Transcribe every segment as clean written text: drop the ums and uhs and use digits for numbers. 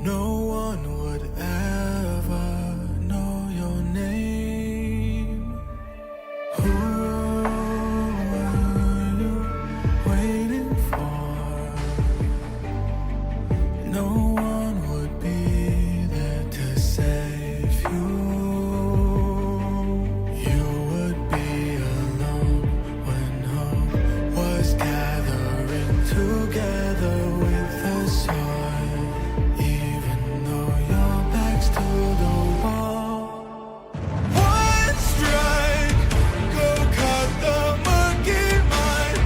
No one would ever know your name. Who were you waiting for? No one would be there to save you. You would be alone when hope was gathering together with the sun. Even though your back's to the wall. One strike, go cut the murky mind.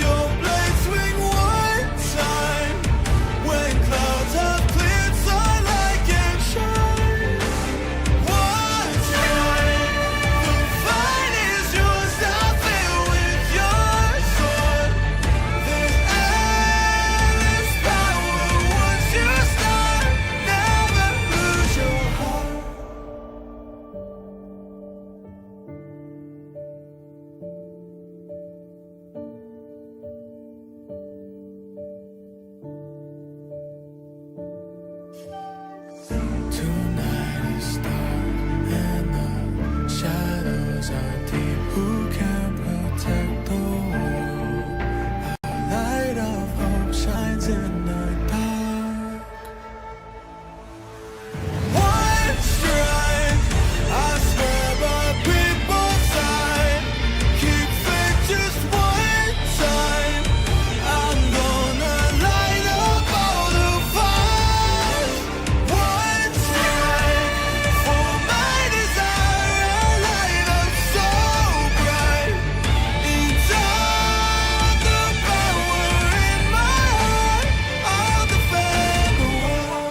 Your blade swing one time. When clouds have cleared, sunlight can shine. One strike, the fight is yours. I'll fill with your sword. There's endless power once you start. Never lose your heart. Tonight is dark and the shadows are deep. Who can protect the world? A light of hope shines in the dark. One strike, I swear by people's side. Keep faith just one time. I'm gonna light up all the fires. One strike for my desire, a light up so bright. Each of the power in my heart, I'll defend the world.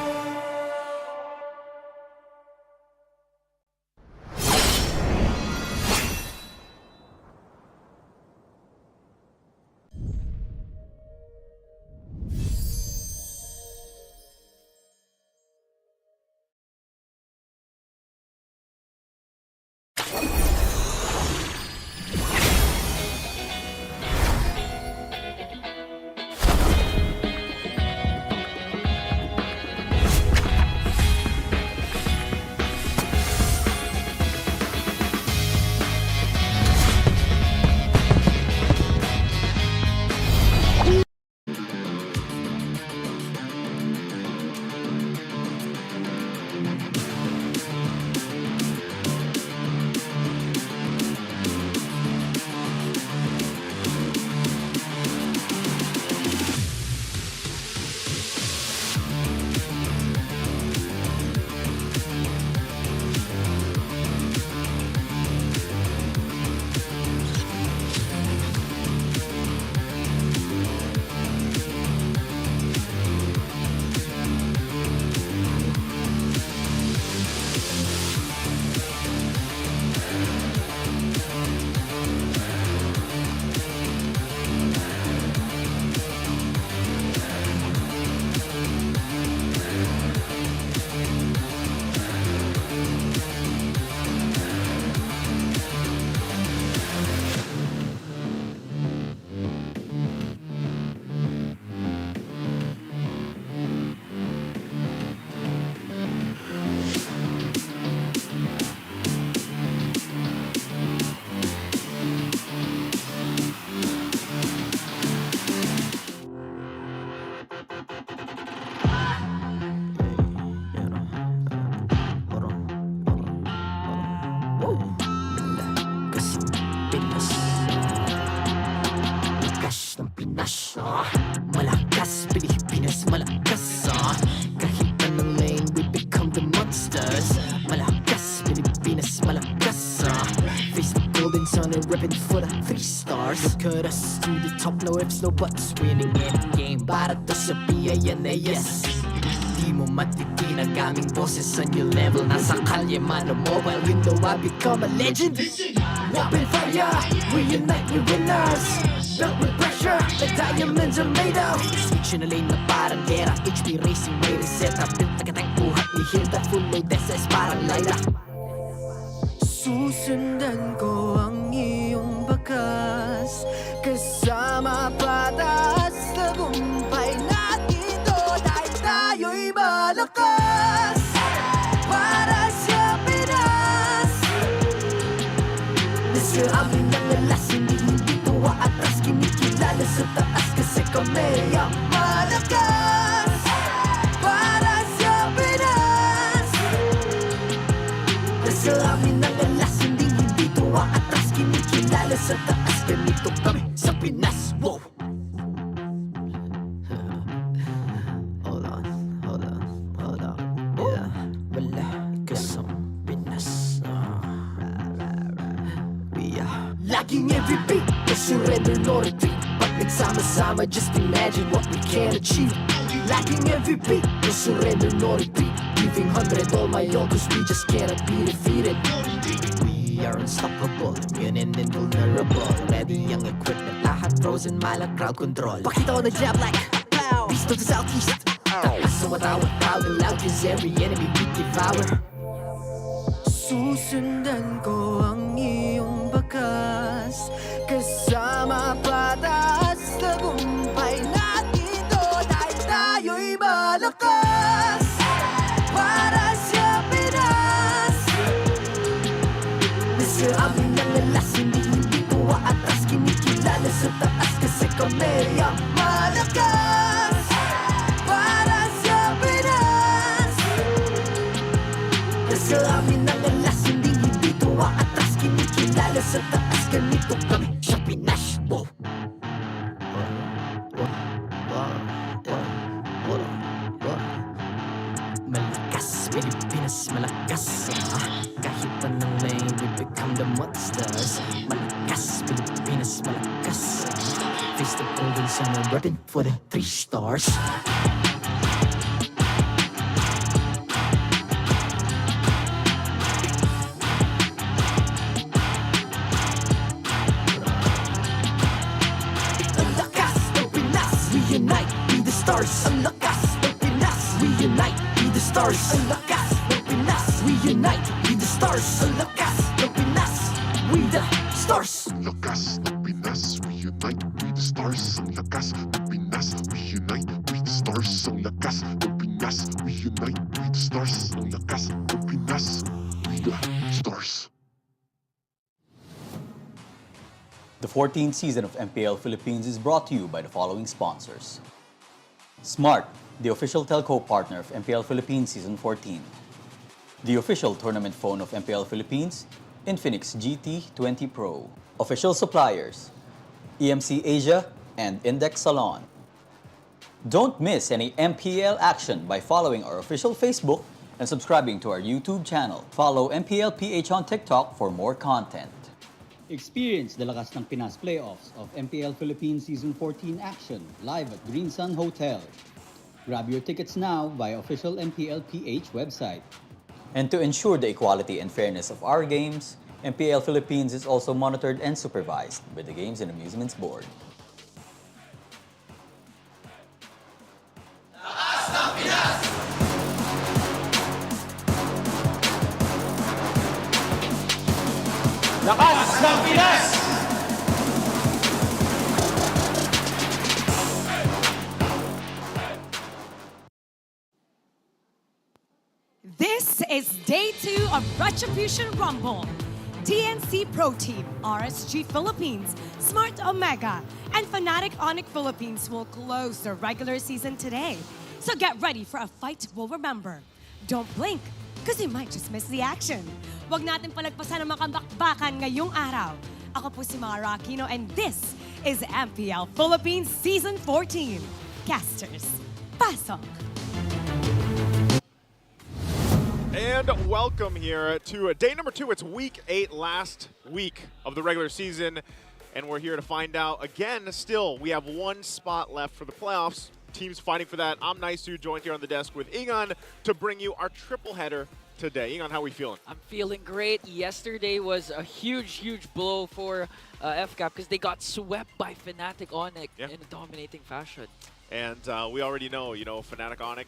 Malakas, Pilipinas, malakas Kahit anong lane, we become the monsters. Malakas, Pilipinas, malakas Face the golden sun and repping for the 3 stars. Look at us, to the top, no ifs, no buts. Winning any game, para to sa PINAS. Di mo matitin ang aming boses sa new level. Nasa kalye man o mobile window, I become a legend. Open fire, we unite, we winners. Built with pressure, like diamonds are made of. Switch na lane na parang gera. HP racing, may reset up. Built agad ang buhat ni Hilda. Full load SS parang Laila. Susundan ko ang iyong bakas. Kasama patas, tagumpay natin to. Dahil tayo'y bala. malakas para sa Pinas. Nasa amin ang alas, hindi tuwa atras, kinikilala sa taas kasi kami ang malakas para sa Pinas. Nasa amin ang alas, hindi tuwa atras, kinikilala sa taas, ganito kami sa Pinas. Wow! Hold on. Yeah, wala ka sa Pinas. We are laging every beat, no surrender, no retreat. Pag nagsama-sama, just imagine what we can achieve. Laging every beat, no surrender, no retreat. Giving 100 all my all, cause we just cannot be defeated. We are unstoppable, immune and invulnerable. Ready ang equipment, lahat frozen, malang crowd control. Pakita ko na jab like pow, beast of the southeast. Taas sa watawat, proud and loud, cause every enemy we devour. Susundan ko ang iyong bakas, kasama pataas, tagumpay natin to, dahil tayo'y malakas para sa Pinas. Nasa amin ang alas, hindi tuwa atras, kinikilala sa taas kasi kami ang malakas para sa Pinas. Nasa amin ang alas, hindi tuwa atras, kinikilala sa taas, ganito kami sa Pinas. Wow! Malakas, Pilipinas, malakas. Kahit anong lane, we become the monsters. Malakas, Pilipinas, malakas. Face the golden sun, we're running for the 3 stars. Ang lakas ng Pinas, we unite, be the stars. Ang lakas ng Pinas, we unite, be the stars. Ang lakas ng Pinas, we unite, be the stars. Ang lakas ng Pinas, we the stars. Ang lakas ng Pinas, we unite, we the stars. Ang lakas ng Pinas, we unite, we the stars. Ang lakas ng Pinas, we unite, we the stars. Ang lakas ng Pinas, we the stars. The 14th season of MPL Philippines is brought to you by the following sponsors. Smart, the official telco partner of MPL Philippines Season 14. The official tournament phone of MPL Philippines, Infinix GT20 Pro. Official suppliers, EMC Asia and Index Salon. Don't miss any MPL action by following our official Facebook and subscribing to our YouTube channel. Follow TLPH on TikTok for more content. Experience the Lakas ng Pinas playoffs of MPL Philippines Season 14 action live at Green Sun Hotel. Grab your tickets now via official MPLPH website. And to ensure the equality and fairness of our games, MPL Philippines is also monitored and supervised by the Games and Amusements Board. Lakas ng Pinas! This is day 2 of Retribution Rumble. TNC Pro Team, RSG Philippines, Smart Omega, and Fnatic Onic Philippines will close their regular season today. So get ready for a fight we'll remember. Don't blink, because you might just miss the action. Huwag natin palagpasan ang makabakbakan ngayong araw. Ako po si Mga Rockino, and this is MPL Philippines Season 14. Casters, pasok! And welcome here to day number 2. It's week 8, last week of the regular season. And we're here to find out, again, still, we have 1 spot left for the playoffs. Teams fighting for that. I'm Naisu, joined here on the desk with Ingan to bring you our triple header today. Ingan, how are we feeling? I'm feeling great. Yesterday was a huge, huge blow for FCAP because they got swept by Fnatic Onic in a dominating fashion. And we already know, Fnatic Onic,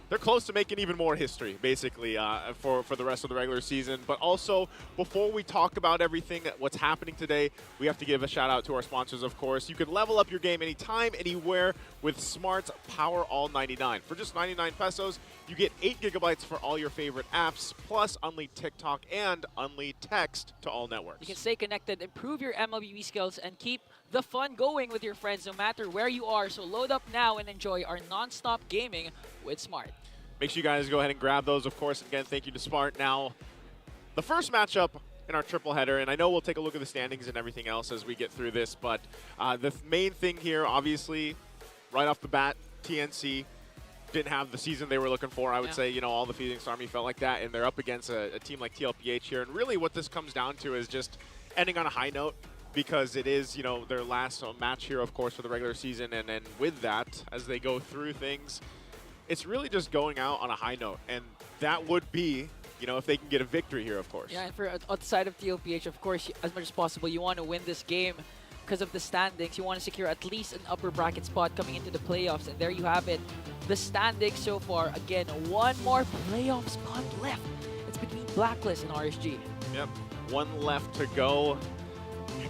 they're close to making even more history, basically, for the rest of the regular season. But also, before we talk about everything, what's happening today, we have to give a shout out to our sponsors, of course. You can level up your game anytime, anywhere with Smart's Power All 99. For just 99 pesos, you get 8 gigabytes for all your favorite apps, plus only TikTok and only text to all networks. You can stay connected, improve your MLBB skills, and keep the fun going with your friends no matter where you are. So load up now and enjoy our non-stop gaming with Smart. Make sure you guys go ahead and grab those, of course. Again, thank you to Smart. Now, the first matchup in our triple header, and I know we'll take a look at the standings and everything else as we get through this, but the main thing here, obviously, right off the bat, TNC didn't have the season they were looking for. I would say, you know, all the Phoenix Army felt like that, and they're up against a team like TLPH here. And really what this comes down to is just ending on a high note, because it is, you know, their last match here, of course, for the regular season. And then with that, as they go through things, it's really just going out on a high note. And that would be, you know, if they can get a victory here, of course. Yeah, and for outside of TLPH, of course, as much as possible, you want to win this game because of the standings. You want to secure at least an upper bracket spot coming into the playoffs. And there you have it. The standings so far, again, one more playoff spot left. It's between Blacklist and RSG. Yep, one left to go.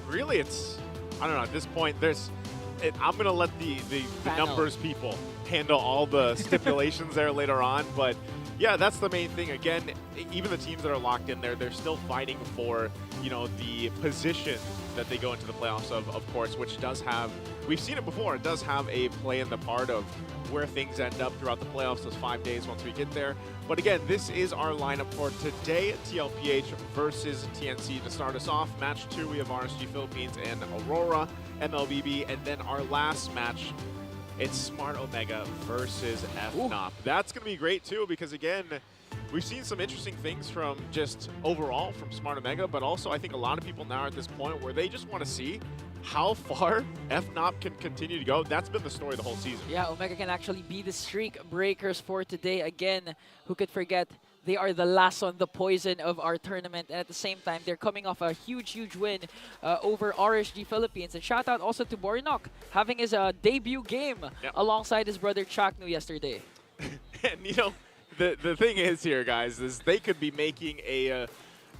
Really, it's, I don't know, at this point, I'm going to let the numbers people handle all the stipulations there later on. But yeah, that's the main thing. Again, even the teams that are locked in there, they're still fighting for, you know, the position that they go into the playoffs of course, which does have, we've seen it before, it does have a play in the part of where things end up throughout the playoffs, those 5 days once we get there. But again, this is our lineup for today, TLPH versus TNC. To start us off, match 2, we have RSG Philippines and Aurora MLBB, and then our last match, it's Smart Omega versus FNOP. That's going to be great too, because again, we've seen some interesting things from just overall from Smart Omega, but also I think a lot of people now are at this point where they just want to see how far FNOP can continue to go. That's been the story the whole season. Yeah, Omega can actually be the streak breakers for today. Again, who could forget, they are the last on the poison of our tournament. And at the same time, they're coming off a huge win over RSG Philippines. And shout out also to Borinok, having his debut game alongside his brother Chaknu yesterday. And you know, the thing is here, guys, is they could be making a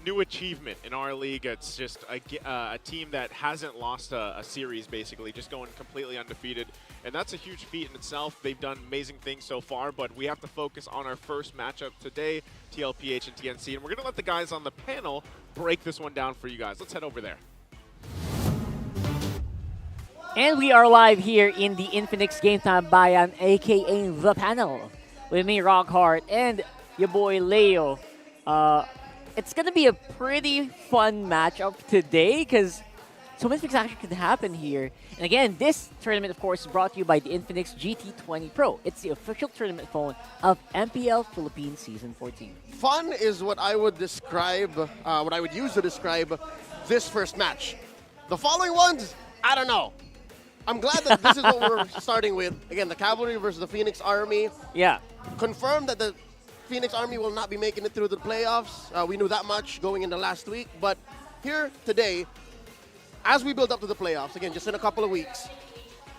new achievement in our league. It's just a team that hasn't lost a series, basically, just going completely undefeated. And that's a huge feat in itself. They've done amazing things so far, but we have to focus on our first matchup today, TLPH and TNC. And we're going to let the guys on the panel break this one down for you guys. Let's head over there. And we are live here in the Infinix Game Time Bayan, aka The Panel, with me, Rockhart, and your boy, Leo. It's going to be a pretty fun matchup today because so many things actually can happen here. And again, this tournament, of course, is brought to you by the Infinix GT20 Pro. It's the official tournament phone of MPL Philippines Season 14. Fun is what I would describe, what I would use to describe this first match. The following ones, I don't know. I'm glad that this is what we're starting with. Again, the Cavalry versus the Phoenix Army. Yeah. Confirmed that the Phoenix Army will not be making it through the playoffs. We knew that much going into last week. But here today, as we build up to the playoffs, again, just in a couple of weeks,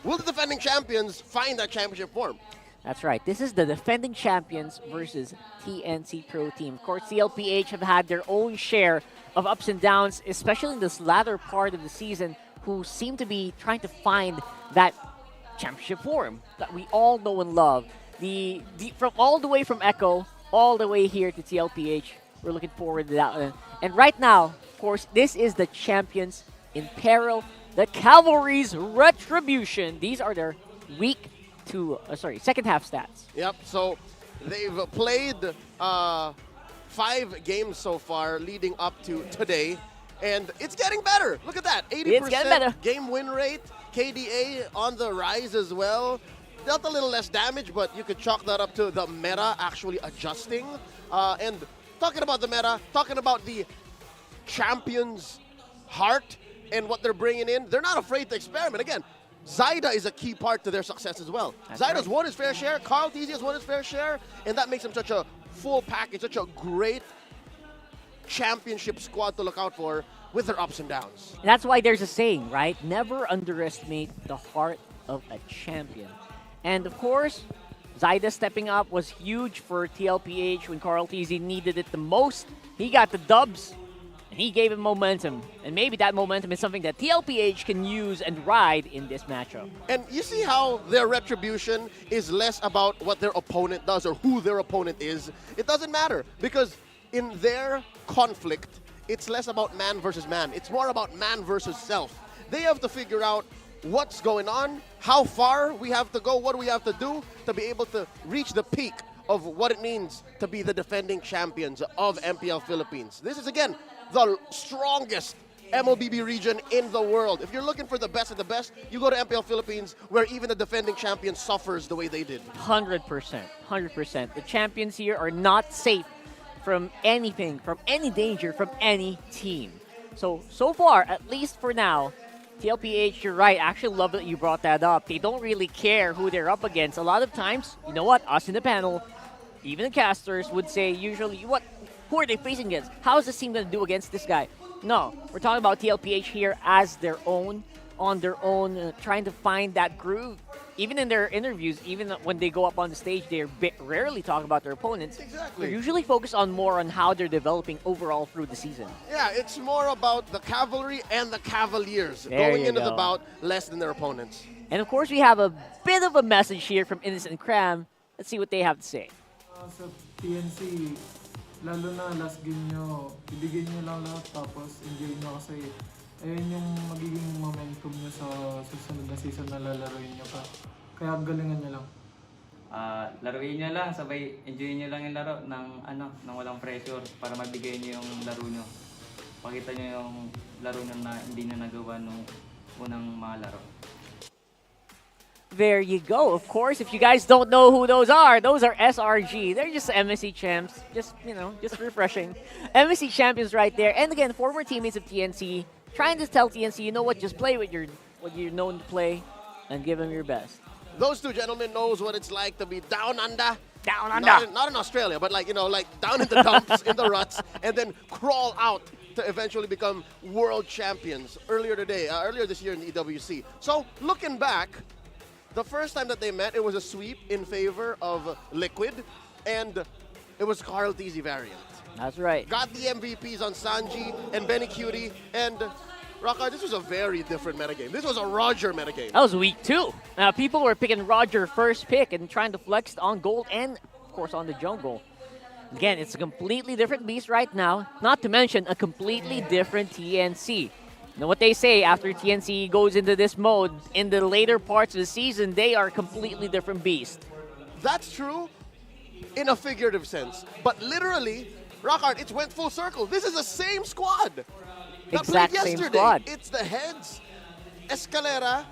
will the defending champions find that championship form? That's right. This is the defending champions versus TNC Pro Team. Of course, TLPH have had their own share of ups and downs, especially in this latter part of the season, who seem to be trying to find that championship form that we all know and love. From all the way from Echo, all the way here to TLPH, we're looking forward to that one. And right now, of course, this is the champions in peril, the Cavalry's Retribution. These are their second half stats. Yep, so they've played 5 games so far leading up to today, and it's getting better. Look at that, 80% game win rate, KDA on the rise as well. Dealt a little less damage, but you could chalk that up to the meta actually adjusting. And talking about the meta, talking about the champions' heart and what they're bringing in, they're not afraid to experiment. Again, Zyda is a key part to their success as well. Zyda's won his fair share, Carl TZ has won his fair share, and that makes him such a full package, such a great championship squad to look out for with their ups and downs. And that's why there's a saying, right? Never underestimate the heart of a champion. And of course, Zyda stepping up was huge for TLPH when Carl TZ needed it the most. He got the dubs. And he gave him momentum. And maybe that momentum is something that TLPH can use and ride in this matchup. And you see how their retribution is less about what their opponent does or who their opponent is. It doesn't matter because in their conflict, it's less about man versus man. It's more about man versus self. They have to figure out what's going on, how far we have to go, what do we have to do to be able to reach the peak of what it means to be the defending champions of MPL Philippines. This is, again, the strongest MLBB region in the world. If you're looking for the best of the best, you go to MPL Philippines, where even the defending champion suffers the way they did. 100%. 100%. The champions here are not safe from anything, from any danger, from any team. So far, at least for now, TLPH, you're right. I actually love that you brought that up. They don't really care who they're up against. A lot of times, you know what? Us in the panel, even the casters would say usually, who are they facing against? How is this team going to do against this guy? No, we're talking about TLPH here as their own, on their own, trying to find that groove. Even in their interviews, even when they go up on the stage, they rarely talk about their opponents. Exactly. They're usually focused on more on how they're developing overall through the season. Yeah, it's more about the cavalry and the cavaliers There going you into the go. bout less than their opponents. And of course, we have a bit of a message here from Innocent Cram. Let's see what they have to say. Sa TNC, lalo na last game nyo, ibigay nyo lang lahat tapos enjoy nyo kasi ayun yung magiging momentum nyo sa susunod na season na lalaroin nyo pa. Kaya galingan nyo lang. Laruin nyo lang, sabay enjoy nyo lang yung laro nang walang pressure para mabigay nyo yung laro nyo. Pakita nyo yung laro nyo na hindi nyo nagawa nung unang mga laro. There you go. Of course, if you guys don't know who those are SRG. They're just MSC champs. Just refreshing. MSC champions right there. And again, former teammates of TNC, trying to tell TNC, you know what, just play what you're known to play and give them your best. Those two gentlemen knows what it's like to be down under. Down under. Not in Australia, but like down in the dumps, in the ruts, and then crawl out to eventually become world champions earlier this year in the EWC. So looking back, the first time that they met, it was a sweep in favor of Liquid, and it was Carl TZ variant. That's right. Got the MVPs on Sanji and Benny Cutie, and Raka, this was a very different metagame. This was a Roger metagame. That was week 2. People were picking Roger first pick and trying to flex on gold and, of course, on the jungle. Again, it's a completely different beast right now, not to mention a completely different TNC. You know what they say, after TNC goes into this mode, in the later parts of the season, they are a completely different beast. That's true in a figurative sense. But literally, Rockhart, it went full circle. This is the same squad that Exact played same yesterday. squad. It's the Heads, Escalera,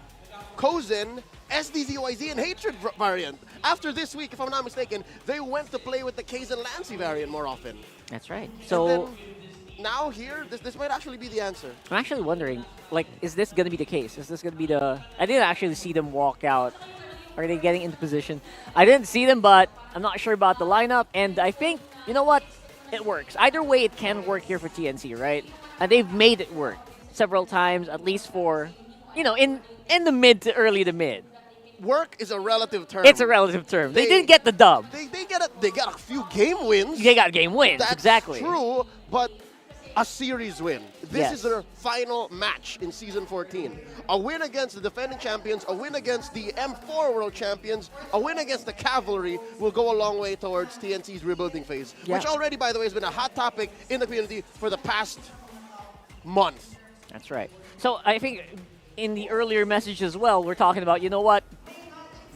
Kozen, SDZYZ, and Hatred variant. After this week, if I'm not mistaken, they went to play with the K's and Lancy variant more often. That's right. And So then, now here, this might actually be the answer. I'm actually wondering, is this going to be the case? Is this going to be I didn't actually see them walk out. Are they getting into position? I didn't see them, but I'm not sure about the lineup. And I think, you know what? It works. Either way, it can work here for TNC, right? And they've made it work several times, at least for, in the mid to early to mid. Work is a relative term. It's a relative term. They didn't get the dub. They got a few game wins. They got game wins, That's exactly. true, but a series win. This Yes. is their final match in Season 14. A win against the defending champions, a win against the M4 World Champions, a win against the Cavalry will go a long way towards TNC's rebuilding phase, Yeah. which already, by the way, has been a hot topic in the community for the past month. That's right. So I think in the earlier message as well, we're talking about, you know what?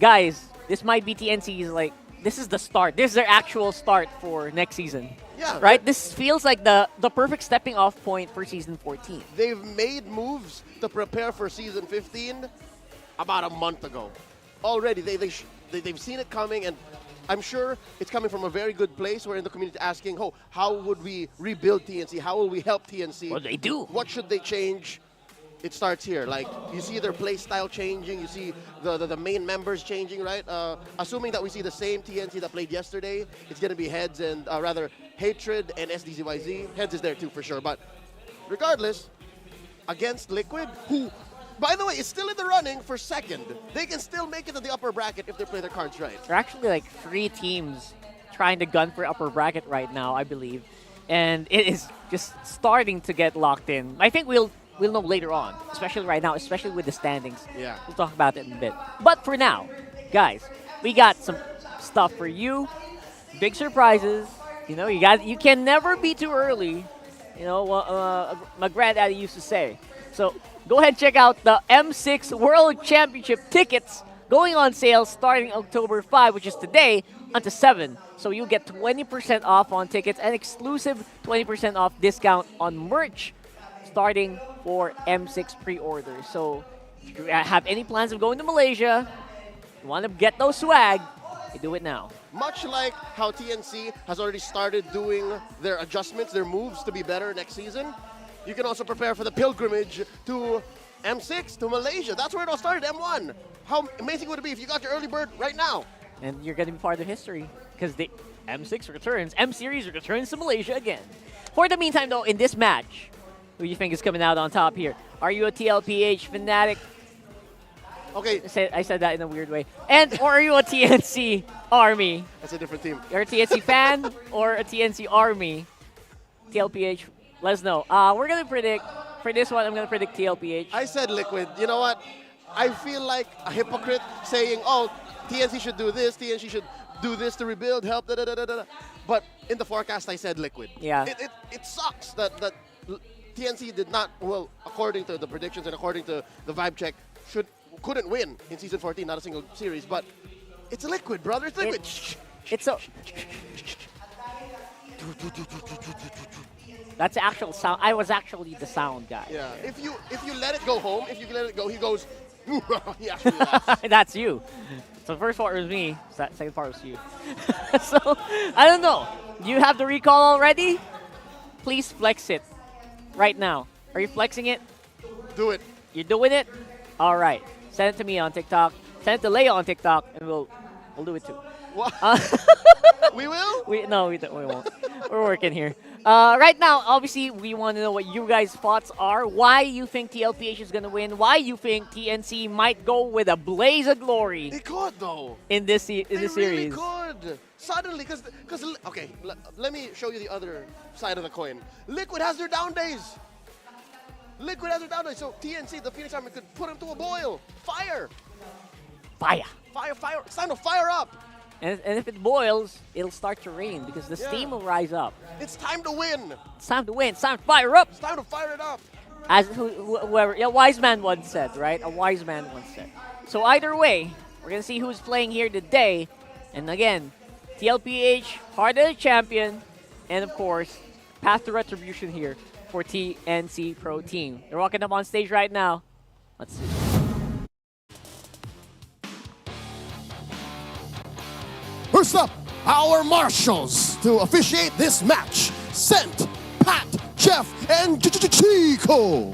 Guys, this might be TNC's, this is the start. This is their actual start for next season. Yeah. Right? This feels like the perfect stepping off point for Season 14. They've made moves to prepare for Season 15 about a month ago. Already, they've seen it coming, and I'm sure it's coming from a very good place. We're in the community asking, how would we rebuild TNC? How will we help TNC? What do they do? What should they change? It starts here. You see their play style changing. You see the main members changing, right? Assuming that we see the same TNC that played yesterday, it's going to be Heads and, rather, Hatred and SDZYZ. Heads is there too, for sure. But regardless, against Liquid, who, by the way, is still in the running for second. They can still make it to the upper bracket if they play their cards right. There are actually 3 teams trying to gun for upper bracket right now, I believe. and it is just starting to get locked in. I think we'll know later on, especially right now, especially with the standings. Yeah. We'll talk about it in a bit. But for now, guys, we got some stuff for you. Big surprises. You know, you can never be too early. You know, my granddaddy used to say. So go ahead and check out the M6 World Championship tickets going on sale starting October 5, which is today, until 7. So you get 20% off on tickets and exclusive 20% off discount on merch starting for M6 pre-orders. So if you have any plans of going to Malaysia, you want to get those swag, you do it now. Much like how TNC has already started doing their adjustments, their moves to be better next season, you can also prepare for the pilgrimage to M6, to Malaysia. That's where it all started, M1. How amazing would it be if you got your early bird right now? And you're going to be part of history because the M6 returns, M-Series returns to Malaysia again. For the meantime, though, in this match, who do you think is coming out on top here? Are you a TLPH Fnatic? Okay. I said that in a weird way. Or are you a TNC Army? That's a different team. You're a TNC fan or a TNC Army? TLPH, let us know. We're going to predict, for this one, I'm going to predict TLPH. I said Liquid. You know what? I feel like a hypocrite saying, oh, TNC should do this, TNC should do this to rebuild, help, da da da da da. But in the forecast, I said Liquid. Yeah. It sucks that TNC did not, well, according to the predictions and according to the vibe check, couldn't win in Season 14, not a single series. But it's a Liquid, brother. It's Liquid. It's a... That's the actual sound. I was actually the sound guy. Yeah. If you let it go home, if you let it go, he goes... he actually laughs. That's you. So the first part was me, second part was you. So, I don't know. Do you have the recall already? Please flex it right now. Are you flexing it? Do it. You're doing it? All right. Send it to me on TikTok. Send it to Leo on TikTok, and we'll do it too. What? We will? No, we won't. We're working here. Right now, obviously, we want to know what you guys' thoughts are. Why you think TLPH is going to win. Why you think TNC might go with a blaze of glory. They could, though. In this series. They really could. Suddenly, because okay, let me show you the other side of the coin. Liquid has their down days. Liquid has their down days. So TNC, the Phoenix Army, could put him to a boil. Fire. Fire. Fire. It's time to fire up. And if it boils, it'll start to rain because the steam will rise up. It's time to win. It's time to win. It's time to fire up. It's time to fire it up. As whoever, a wise man once said, right? A wise man once said. So either way, we're going to see who's playing here today. And again, TLPH, heart of the champion. And of course, path to retribution here for TNC Pro Team. They're walking up on stage right now. Let's see. First up, our marshals to officiate this match. Sent, Pat, Jeff, and Chico.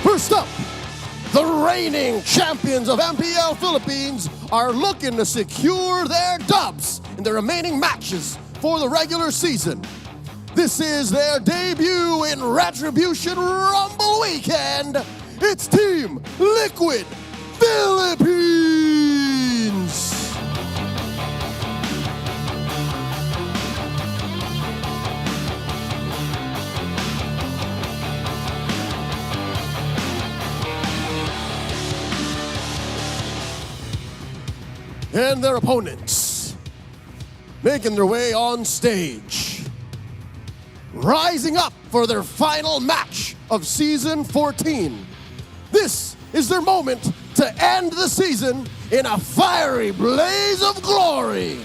First up, the reigning champions of MPL Philippines are looking to secure their dubs in the remaining matches for the regular season. This is their debut in Retribution Rumble Weekend. It's Team Liquid Philippines. And their opponents, making their way on stage, rising up for their final match of Season 14. This is their moment to end the season in a fiery blaze of glory.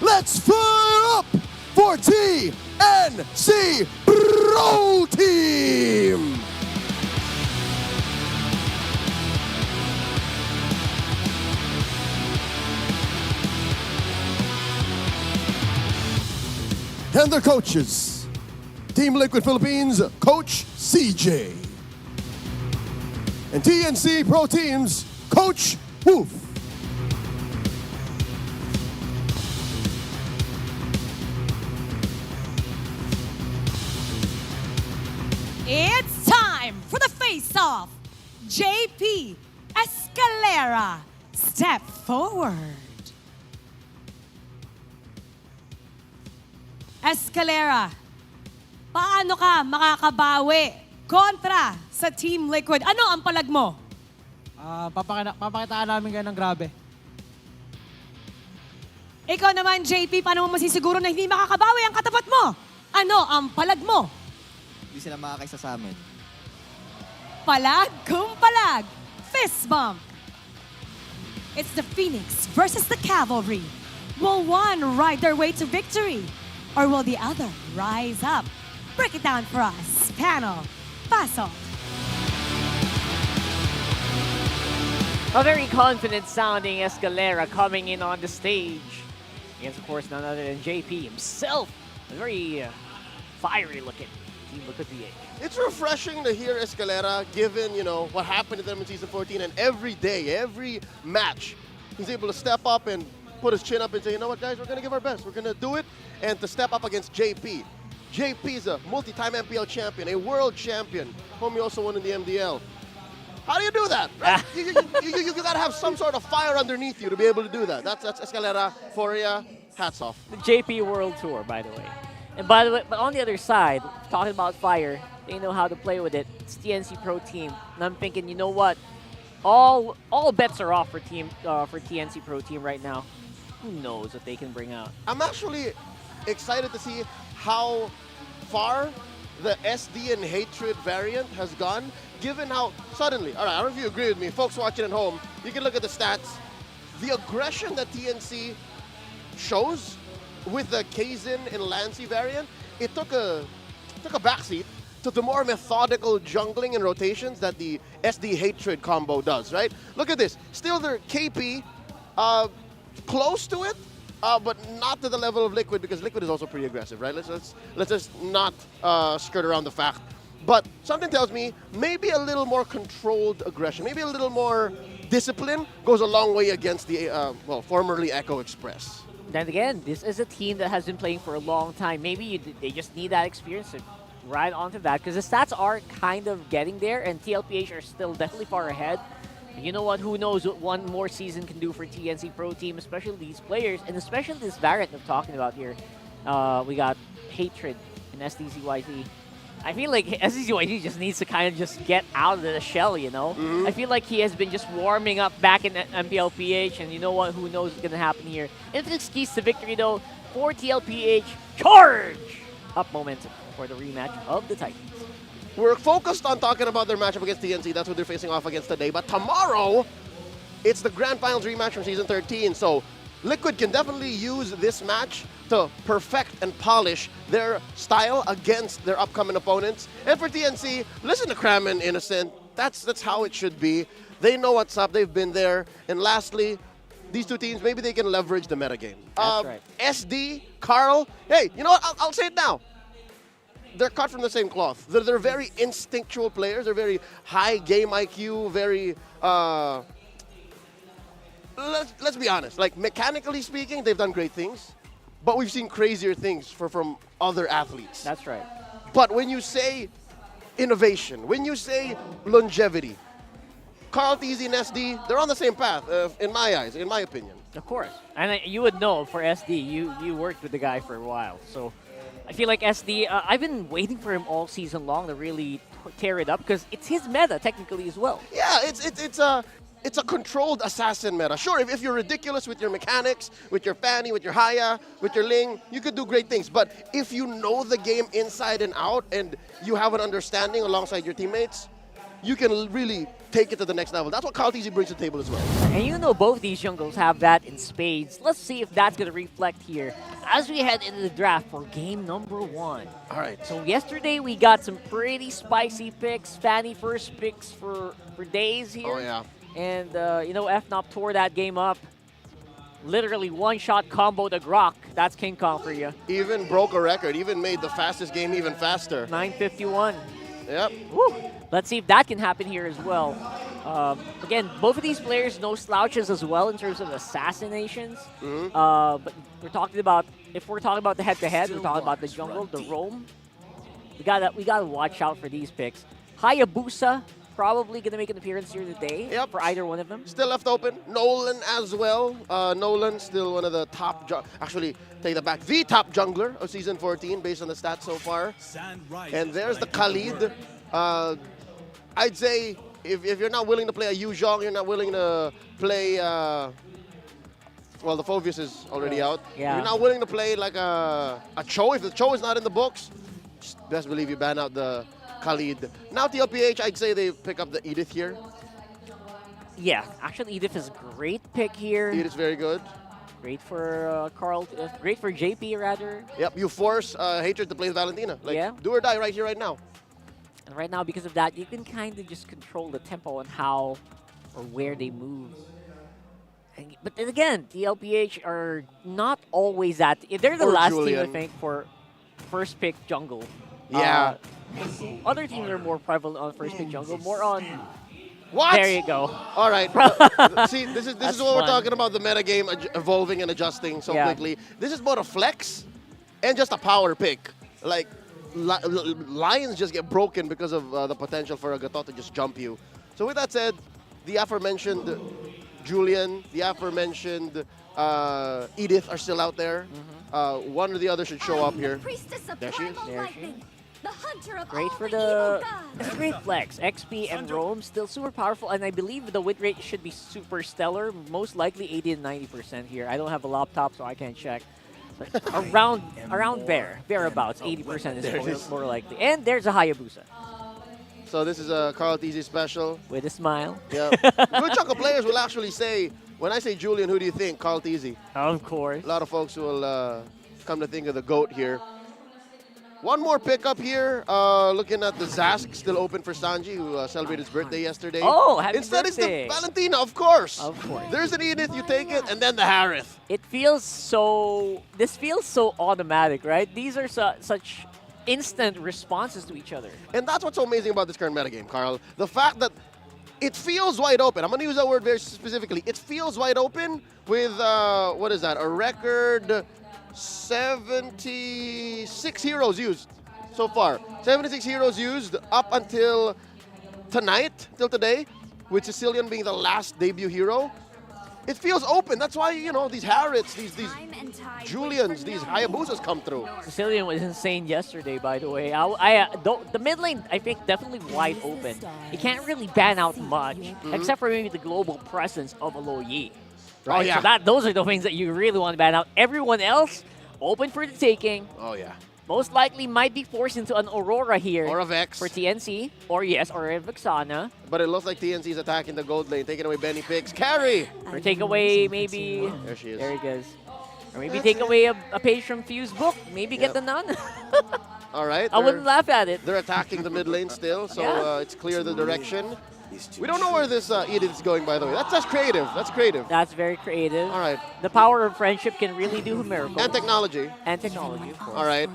Let's fire up for TNC Pro Team! And their coaches, Team Liquid Philippines, Coach CJ. And TNC Pro Team's Coach Woof. It's time for the face-off. JP Escalera, step forward. Escalera, paano ka makakabawi kontra sa Team Liquid? Ano ang palag mo? Papakitaan namin kayo ng grabe. Ikaw naman, JP, paano mo masisiguro na hindi makakabawi ang katapat mo? Ano ang palag mo? Hindi sila makakaisa sa amin. Palag kung palag. Fist bump. It's the Phoenix versus the Cavalry. Will one ride their way to victory? Or will the other rise up? Break it down for us. Panel, paso. A very confident sounding Escalera coming in on the stage. Against, of course, none other than JP himself. A very fiery looking Team Liquid PH. It's refreshing to hear Escalera, given, you know, what happened to them in Season 14, and every day, every match, he's able to step up and put his chin up and say, you know what, guys, we're going to give our best. We're going to do it, and to step up against JP. JP is a multi-time MPL champion, a world champion. Homie also won in the MDL. How do you do that? Right? you got to have some sort of fire underneath you to be able to do that. That's Escalera, Foria, hats off. The JP World Tour, by the way. And by the way, but on the other side, talking about fire, they know how to play with it. It's TNC Pro Team. And I'm thinking, you know what? All bets are off for TNC Pro Team right now. Who knows what they can bring out? I'm actually excited to see how far the SD and Hatred variant has gone, given how suddenly, all right, I don't know if you agree with me, folks watching at home, you can look at the stats. The aggression that TNC shows with the Kaizen and Lancy variant, it took a backseat to the more methodical jungling and rotations that the SD Hatred combo does, right? Look at this. Still their KP close to it, but not to the level of Liquid, because Liquid is also pretty aggressive, right? Let's just not skirt around the fact. But something tells me maybe a little more controlled aggression, maybe a little more discipline goes a long way against the, formerly Echo Express. Then again, this is a team that has been playing for a long time. Maybe they just need that experience to ride onto that, because the stats are kind of getting there, and TLPH are still definitely far ahead. But you know what? Who knows what one more season can do for TNC Pro Team, especially these players, and especially this variant I'm talking about here. We got Hatred and SDZYZ. I feel like SDZYZ just needs to kind of just get out of the shell, you know? I feel like he has been just warming up back in MPLPH, and you know what? Who knows what's going to happen here. Infinite keys to victory, though, for TLPH. Charge! Up momentum for the rematch of the Titans. We're focused on talking about their matchup against TNC. That's what they're facing off against today. But tomorrow, it's the Grand Finals rematch from Season 13. So Liquid can definitely use this match to perfect and polish their style against their upcoming opponents. And for TNC, listen to Cram and Innocent. That's how it should be. They know what's up. They've been there. And lastly, these two teams, maybe they can leverage the metagame. That's right. SD, Carl, hey, you know what? I'll say it now. They're cut from the same cloth. They're very instinctual players. They're very high game IQ, very, let's be honest. Like, mechanically speaking, they've done great things. But we've seen crazier things from other athletes. That's right. But when you say innovation, when you say longevity, Carl, TZ, and SD, they're on the same path, in my eyes, in my opinion. Of course. And you would know for SD, you worked with the guy for a while. So I feel like SD, I've been waiting for him all season long to really tear it up, because it's his meta technically as well. Yeah, it's a controlled assassin meta. Sure, if you're ridiculous with your mechanics, with your Fanny, with your Haya, with your Ling, you could do great things. But if you know the game inside and out, and you have an understanding alongside your teammates, you can really take it to the next level. That's what Kyle TZ brings to the table as well. And you know both these jungles have that in spades. Let's see if that's going to reflect here as we head into the draft for game number 1. All right. So yesterday we got some pretty spicy picks. Fanny first picks for days here. Oh, yeah. And, you know, FNOP tore that game up. Literally one-shot combo to Grok. That's King Kong for you. Even broke a record. Even made the fastest game even faster. 9:51. Yep. Woo. Let's see if that can happen here as well. Again, both of these players, no slouches as well in terms of assassinations. But we're talking about, if we're talking about the head-to-head, we're talking about the jungle, the roam. we gotta watch out for these picks. Hayabusa probably gonna make an appearance here today. Yep. For either one of them. Still left open. Nolan as well. Nolan still one of the top, actually take that back, the top jungler of Season 14 based on the stats so far. And there's the Khalid. I'd say if you're not willing to play a Yuzhong, you're not willing to play, well, the Phoveus is already out. Yeah. If you're not willing to play like a Cho, if the Cho is not in the books, just best believe you ban out the Khalid. Now TLPH, I'd say they pick up the Edith here. Yeah, actually Edith is a great pick here. Edith's very good. Great for Carl, great for JP rather. Yep, you force Hatred to play with Valentina. Like, Yeah. do or die right here, right now. And right now, because of that, you can kind of just control the tempo and how or where they move. But then again, TLPH are not always at. They're the Or last Julian. team, I think, for first pick jungle. Yeah. Other teams are more prevalent on first pick jungle, more on. What? There you go. All right. See, this is That's what we're fun. talking about, the metagame evolving and adjusting so Yeah. quickly. This is both a flex and just a power pick. Like, Lions just get broken because of the potential for a Gatot to just jump you. So with that said, the aforementioned Julian, the aforementioned Edith are still out there. One or the other should show up here. There she is. There she is. The hunter of Great all for the the. evil It's gods. a great flex. XP and Roam still super powerful, and I believe the win rate should be super stellar. Most likely 80 and 90% here. I don't have a laptop, so I can't check. But around thereabouts, 80% There it is is. more likely. And there's a Hayabusa So this is a Carl TZ special. with a smile. Yeah. Good chunk of players will actually say, when I say Julian, who do you think? Carl TZ. Of course. A lot of folks will come to think of the GOAT here. One more pickup here. Looking at the Zask, still open for Sanji, who celebrated his birthday yesterday. Oh, happy Instead, birthday. it's the Valentina, of course. Of course. There's an Edith, you take it, and then the Harith. It feels so. This feels so automatic, right? These are such instant responses to each other. And that's what's so amazing about this current metagame, Carl. The fact that it feels wide open. I'm going to use that word very specifically. It feels wide open with, what is that, a record 76 heroes used so far. 76 heroes used up until tonight, till today, with Sicilian being the last debut hero. It feels open. That's why, you know, these Harrods, these Julians, these Hayabusas come through. Sicilian was insane yesterday, by the way. The mid lane, I think, definitely wide open. You can't really ban out much, except for maybe the global presence of Aloyi. Right? Oh, yeah. So those are the things that you really want to ban out. Everyone else, open for the taking. Oh, yeah. Most likely might be forced into an Aurora here. Or a Vex. For TNC. Or yes, or a Vexana. But it looks like TNC is attacking the gold lane, taking away Benny Picks. Carry! Or take away maybe... There she is. There he goes. Or maybe take away a page from Fuse book. Maybe get the nun. All right. I wouldn't laugh at it. They're attacking the mid lane still, so Yeah. it's clear the direction. We don't know where this Edith is going, by the way. That's creative. That's creative. That's very creative. All right. The power of friendship can really do miracles. And technology. And technology, of course. All right.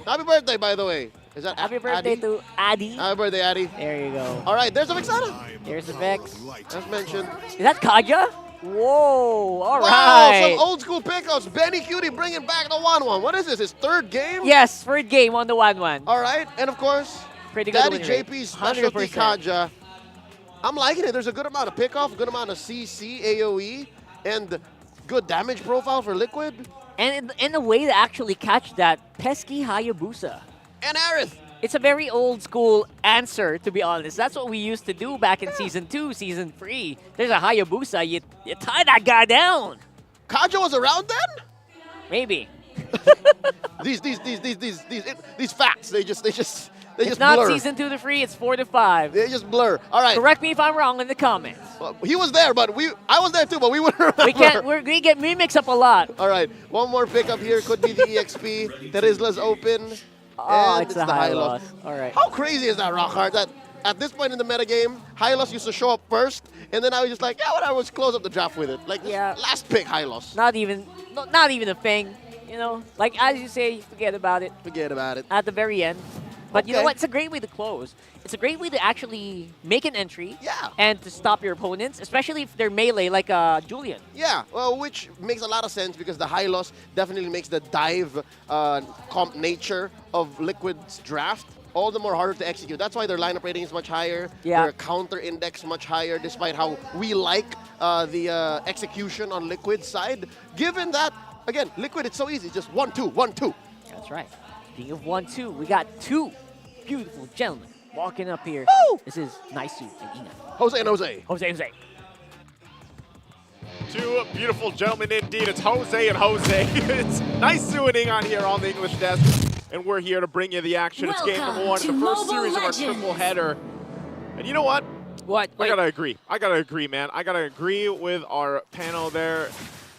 Happy birthday, by the way. Is that Happy birthday Addy? to Addy. Happy birthday, Addy. There you go. All right, there's a Vexana. There's the Vex. As mentioned. Is that Kaja? Whoa, all Wow, right. some old school pickups. Benny Cutie bringing back the 1-1. What is this, his third game? Yes, third game on the 1-1. All right, and of course, Pretty good Daddy win rate. JP's specialty 100%. Kaja. I'm liking it. There's a good amount of pickoff, good amount of CC, AoE, and good damage profile for Liquid. And in a way to actually catch that pesky Hayabusa. And Aerith. It's a very old school answer, to be honest. That's what we used to do back in Season 2, Season 3. There's a Hayabusa, you tie that guy down. Kaja was around then? Maybe. These facts, they just It's blur. not Season 2 to 3, it's 4 to 5. They just blur. All right. Correct me if I'm wrong in the comments. Well, he was there, but I was there too, but we wouldn't remember. We mix up a lot. All right, one more pickup here could be the EXP. Terizla's open. Oh, and it's a high loss. All right. How crazy is that, Rockhart? That at this point in the metagame, Hylos used to show up first, and then I was just like, yeah, whatever, let's close up the draft with it. Like, last pick, Hylos. Not even a thing, you know? Like, as you say, forget about it. Forget about it. At the very end. But you know what? It's a great way to close. It's a great way to actually make an entry. Yeah. And to stop your opponents, especially if they're melee like Julian. Yeah, well, which makes a lot of sense because the high loss definitely makes the dive comp nature of Liquid's draft all the more harder to execute. That's why their lineup rating is much higher. Yeah. Their counter index much higher, despite how we like the execution on Liquid's side. Given that, again, Liquid, it's so easy. Just 1-2, 1-2. That's right. Speaking of 1-2, we got two beautiful gentlemen walking up here. Woo! This is Naisu and Ina. Jose and Jose. Jose and Jose. Two beautiful gentlemen indeed. It's Jose and Jose. It's nice doing on here on the English desk. And we're here to bring you the action. It's game number one in the first series of our triple header. And you know what? What? I gotta agree. I gotta agree, man. I gotta agree with our panel there.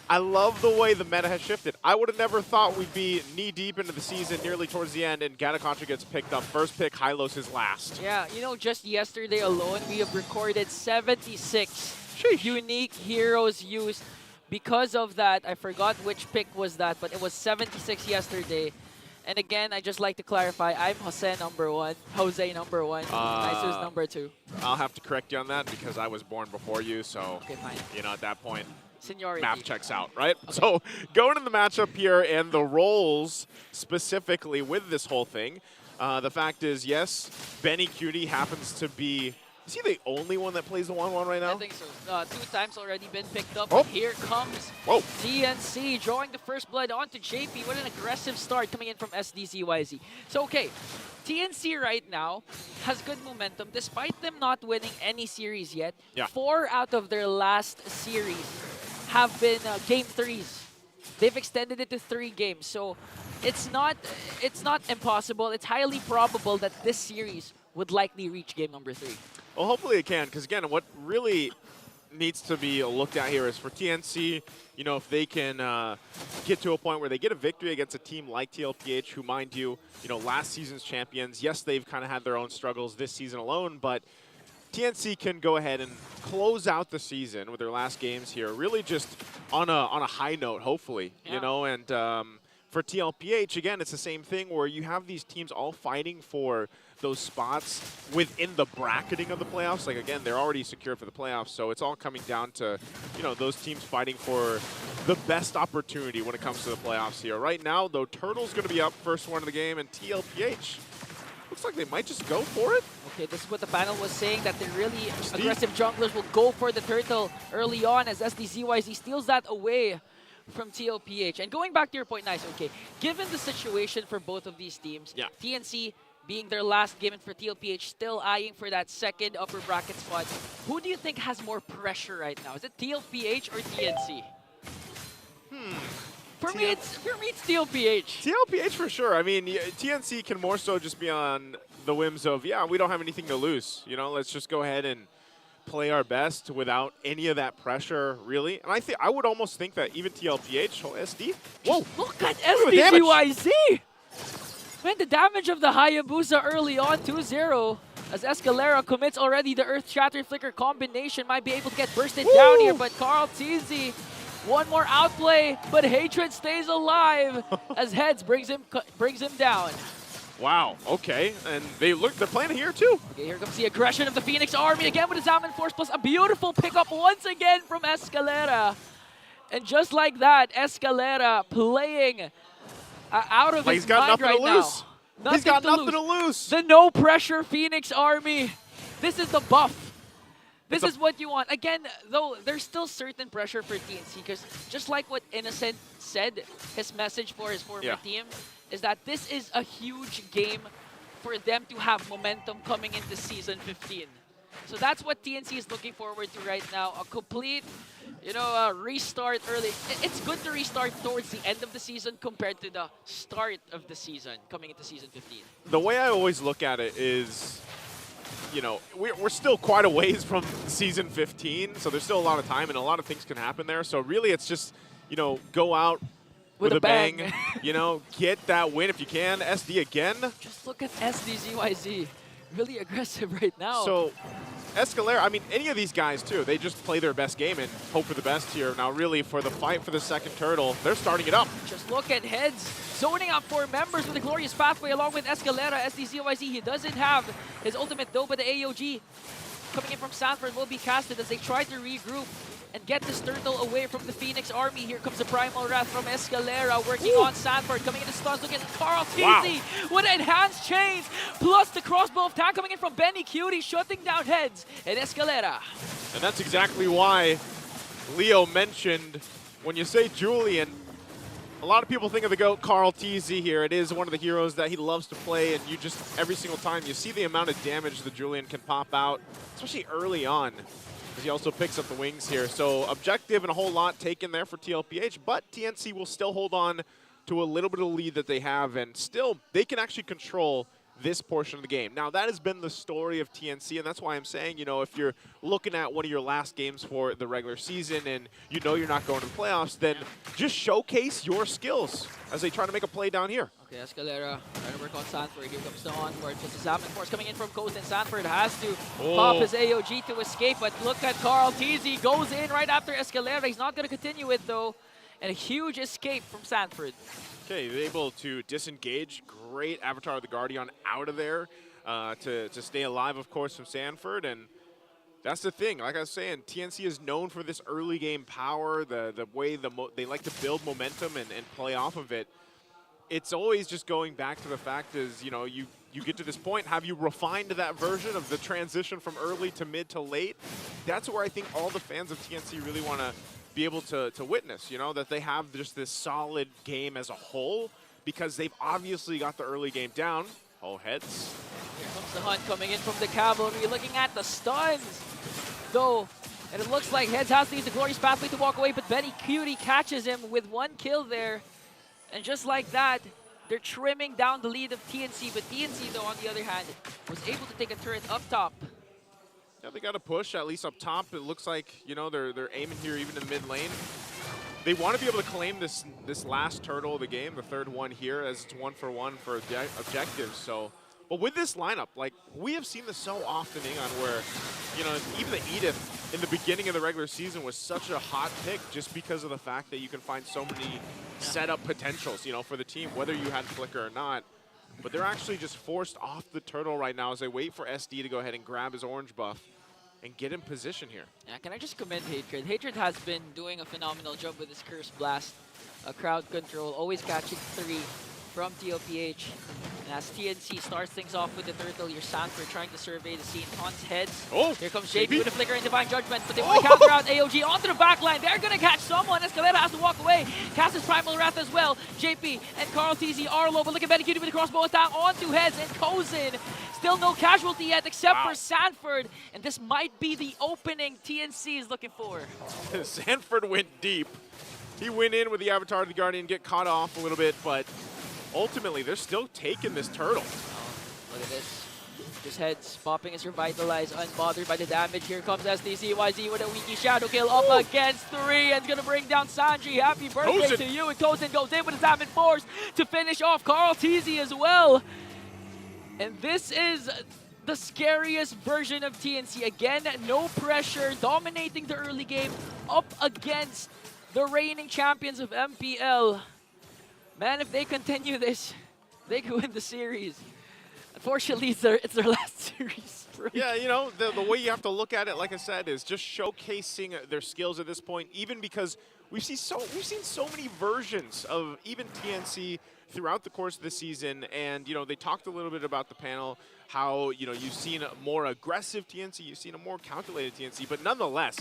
I love the way the meta has shifted. I would have never thought we'd be knee-deep into the season, nearly towards the end, and Ganacontra gets picked up. First pick, Hylos is last. Yeah, you know, just yesterday alone, we have recorded 76 unique heroes used. Because of that, I forgot which pick was that, but it was 76 yesterday. And again, I just like to clarify, I'm Jose number 1, Jose number 1, Naisu's number 2. I'll have to correct you on that because I was born before you, so, okay, fine. You know, at that point, seniority. Math checks out, right? Okay. So going to the matchup here and the roles specifically with this whole thing, the fact is, yes, Benny Cutie happens to be, is he the only one that plays the 1-1 right now? I think so. 2 times already been picked up. Oh. Here comes TNC drawing the first blood onto JP. What an aggressive start coming in from SDZYZ. So, okay, TNC right now has good momentum despite them not winning any series yet. Yeah. 4 out of their last series have been game 3s. They've extended it to 3 games. So it's not impossible. It's highly probable that this series would likely reach game number 3. Well, hopefully it can, because again, what really needs to be looked at here is for TNC, you know, if they can get to a point where they get a victory against a team like TLPH, who, mind you, last season's champions. Yes, they've kind of had their own struggles this season alone, but TNC can go ahead and close out the season with their last games here, really just on a high note, hopefully, you know, and for TLPH, again, it's the same thing where you have these teams all fighting for those spots within the bracketing of the playoffs. Like, again, they're already secured for the playoffs, so it's all coming down to, those teams fighting for the best opportunity when it comes to the playoffs here. Right now, though, Turtle's going to be up first one of the game, and TLPH looks like they might just go for it. Okay, this is what the panel was saying, that the really aggressive junglers will go for the turtle early on as SDZYZ steals that away from TLPH. And going back to your point, Nice, okay, given the situation for both of these teams, TNC being their last game and for TLPH still eyeing for that second upper bracket spot, who do you think has more pressure right now? Is it TLPH or TNC? For me, it's TLPH. TLPH for sure. I mean, TNC can more so just be on the whims of, yeah, we don't have anything to lose. Let's just go ahead and play our best without any of that pressure, really. And I would almost think that even TLPH, SD. Whoa! Look at SDZYZ! Man, the damage of the Hayabusa early on, 2-0. As Escalera commits already the Earth Shatter Flicker combination, might be able to get bursted down here, but Carl TZ, one more outplay, but Hatred stays alive as Heads brings him down. Wow, okay, and they're playing here too. Okay, here comes the aggression of the Phoenix Army again with a Zaman Force plus a beautiful pickup once again from Escalera. And just like that, Escalera playing out of his mind right now. He's got nothing to lose. The no pressure Phoenix Army. This is the buff. This is what you want. Again, though, there's still certain pressure for TNC because just like what Innocent said, his message for his former team is that this is a huge game for them to have momentum coming into Season 15. So that's what TNC is looking forward to right now. A complete, restart early. It's good to restart towards the end of the season compared to the start of the season coming into Season 15. The way I always look at it is, we're still quite a ways from Season 15, so there's still a lot of time and a lot of things can happen there. So really it's just, go out with a bang, get that win if you can. SD again. Just look at SDZYZ. really aggressive right now. So, Escalera, I mean, any of these guys, too, they just play their best game and hope for the best here. Now, really, for the fight for the second turtle, they're starting it up. Just look at Heads zoning out 4 members with a glorious pathway along with Escalera. SDZYZ, he doesn't have his ultimate though, but the AOG coming in from Sanford will be casted as they try to regroup and get this turtle away from the Phoenix army. Here comes the Primal Wrath from Escalera working on Sanford. Coming into stuns, look at Carl TZ with enhanced chains, plus the crossbow of Tank coming in from Benny Cutie, shutting down Heads and Escalera. And that's exactly why Leo mentioned, when you say Julian, a lot of people think of the GOAT Carl TZ here. It is one of the heroes that he loves to play, and you just, every single time, you see the amount of damage that Julian can pop out, especially early on, because he also picks up the wings here. So objective and a whole lot taken there for TLPH, but TNC will still hold on to a little bit of lead that they have, and still, they can actually control this portion of the game. Now, that has been the story of TNC, and that's why I'm saying, you know, if you're looking at one of your last games for the regular season and you know you're not going to the playoffs, then just showcase your skills as they try to make a play down here. Okay, Escalera trying to work on Sanford. Here comes the onward. Just a Salmon Force coming in from Coast, and Sanford has to pop his AOG to escape, but look at Carl TZ goes in right after Escalera. He's not going to continue it, though, and a huge escape from Sanford. Okay, they're able to disengage. Great Avatar of the Guardian out of there to stay alive, of course, from Sanford. And that's the thing. Like I was saying, TNC is known for this early game power, the way they like to build momentum and play off of it. It's always just going back to the fact is, you know, you get to this point, have you refined that version of the transition from early to mid to late? That's where I think all the fans of TNC really want to be able to witness, you know, that they have just this solid game as a whole, because they've obviously got the early game down. Oh, Heads. Here comes the hunt coming in from the cavalry, looking at the stuns, though, and it looks like Heads has to use the glorious pathway to walk away, but Benny Cutie catches him with 1 kill there, and just like that, they're trimming down the lead of TNC, but TNC, though, on the other hand, was able to take a turret up top. Yeah, they got to push at least up top. It looks like, you know, they're aiming here even in the mid lane. They want to be able to claim this last turtle of the game, the third one here, as it's 1-for-1 for objectives. So, but with this lineup, like, we have seen this so often, Ingon, where, you know, even the Edith in the beginning of the regular season was such a hot pick just because of the fact that you can find so many setup potentials, you know, for the team, whether you had Flicker or not. But they're actually just forced off the turtle right now as they wait for SD to go ahead and grab his orange buff and get in position here. Yeah, can I just commend Hatred? Hatred has been doing a phenomenal job with his Curse Blast, crowd control, always catching 3 from TLPH. And as TNC starts things off with the turtle, your Sanford trying to survey the scene. Taunts Heads. Oh, here comes JP with a flicker and Divine Judgment, but they want to counter out AOG onto the back line. They're going to catch someone. Escalera has to walk away. Casts his Primal Wrath as well. JP and Carl TZ are low, but look at Benny Cutie with the crossbow attack onto Heads, and Kozin. Still no casualty yet except for Sanford, and this might be the opening TNC is looking for. Sanford went deep. He went in with the Avatar of the Guardian, get caught off a little bit, but ultimately they're still taking this turtle. Oh, look at this. Just Heads popping his Revitalize, unbothered by the damage. Here comes SDZYZ with a Wiki Shadow Kill up against 3, and it's going to bring down Sanji. Happy birthday to you. And Kozin goes in with his Diamond Force to finish off Carl TZ as well. And this is the scariest version of TNC. Again, no pressure, dominating the early game up against the reigning champions of MPL. Man, if they continue this, they could win the series. Unfortunately, it's their last series. Yeah, you know, the way you have to look at it, like I said, is just showcasing their skills at this point, even because we've seen so many versions of even TNC throughout the course of the season. And, you know, they talked a little bit about the panel, how, you know, you've seen a more aggressive TNC, you've seen a more calculated TNC, but nonetheless,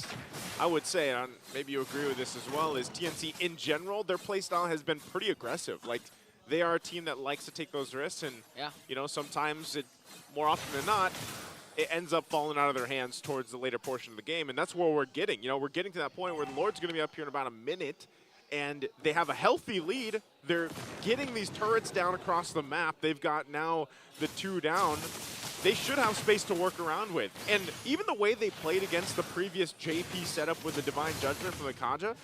I would say, and maybe you agree with this as well, is TNC in general, their playstyle has been pretty aggressive. Like, they are a team that likes to take those risks, and, you know, sometimes, more often than not, it ends up falling out of their hands towards the later portion of the game, and that's where we're getting. You know, we're getting to that point where the Lord's going to be up here in about a minute, and they have a healthy lead. They're getting these turrets down across the map. They've got now the 2 down. They should have space to work around with. And even the way they played against the previous JP setup with the Divine Judgment from the Kaja,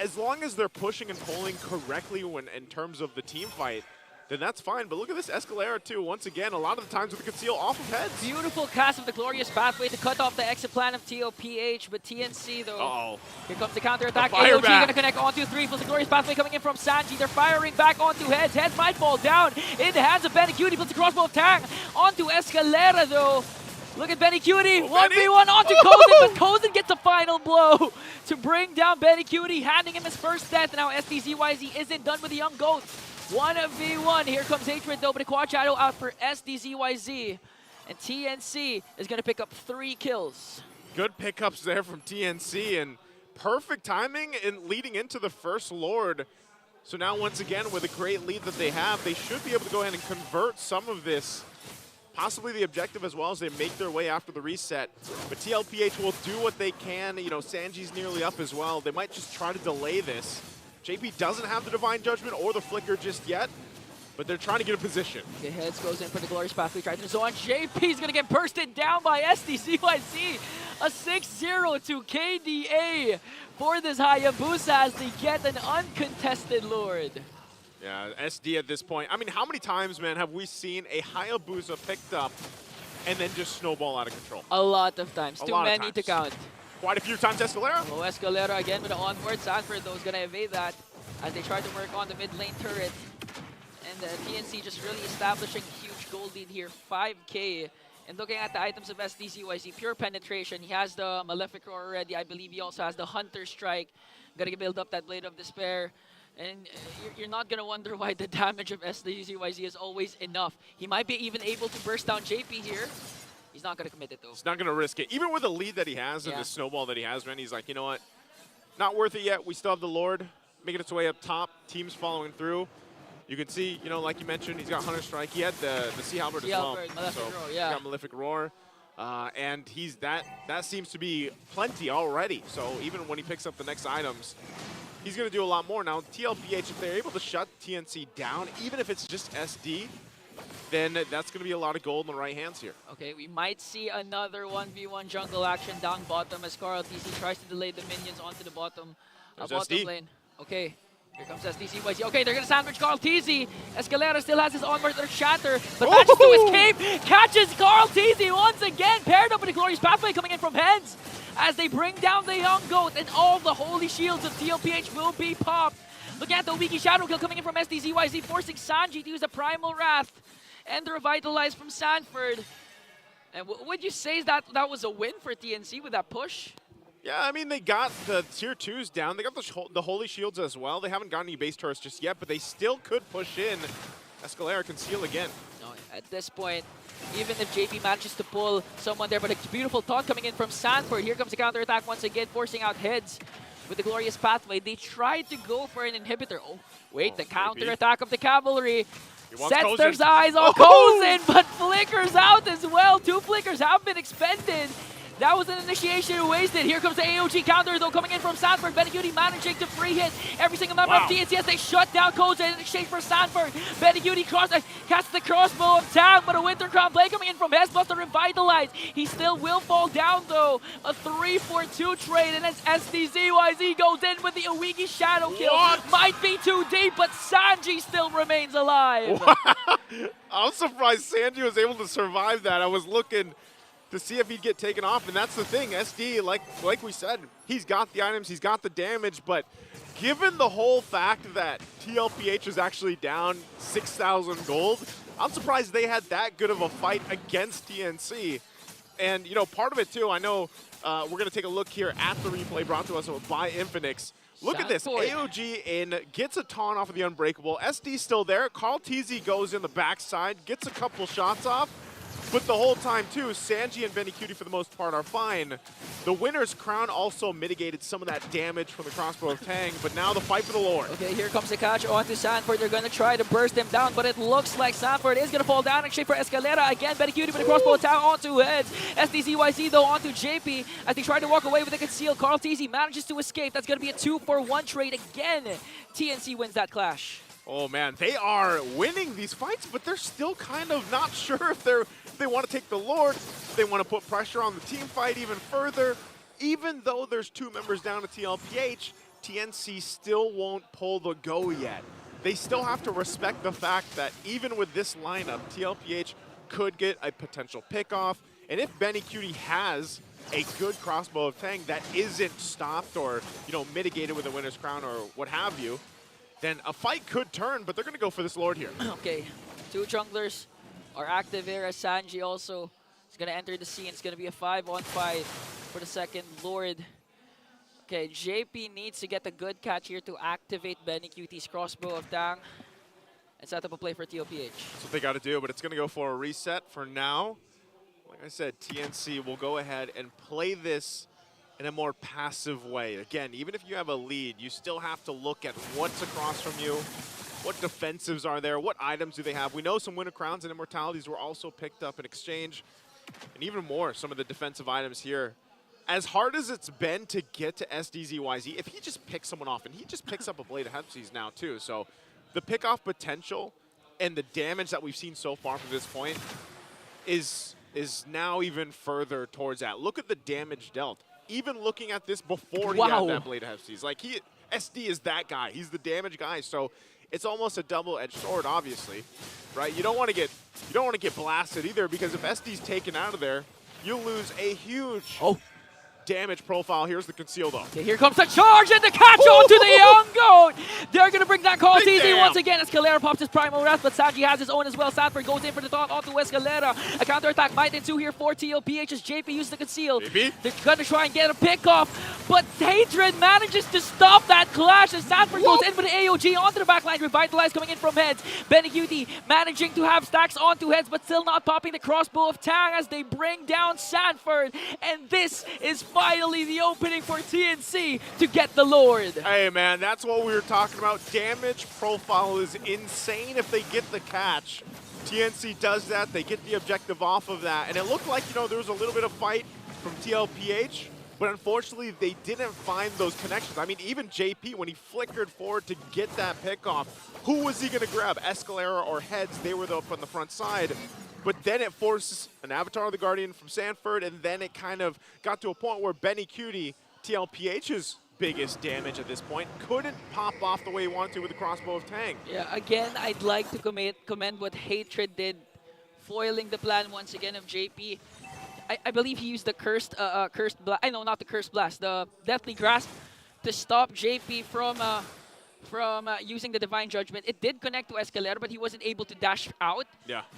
as long as they're pushing and pulling correctly in terms of the team fight, then that's fine. But look at this Escalera too. Once again, a lot of the times with the conceal off of heads. Beautiful cast of the glorious pathway to cut off the exit plan of TLPH, but TNC though. Here comes the counter attack. AOG gonna connect onto 3 plus the glorious pathway coming in from Sanji. They're firing back onto heads. Heads might fall down in the hands of Benny Cutie. Puts the crossbow of Tang onto Escalera though. Look at Benny Cutie, 1v1 onto Kozin, but Kozin gets a final blow to bring down Benny Cutie, handing him his first death. Now SDZYZ isn't done with the young goat. 1v1, here comes Hatred though, but a quad shadow out for SDZYZ. And TNC is gonna pick up 3 kills. Good pickups there from TNC, and perfect timing in leading into the first Lord. So now once again, with a great lead that they have, they should be able to go ahead and convert some of this. Possibly the objective as well as they make their way after the reset. But TLPH will do what they can. You know, Sanji's nearly up as well. They might just try to delay this. JP doesn't have the Divine Judgment or the Flicker just yet, but they're trying to get a position. Okay, Heads goes in for the glorious pathway, tries to zone. JP's gonna get bursted down by SDZYZ. A 6-0 to KDA for this Hayabusa as they get an uncontested Lord. Yeah, SD at this point. I mean, how many times, man, have we seen a Hayabusa picked up and then just snowball out of control? A lot of times. Too many to count. Quite a few times, Escalera. Oh, Escalera again with the onboard. Sanford, though, is going to evade that as they try to work on the mid lane turret. And TNC just really establishing a huge gold lead here, 5K. And looking at the items of SDZYZ, pure penetration. He has the Malefic Roar already. I believe he also has the Hunter Strike. Got to build up that Blade of Despair. And you're not going to wonder why the damage of SDZYZ is always enough. He might be even able to burst down JP here. He's not going to commit it, though. He's not going to risk it. Even with the lead that he has and the snowball that he has, man, he's like, you know what? Not worth it yet. We still have the Lord making its way up top. Teams following through. You can see, you know, like you mentioned, he's got Hunter Strike. He had the Sea Halberd as well. Malefic Roar, He's got Malefic Roar. And he's that seems to be plenty already. So even when he picks up the next items, he's going to do a lot more. Now, TLPH, if they're able to shut TNC down, even if it's just SD, then that's going to be a lot of gold in the right hands here. Okay, we might see another 1v1 jungle action down bottom as Carl TC tries to delay the minions onto the bottom lane. Okay, here comes SDZYZ. Okay, they're going to sandwich Carl TZ. Escalera still has his onward shatter, but manages to escape. Catches Carl TZ once again, paired up with a glorious pathway coming in from Heads as they bring down the young goat, and all the holy shields of TLPH will be popped. Look at the Wiki Shadow Kill coming in from SDZYZ, forcing Sanji to use a Primal Wrath and the Revitalize from Sanford. And would you say that was a win for TNC with that push? Yeah, I mean, they got the tier 2s down. They got the Holy Shields as well. They haven't gotten any base turrets just yet, but they still could push in. Escalera can steal again. No, at this point, even if JP manages to pull someone there, but a beautiful taunt coming in from Sanford. Here comes the counterattack once again, forcing out Heads with the glorious pathway. They tried to go for an inhibitor. Oh, wait, the counterattack of the cavalry sets their eyes on Kozin, but flickers out as well. 2 flickers have been expended. That was an initiation wasted. Here comes the AOG counter, though, coming in from Sanford. Benecutie managing to free hit every single member of TNC as they shut down Kozin in exchange for Sanford. Benecutie casts the crossbow of Tang, but a Winter Crown Blade coming in from Hess plus the Revitalize. He still will fall down, though. A 3-4-2 trade, and as SDZYZ goes in with the Awigi Shadow Kill. Might be too deep, but Sanji still remains alive. I'm surprised Sanji was able to survive that. I was looking to see if he'd get taken off, and that's the thing. SD, like we said, he's got the items, he's got the damage, but given the whole fact that TLPH is actually down 6,000 gold, I'm surprised they had that good of a fight against TNC. And, you know, part of it, too, I know we're going to take a look here at the replay brought to us by Infinix. Look at this. AOG in, gets a taunt off of the Unbreakable. SD still there. Carl TZ goes in the backside, gets a couple shots off. But the whole time, too, Sanji and Benecutie, for the most part, are fine. The winner's crown also mitigated some of that damage from the crossbow of Tang, but now the fight for the Lord. Okay, here comes the catch onto Sanford. They're going to try to burst him down, but it looks like Sanford is going to fall down in exchange for Escalera. Again, Benecutie with a crossbow attack onto Heads. SDZYZ, though, onto JP as they try to walk away with a conceal. Carl TZ manages to escape. That's going to be a 2-for-1 trade again. TNC wins that clash. Oh, man, they are winning these fights, but they're still kind of not sure if they want to take the Lord, if they want to put pressure on the team fight even further. Even though there's 2 members down to TLPH, TNC still won't pull the go yet. they still have to respect the fact that even with this lineup, TLPH could get a potential pickoff. And if Benny Cutie has a good crossbow of Tang that isn't stopped or, you know, mitigated with a winner's crown or what have you, then a fight could turn, but they're going to go for this Lord here. Okay, 2 junglers are active here as Sanji also is going to enter the scene. It's going to be a 5-on-5 for the second Lord. Okay, JP needs to get a good catch here to activate Benny Cutie's crossbow of Tang and set up a play for TLPH. That's what they got to do, but it's going to go for a reset for now. Like I said, TNC will go ahead and play this in a more passive way. Again, even if you have a lead, you still have to look at what's across from you, what defensives are there, what items do they have. We know some Winter Crowns and Immortalities were also picked up in exchange, and even more, some of the defensive items here. As hard as it's been to get to SDZYZ, if he just picks someone off, and he just picks up a Blade of Hepsies now too, so the pickoff potential and the damage that we've seen so far from this point is now even further towards that. Look at the damage dealt. Even looking at this before he had that Blade of Hepsies. Like, SD is that guy. He's the damage guy. So it's almost a double-edged sword, obviously, right? You don't want to get blasted either, because if SD's taken out of there, you'll lose a huge damage profile. Here's the conceal, though. Okay, here comes the charge and the catch onto the young goat. They're going to bring that call easy once again. Escalera pops his Primal Wrath, but Sanji has his own as well. Sanford goes in for the thought onto Escalera. A counterattack might ensue here for TLPH as JP uses the conceal. They're going to try and get a pick off, but Hatred manages to stop that clash as Sanford goes in for the AOG onto the backline. Revitalize coming in from Heads. Benny Cutie managing to have stacks onto Heads, but still not popping the crossbow of Tang as they bring down Sanford. And this is finally the opening for TNC to get the Lord. Hey, man, that's what we were talking about. Damage profile is insane if they get the catch. TNC does that. They get the objective off of that. And it looked like, you know, there was a little bit of fight from TLPH, but unfortunately, they didn't find those connections. I mean, even JP, when he flickered forward to get that pickoff, who was he going to grab? Escalera or Heads? They were up on the front side. But then it forces an Avatar of the Guardian from Sanford, and then it kind of got to a point where Benny Cutie, TLPH's biggest damage at this point, couldn't pop off the way he wanted to with the crossbow of Tang. Yeah, again, I'd like to commend what Hatred did, foiling the plan once again of JP. I believe he used the cursed blast. I know, not the cursed blast, the Deathly Grasp to stop JP from using the Divine Judgment. It did connect to Escalera, but he wasn't able to dash out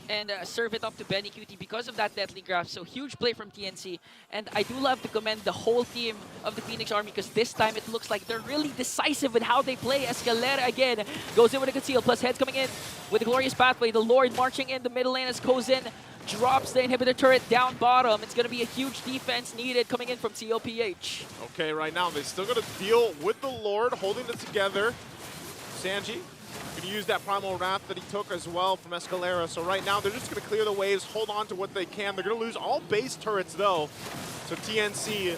and serve it up to Benny Cutie because of that Deathly Grasp. So huge play from TNC. And I do love to commend the whole team of the Phoenix Army, because this time it looks like they're really decisive with how they play. Escalera again goes in with a conceal, plus Heads coming in with the Glorious Pathway. The Lord marching in the middle lane as goes in, drops the inhibitor turret down bottom. It's going to be a huge defense needed coming in from TLPH. Okay, right now they still got to deal with the Lord, holding it together. Sanji going to use that Primal Wrath that he took as well from Escalera. So right now they're just going to clear the waves, hold on to what they can. They're going to lose all base turrets though. So TNC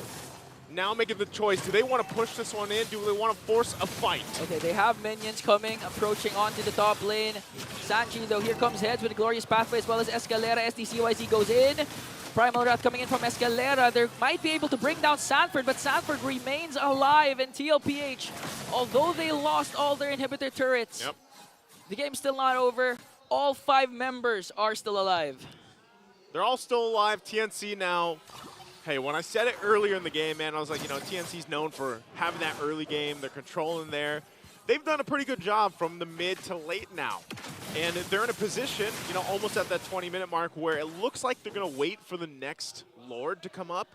now making the choice. Do they want to push this one in? Do they want to force a fight? Okay, they have minions coming, approaching onto the top lane. Sanji though, here comes Heads with the Glorious Pathway as well as Escalera. SDCYZ goes in. Primal Wrath coming in from Escalera. They might be able to bring down Sanford, but Sanford remains alive. And TLPH, although they lost all their inhibitor turrets, the game's still not over. All 5 members are still alive. They're all still alive. TNC now. Hey, when I said it earlier in the game, man, I was like, you know, TNC's known for having that early game. They're controlling there. They've done a pretty good job from the mid to late now. And they're in a position, you know, almost at that 20-minute mark where it looks like they're going to wait for the next Lord to come up,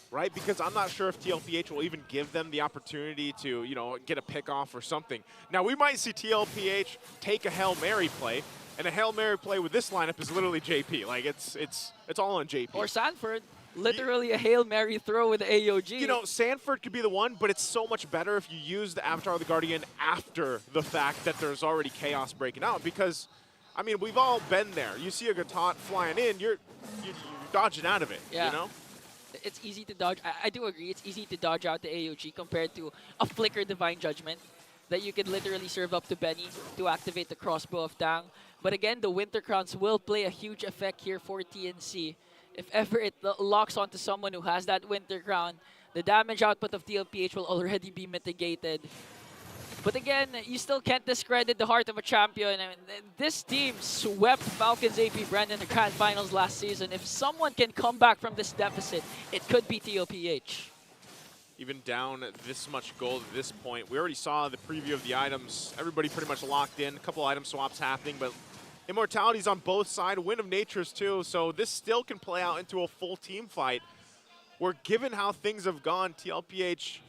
right? Because I'm not sure if TLPH will even give them the opportunity to, you know, get a pick off or something. Now, we might see TLPH take a Hail Mary play, and a Hail Mary play with this lineup is literally JP. Like, it's all on JP. Or Sanford. Literally a Hail Mary throw with AOG. You know, Sanford could be the one, but it's so much better if you use the Avatar of the Guardian after the fact that there's already chaos breaking out. Because, I mean, we've all been there. You see a Gatot flying in, you're dodging out of it, you know? It's easy to dodge. I do agree. It's easy to dodge out the AOG compared to a Flicker Divine Judgment that you can literally serve up to Benny to activate the crossbow of Tang. But again, the Winter Crowns will play a huge effect here for TNC. If ever it locks onto someone who has that Winter Crown, the damage output of TLPH will already be mitigated. But again, you still can't discredit the heart of a champion. I mean, this team swept Falcons AP Brand in the Grand Finals last season. If someone can come back from this deficit, it could be TLPH. Even down this much gold at this point. We already saw the preview of the items. Everybody pretty much locked in. A couple item swaps happening, but immortality's on both sides. Win of Nature's too, so this still can play out into a full team fight. Where given how things have gone, TLPH,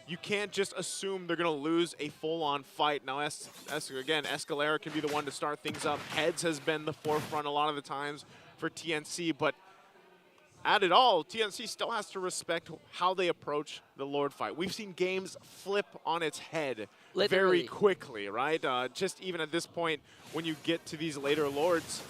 you can't just assume they're going to lose a full-on fight. Now, again, Escalera can be the one to start things up. Heads has been the forefront a lot of the times for TNC, but at it all, TNC still has to respect how they approach the Lord fight. We've seen games flip on its head very quickly, right? Just even at this point, when you get to these later Lords,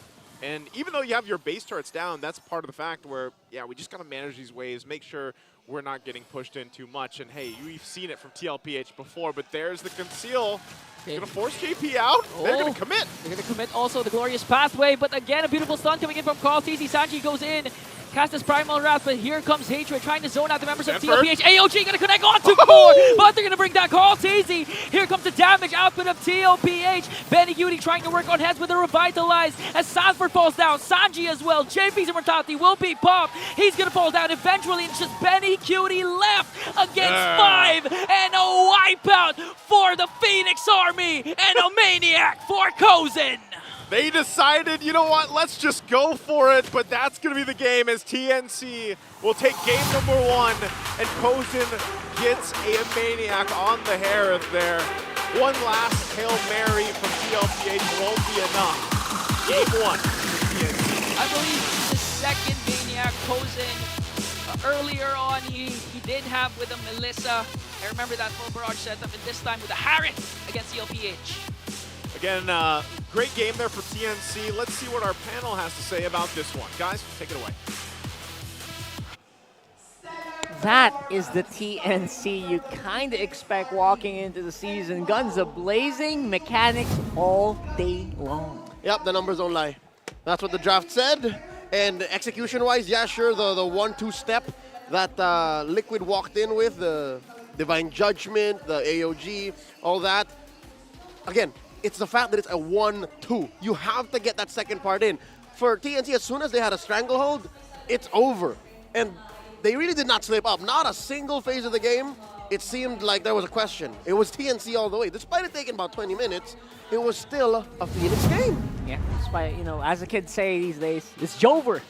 and even though you have your base turrets down, that's part of the fact where, yeah, we just got to manage these waves, make sure we're not getting pushed in too much. And hey, we've seen it from TLPH before, but there's the conceal. Gonna force JP out. They're gonna commit. They're gonna commit also the glorious pathway, but again, a beautiful stun coming in from Carl TZ. Sanji goes in, cast his Primal Wrath, but here comes Hatred trying to zone out the members of TLPH. AOG gonna connect onto Core, but they're gonna bring down Carl TZ. Here comes the damage output of TLPH. Benny Cutie trying to work on heads with a Revitalize as Sanford falls down. Sanji as well. JP's immortality will be popped. He's gonna fall down eventually. It's just Benny Cutie left against 5 and a wipeout for the Phoenix Army and a Maniac for Kozen. They decided, you know what, let's just go for it, but that's going to be the game as TNC will take game number 1, and Kozen gets a Maniac on the hair there. One last Hail Mary from TLPH won't be enough. Game 1 for TNC. I believe the second Maniac. Kozen, earlier on, he did have with a Melissa. I remember that full barrage setup, and this time with a Harris against TLPH. Again, great game there for TNC. Let's see what our panel has to say about this one. Guys, take it away. That is the TNC you kind of expect walking into the season. Guns a-blazing, mechanics all day long. Yep, the numbers don't lie. That's what the draft said. And execution-wise, yeah, sure, the 1-2 step that Liquid walked in with, the Divine Judgment, the AOG, all that. Again, it's the fact that it's a 1-2. You have to get that second part in. For TNC, as soon as they had a stranglehold, it's over. And they really did not slip up. Not a single phase of the game, it seemed like there was a question. It was TNC all the way. Despite it taking about 20 minutes, it was still a Phoenix game. Yeah, despite, you know, as the kids say these days, it's Jover.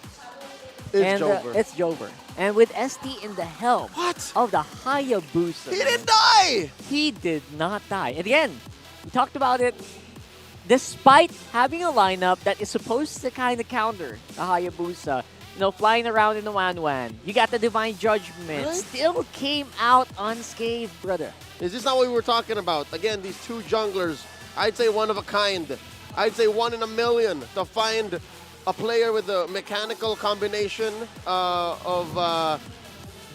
It's Jover. It's Jover. And with SD in the helm of the Hayabusa. He didn't die! He did not die. And again, we talked about it. Despite having a lineup that is supposed to kind of counter the Hayabusa, you know, flying around in the Wan-Wan, you got the Divine Judgment, Right. still came out unscathed, brother. Is this not what we were talking about? Again, these two junglers, I'd say one of a kind. I'd say 1 in a million to find a player with a mechanical combination of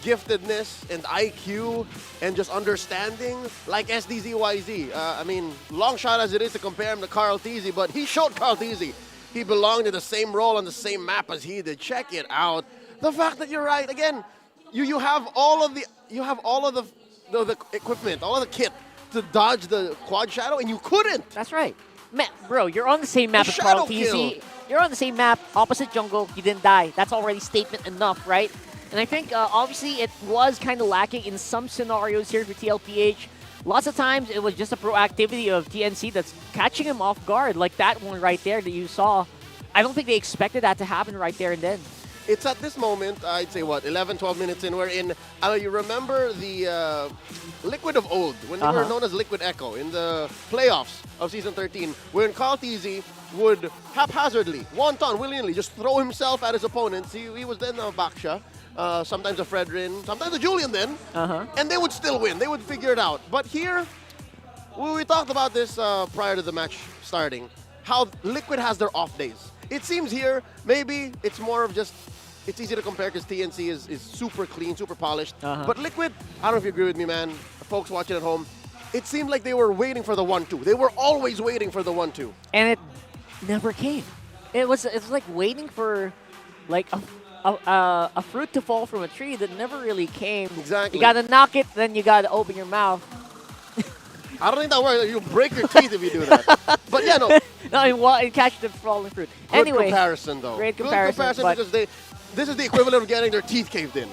giftedness and IQ and just understanding like SDZYZ. I mean, long shot as it is to compare him to Carl TZ, but he showed Carl TZ he belonged in the same role on the same map as he did. Check it out. The fact that you're right, again, you have all of the the equipment, all of the kit to dodge the quad shadow, and you couldn't. That's right. Bro, you're on the same map as Carl TZ. You're on the same map, opposite jungle, you didn't die. That's already statement enough, right? And I think, obviously, it was kind of lacking in some scenarios here for TLPH. Lots of times, it was just a proactivity of TNC that's catching him off guard, like that one right there that you saw. I don't think they expected that to happen right there and then. It's at this moment, I'd say, what, 11, 12 minutes in, we're in, you remember the Liquid of old, when they were known as Liquid Echo in the playoffs of Season 13, when Carl TZ would haphazardly, wonton, willingly, just throw himself at his opponents. He was then a Baksha, sometimes a Fredrin, sometimes a Julian then, and they would still win. They would figure it out. But here, we talked about this prior to the match starting, how Liquid has their off days. It seems here, maybe it's more of just, it's easy to compare because TNC is super clean, super polished. But Liquid, I don't know if you agree with me, man, folks watching at home, it seemed like they were waiting for the 1-2. They were always waiting for the 1-2. And it never came. It was like waiting for like a fruit to fall from a tree that never really came. Exactly. You gotta knock it, then you gotta open your mouth. I don't think that works. You break your teeth if you do that. But yeah, no. No, in catch the falling fruit. Good Anyway, comparison, though. Great Good comparison, because this is the equivalent of getting their teeth caved in.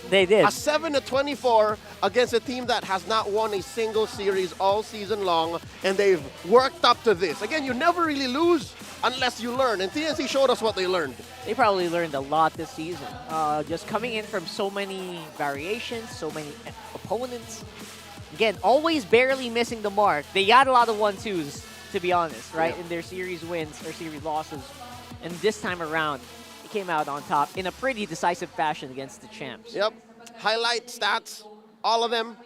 They did. A 7-24 against a team that has not won a single series all season long, and they've worked up to this. Again, you never really lose unless you learn, and TNC showed us what they learned. They probably learned a lot this season. Just coming in from so many variations, so many opponents. Again, always barely missing the mark. They got a lot of 1-2s, to be honest, right? Yeah. In their series wins or series losses. And this time around, they came out on top in a pretty decisive fashion against the champs. Yep. Highlight stats, all of them.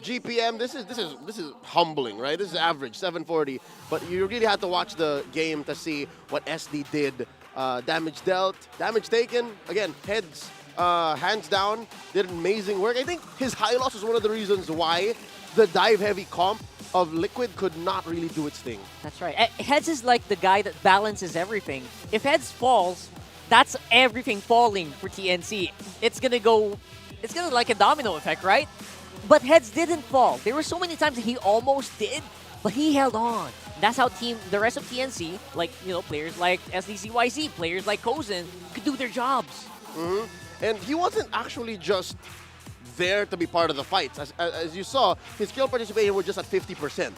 GPM, this is humbling, right? This is average, 740. But you really had to watch the game to see what SD did. Damage dealt, damage taken. Again, heads, hands down, did amazing work. I think his high loss is one of the reasons why the dive-heavy comp of Liquid could not really do its thing. That's right. Heads is like the guy that balances everything. If Heads falls, that's everything falling for TNC. It's gonna like a domino effect, right? But Heads didn't fall. There were so many times that he almost did, but he held on. That's how the rest of TNC, like, players like SDCYZ, players like Kozen, could do their jobs. Mm-hmm. And he wasn't actually just there to be part of the fights. As you saw, his kill participation was just at 50%.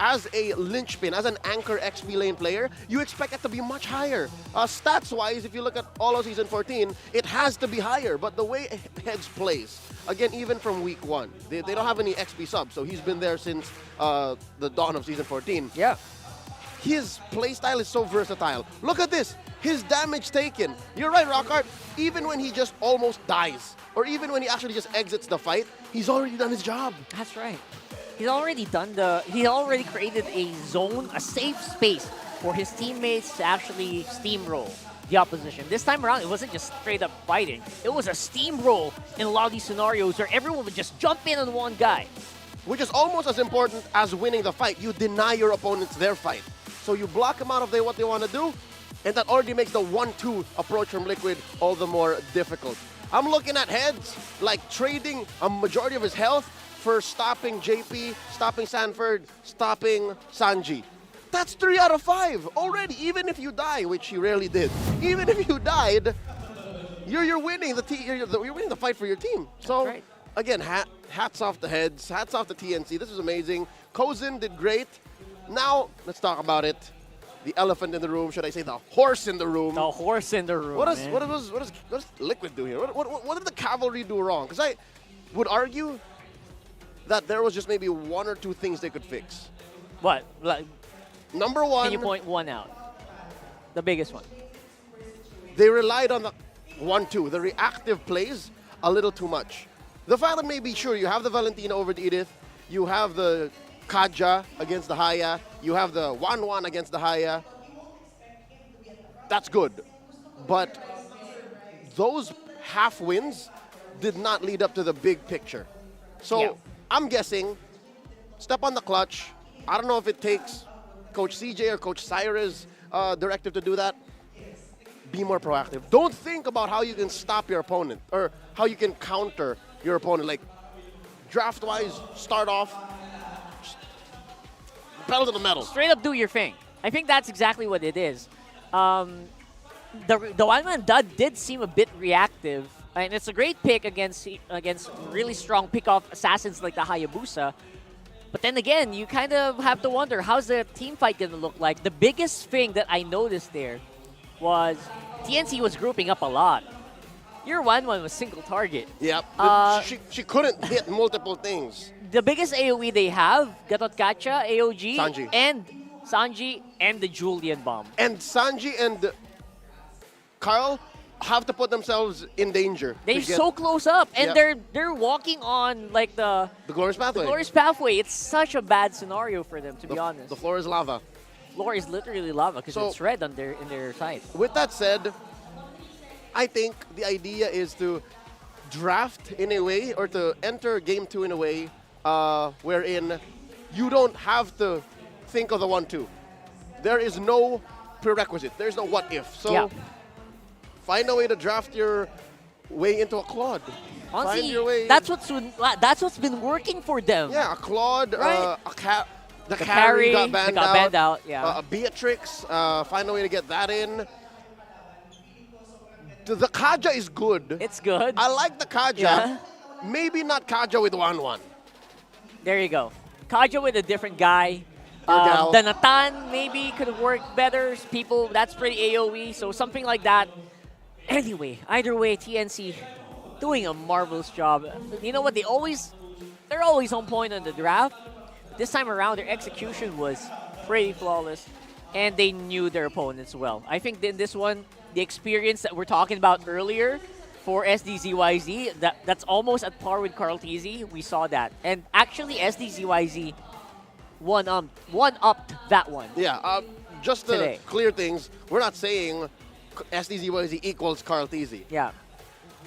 As a linchpin, as an anchor XP lane player, you expect it to be much higher. Stats-wise, if you look at all of Season 14, it has to be higher. But the way Heads plays, again, even from week 1, they don't have any XP subs, so he's been there since the dawn of Season 14. Yeah. His playstyle is so versatile. Look at this. His damage taken. You're right, Rockhart. Even when he just almost dies, or even when he actually just exits the fight, he's already done his job. That's right. He already created a zone, a safe space for his teammates to actually steamroll the opposition. This time around, it wasn't just straight up fighting. It was a steamroll in a lot of these scenarios where everyone would just jump in on one guy. Which is almost as important as winning the fight. You deny your opponents their fight. So you block them out of what they want to do, and that already makes the 1-2 approach from Liquid all the more difficult. I'm looking at Heads, like trading a majority of his health for stopping JP, stopping Sanford, stopping Sanji. That's 3 out of 5 already, even if you die, which he rarely did. Even if you died, you're winning you're winning the fight for your team. So right. Again, hats off to Heads, hats off to TNC. This is amazing. Kozen did great. Now let's talk about it. The elephant in the room, should I say the horse in the room? The horse in the room. What does Liquid do here? What did the Cavalry do wrong? Because I would argue that there was just maybe 1 or 2 things they could fix. What? Like, number 1. Can you point one out? The biggest one. They relied on the 1-2, the reactive plays, a little too much. The fact that maybe, sure, you have the Valentina over the Edith, you have the Kaja against the Haya, you have the 1-1 against the Haya. That's good. But those half wins did not lead up to the big picture. So yeah. I'm guessing, step on the clutch. I don't know if it takes Coach CJ or Coach Cyrus' directive to do that. Be more proactive. Don't think about how you can stop your opponent or how you can counter your opponent. Like, draft-wise, start off, pedal to the metal. Straight up do your thing. I think that's exactly what it is. The one-man dud did seem a bit reactive, and it's a great pick against really strong pick-off assassins like the Hayabusa. But then again, you kind of have to wonder, how's the team fight going to look like? The biggest thing that I noticed there was TNC was grouping up a lot. Your 1-1 was single target. Yep. She couldn't hit multiple things. The biggest AoE they have, Gatotkacha, AOG, Sanji, and the Julian bomb. And Sanji and Carl have to put themselves in danger. They're so close up, and they're walking on like the glorious pathway. The glorious pathway. It's such a bad scenario for them, to be honest. The floor is lava. Floor is literally lava because it's red on in their side. With that said, I think the idea is to draft in a way, or to enter Game 2 in a way wherein you don't have to think of the 1-2. There is no prerequisite. There's no what if. So find a way to draft your way into a Claude. Honestly, Find your way. that's what's been working for them. Yeah, a Claude, Right. the The carry got they banned got out. banned out, yeah. A Beatrix, find a way to get that in. The Kaja is good. It's good. I like the Kaja. Yeah. Maybe not Kaja with 1-1. There you go. Kaja with a different guy. Gal. The Natan maybe could have worked better. People, that's pretty AoE, so something like that. Anyway, either way, TNC doing a marvelous job. You know what? They're always on point on the draft. This time around, their execution was pretty flawless, and they knew their opponents well. I think in this one, the experience that we're talking about earlier for SDZYZ, that's almost at par with Carl TZ. We saw that. And actually, SDZYZ one-upped that one. Yeah, just to today. clear things, we're not saying SDZYZ equals Carl TZ. Yeah.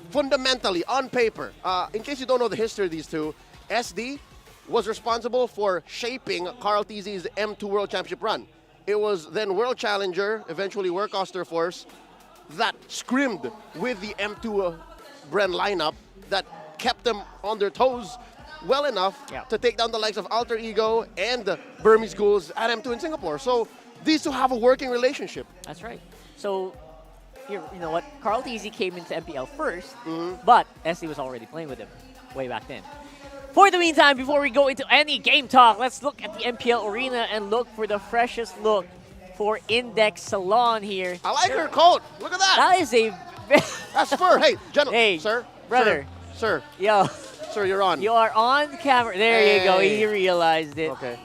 Fundamentally, on paper, in case you don't know the history of these two, SD was responsible for shaping Carl TZ's M2 World Championship run. It was then World Challenger, eventually Workoster Force, that scrimmed with the M2 Bren lineup that kept them on their toes well enough to take down the likes of Alter Ego and the Burmese Ghouls at M2 in Singapore. So these two have a working relationship. That's right. So, here, you know what? Carl TZ came into MPL first, but SD was already playing with him way back then. For the meantime, before we go into any game talk, let's look at the MPL arena and look for the freshest look for Index Salon here. I like her coat. Look at that. That is a... That's fur. Hey, gentlemen. Hey, sir. brother. Sir. Yo. Sir, you're on. You are on camera. There you go. He realized it. Okay.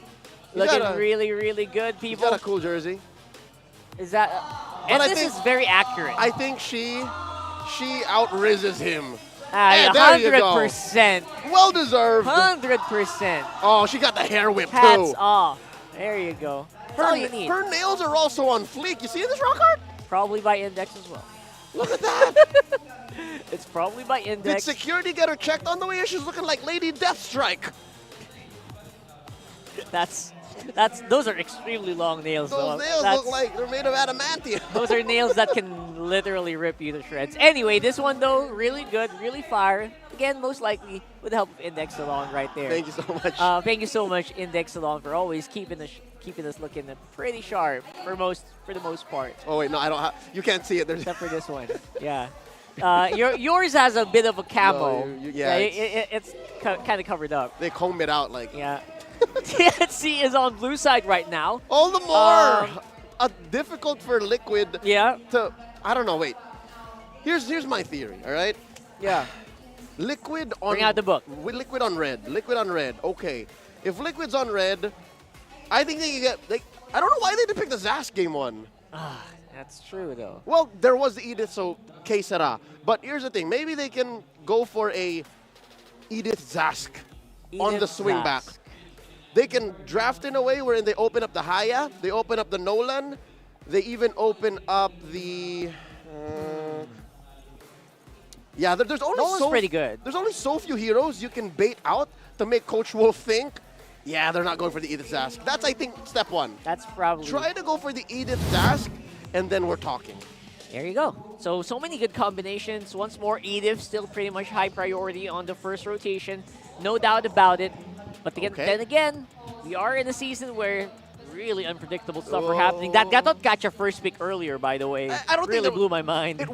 Looking really, really good, people. He's got a cool jersey. Is that... But and this is very accurate. I think she outrises him. Ah, there you go. 100%. Well deserved. 100%. Oh, she got the hair whip Hats too. off. There you go. That's all you need. Her nails are also on fleek. You see this rock art? Probably by Index as well. Look at that. It's probably by Did Index. security get her checked on the way? She's looking like Lady Deathstrike. Those are extremely long nails. Those though. nails look like they're made of adamantium. Those are nails that can literally rip you to shreds. Anyway, this one though, really good, really fire. Again, most likely with the help of Index Salon right there. Thank you so much. Thank you so much, Index Salon, for always keeping us looking pretty sharp for the most part. Oh wait, no, I don't have. You can't see it. There's except for this one. Yeah. Yours has a bit of a camo. No, it's kind of covered up. They comb it out like. Yeah. TNC is on blue side right now. All the more difficult for Liquid. Yeah. I don't know. Wait. Here's my theory. All right. Yeah. Liquid on. Bring out the book. With Liquid on red. Liquid on red. Okay. If Liquid's on red, I think they can get. I don't know why they didn't pick the Zask game one. That's true though. Well, there was the Edith, so que sera. But here's the thing. Maybe they can go for a Edith Zask on the swing back. They can draft in a way wherein they open up the Haya, they open up the Nolan, they even open up the... yeah, there's only Nolan's pretty good. There's only so few heroes you can bait out to make Coach Wolf think, yeah, they're not going for the Edith Zask. That's, I think, step one. That's probably... Try to go for the Edith Zask, and then we're talking. There you go. So many good combinations. Once more, Edith still pretty much high priority on the first rotation. No doubt about it. But then again, we are in a season where really unpredictable stuff are happening. That got Gacha first pick earlier, by the way. I don't really think blew my mind.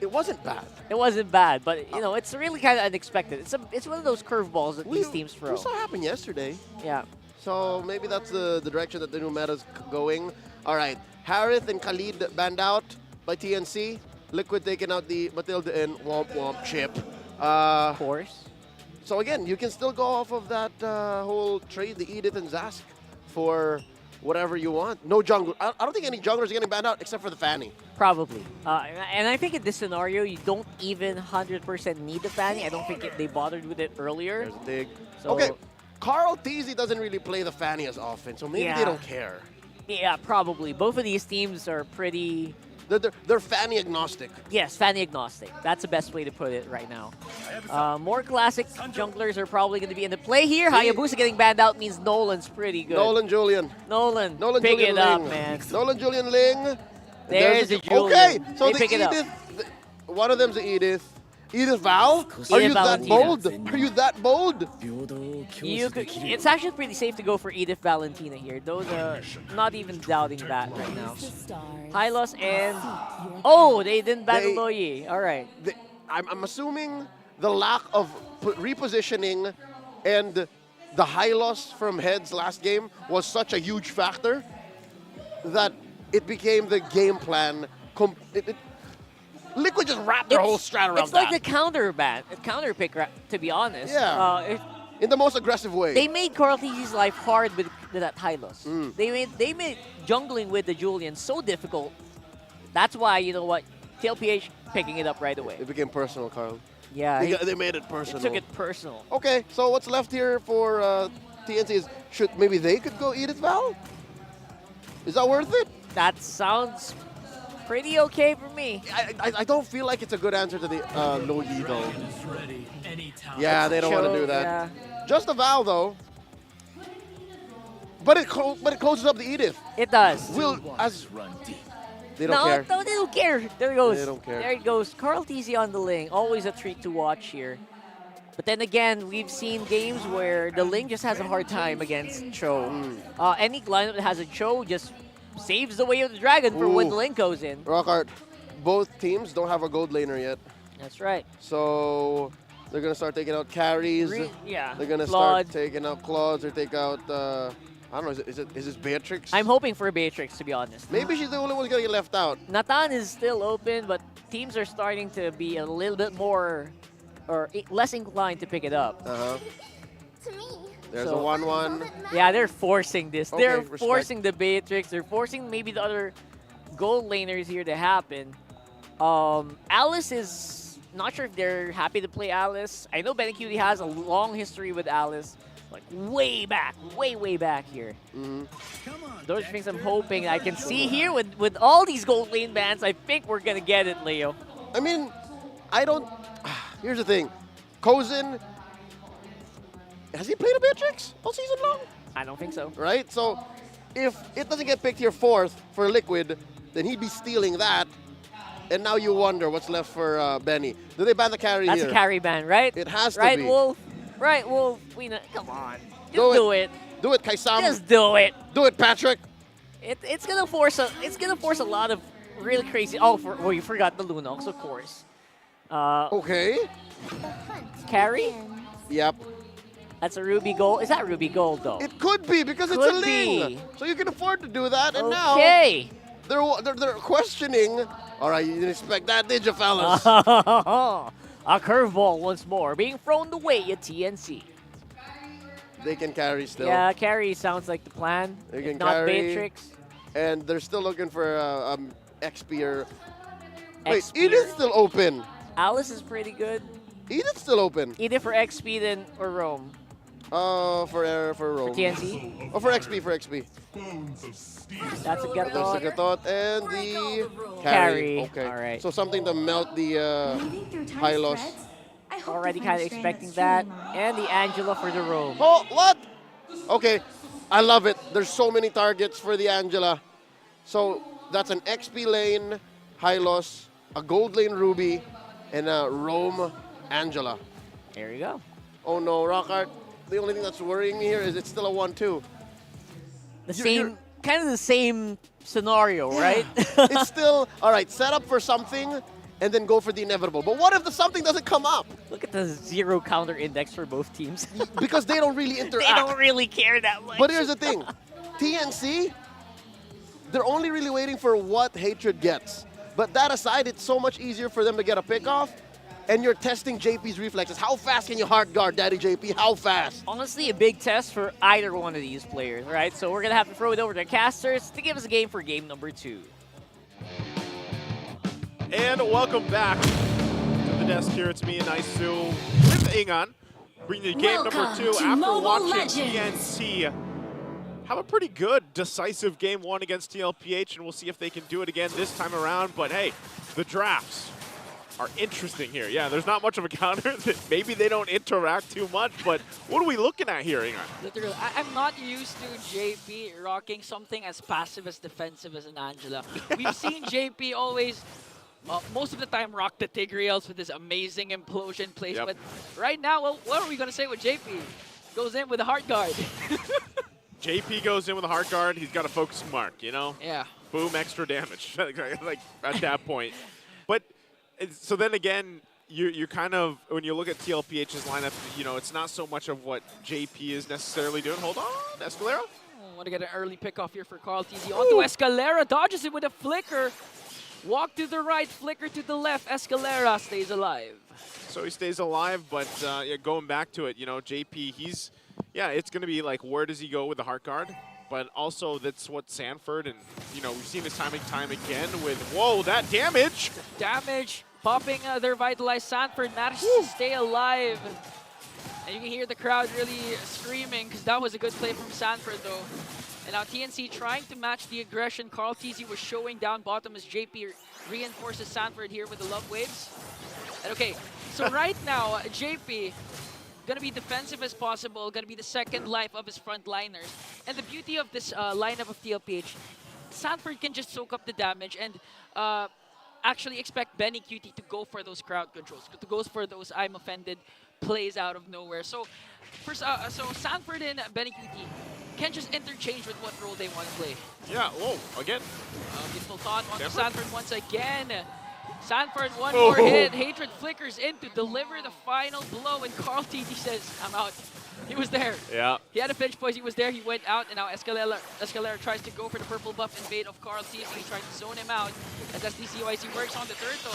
It wasn't bad. It wasn't bad, but you know, it's really kind of unexpected. It's one of those curveballs that these teams throw. We saw happen yesterday. Yeah. So maybe that's the direction that the new meta's going. All right, Harith and Khalid banned out by TNC. Liquid taking out the Matilda and Womp Womp chip. Of course. So again, you can still go off of that whole trade, the Edith and Zask, for whatever you want. No jungle. I don't think any junglers are getting banned out except for the Fanny. Probably. And I think in this scenario, you don't even 100% need the Fanny. I don't think they bothered with it earlier. There's a dig. So okay, Carl TZ doesn't really play the Fanny as often, so maybe they don't care. Yeah, probably. Both of these teams are pretty... They're Fanny agnostic. Yes, Fanny agnostic. That's the best way to put it right now. More classic junglers are probably going to be in the play here. Hayabusa getting banned out means Nolan's pretty good. Nolan Julian. Nolan pick Julian it up, Ling. man. Nolan Julian Ling. There's a Julian. Okay, so They the pick it up. Edith, one of them's the Edith, Edith Val? Are you that Valentina. bold? Are you that bold? It's actually pretty safe to go for Edith Valentina here. Those are not even doubting that right now. Hylos and... Oh, they didn't ban Loyi. All right. I'm assuming the lack of repositioning and the high loss from Heads last game was such a huge factor that it became the game plan. Liquid just wrapped their whole strat around that. It's like a counter pick, to be honest. Yeah. In the most aggressive way. They made Carltese's life hard with that Hylos. They made jungling with the Julian so difficult. That's why, you know what, TLPH picking it up right away. It became personal, Carl. Yeah. They made it personal. They took it personal. Okay, so what's left here for TNC is, maybe they could go Edith Val? Is that worth it? That sounds pretty okay for me. I don't feel like it's a good answer to the Loyi, though. Yeah, they don't want to do that. Yeah. Just a Val, though. But it closes up the Edith. It does. They don't care. No, they don't care. There it goes. They don't care. There it goes. Carltese on the lane. Always a treat to watch here. But then again, we've seen games where the lane just has a hard time against Cho. Any lineup that has a Cho just saves the way of the dragon for when the lane goes in. Rockart, both teams don't have a gold laner yet. That's right. So they're going to start taking out carries. Yeah. They're going to start taking out Claudes or take out... I don't know, is this Beatrix? I'm hoping for Beatrix, to be honest. Maybe she's the only one who's going to get left out. Nathan is still open, but teams are starting to be a little bit more or less inclined to pick it up. There's a 1-1. Yeah, they're forcing this. Okay, they're respect. forcing the Beatrix. They're forcing maybe the other gold laners here to happen. Alice is not sure if they're happy to play Alice. I know Benecutie has a long history with Alice. Like way back here. Those are things I'm hoping I can see here with all these gold lane bans. I think we're gonna get it, Leo. I mean, I don't. Here's the thing, Kozin. Has he played a Beatrix all season long? I don't think so. Right. So if it doesn't get picked here 4th for Liquid, then he'd be stealing that. And now you wonder what's left for Benny. Do they ban the carry here? That's a carry ban, right? It has to right, be. Wolf? Right, Wolf? Come on. Just do it. it. Do it, Kaisam. Just do it. Do it, Patrick. It's gonna force a lot of really crazy. Oh, you forgot the Lunox, of course. Okay. Carry? Yep. That's a Ruby Gold. Is that Ruby Gold though? It could be because it's a Ling. So you can afford to do that, and now they're questioning. All right, you didn't expect that, did you, fellas? A curveball once more, being thrown away at TNC. They can carry still. Yeah, carry sounds like the plan. They can not carry. Beatrix. And they're still looking for XP or... Wait, Edith's still open. Alice is pretty good. Edith's still open. Either for XP then or Rome. For Rome. For TNC? Oh, for XP. That's a good thought. That's a good thought. And the carry. Okay. All right. So something to melt the high loss. Already kind of expecting that. And the Angela for the Rome. Oh, what? Okay. I love it. There's so many targets for the Angela. So that's an XP lane, high loss, a gold lane Ruby, and a Rome Angela. There you go. Oh no, Rockart. The only thing that's worrying me here is it's still a 1-2. Kind of the same scenario, right? It's still, all right, set up for something and then go for the inevitable. But what if the something doesn't come up? Look at the 0 counter index for both teams. Because they don't really interact. They don't really care that much. But here's the thing. TNC, they're only really waiting for what Hatred gets. But that aside, it's so much easier for them to get a pick off. And you're testing JP's reflexes. How fast can you hard guard Daddy JP? How fast? Honestly, a big test for either one of these players, right? So we're going to have to throw it over to casters to give us a game for game number 2. And welcome back to the desk here. It's me and Isu with Ingan, bringing you game number 2 after watching TNC have a pretty good decisive game 1 against TLPH, and we'll see if they can do it again this time around. But hey, the drafts are interesting here. Yeah, there's not much of a counter. Maybe they don't interact too much, but what are we looking at here, Ingan? Literally, I'm not used to JP rocking something as passive as defensive as an Angela. We've seen JP always most of the time rock the Tigreals with this amazing implosion plays. Yep. But right now, well, what are we going to say with JP? Goes in with a hard guard. JP goes in with a hard guard. He's got a focus mark, you know? Yeah. Boom, extra damage. Like at that point. But so then again, you're kind of, when you look at TLPH's lineup, you know, it's not so much of what JP is necessarily doing. Hold on, Escalera. Want to get an early pick off here for Carl TZ. Onto Escalera, dodges it with a flicker. Walk to the right, flicker to the left. Escalera stays alive. So he stays alive, but yeah, going back to it, you know, JP, he's, yeah, it's going to be like, where does he go with the heart guard? But also, that's what Sanford, and, you know, we've seen this time and time again with, whoa, that damage! Damage, popping their vitalized. Sanford manages to stay alive. And you can hear the crowd really screaming because that was a good play from Sanford, though. And now TNC trying to match the aggression. Carl TZ was showing down bottom as JP reinforces Sanford here with the love waves. And okay, so right now, JP gonna be defensive as possible, gonna be the second life of his frontliners. And the beauty of this lineup of TLPH, Sanford can just soak up the damage and actually expect Benny QT to go for those crowd controls, to go for those I'm offended plays out of nowhere. So first, so Sanford and Benny QT can just interchange with what role they want to play. Yeah, whoa, again. Beautiful thought on Sanford once again. Sanford, one Oh. more hit. Hatred flickers in to deliver the final blow, and Carl TZ says, I'm out. He was there. Yeah. He had a pinch poise, he was there, he went out, and now Escalera tries to go for the purple buff invade of Carl TZ. He's trying to zone him out as SDCYC works on the turtle,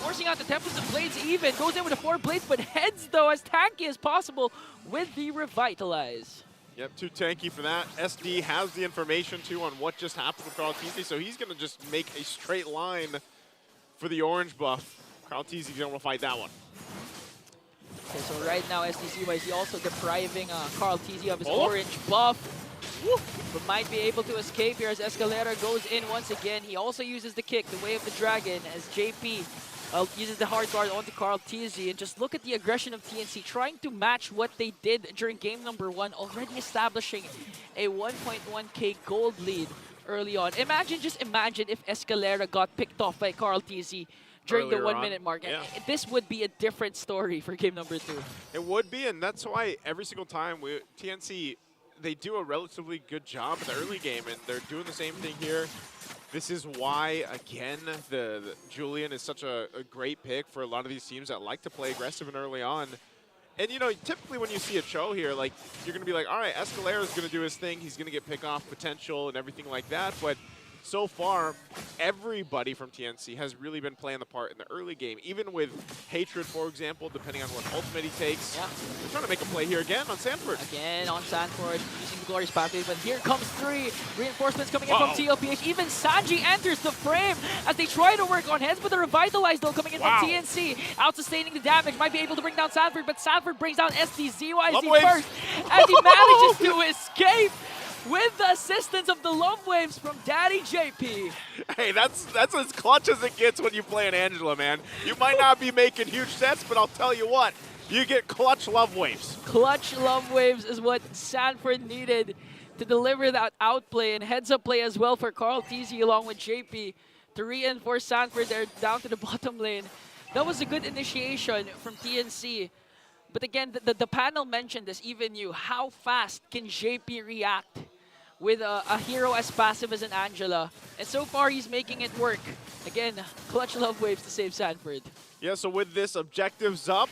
forcing out the Tempest of Blades even. Goes in with the 4 blades, but heads, though, as tanky as possible with the Revitalize. Yep, too tanky for that. SD has the information, too, on what just happened with Carl TZ, so he's going to just make a straight line for the orange buff. Carl TZ is going to fight that one. Okay, so right now SDCYC also depriving Carl TZ of his orange buff. But might be able to escape here as Escalera goes in once again. He also uses the kick, the Way of the Dragon, as JP uses the hard guard onto Carl TZ. And just look at the aggression of TNC, trying to match what they did during game number 1, already establishing a 1.1k gold lead early on. Just imagine if Escalera got picked off by Carl TZ during the 1 minute mark. Yeah. This would be a different story for game number 2. It would be, and that's why every single time TNC, they do a relatively good job in the early game, and they're doing the same thing here. This is why, again, the Julian is such a great pick for a lot of these teams that like to play aggressive and early on. And, you know, typically when you see a Cho here, like, you're going to be like, all right, Escalera's going to do his thing. He's going to get pick-off potential and everything like that. But so far, everybody from TNC has really been playing the part in the early game. Even with Hatred, for example, depending on what ultimate he takes. Yeah. They're trying to make a play here again on Sanford. Again on Sanford, using the Glorious Pathway, but here comes 3 reinforcements coming in from TLPH. Even Sanji enters the frame as they try to work on heads, but the Revitalize, though, coming in from TNC. Out-sustaining the damage, might be able to bring down Sanford, but Sanford brings down SDZYZ first as he manages to escape with the assistance of the love waves from Daddy JP. Hey, that's as clutch as it gets when you play an Angela, man. You might not be making huge sets, but I'll tell you what, you get clutch love waves. Clutch love waves is what Sanford needed to deliver that outplay, and heads up play as well for Carl TZ along with JP to reinforce Sanford there down to the bottom lane. That was a good initiation from TNC. But again, the panel mentioned this, even you, how fast can JP react with a hero as passive as an Angela? And so far, he's making it work. Again, clutch love waves to save Sanford. Yeah, so with this objectives up,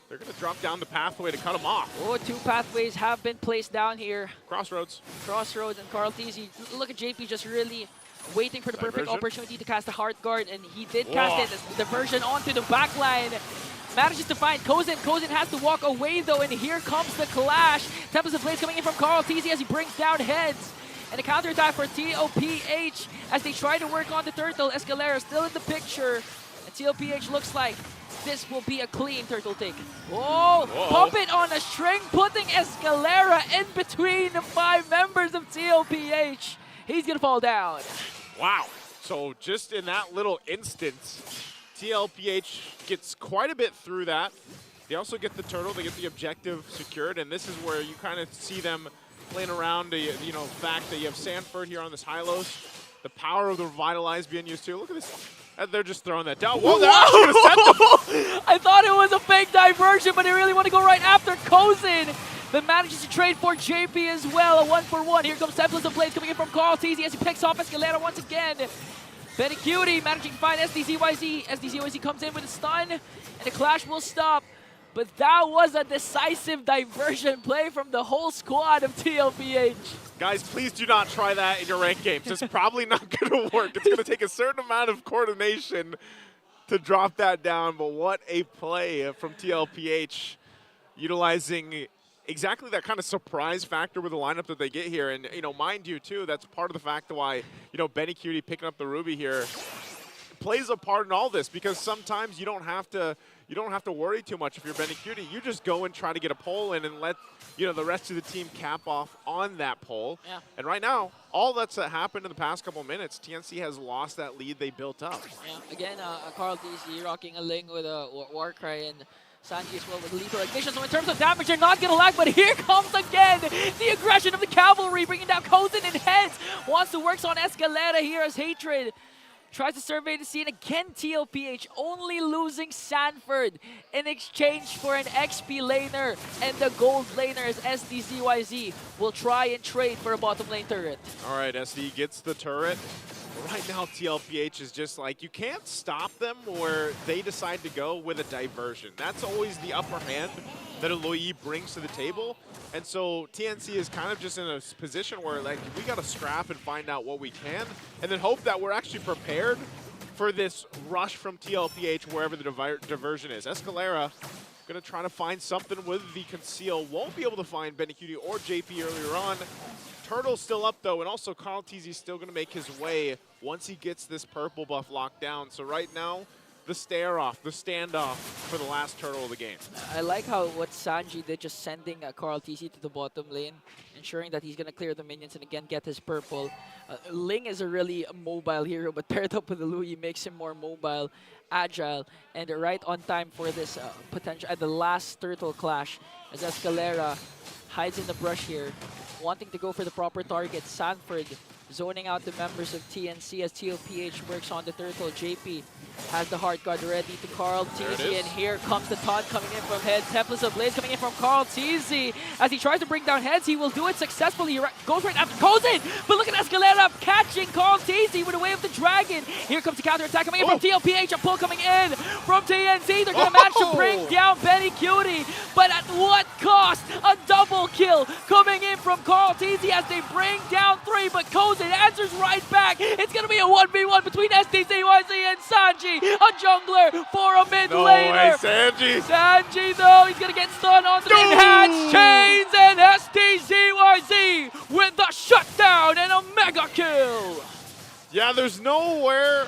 they're going to drop down the pathway to cut him off. Oh, 2 pathways have been placed down here. Crossroads. Crossroads and Carl TZ. Look at JP just really waiting for the perfect opportunity to cast the hard guard, and he did cast it. Diversion onto the back line. Manages to find Kozin. Kozin has to walk away, though, and here comes the clash. Tempest of Blades coming in from Carl TZ as he brings down heads. And a counterattack for TLPH as they try to work on the turtle. Escalera still in the picture. And TLPH looks like this will be a clean turtle take. Oh, pump it on a string, putting Escalera in between the 5 members of TLPH. He's going to fall down. Wow. So just in that little instance, TLPH gets quite a bit through that. They also get the turtle, they get the objective secured, and this is where you kind of see them playing around the fact that you have Sanford here on this Hylos, the power of the Revitalize being used too. Look at this And they're just throwing that down. Whoa, they're actually gonna set them. I thought it was a fake diversion, but they really want to go right after Kozin. But manages to trade for JP as well. A 1-for-1. Here comes Templars of Blades coming in from Carl TZ as he picks off Escalera once again. Benny Cutie managing to find SDZYZ. SDZYZ comes in with a stun, and the clash will stop. But that was a decisive diversion play from the whole squad of TLPH. Guys, please do not try that in your ranked games. It's probably not going to work. It's going to take a certain amount of coordination to drop that down. But what a play from TLPH, utilizing exactly that kind of surprise factor with the lineup that they get here. And, you know, mind you, too, that's part of the fact why, you know, Benny Cutie picking up the Ruby here plays a part in all this, because sometimes you don't have to worry too much if you're Benny Cutie. You just go and try to get a pull in and let, you know, the rest of the team cap off on that pull. Yeah. And right now, all that's happened in the past couple of minutes, TNC has lost that lead they built up. Yeah, again, Carl DC rocking a Ling with a Warcry, and Sanji as well with lethal ignition. So in terms of damage, they're not going to lag, but here comes again the aggression of the cavalry, bringing down Kozin and Heads. Wants to work on Escalera here as Hatred tries to survey the scene. Again, TLPH only losing Sanford in exchange for an XP laner, and the gold laner as SDZYZ will try and trade for a bottom lane turret. All right, SD gets the turret. Right now, TLPH is just like, you can't stop them where they decide to go with a diversion. That's always the upper hand that Aloy brings to the table. And so TNC is kind of just in a position where, like, we got to scrap and find out what we can, and then hope that we're actually prepared for this rush from TLPH wherever the diversion is. Escalera going to try to find something with the conceal. Won't be able to find Benny Cutie or JP earlier on. Turtle's still up, though, and also Carl TZ still going to make his way once he gets this purple buff locked down. So right now, the stare-off, the standoff for the last turtle of the game. I like how what Sanji did, just sending Carl TC to the bottom lane, ensuring that he's going to clear the minions and again get his purple. Ling is a really mobile hero, but paired up with Louis makes him more mobile, agile, and right on time for this potential at the last turtle clash as Escalera hides in the brush here, wanting to go for the proper target. Sanford zoning out the members of TNC as TLPH works on the turtle. JP has the heart guard ready to Carl TZ, and here comes the taunt coming in from Heads. Templars of Blaze coming in from Carl TZ. As he tries to bring down Heads, he will do it successfully. He goes right after Kozin, but look at Escalera catching Carl TZ with the Way of the Dragon. Here comes the counter attack coming in from TLPH, a pull coming in from TNC. They're going to manage to bring down Benny Cutie, but at what cost? A double kill coming in from Carl TZ as they bring down 3, but Kozin answers right back. It's going to be a 1v1 between SDZYZ and Sanji. A jungler for a mid laner. No way, Sanji. Sanji, though, he's going to get stunned onto the enhanced chains, and SDZYZ with the shutdown and a mega kill. Yeah, there's nowhere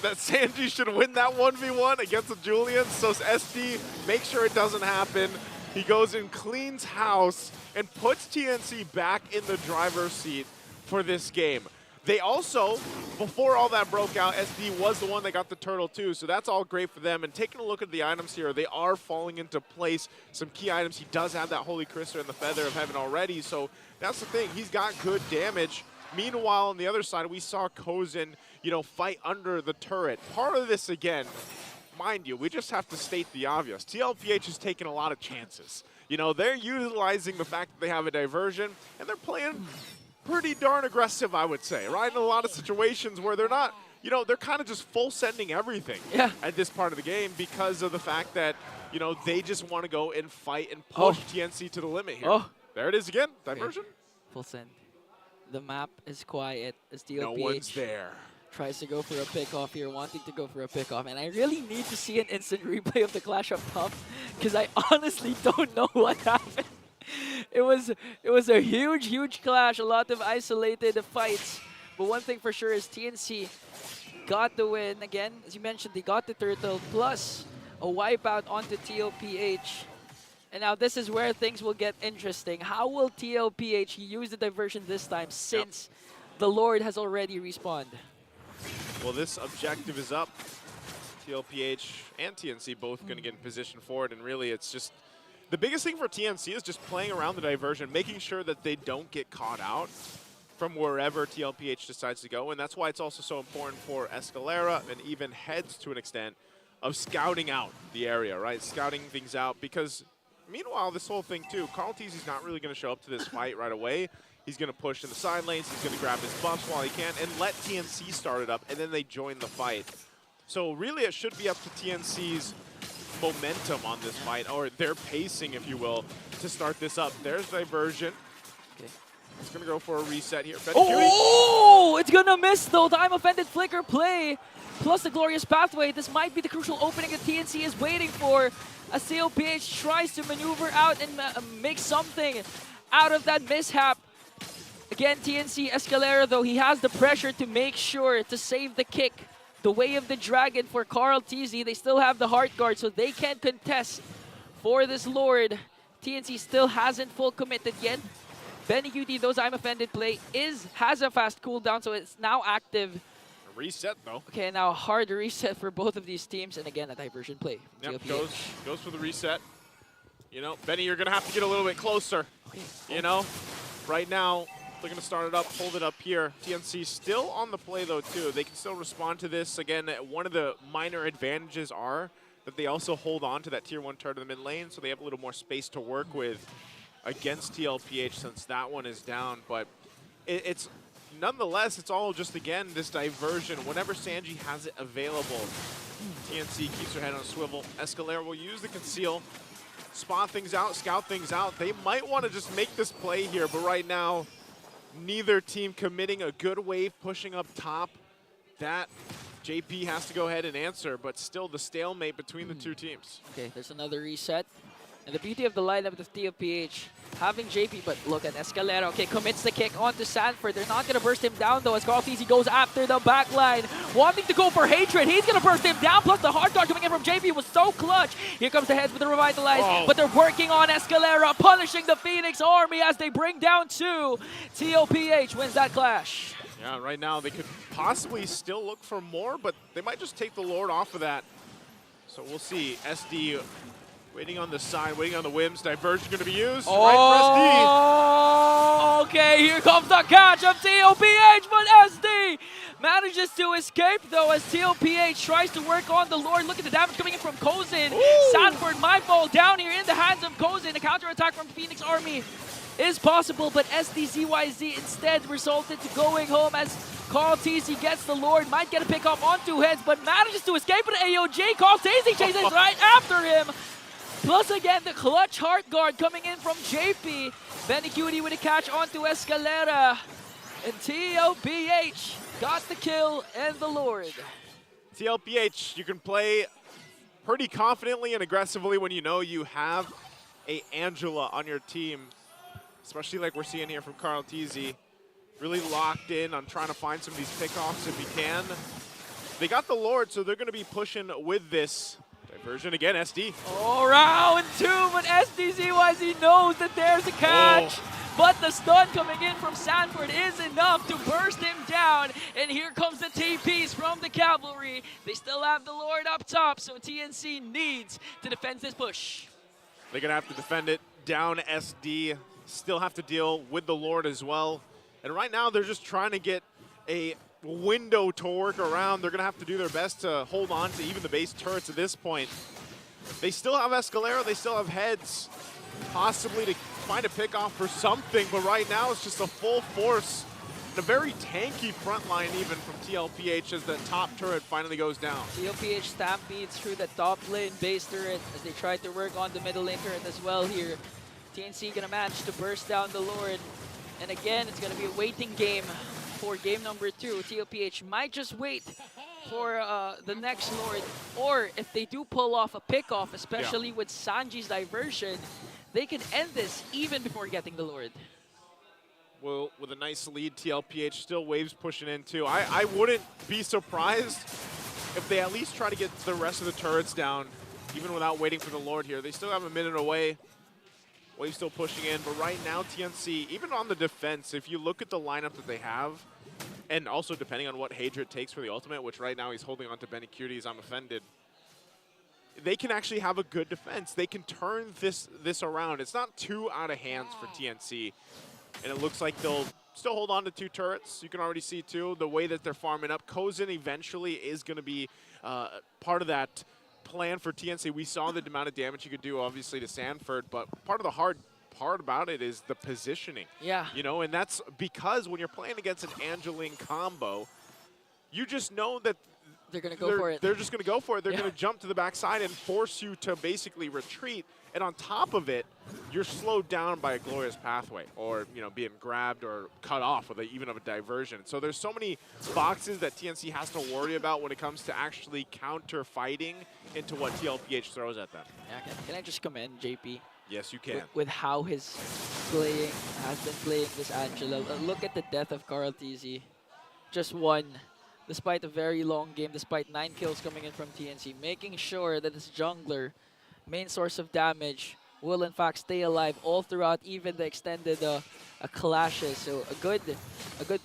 that Sanji should win that 1v1 against the Julian, so SD makes sure it doesn't happen. He goes and cleans house and puts TNC back in the driver's seat for this game. They also, before all that broke out, SD was the one that got the turtle too, so that's all great for them. And taking a look at the items here, they are falling into place. Some key items, he does have that Holy Crystal and the Feather of Heaven already, so that's the thing, he's got good damage. Meanwhile, on the other side, we saw Kozin, you know, fight under the turret. Part of this, again, mind you, we just have to state the obvious. TLPH has taken a lot of chances. You know, they're utilizing the fact that they have a diversion, and they're playing pretty darn aggressive, I would say, right? In a lot of situations where they're not, you know, they're kind of just full sending everything at this part of the game because of the fact that, you know, they just want to go and fight and push TNC to the limit here. There it is again, diversion. Full send. The map is quiet as TLPH no one's there. Tries to go for a pick-off here, wanting to go for a pick-off. And I really need to see an instant replay of the clash up top because I honestly don't know what happened. It was a huge clash, a lot of isolated fights. But one thing for sure is TNC got the win. Again, as you mentioned, they got the turtle plus a wipeout onto TLPH. And now this is where things will get interesting. How will TLPH use the diversion this time since the Lord has already respawned? Well, this objective is up. TLPH and TNC both going to get in position for it, and really it's just the biggest thing for TNC is just playing around the diversion, making sure that they don't get caught out. from wherever TLPH decides to go, and that's why it's also so important for Escalera and even Heads to an extent of scouting out the area, right? Scouting things out, because meanwhile, this whole thing too, Carl Teasy's not really going to show up to this fight right away. He's going to push in the side lanes, he's going to grab his buffs while he can, and let TNC start it up, and then they join the fight. So really it should be up to TNC's momentum on this fight, or their pacing, if you will, to start this up. There's diversion. Okay. He's going to go for a reset here. Oh, it's going to miss though. The I'm Offended Flicker play plus the Glorious Pathway. This might be the crucial opening that TNC is waiting for as TLPH tries to maneuver out and make something out of that mishap. Again, TNC Escalera though, he has the pressure to make sure to save the kick. The Way of the Dragon for Carl TZ. They still have the Heart Guard, so they can contest for this Lord. TNC still hasn't full committed yet. Benny QT, those I'm Offended play has a fast cooldown, so it's now active. A reset though. Okay, now a hard reset for both of these teams, and again a diversion play. Yep, goes for the reset. You know, Benny, you're gonna have to get a little bit closer. Okay. You know, right now they're gonna start it up, hold it up here. TNC still on the play though too. They can still respond to this. Again, one of the minor advantages are that they also hold on to that tier 1 turret in the mid lane, so they have a little more space to work with against TLPH since that one is down. But it's nonetheless, it's all just, again, this diversion. Whenever Sanji has it available, TNC keeps her head on a swivel. Escalera will use the conceal, spot things out, scout things out. They might want to just make this play here, but right now, neither team committing a good wave, pushing up top. That JP has to go ahead and answer, but still the stalemate between the two teams. Okay, there's another reset. And the beauty of the lineup of TLPH, having JP, but look at Escalera. Okay, commits the kick onto Sanford. They're not going to burst him down, though, as Carl TZ goes after the back line, wanting to go for Hatred. He's going to burst him down, plus the hard guard coming in from JP was so clutch. Here comes the Heads with the Revitalize, but they're working on Escalera, punishing the Phoenix Army as they bring down 2. TLPH wins that clash. Yeah, right now they could possibly still look for more, but they might just take the Lord off of that. So we'll see. SD waiting on the side, waiting on the whims. Diversion going to be used. Oh, okay, here comes the catch of TLPH, but SD manages to escape, though, as TLPH tries to work on the Lord. Look at the damage coming in from Kozin. Sanford might fall down here in the hands of Kozin. A counterattack from Phoenix Army is possible, but SDZYZ instead resulted to going home as Carl TZ gets the Lord, might get a pick up on 2 heads, but manages to escape with AOG. Carl TZ chases right after him. Plus again, the clutch heart guard coming in from JP. Benny QT with a catch onto Escalera. And TLPH got the kill and the Lord. TLPH, you can play pretty confidently and aggressively when you know you have a Angela on your team. Especially like we're seeing here from Carl TZ. Really locked in on trying to find some of these pickoffs if he can. They got the Lord, so they're going to be pushing with this. Diversion again, SD. Oh, round 2, but SDZYZ knows that there's a catch. But the stun coming in from Sanford is enough to burst him down. And here comes the TPs from the Cavalry. They still have the Lord up top, so TNC needs to defend this push. They're going to have to defend it. Down SD. Still have to deal with the Lord as well. And right now, they're just trying to get a window to work around. They're going to have to do their best to hold on to even the base turrets at this point. They still have Escalera. They still have Heads, possibly to find a pickoff for something. But right now, it's just a full force and a very tanky front line even from TLPH as the top turret finally goes down. TLPH stampedes through the top lane base turret as they try to work on the middle lane turret as well here. TNC gonna manage to burst down the Lord. And again, it's gonna be a waiting game for game number 2. TLPH might just wait for the next Lord, or if they do pull off a pickoff, especially with Sanji's diversion, they can end this even before getting the Lord. Well, with a nice lead, TLPH still waves pushing in too. I wouldn't be surprised if they at least try to get the rest of the turrets down, even without waiting for the Lord here. They still have a minute away. Wave still pushing in, but right now TNC, even on the defense, if you look at the lineup that they have, and also depending on what Hadrid takes for the ultimate, which right now he's holding on to Benny QT's I'm Offended, they can actually have a good defense. They can turn this around. It's not too out of hands for TNC, and it looks like they'll still hold on to 2 turrets. You can already see, too, the way that they're farming up. Kozin eventually is going to be part of that plan for TNC. We saw the amount of damage you could do, obviously, to Sanford, but part of the hard part about it is the positioning. Yeah. You know, and that's because when you're playing against an Angeline combo, you just know that they're going to go for it. They're just going to go for it. They're going to jump to the backside and force you to basically retreat. And on top of it, you're slowed down by a glorious pathway, or being grabbed or cut off with even of a diversion. So there's so many boxes that TNC has to worry about when it comes to actually counter fighting into what TLPH throws at them. Yeah, can I just commend JP? Yes, you can. With how his playing has been playing this Angela. Look at the death of Carl TZ. Just one, despite a very long game, despite 9 kills coming in from TNC, making sure that his jungler, main source of damage, will in fact stay alive all throughout, even the extended clashes. So a good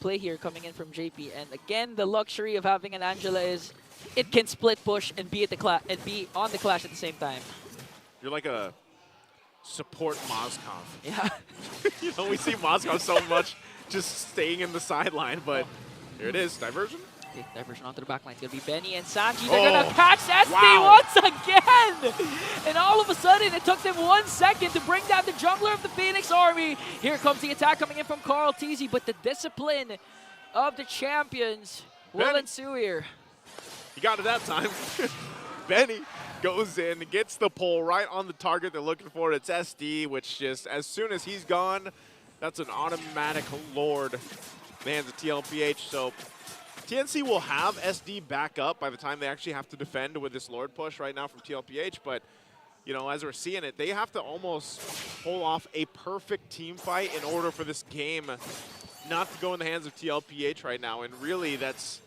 play here coming in from JP. And again, the luxury of having an Angela is it can split push and be at the be on the clash at the same time. You're like a support Mozkov. Yeah. We see Mozkov so much just staying in the sideline, but here it is, diversion. Okay, diversion onto the back line. It's going to be Benny and Sanji. They're going to catch SD once again! And all of a sudden, it took them 1 second to bring down the jungler of the Phoenix Army. Here comes the attack coming in from Carl TZ, but the discipline of the champions will ensue here. He got it that time. Benny goes in, gets the pull right on the target they're looking for. It's SD, which just, as soon as he's gone, that's an automatic Lord. Man's a TLPH, so TNC will have SD back up by the time they actually have to defend with this Lord push right now from TLPH, but as we're seeing it, they have to almost pull off a perfect team fight in order for this game not to go in the hands of TLPH right now, and really that's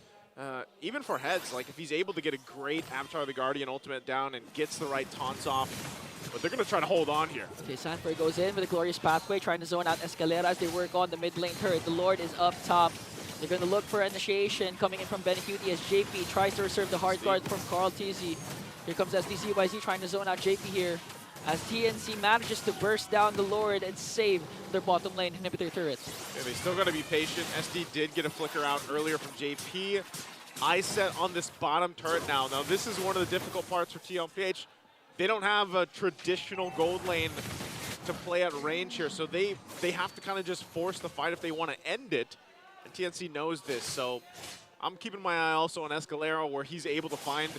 even for heads, like if he's able to get a great Avatar of the Guardian ultimate down and gets the right taunts off, but they're going to try to hold on here. Okay, Sanford goes in with a glorious pathway, trying to zone out Escalera as they work on the mid lane turret. The Lord is up top. They're going to look for initiation coming in from Benecuti as JP tries to reserve the hard guard from Carl TZ. Here comes SDZYZ trying to zone out JP here as TNC manages to burst down the Lord and save their bottom lane inhibitor turrets. Yeah, they still got to be patient. SD did get a flicker out earlier from JP. I set on this bottom turret now. Now this is one of the difficult parts for TLPH. They don't have a traditional gold lane to play at range here, so they have to kind of just force the fight if they want to end it. And TNC knows this, so I'm keeping my eye also on Escalera, where he's able to find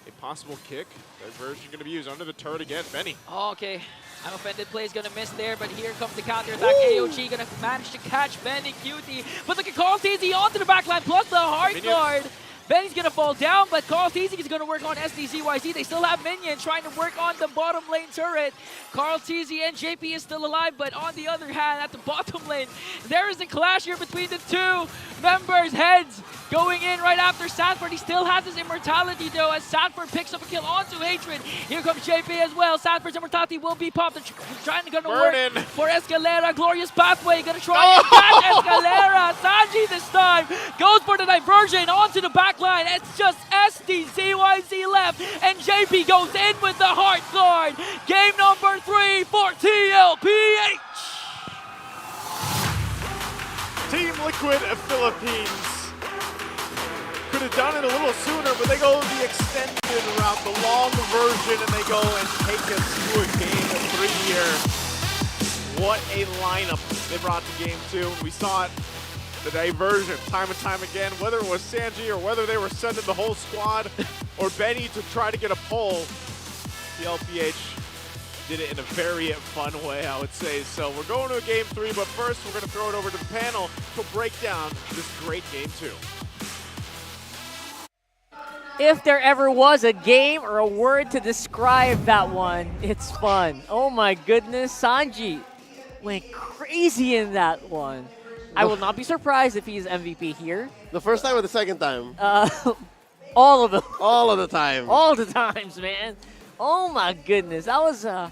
a possible kick. Diversion going to be used under the turret again. Benny. Oh, okay. I'm offended play is going to miss there, but here comes the counter attack. AOG going to manage to catch Benny Cutie. But look at Carl TZ onto the backline, plus the hard guard. Benny's going to fall down, but Carl TZ is going to work on SDZYZ. They still have minions trying to work on the bottom lane turret. Carl TZ and JP is still alive, but on the other hand, at the bottom lane, there is a clash here between the two members. Heads going in right after Sanford. He still has his immortality, though, as Sanford picks up a kill onto Hatred. Here comes JP as well. Sanford's immortality will be popped. Trying to work for Escalera. Glorious pathway. Going to try and catch Escalera. Sanji this time goes for the diversion onto the back line. It's just SDZYZ left, and JP goes in with the heart guard. Game number 3 for TLPH. Team Liquid Philippines could have done it a little sooner, but they go the extended route, the long version, and they go and take us to a game 3 here. What a lineup they brought to game 2. We saw it. The diversion, time and time again, whether it was Sanji or whether they were sending the whole squad or Benny to try to get a pull, the LPH did it in a very fun way, I would say. So we're going to a game 3, but first we're going to throw it over to the panel to break down this great game 2. If there ever was a game or a word to describe that one, it's fun. Oh my goodness, Sanji went crazy in that one. I will not be surprised if he's MVP here. The first time or the second time? All of them. All of the time. All the times, man. Oh my goodness. That was no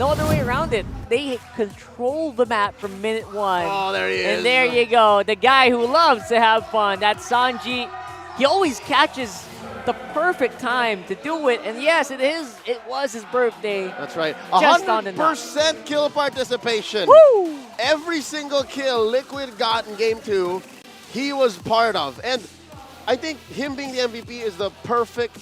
other way around it. They controlled the map from minute 1. Oh, there he is. And there you go. The guy who loves to have fun. That's Sanji. He always catches the perfect time to do it. And yes, it was his birthday. That's right. Just on the nut. 100% kill participation. Woo! Every single kill Liquid got in Game 2, he was part of. And I think him being the MVP is the perfect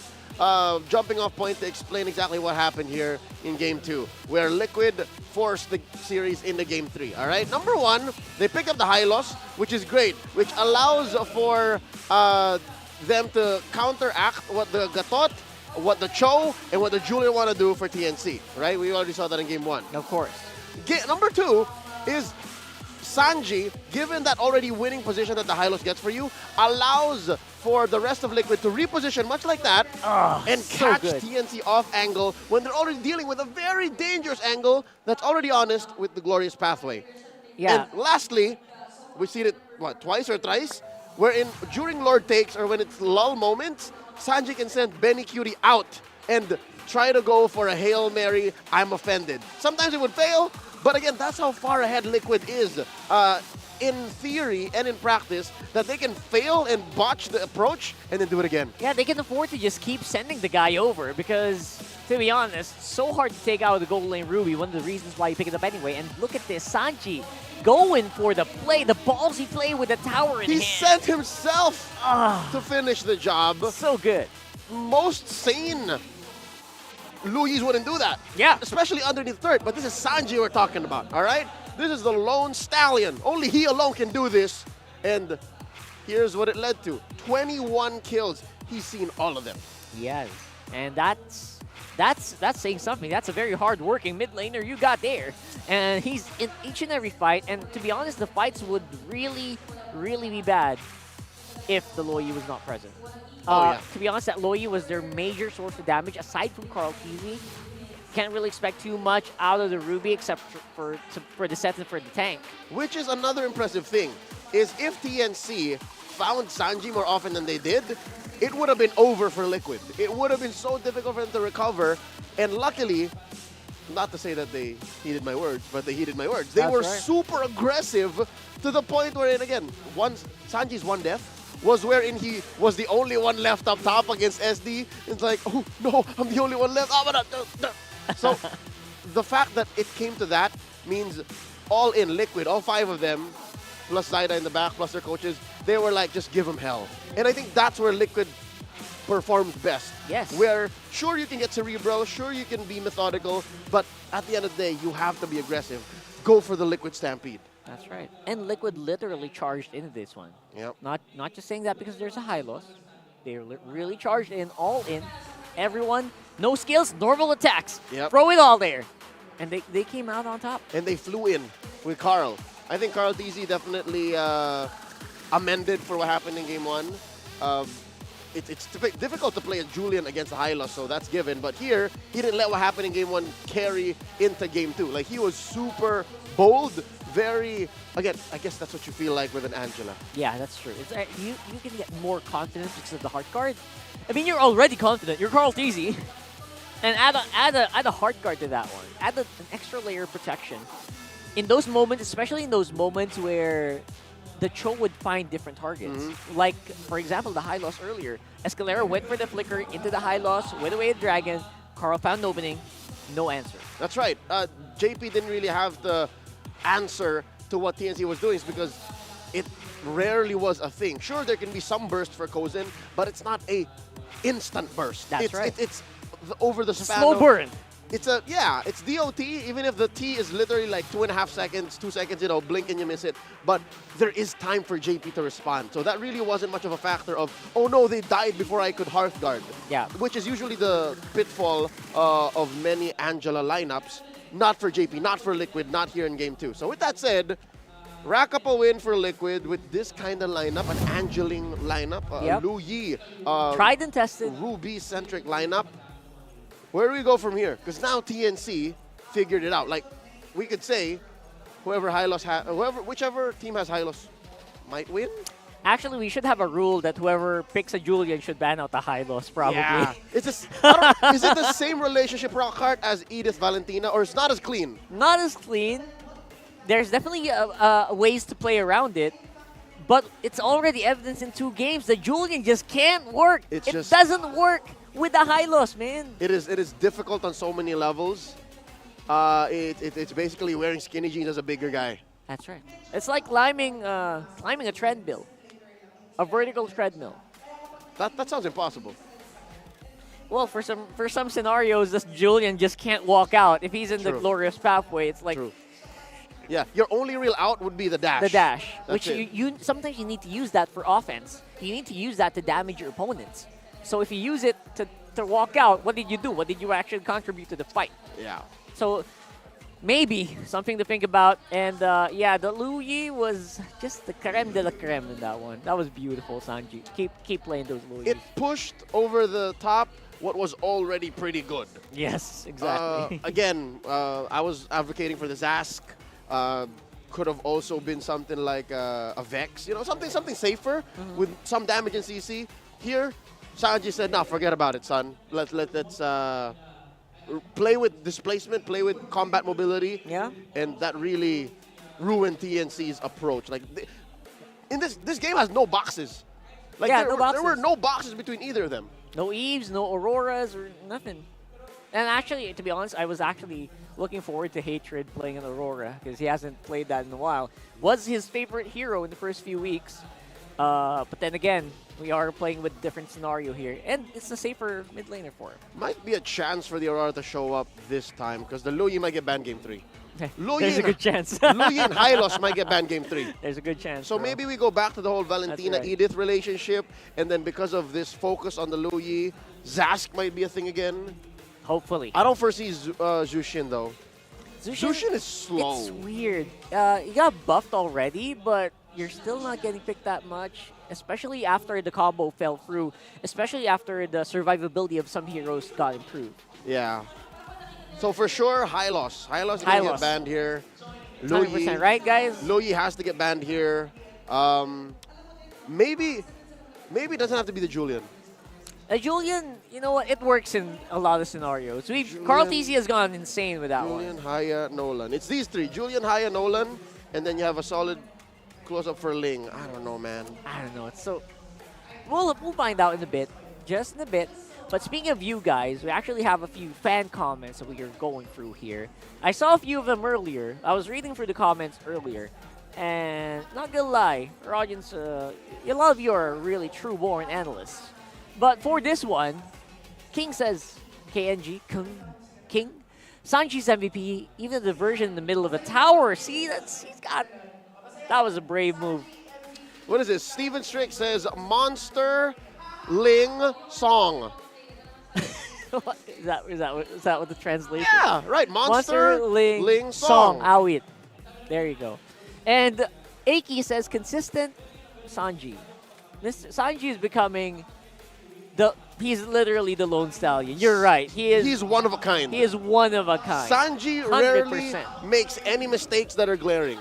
jumping off point to explain exactly what happened here in Game 2, where Liquid forced the series into Game 3, all right? Number one, they pick up the high loss, which is great, which allows for them to counteract what the Gatot, what the Cho, and what the Julian want to do for TNC, right? We already saw that in Game 1. Of course. Number two is Sanji, given that already winning position that the Hylos gets for you, allows for the rest of Liquid to reposition much like that and catch TNC off angle when they're already dealing with a very dangerous angle that's already honest with the Glorious Pathway. Yeah. And lastly, we've seen it, what, twice or thrice? Wherein during Lord Takes or when it's lull moments, Sanji can send Benny Cutie out and try to go for a Hail Mary, I'm offended. Sometimes it would fail, but again, that's how far ahead Liquid is in theory and in practice, that they can fail and botch the approach and then do it again. Yeah, they can afford to just keep sending the guy over because, to be honest, so hard to take out the gold lane Ruby, one of the reasons why you pick it up anyway. And look at this, Sanji going for the play, the ballsy play with the tower in hand. He sent himself to finish the job. So good. Most sane Luis wouldn't do that. Yeah. Especially underneath third, but this is Sanji we're talking about, all right? This is the lone stallion. Only he alone can do this. And here's what it led to. 21 kills. He's seen all of them. Yes. And that's saying something. That's a very hard-working mid laner you got there. And he's in each and every fight. And to be honest, the fights would really, really be bad if the Loyi was not present. To be honest, that Loyi was their major source of damage, aside from Carl Teasy. Can't really expect too much out of the Ruby except for the set and for the tank. Which is another impressive thing, is if TNC found Sanji more often than they did, it would have been over for Liquid. It would have been so difficult for them to recover. And luckily, not to say that they heeded my words, but they heeded my words. They were super aggressive to the point wherein, again, Sanji's one death was wherein he was the only one left up top against SD. It's like, oh no, I'm the only one left. So the fact that it came to that means all in Liquid, all five of them, plus Zyda in the back, plus their coaches, they were like, just give them hell. And I think that's where Liquid performs best. Yes. Where, sure, you can get cerebral, sure, you can be methodical, but at the end of the day, you have to be aggressive. Go for the Liquid Stampede. That's right. And Liquid literally charged into this one. Yep. Not just saying that because there's a high loss. They really charged in, all in. Everyone, no skills, normal attacks. Yep. Throw it all there. And they came out on top. And they flew in with Carl. I think Carl DZ definitely amended for what happened in Game 1. It's difficult to play a Julian against a Hylos, so that's given. But here, he didn't let what happened in Game 1 carry into Game 2. Like, he was super bold, very... Again, I guess that's what you feel like with an Angela. Yeah, that's true. It's, you can get more confidence because of the heart guard. I mean, you're already confident. You're Carl Teasy. And add a heart guard to that one. Add an extra layer of protection. In those moments, especially in those moments where the Cho would find different targets. Like, for example, the high loss earlier. Escalera went for the flicker into the high loss, went away with Dragon. Carl found an opening, no answer. That's right. JP didn't really have the answer to what TNC was doing because it rarely was a thing. Sure, there can be some burst for Kozin, but it's not a instant burst. That's right. It's over the span. Slow burn. It's DOT, even if the T is literally like 2.5 seconds, 2 seconds, blink and you miss it. But there is time for JP to respond. So that really wasn't much of a factor of, oh no, they died before I could Hearthguard. Yeah. Which is usually the pitfall of many Angela lineups. Not for JP, not for Liquid, not here in Game 2. So with that said, rack up a win for Liquid with this kind of lineup, an Angeling lineup, Lu Yi. Tried and tested. Ruby-centric lineup. Where do we go from here? Because now TNC figured it out. Like, we could say, whichever team has Hylos might win. Actually, we should have a rule that whoever picks a Julian should ban out the high loss, probably. Yeah. Is it the same relationship, Rockhart, as Edith Valentina, or it's not as clean? Not as clean. There's definitely ways to play around it, But it's already evidence in 2 games that Julian just can't work. It doesn't work with the Hylos, man. It is difficult on so many levels. It's basically wearing skinny jeans as a bigger guy. That's right. It's like climbing a treadmill, a vertical treadmill. That sounds impossible. Well, for some scenarios, this Julian just can't walk out. If he's in the True. glorious pathway, it's like True. Yeah, your only real out would be the dash. the dash, That's which it. you sometimes you need to use that for offense. You need to use that to damage your opponents. So if you use it to walk out, what did you do? What did you actually contribute to the fight? Yeah. So maybe something to think about. And yeah, the Lu Yi was just the creme de la creme in that one. That was beautiful, Sanji. Keep playing those Lu Yis. It pushed over the top what was already pretty good. Yes, exactly. Again, I was advocating for the Zask. Could have also been something like a Vex, you know, something safer with some damage in CC. Here, Sanji said, "No, forget about it, son. Let's play with displacement, play with combat mobility." Yeah. And that really ruined TNC's approach. Like, in this game has no boxes. Like, Yeah, there were no boxes between either of them. No Eves, no Auroras, or nothing. And actually, to be honest, I was actually looking forward to Hatred playing an Aurora because he hasn't played that in a while. Was his favorite hero in the first few weeks. But then again, we are playing with a different scenario here. And it's a safer mid laner for him. Might be a chance for the Aurora to show up this time because the Lu Yi might get banned game 3. There's a good chance. Lu Yi and Hylos might get banned game 3. There's a good chance. So bro. maybe we go back to the whole Valentina right. Edith relationship, and then because of this focus on the Lu Yi, Zask might be a thing again. Hopefully. I don't foresee Zushin though. Zushin is slow. It's weird. You got buffed already, but you're still not getting picked that much, especially after the combo fell through, especially after the survivability of some heroes got improved. Yeah. So for sure, Hylos. Hylos gonna get banned here. Lu Yi, 100%, right, guys? Lu Yi has to get banned here. Maybe it doesn't have to be the Julian. Julian, you know what? It works in a lot of scenarios. Carl TC has gone insane with that Julian, one. Haya, Nolan. It's these 3. Julian, Haya, Nolan, and then you have a solid close-up for Ling. I don't know, man. I don't know. It's so... We'll find out in a bit. Just in a bit. But speaking of you guys, we actually have a few fan comments that we are going through here. I saw a few of them earlier. I was reading through the comments earlier. And not gonna lie, our audience, a lot of you are really true-born analysts. But for this one, King says, KNG, King, Sanji's MVP, even the version in the middle of a tower. See, that was a brave move. What is this? Steven Strick says, Monster Ling Song. Is that what the translation? Yeah, right. Monster Ling Song. Song. Awit. There you go. And Aki says, consistent Sanji. Sanji is becoming... He's literally the lone stallion. You're right. He's one of a kind. He is one of a kind. Sanji 100%. rarely makes any mistakes that are glaring.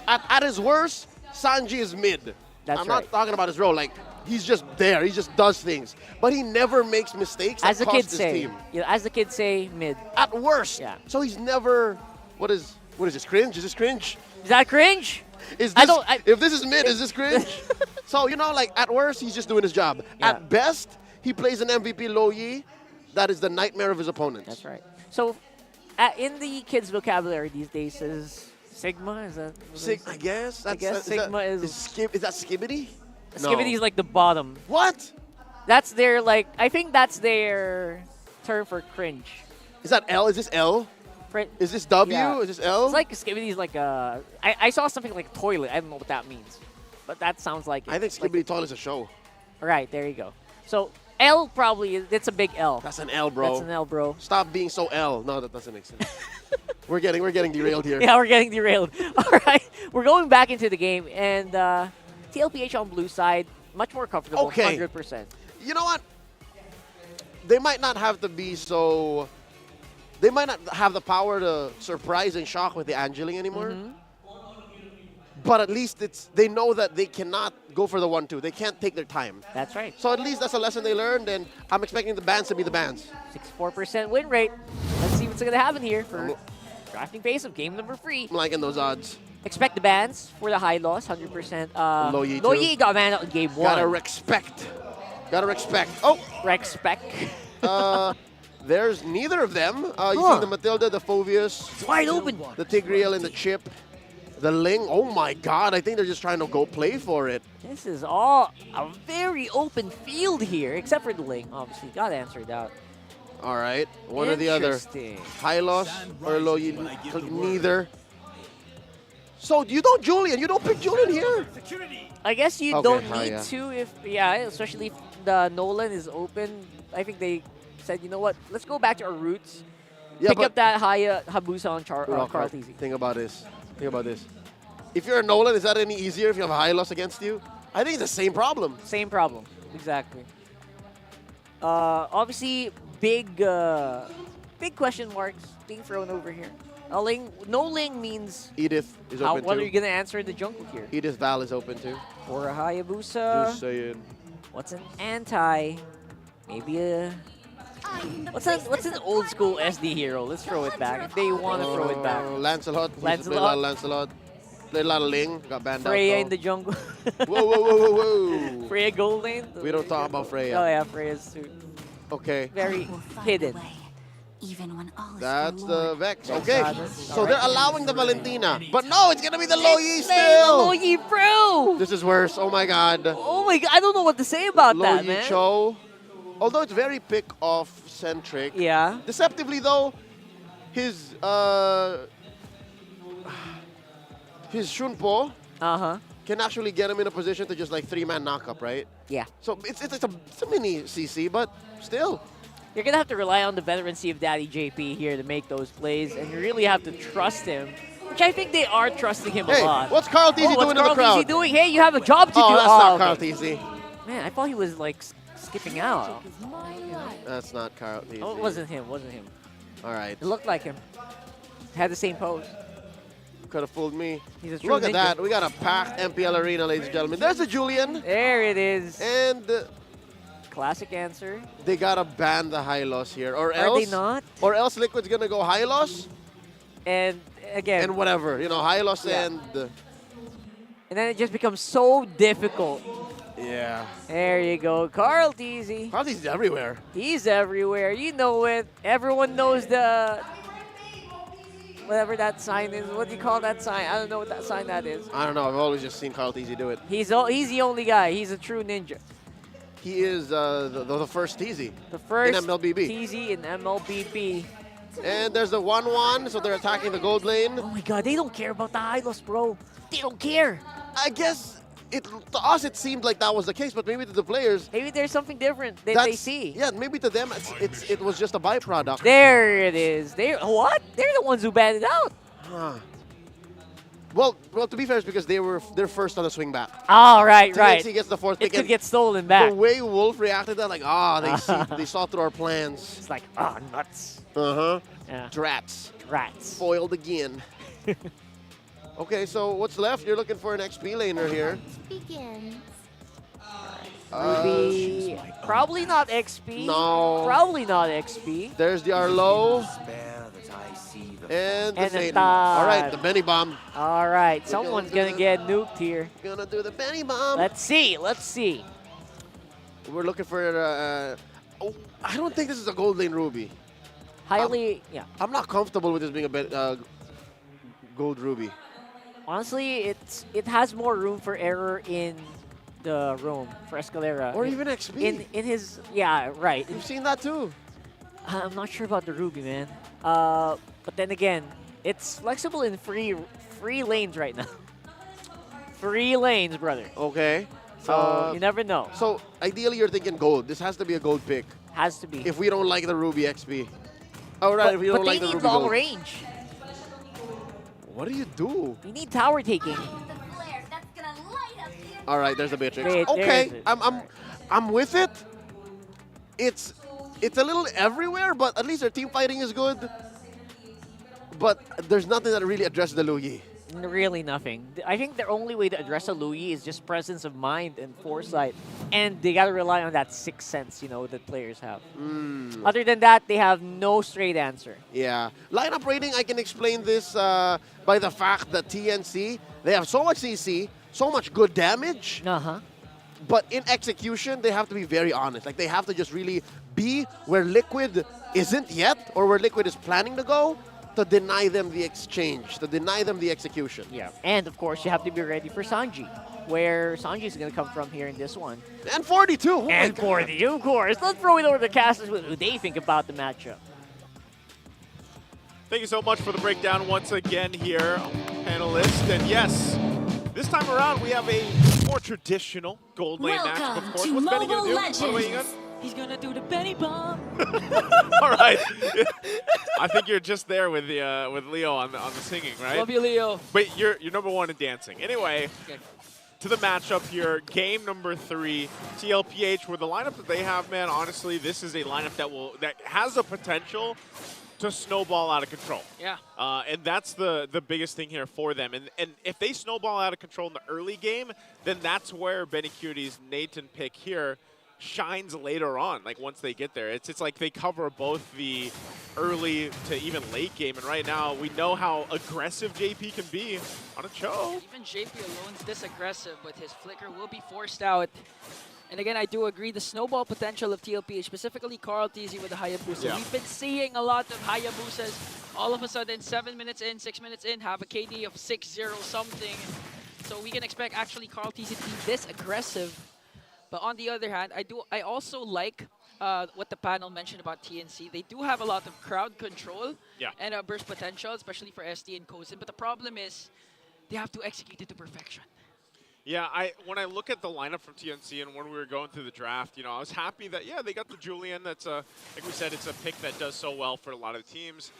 At his worst, Sanji is mid. That's I'm right. not talking about his role. Like, he's just there. He just does things. But he never makes mistakes that As the cost kids his say. team. Yeah, as the kids say, mid. At worst. Yeah. So he's never... What is this, cringe? Is this cringe? Is that cringe? Is this, if this is mid, is this cringe? So, you know, like, at worst, he's just doing his job. Yeah. At best, he plays an MVP Lu Yi. That is the nightmare of his opponents. That's right. So, in the kids' vocabulary these days, is Sigma? Is that? I guess. I guess Sigma is that Skibbity? Skibbity is like the bottom. What? That's their, like, I think that's their term for cringe. Is that L? Is this L? Is this W? Yeah. Is this L? It's like Skibbity is like a... I saw something like toilet. I don't know what that means. But that sounds like it. I think Skibbity Toilet's a show. Right, there you go. So, L probably, it's a big L. That's an L, bro. That's an L, bro. Stop being so L. No, that doesn't make sense. We're getting derailed here. Yeah, we're getting derailed. All right, we're going back into the game, and TLPH on blue side, much more comfortable, Okay. 100%. You know what? They might not have to be so... They might not have the power to surprise and shock with the Angeling anymore. But at least they know that they cannot go for the 1-2. They can't take their time. That's right. So at least that's a lesson they learned, and I'm expecting the bans to be the bans. 64% win rate. Let's see what's going to happen here for drafting phase of game number 3. I'm liking those odds. Expect the bans for the high loss, 100%. Loyi Loyi too. got banned out in game 1. Gotta respect. Gotta respect. Oh! Respect. There's neither of them. You see the Matilda, the Phoveus. It's wide open. The Tigreal and the Chip. The Ling. Oh my god, I think they're just trying to go play for it. This is all a very open field here, except for the Ling, obviously. Got answered out. All right, one or the other. Interesting. High loss or Loyi, neither. So you don't Julian, you don't pick Julian here. I guess you Okay, don't oh, need yeah. to if, yeah, especially if the Nolan is open. I think they said, you know what, let's go back to our roots. Yeah, Pick but up that high Habusa on Carl Rockart, Easy. think about this. Think about this. If you're a Nolan, is that any easier if you have a high loss against you? I think it's the same problem. Same problem, exactly. Obviously, big question marks being thrown over here. No Ling means Edith is open what too. are you gonna answer in the jungle here? Edith Val is open too. For a Hayabusa. Just saying. What's an anti? Maybe a. What's an old school SD hero? Let's throw it back if they want to throw it back. Lancelot. Used to play a lot of Lancelot. Played a lot of Ling. Got banned Freya out. in the jungle. Whoa, whoa, whoa, whoa, whoa. Freya gold lane. We don't talk about Freya. Oh yeah, Freya's too. Okay. Very hidden. Even when all is That's the Vex. Vex Okay. Goddess. So Alright. they're allowing the Valentina. But no, it's going to be the Loyi The still. Loyi Pro! This is worse. Oh my god. Oh my god, I don't know what to say about that, Loyi man. Cho. Although it's very pick-off centric. Yeah. Deceptively though, his Shunpo can actually get him in a position to just like 3-man knockup, right? Yeah. So it's a mini CC, but still. You're going to have to rely on the veterancy of Daddy JP here to make those plays, and you really have to trust him, which I think they are trusting him Hey, a lot. what's Carl Teasy doing in the What's crowd? Carl Teasy doing? Hey, you have a job to do. Oh, that's not okay. Carl Teasy. Man, I thought he was like skipping out. That's not Carl Teasy. Oh, it wasn't him. All right. It looked like him. Had the same pose. Could have fooled me. He's a true Look at ninja. that. We got a packed MPL arena, ladies and gentlemen. There's a Julian. There it is. And classic answer. They gotta ban the high loss here, or Are else they not? Or else Liquid's gonna go high loss And again. and whatever, you know, high loss Yeah. and And then it just becomes so difficult. yeah. There you go. Carl Teasy. Carl Teasy's everywhere. He's everywhere. You know it. Everyone knows the... Whatever that sign is. What do you call that sign? I don't know what that sign that is. I don't know. I've always just seen Carl Teasy do it. He's the only guy. He's a true ninja. He is the first Teasy. The first in MLBB. TZ in MLBB. And there's the 1-1, so they're attacking the gold lane. Oh my god, they don't care about the high loss, bro. They don't care. I guess to us it seemed like that was the case, but maybe to the players, Maybe there's something different that they that's- see. Yeah, maybe to them it was just a byproduct. There it is. What? They're the ones who banned it out. Huh. Well, to be fair, it's because they're first on the swing back. Oh, right. TNC gets the fourth pick. It could and get stolen back. The way Wolf reacted, that like, they saw through our plans. It's like, nuts. Yeah. Drats. Rats. Foiled again. Okay, so what's left? You're looking for an XP laner here. Begins. Ruby, probably not XP. No. Probably not XP. There's the Arlo. And the And the Satan. Todd. All right, the Benny Bomb. All right, someone's going to get nuked here. Gonna do the Benny Bomb. Let's see. We're looking for... I don't think this is a gold lane Ruby. Highly, yeah. I'm not comfortable with this being a gold Ruby. Honestly, it has more room for error in the roam for Escalera. Or even XP. In his, yeah, right. We've seen that too. I'm not sure about the Ruby, man. But then again, it's flexible in free lanes right now. Free lanes, brother. Okay. So you never know. So ideally, you're thinking gold. This has to be a gold pick. Has to be. If we don't like the Ruby XP. Oh, right. If we don't like the Ruby But they need long gold. range. What do you do? We need tower taking. All right, there's the Beatrix. Wait, Okay, there's it. I'm with it. It's a little everywhere, but at least their team fighting is good. But there's nothing that really addresses the Luigi. Really nothing. I think their only way to address a Louis is just presence of mind and foresight. And they got to rely on that sixth sense, you know, that players have. Other than that, they have no straight answer. Yeah. Lineup rating, I can explain this by the fact that TNC, they have so much CC, so much good damage. But in execution, they have to be very honest. Like, they have to just really be where Liquid isn't yet, or where Liquid is planning to go, to deny them the exchange, to deny them the execution. Yeah. And, of course, you have to be ready for Sanji, where Sanji is going to come from here in this one. And 42. Oh and 40, of course. Let's throw it over to casters with who they think about the matchup. Thank you so much for the breakdown once again here, panelists. And yes, this time around we have a more traditional gold lane matchup, of course. What's Benny going to do? By the way, He's going to do the Benny bomb. All right. I think you're just there with the with Leo on the singing, right? Love you, Leo. But you're number one in dancing. Anyway, to the matchup here, game number 3, TLPH, with the lineup that they have, man, honestly, this is a lineup that has the potential to snowball out of control. Yeah. And that's the biggest thing here for them. And if they snowball out of control in the early game, then that's where Benny Cutie's Nathan pick here shines later on, like once they get there. It's like they cover both the early to even late game. And right now, we know how aggressive JP can be on a choke. Even JP alone is this aggressive, but his flicker will be forced out. And again, I do agree, the snowball potential of TLPH, specifically Carl TZ with the Hayabusa. Yeah. We've been seeing a lot of Hayabusas. All of a sudden, 7 minutes in, 6 minutes in, have a KD of 6-0 something. So we can expect actually Carl TZ to be this aggressive. But on the other hand, I also like what the panel mentioned about TNC. They do have a lot of crowd control and burst potential, especially for SD and Kozin. But the problem is they have to execute it to perfection. Yeah, when I look at the lineup from TNC and when we were going through the draft, you know, I was happy that, yeah, they got the Julian. That's like we said, it's a pick that does so well for a lot of teams.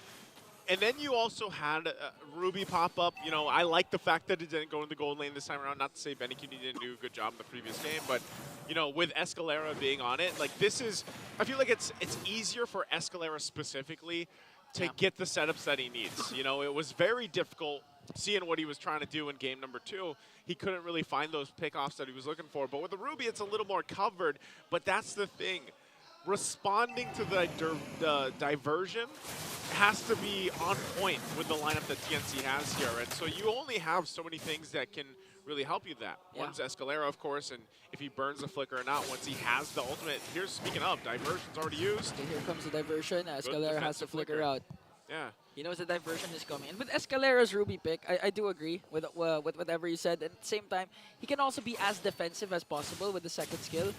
And then you also had Ruby pop up. You know, I like the fact that it didn't go in the gold lane this time around. Not to say Benny Cutie didn't do a good job in the previous game, but, you know, with Escalera being on it, like this is, I feel like it's easier for Escalera specifically to get the setups that he needs. You know, it was very difficult seeing what he was trying to do in game number 2. He couldn't really find those pickoffs that he was looking for. But with the Ruby, it's a little more covered. But that's the thing. Responding to the diversion has to be on point with the lineup that TNC has here. And so you only have so many things that can really help you that. One's Escalera, of course, and if he burns the flicker or not, once he has the ultimate. Here's, speaking of, diversion's already used. Okay, here comes the diversion. Escalera has to flicker out. Yeah. He knows the diversion is coming. And with Escalera's Ruby pick, I do agree with whatever you said. And at the same time, he can also be as defensive as possible with the second skill.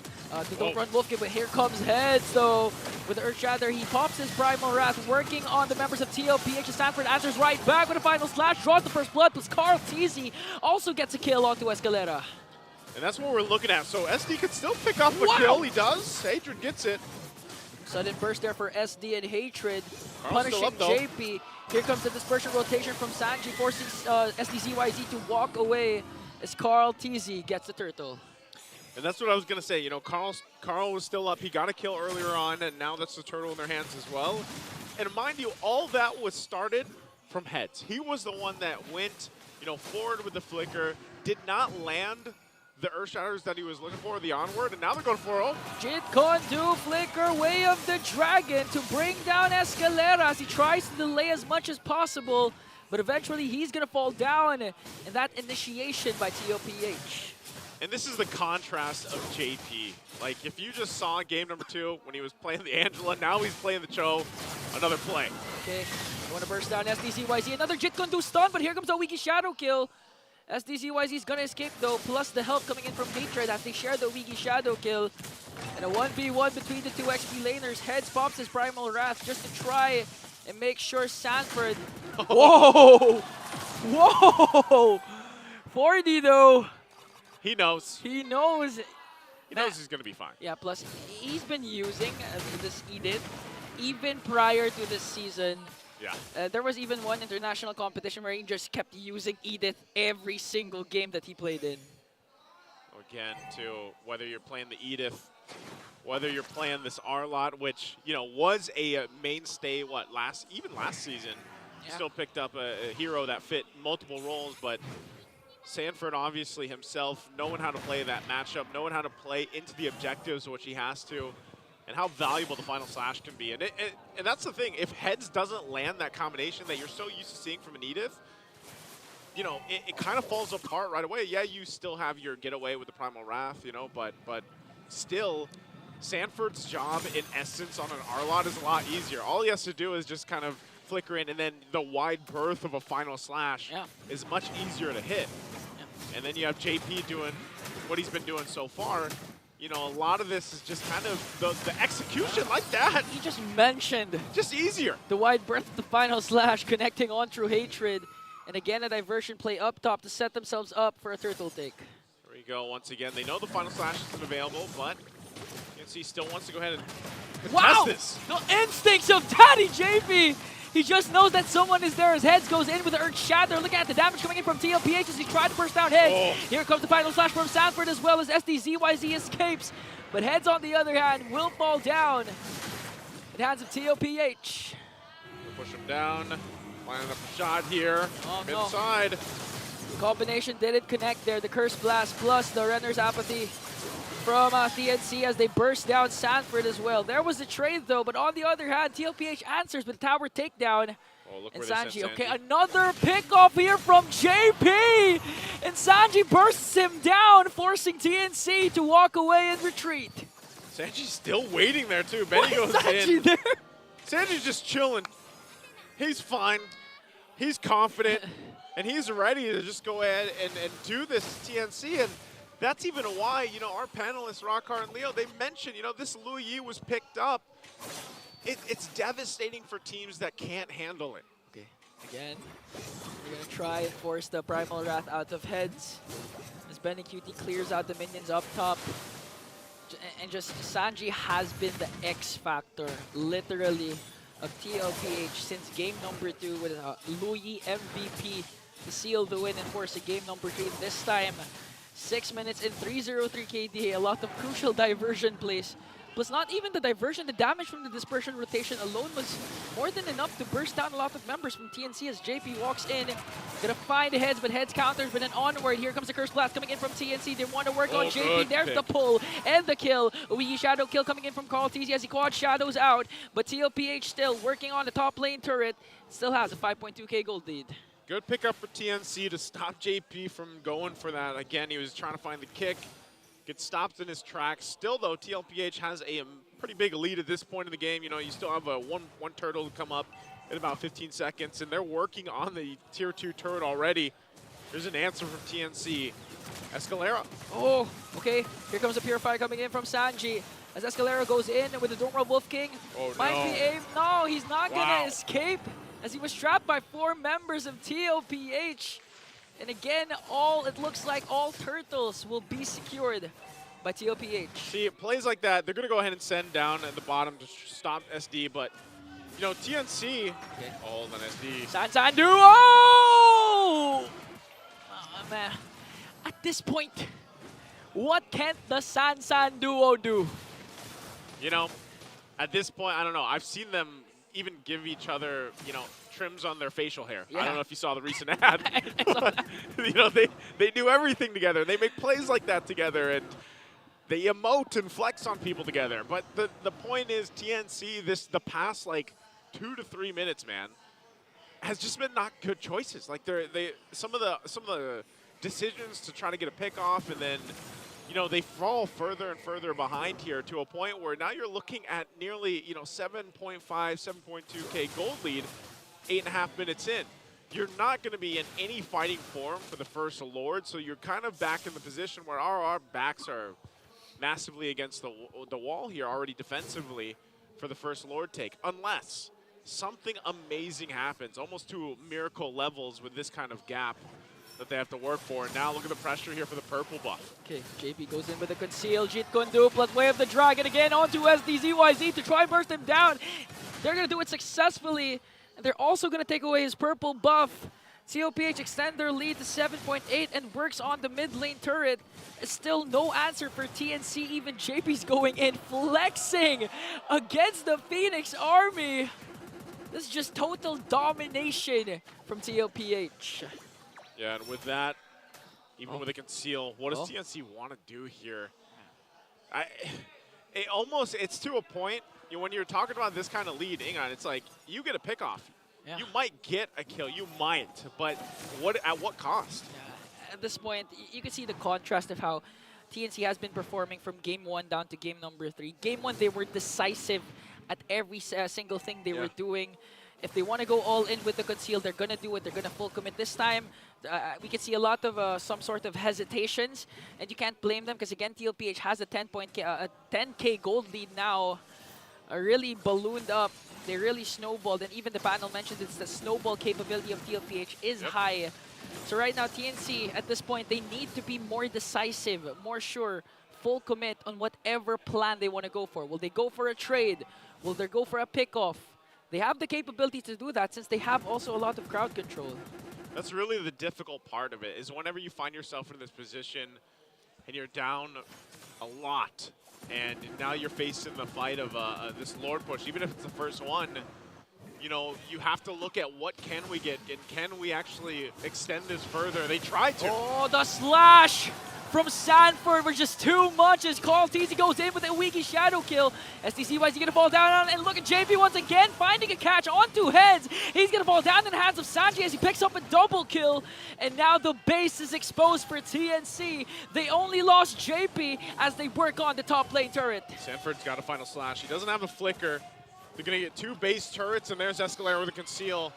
Don't run Wolf Kick, but here comes Heads, though. With the Earthshatter, he pops his Primal Wrath, working on the members of TLPH. Stanford answers right back with a final slash, draws the first blood, plus Carl TZ also gets a kill onto Escalera. And that's what we're looking at. So SD could still pick up a kill. He does. Hatred gets it. Sudden burst there for SD and Hatred, Carl's punishing up, JP. Here comes the dispersion rotation from Sanji, forcing SDZYZ to walk away as Carl TZ gets the turtle. And that's what I was going to say. You know, Carl was still up. He got a kill earlier on, and now that's the turtle in their hands as well. And mind you, all that was started from Heads. He was the one that went, you know, forward with the flicker, did not land the Earthshatters that he was looking for, the onward, and now they're going for Jit Kondu flicker Way of the Dragon to bring down Escalera as he tries to delay as much as possible, but eventually he's going to fall down in that initiation by TLPH. And this is the contrast of JP. Like, if you just saw game number 2 when he was playing the Angela, now he's playing the Cho, another play. Okay, I want to burst down SDZYZ, another Jit Kondu stun, but here comes a Wiki Shadow kill. SDZYZ is gonna escape though, plus the help coming in from Hatred as they share the Wiki Shadow kill. And a 1v1 between the two XP laners. Heads pops his Primal Wrath just to try and make sure Sanford... Whoa! Whoa! 40 though. He knows. He knows. He knows he's gonna be fine. Yeah, plus he's been using this Edith even prior to this season. Yeah. There was even one international competition where he just kept using Edith every single game that he played in. Again, too, whether you're playing the Edith, whether you're playing this R-Lot, which, you know, was a mainstay, even last season, He still picked up a hero that fit multiple roles, but Sanford obviously himself knowing how to play that matchup, knowing how to play into the objectives, which he has to, and how valuable the final slash can be. And that's the thing, if Heads doesn't land that combination that you're so used to seeing from an Edith, you know, it kind of falls apart right away. Yeah, you still have your getaway with the Primal Wrath, you know, but still, Sanford's job in essence on an R-Lot is a lot easier. All he has to do is just kind of flicker in, and then the wide berth of a final slash is much easier to hit. And then you have JP doing what he's been doing so far. You know, a lot of this is just kind of the execution like that. He just mentioned just easier. The wide berth of the final slash connecting on through Hatred. And again, a diversion play up top to set themselves up for a turtle take. There we go once again. They know the final slash isn't available, but TNC still wants to go ahead and contest this. The instincts of Daddy JP! He just knows that someone is there. His Heads goes in with the Earth Shatter. Look at the damage coming in from TLPH as he tried to burst down Heads. Here comes the final slash from Sanford as well as SDZYZ escapes. But Heads, on the other hand, will fall down in the hands of TLPH. Push him down. Lining up a shot here. Inside. The combination didn't connect there. The Curse Blast plus the Renner's Apathy from TNC as they burst down Sanford as well. There was a trade though, but on the other hand, TLPH answers with tower takedown. Look and where Sanji, Sanji. okay, another pickoff here from JP! And Sanji bursts him down, forcing TNC to walk away and retreat. Sanji's still waiting there too. Benny goes Sanji in. There? Sanji's just chilling. He's fine. He's confident. And he's ready to just go ahead and do this TNC. And that's even why, you know, our panelists, Rockar and Leo, they mentioned, you know, this Lu Yi was picked up. It's devastating for teams that can't handle it. Okay, again, we're going to try and force the Primal Wrath out of Heads. As Benny QT clears out the minions up top. And just Sanji has been the X factor, literally, of TLPH since game number 2 with Lu Yi MVP to seal the win and force a game number 3. This time, 6 minutes and 303 KDA, a lot of crucial diversion plays. Plus not even the diversion, the damage from the dispersion rotation alone was more than enough to burst down a lot of members from TNC as JP walks in. Gonna find Heads, but Heads counters, but then onward. Here comes the Curse Blast coming in from TNC. They want to work on JP. There's the pull and the kill. Wee Shadow kill coming in from Carl TZ as he quad shadows out. But TLPH still working on the top lane turret. Still has a 5.2k gold lead. Good pickup for TNC to stop JP from going for that. Again, he was trying to find the kick. Gets stopped in his tracks. Still, though, TLPH has a pretty big lead at this point in the game. You know, you still have a one turtle to come up in about 15 seconds, and they're working on the Tier 2 turret already. There's an answer from TNC. Escalera. Oh, okay. Here comes the Purifier coming in from Sanji. As Escalera goes in with the Dora Wolf King. Might be aimed. No, he's not going to escape as he was trapped by 4 members of TLPH. And again, it looks like all turtles will be secured by TLPH. See, plays like that, they're going to go ahead and send down at the bottom to stop SD, but, you know, TNC... Okay. Hold on, SD. Sansan Duo! Oh, man. At this point, what can the Sansan Duo do? You know, at this point, I don't know. I've seen them even give each other, you know, trims on their facial hair. I don't know if you saw the recent ad. But, you know, they do everything together. They make plays like that together, and they emote and flex on people together. But the point is, TNC, the past like 2 to 3 minutes, man, has just been not good choices. Like some of the decisions to try to get a pick off, and then, you know, they fall further and further behind here to a point where now you're looking at nearly, you know, 7.5, 7.2k gold lead. 8.5 minutes in. You're not going to be in any fighting form for the first Lord, so you're kind of back in the position where our backs are massively against the wall here already defensively for the first Lord take, unless something amazing happens, almost to miracle levels with this kind of gap that they have to work for. And now look at the pressure here for the purple buff. Okay, JP goes in with a conceal. Jeet Kundu plus Way of the Dragon again onto SDZYZ to try and burst him down. They're going to do it successfully. And they're also going to take away his purple buff. TLPH extend their lead to 7.8 and works on the mid lane turret. It's still no answer for TNC. Even JP's going in, flexing against the Phoenix army. This is just total domination from TLPH. Yeah, and with that, even with a conceal, what does TNC want to do here? It's to a point, when you're talking about this kind of lead, Ingon, it's like, you get a pick off. Yeah. You might get a kill, you might, but at what cost? Yeah. At this point, you can see the contrast of how TNC has been performing from game 1 down to game number 3. Game 1, they were decisive at every single thing they were doing. If they want to go all in with the conceal, they're going to do it. They're going to full commit this time. We can see a lot of some sort of hesitations, and you can't blame them because, again, TLPH has a 10K gold lead now, really ballooned up. They really snowballed, and even the panel mentioned it's the snowball capability of TLPH is high. So right now, TNC, at this point, they need to be more decisive, more sure, full commit on whatever plan they want to go for. Will they go for a trade? Will they go for a pickoff? They have the capability to do that since they have also a lot of crowd control. That's really the difficult part of it, is whenever you find yourself in this position and you're down a lot, and now you're facing the fight of this Lord push, even if it's the first one, you have to look at what can we get, and can we actually extend this further? They tried to. Oh, the slash from Sanford was just too much as Carl TZ goes in with a weaky shadow kill. SDCYZ gonna fall down on, and look at JP once again finding a catch on 2 heads. He's gonna fall down in the hands of Sanji as he picks up a double kill. And now the base is exposed for TNC. They only lost JP as they work on the top lane turret. Sanford's got a final slash. He doesn't have a flicker. They're gonna get 2 base turrets, and there's Escalera with a conceal.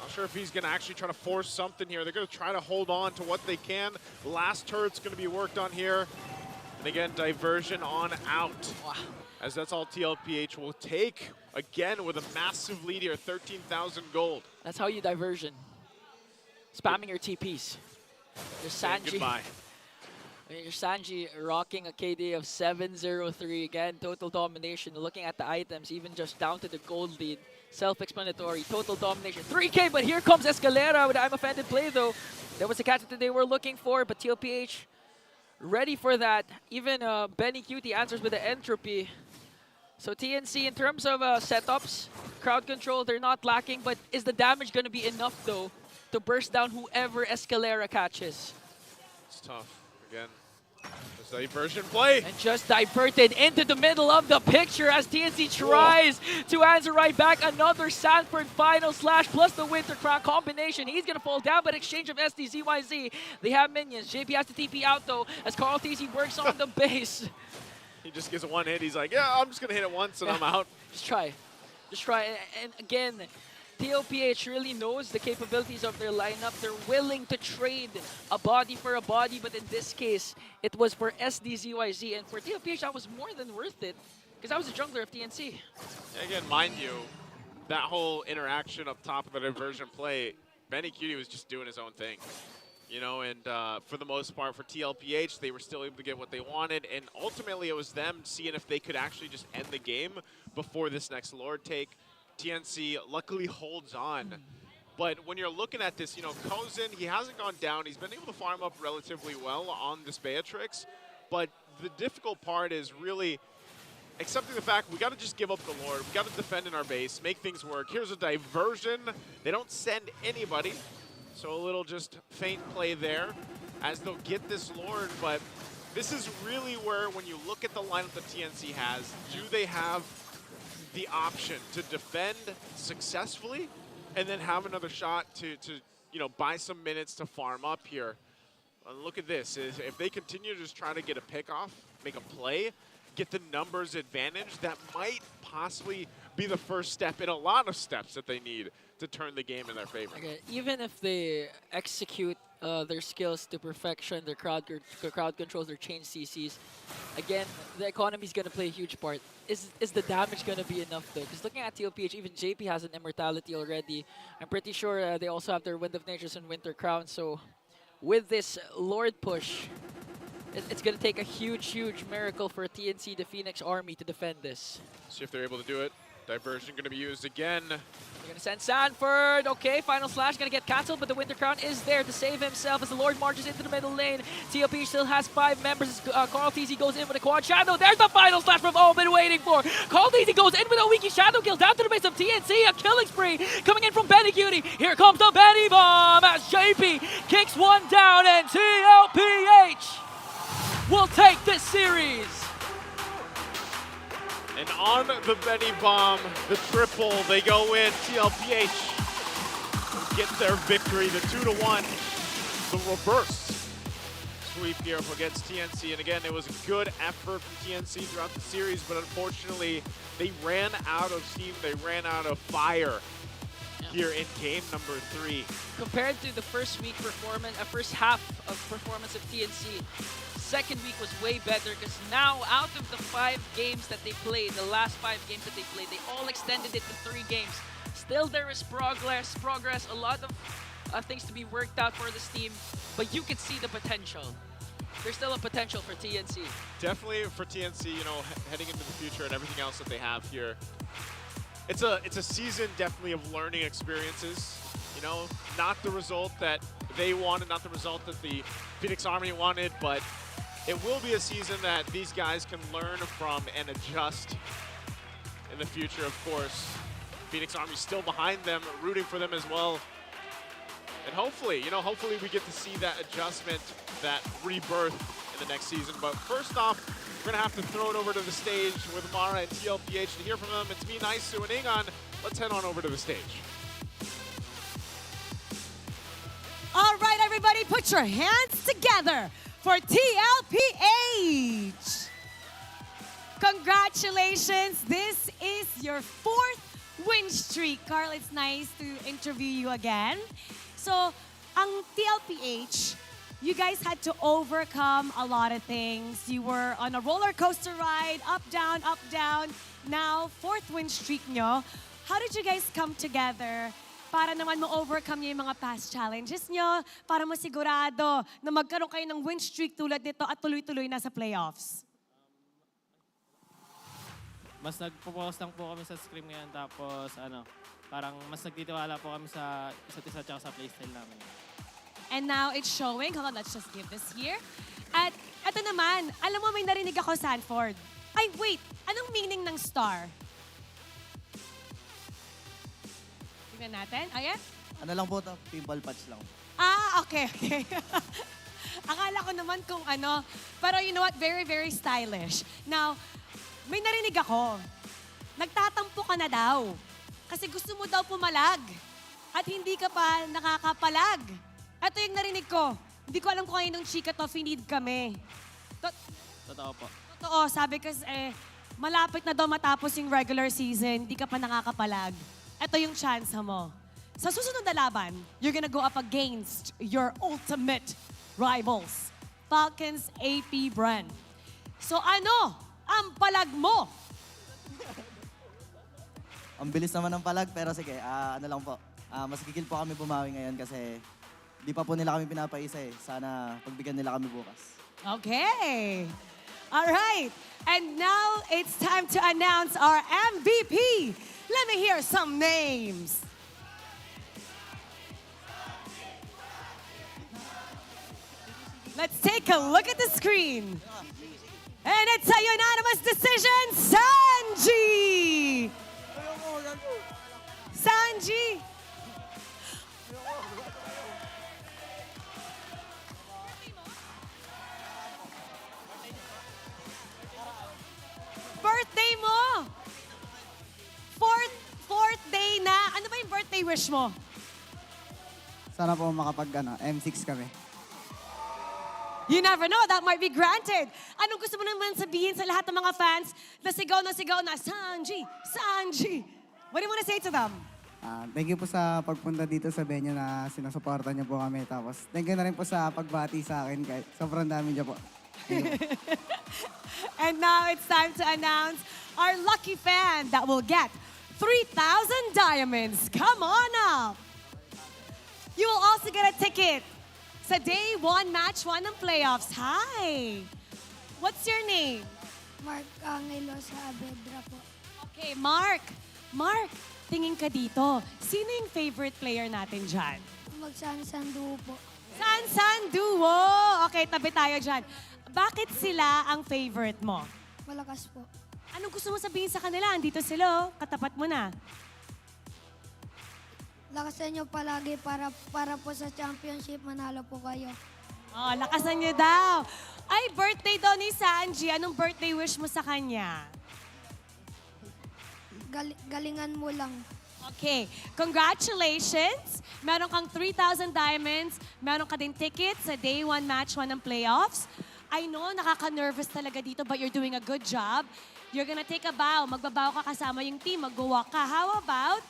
Not sure if he's going to actually try to force something here. They're going to try to hold on to what they can. Last turret's going to be worked on here. And again, diversion on out. Wow. As that's all TLPH will take, again, with a massive lead here, 13,000 gold. That's how you diversion. Spamming your TPs. Your Sanji. Goodbye. Your Sanji rocking a KD of 703. Again, total domination. Looking at the items, even just down to the gold lead. Self-explanatory, total domination. 3K, but here comes Escalera with I'm Offended play, though. That was the catch that they were looking for, but TLPH ready for that. Even Benny Cutie answers with the entropy. So TNC, in terms of setups, crowd control, they're not lacking, but is the damage going to be enough, though, to burst down whoever Escalera catches? It's tough. Again, it's a diversion play. And just diverted into the middle of the picture as TNC tries to answer right back. Another Sanford final slash plus the Winter Crown combination. He's going to fall down, but exchange of SDZYZ. They have minions. JP has to TP out, though, as Carl TC works on the base. He just gets a one hit. He's like, yeah, I'm just going to hit it once and I'm out. Just try. Just try. And again, TLPH really knows the capabilities of their lineup. They're willing to trade a body for a body, but in this case, it was for SDZYZ. And for TLPH, that was more than worth it, because I was a jungler of TNC. Again, mind you, that whole interaction up top of the diversion play, Benny Cutie was just doing his own thing. And for the most part, for TLPH, they were still able to get what they wanted, and ultimately it was them seeing if they could actually just end the game before this next Lord take. TNC luckily holds on. But when you're looking at this, Kozin, he hasn't gone down. He's been able to farm up relatively well on this Beatrix. But the difficult part is really accepting the fact we got to just give up the Lord. We got to defend in our base, make things work. Here's a diversion. They don't send anybody. So a little just faint play there as they'll get this Lord. But this is really where, when you look at the lineup that TNC has, do they have the option to defend successfully and then have another shot to buy some minutes to farm up here? And look at this. If they continue to just try to get a pick off, make a play, get the numbers advantage, that might possibly be the first step in a lot of steps that they need to turn the game in their favor. Okay, even if they execute their skills to perfection, their crowd controls, their chain CCs, again, the economy is going to play a huge part. Is the damage going to be enough, though? Because looking at TLPH, even JP has an immortality already. I'm pretty sure they also have their Wind of Natures and Winter Crown. So with this Lord push, it's going to take a huge, huge miracle for TNC, the Phoenix Army, to defend this. See if they're able to do it. Diversion going to be used again. They're gonna send Sanford. Okay, final slash gonna get cancelled, but the Winter Crown is there to save himself as the Lord marches into the middle lane. TLPH still has 5 members. Carl TZ goes in with a quad shadow. There's the final slash we've all been waiting for. Carl TZ goes in with a weaky shadow kill down to the base of TNC. A killing spree coming in from Benny Cutie. Here comes the Benny Bomb as JP kicks one down, and TLPH will take this series. And on the Benny Bomb, the triple, they go in. TLPH get their victory, the 2-1. The reverse sweep here against TNC. And again, it was a good effort from TNC throughout the series, but unfortunately, they ran out of steam. They ran out of fire here in game number 3. Compared to the first week performance, first half of performance of TNC, second week was way better because now out of the 5 games that they played, the last 5 games that they played, they all extended it to 3 games. Still there is progress, a lot of things to be worked out for this team, but you can see the potential. There's still a potential for TNC. Definitely for TNC, you know, heading into the future and everything else that they have here. It's a season definitely of learning experiences. You know, not the result that they wanted, not the result that the Phoenix Army wanted, but it will be a season that these guys can learn from and adjust in the future, of course. Phoenix Army's still behind them, rooting for them as well. And hopefully, you know, hopefully we get to see that adjustment, that rebirth in the next season. But first off, we're going to have to throw it over to the stage with Mara and TLPH to hear from them. It's me, Naisu, and Ingon. Let's head on over to the stage. All right, everybody, put your hands together for TLPH. Congratulations. This is your 4th win streak. Carl, it's nice to interview you again. So, ang TLPH, you guys had to overcome a lot of things. You were on a roller coaster ride, up, down, up, down. Now, 4th win streak nyo. How did you guys come together para naman ma-overcome nyo yung mga past challenges nyo, para masigurado na magkaroon kayo ng win streak tulad nito at tuloy-tuloy na sa playoffs? Mas nagpo-focus lang po kami sa scrim ngayon, tapos parang mas nagtitiwala po kami sa isa't isa at sa playstyle namin. And now it's showing. Hold on, let's just give this here. At eto naman, alam mo may narinig ako, Sanford. Ay, wait! Anong meaning ng star? Tingnan natin. Ayan? Ano lang po to? Pimple patch lang. Ah, okay. Akala ko naman kung ano. Pero you know what? Very, very stylish. Now, may narinig ako. Nagtatampo ka na daw. Kasi gusto mo daw pumalag. At hindi ka pa nakakapalag. Ito yung narinig ko. Hindi ko alam kung kaninong chika to. Finid kami. Totoo po. Totoo. Sabi kasi malapit na daw matapos yung regular season. Hindi ka pa nakakapalag. Ito yung chance mo. Sa susunod na laban, you're gonna go up against your ultimate rivals, Falcons AP brand. So ano ang palag mo? Ang bilis naman ng palag, pero sige, ano lang po. Mas gigil po kami bumawi ngayon kasi di pa po nila kami pinapaisa eh. Sana pagbigyan nila kami bukas. Okay. All right. And now it's time to announce our MVP. Let me hear some names. Let's take a look at the screen. And it's a unanimous decision, Sanji! Sanji! Birthday mo! Fourth day na. Ano ba yung birthday wish mo? Sana po M6 kami. You never know, that might be granted. Anong gusto mo naman sabihin sa lahat ng mga fans na sigaw na, Sanji, Sanji? What do you want to say to them? Thank you po sa pagpunta dito sa venue na sinusuporta niyo po kami. Tapos thank you na rin po sa pagbati sa akin. Kahit sobrang dami niyo po. And now it's time to announce our lucky fan that will get 3,000 diamonds. Come on up. You will also get a ticket sa Day 1, Match 1 ng playoffs. Hi! What's your name? Mark Angelo Saavedra po. Okay, Mark. Mark, nakatingin ka dito. Sino yung favorite player natin dyan? Magsansanduo po. San Duo! Okay, tabi tayo dyan. Bakit sila ang favorite mo? Malakas po. Anong gusto mo sabihin sa kanila? Andito sila, oh. Katapat mo na. Lakasan nyo palagi para po sa championship manalo po kayo. Oh, lakasan niyo daw. Ay, birthday daw ni Sanji. Anong birthday wish mo sa kanya? Galingan mo lang. Okay, congratulations! Meron kang 3,000 diamonds. Meron ka din tickets sa day 1, match 1 ng playoffs. I know, nakaka-nervous talaga dito, but you're doing a good job. You're gonna take a bow. Magbabaw ka kasama yung team. Mag-walk ka. How about,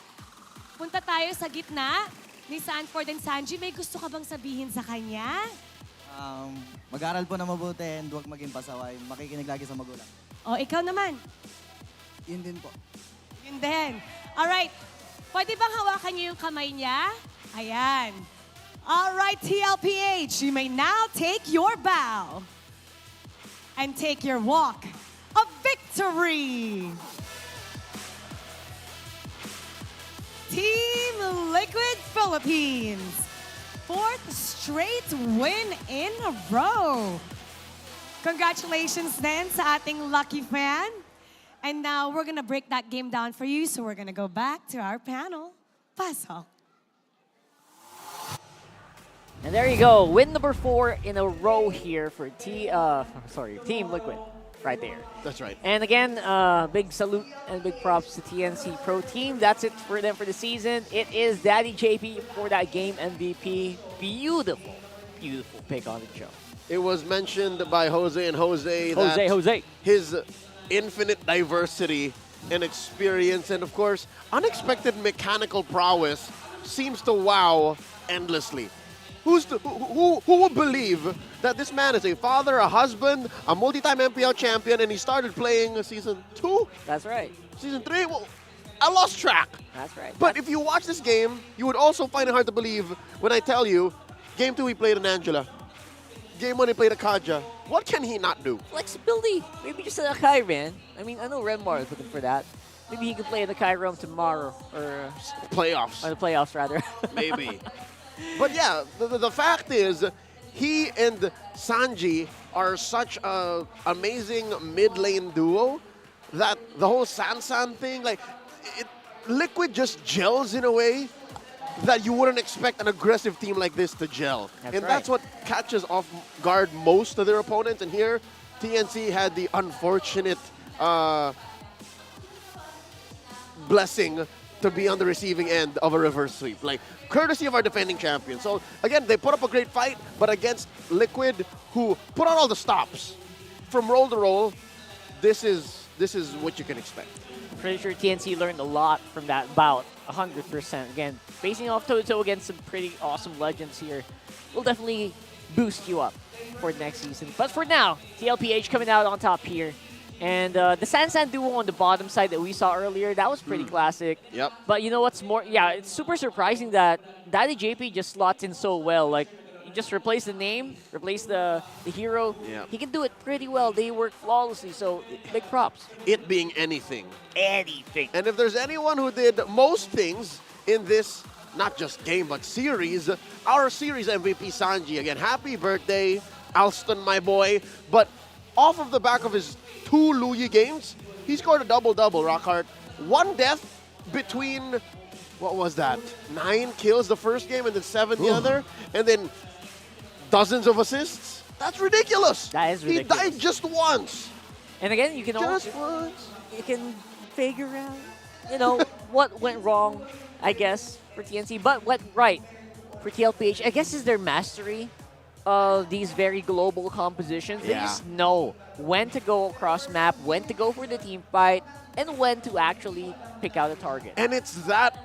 punta tayo sa gitna ni Sanford and Sanji. May gusto ka bang sabihin sa kanya? Mag-aral po na mabuti and huwag maging pasaway. Makikinig lagi sa magulang. O, ikaw naman. Yun din po. Yun din. Alright. Pwede bang hawakan niyo yung kamay niya? Ayan. Alright, TLPH, you may now take your bow and take your walk of victory. Team Liquid Philippines. 4th straight win in a row. Congratulations then sa ating lucky fan. And now we're gonna break that game down for you, so we're gonna go back to our panel. Pasok. And there you go, win number 4 in a row here for Team Liquid, right there. That's right. And again, big salute and big props to TNC Pro Team. That's it for them for the season. It is Daddy JP for that game MVP. Beautiful, beautiful pick on the show. It was mentioned by Jose and Jose that his infinite diversity and experience and, of course, unexpected mechanical prowess seems to wow endlessly. Who would believe that this man is a father, a husband, a multi-time MPL champion, and he started playing Season 2? That's right. Season 3? Well, I lost track. That's right. But if you watch this game, you would also find it hard to believe when I tell you, Game 2 he played an Angela. Game 1 he played a Kaja. What can he not do? Flexibility. Maybe just an Akai, man. I mean, I know Renmar is looking for that. Maybe he can play in the Akai realm tomorrow. Or playoffs. Or the playoffs, rather. Maybe. But yeah, the fact is, he and Sanji are such an amazing mid-lane duo that the whole Sansan thing, like, Liquid just gels in a way that you wouldn't expect an aggressive team like this to gel. That's what catches off guard most of their opponents. And here, TNC had the unfortunate blessing to be on the receiving end of a reverse sweep. Like, courtesy of our defending champion. So, again, they put up a great fight, but against Liquid, who put on all the stops. From roll to roll, this is what you can expect. Pretty sure TNC learned a lot from that bout, 100%. Again, facing off toe-to-toe against some pretty awesome legends here will definitely boost you up for next season. But for now, TLPH coming out on top here. And the Sansan duo on the bottom side that we saw earlier, that was pretty classic. Yep. But you know what's more? Yeah, it's super surprising that Daddy JP just slots in so well. Like, you just replace the name, replace the hero. Yep. He can do it pretty well. They work flawlessly, so big props. It being anything. Anything. And if there's anyone who did most things in this, not just game, but series, our series MVP, Sanji. Again, happy birthday, Alston, my boy. But off of the back of his 2 Luyi games, he scored a double-double, Rockhart. 1 death between, what was that, 9 kills the first game and then 7 the other, and then dozens of assists. That's ridiculous. That is ridiculous. He died just once. And again, you can Just also, once. you can figure out, you know, what went wrong, I guess, for TNC, but went right for TLPH. I guess is their mastery of these very global compositions. They just know when to go across map, when to go for the team fight, and when to actually pick out a target. And it's that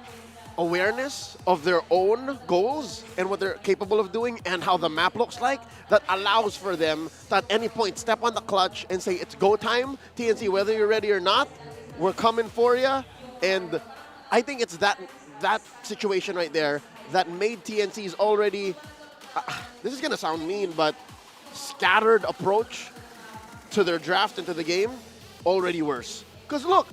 awareness of their own goals and what they're capable of doing and how the map looks like that allows for them to at any point step on the clutch and say, it's go time, TNC, whether you're ready or not, we're coming for you. And I think it's that situation right there that made TNC's already, this is going to sound mean, but scattered approach to their draft into the game already worse. Because look,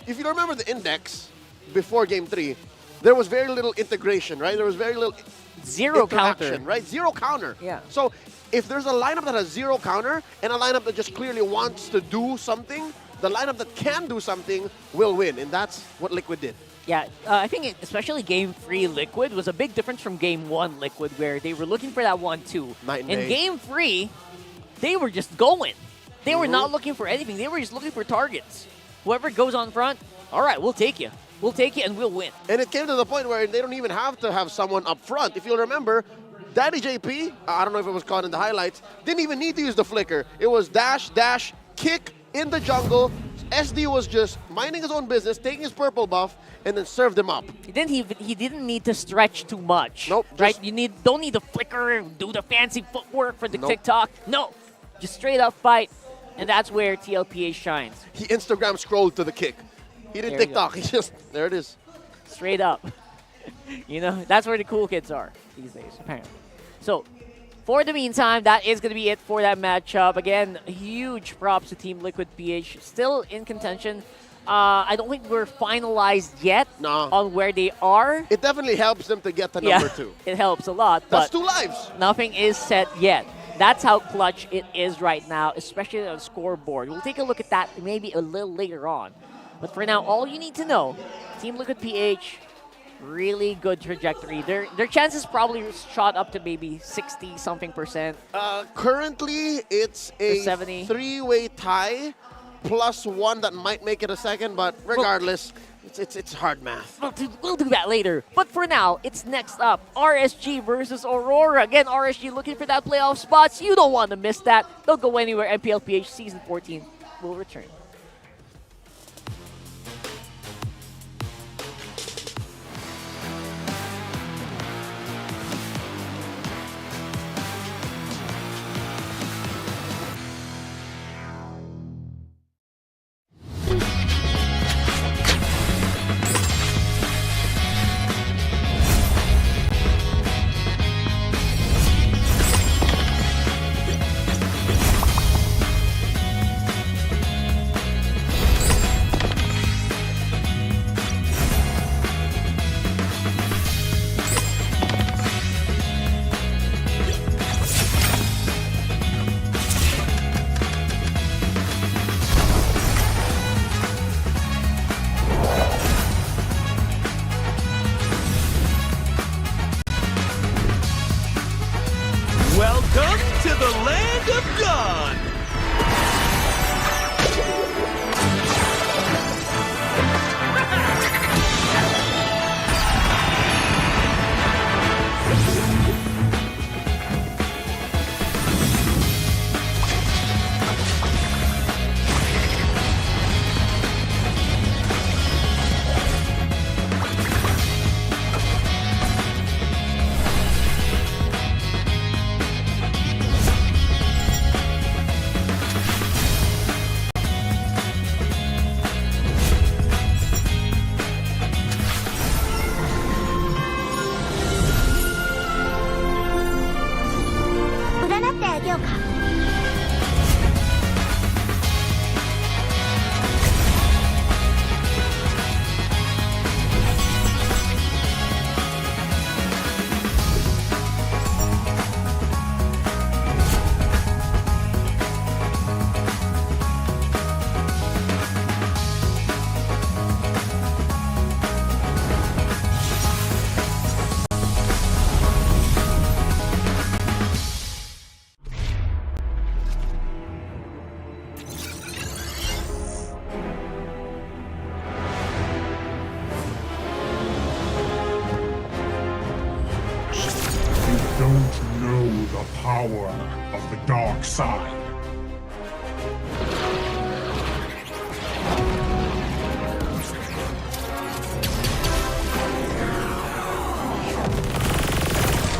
if you remember the index, before Game 3, there was very little integration, right? There was very little zero interaction, counter, right? Zero counter. Yeah. So if there's a lineup that has zero counter and a lineup that just clearly wants to do something, the lineup that can do something will win, and that's what Liquid did. Yeah, I think especially Game 3 Liquid was a big difference from Game 1 Liquid, where they were looking for that 1-2. In Game 3, they were just going. They were not looking for anything. They were just looking for targets. Whoever goes on front, all right, we'll take you. We'll take you and we'll win. And it came to the point where they don't even have to have someone up front. If you'll remember, Daddy JP, I don't know if it was caught in the highlights, didn't even need to use the flicker. It was dash, dash, kick in the jungle. SD was just minding his own business, taking his purple buff, and then served him up. He didn't need to stretch too much. Nope. Right? You don't need to flicker and do the fancy footwork for the TikTok. No. Just straight up fight. And that's where TLPH shines. He Instagram scrolled to the kick. He didn't TikTok. He just, there it is. Straight up. You know, that's where the cool kids are these days, apparently. So, for the meantime, that is going to be it for that matchup. Again, huge props to Team Liquid PH. Still in contention. I don't think we're finalized yet on where they are. It definitely helps them to get to number 2. It helps a lot. That's but 2 lives. Nothing is set yet. That's how clutch it is right now, especially on the scoreboard. We'll take a look at that maybe a little later on. But for now, all you need to know, Team Liquid PH, really good trajectory. Their chances probably shot up to maybe 60-something%. Currently, it's a 3-way tie, plus 1 that might make it a second, but regardless, it's hard math. We'll do that later. But for now, it's next up, RSG versus Aurora. Again, RSG looking for that playoff spots. You don't want to miss that. Don't go anywhere. MPL PH Season 14 will return. Welcome to the land of God. Don't know the power of the dark side.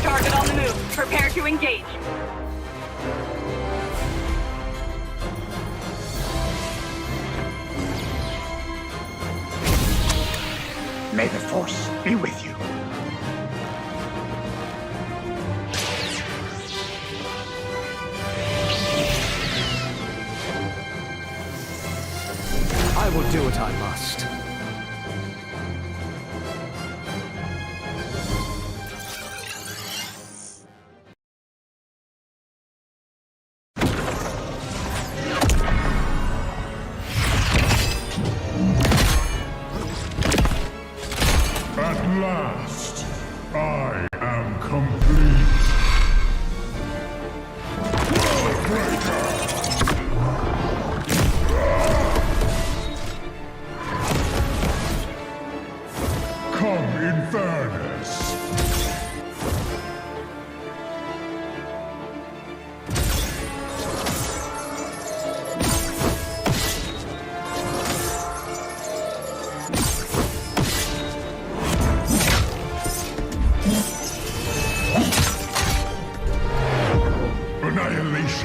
Target on the move. Prepare to engage. May the Force be with you. I will do what I must.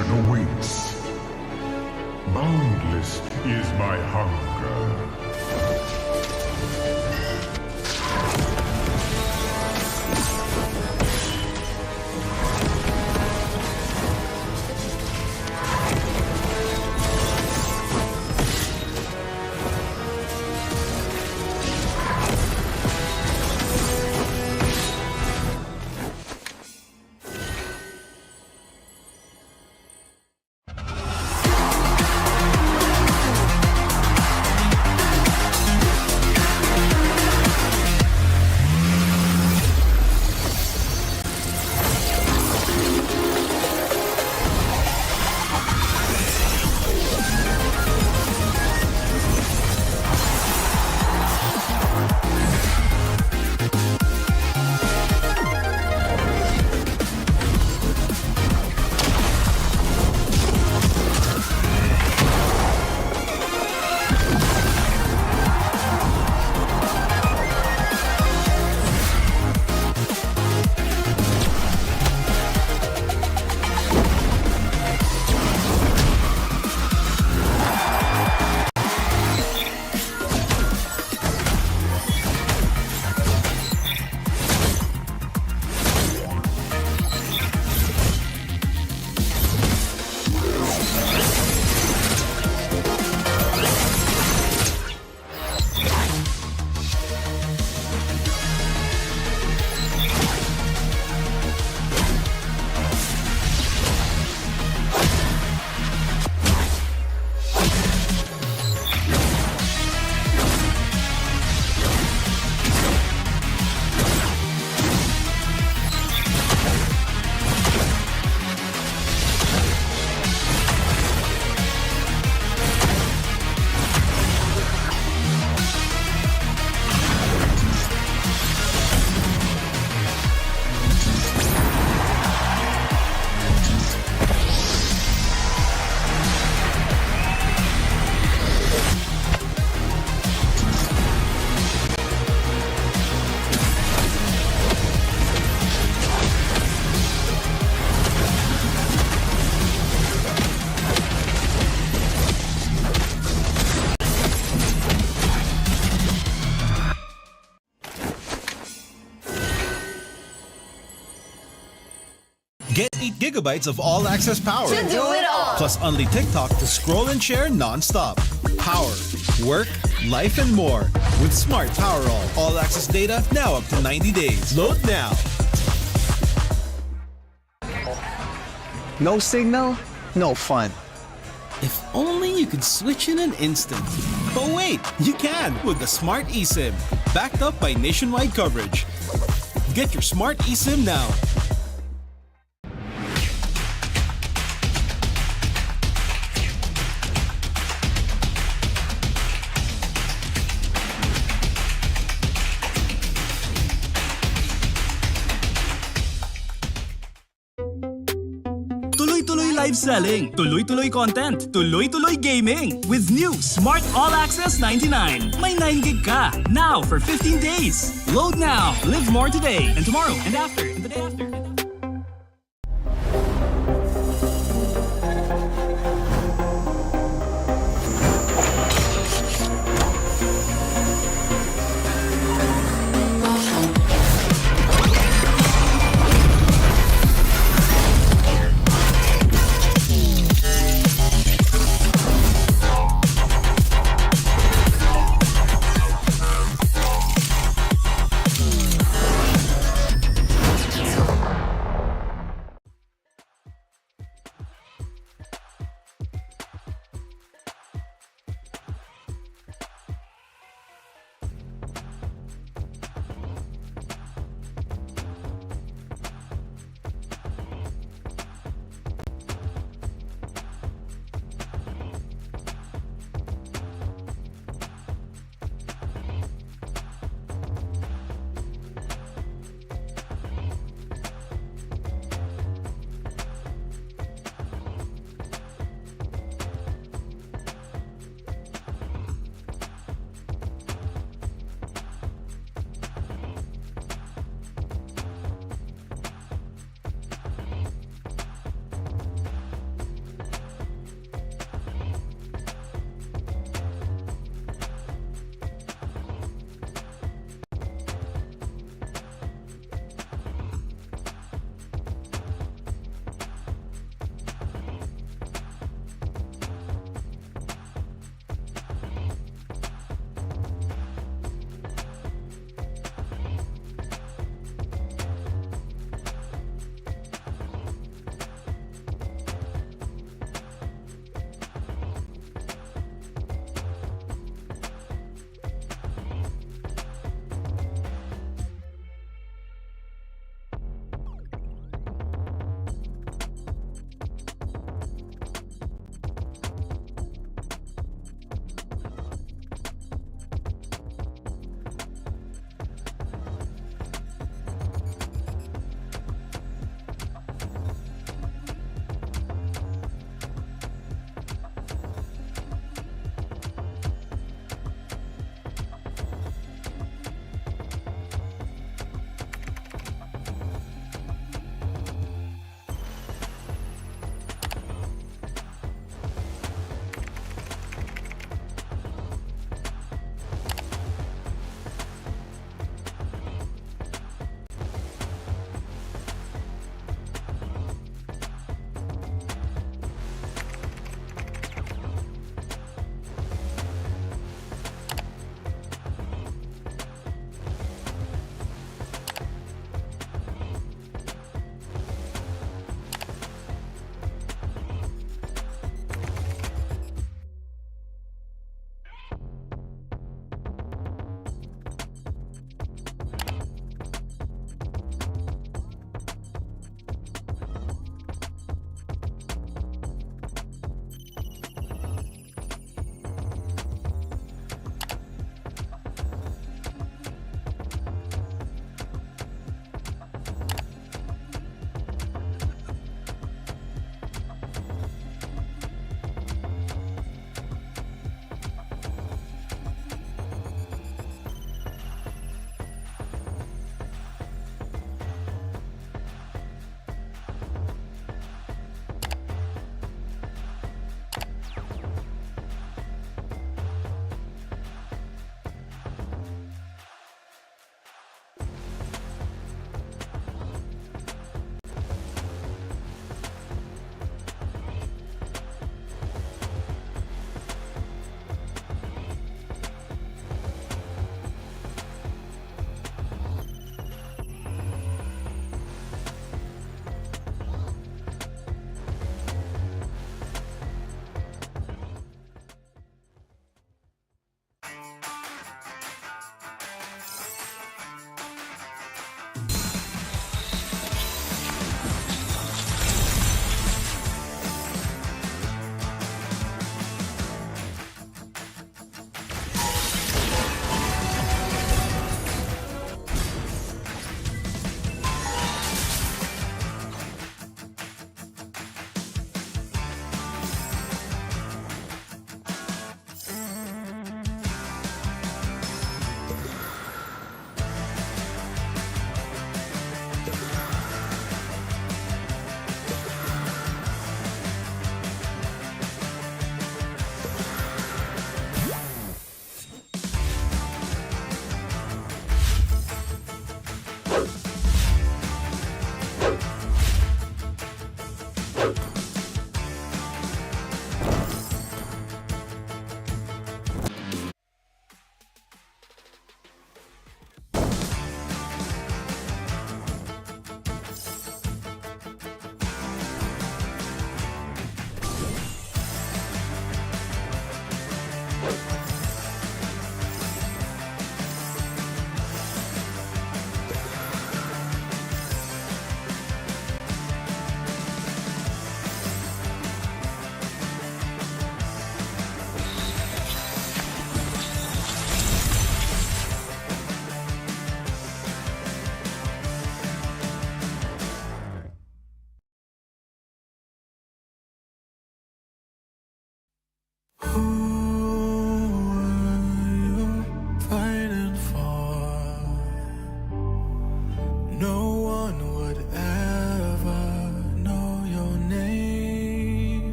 Destruction awaits. Boundless is my hunger. Get 8 gigabytes of all-access power. To do it all. Plus only TikTok to scroll and share non-stop. Power, work, life, and more. With Smart Power all-access data now up to 90 days. Load now. No signal, no fun. If only you could switch in an instant. But wait, you can with the Smart eSIM. Backed up by nationwide coverage. Get your Smart eSIM now. Tuloy-tuloy live selling, tuloy-tuloy content, tuloy-tuloy gaming with new Smart All Access 99. May 9 gig ka now for 15 days. Load now, live more today and tomorrow and after and the day after.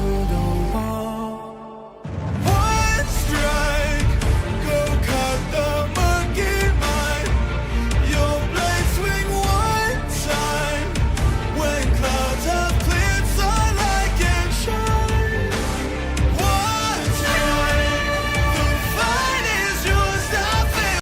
the wall. One strike, go cut the monkey mind. Your blade swing one time. When clouds have cleared, sunlight can shine. One strike, the fight is yours, stop it.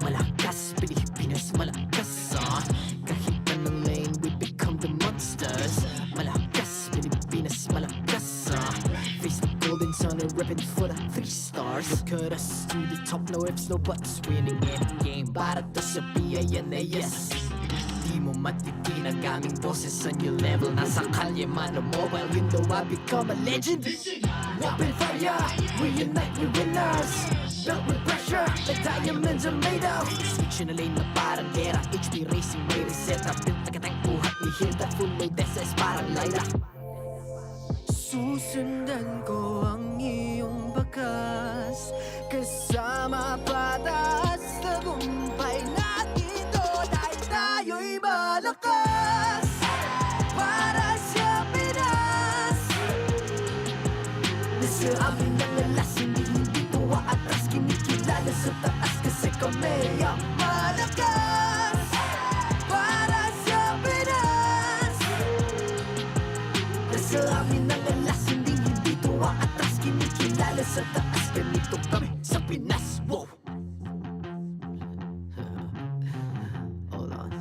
Malakas, Pilipinas malakas Kahit top, no ifs, no buts. Winning any game, para to sa PIN na yes. Di mo matitinag aming boses on your level. Nasa kalye man o mobile, you know I become a legend. Weapon fire, we unite, we winners. Built with pressure, like diamonds are made of. Switching a lane na parang gera. HP racing, may reset up. Built like a tank, buhat ni Hilda. Full load SS, parang Lyra. Susundan ko ang iyong bakas. Kasama patas, tagumpay natin to. Dahil tayo'y malakas. Para sa Pinas. Nasa amin ang alas, hindi to atras. Kinikilala sa taas kasi kami ang malakas. Para sa Pinas. Nasa amin ang alas, hindi to atras. Kinikilala sa taas, ganito kami sa Pinas. Wow! Hold on.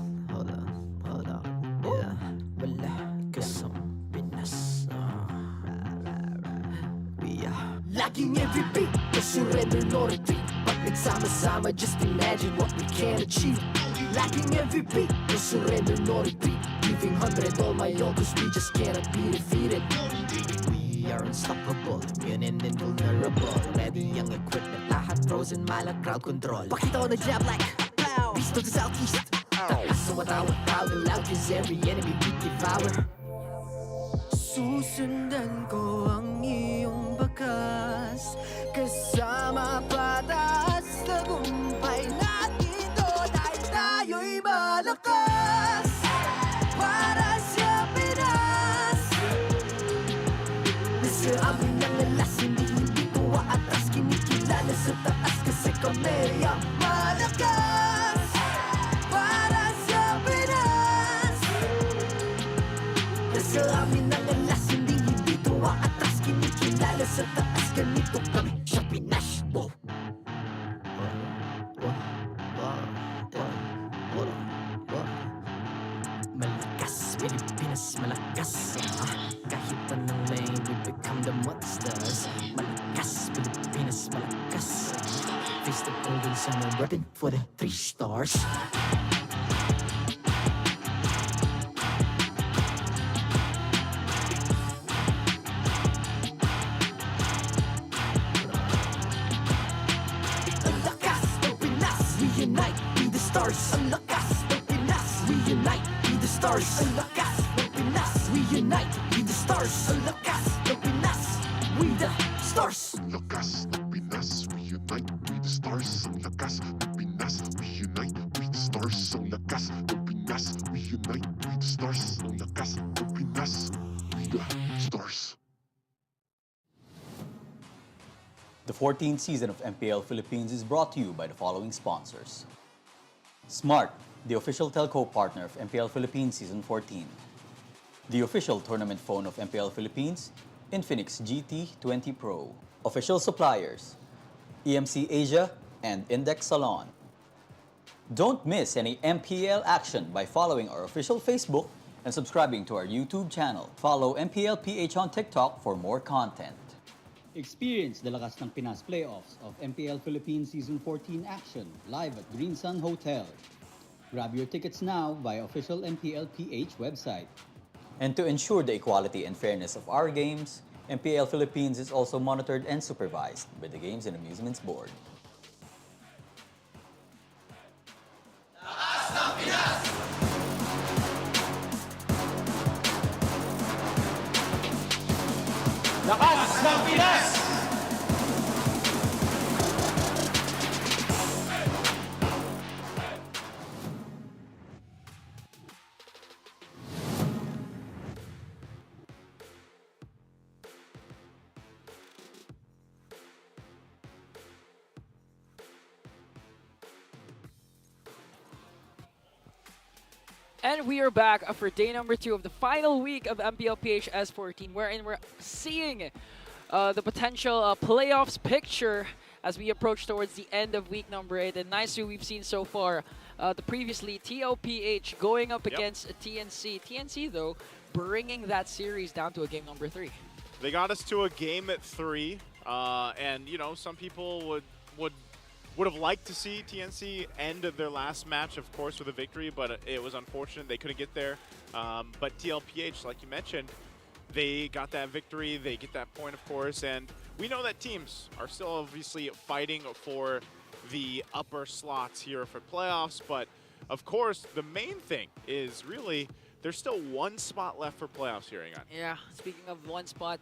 Yeah, wala ka sa Pinas. Laging MVP, no surrender, no retreat. Pag nagsama-sama, just imagine what we can achieve. Laging MVP, no surrender, no retreat. Giving 100 all my all, cause we just cannot be defeated. We are unstoppable, immune and invulnerable. Ready ang equipment, lahat frozen, malang crowd control. Pakita ko na jab like pow, beast of the southeast. Takas sa watawa, proud and loud, cause every enemy we devour. Susundan ko ang iyong bakas. Kasama patas, tagumpay natin to. Dahil tayo'y malakas. Para sa Pinas. Nasa amin ang alas, hindi to atras. Kinikilala sa taas kasi kami ang malakas. Para sa Pinas. Nasa amin ang alas, hindi to atras. Kinikilala sa taas, ganito kami sa Pinas. Wow! Malakas, Pilipinas, malakas. Kahit anong lane, we become the monsters. Malakas, Pilipinas, malakas. Face the golden sun, we're repping for the 3 stars. Ang lakas ng Pinas, we unite, be the stars. Ang lakas ng Pinas, we unite, be the stars. Ang lakas ng Pinas, we unite, be the stars. Ang lakas ng Pinas, we the stars. Ang lakas ng Pinas, we unite, we the stars. Ang lakas ng Pinas, we unite, we the stars. Ang lakas ng Pinas, we unite, we the stars. Ang lakas ng Pinas, we the stars. The 14th season of MPL Philippines is brought to you by the following sponsors. Smart, the official telco partner of MPL Philippines Season 14. The official tournament phone of MPL Philippines, Infinix GT20 Pro. Official suppliers, EMC Asia and Index Salon. Don't miss any MPL action by following our official Facebook and subscribing to our YouTube channel. Follow MPL PH on TikTok for more content. Experience the lakas ng Pinas playoffs of MPL Philippines Season 14 action live at Green Sun Hotel. Grab your tickets now via official MPL PH website. And to ensure the equality and fairness of our games, MPL Philippines is also monitored and supervised by the Games and Amusements Board. Lakas ng Pinas! And we are back for day number 2 of the final week of MPLPH S14, wherein we're seeing the potential playoffs picture as we approach towards the end of week number 8. And nicely, we've seen so far the previously TLPH going up against TNC. TNC, though, bringing that series down to a game number 3. They got us to a game at 3, and you know, some people would would have liked to see TNC end their last match, of course, with a victory, but it was unfortunate they couldn't get there. But TLPH, like you mentioned, they got that victory, they get that point, of course, and we know that teams are still obviously fighting for the upper slots here for playoffs, but of course, the main thing is really there's still one spot left for playoffs here, Ingan. Yeah, speaking of one spot,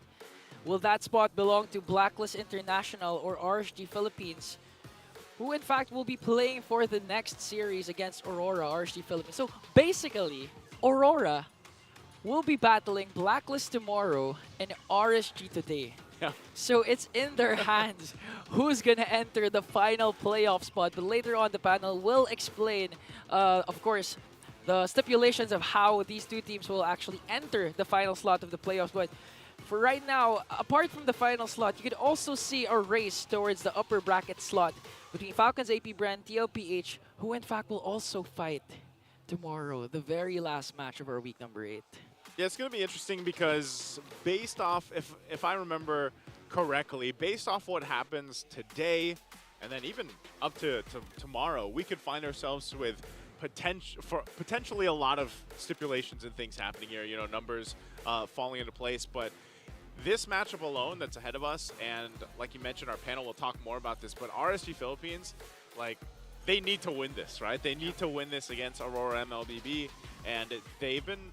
will that spot belong to Blacklist International or RSG Philippines, who in fact will be playing for the next series against Aurora, RSG Philippines. So basically, Aurora will be battling Blacklist tomorrow and RSG today. Yeah. So it's in their hands who's going to enter the final playoff spot. But later on, the panel will explain, of course, the stipulations of how these two teams will actually enter the final slot of the playoffs. But for right now, apart from the final slot, you could also see a race towards the upper bracket slot between Falcons AP Brand, TLPH, who in fact will also fight tomorrow, the very last match of our week number 8. Yeah, it's going to be interesting because based off, if I remember correctly, based off what happens today and then even up to tomorrow, we could find ourselves with potentially a lot of stipulations and things happening here, you know, numbers falling into place. But this matchup alone that's ahead of us, and like you mentioned, our panel will talk more about this, but RSG Philippines, like, they need to win this, right? They need to win this against Aurora MLBB, and they've been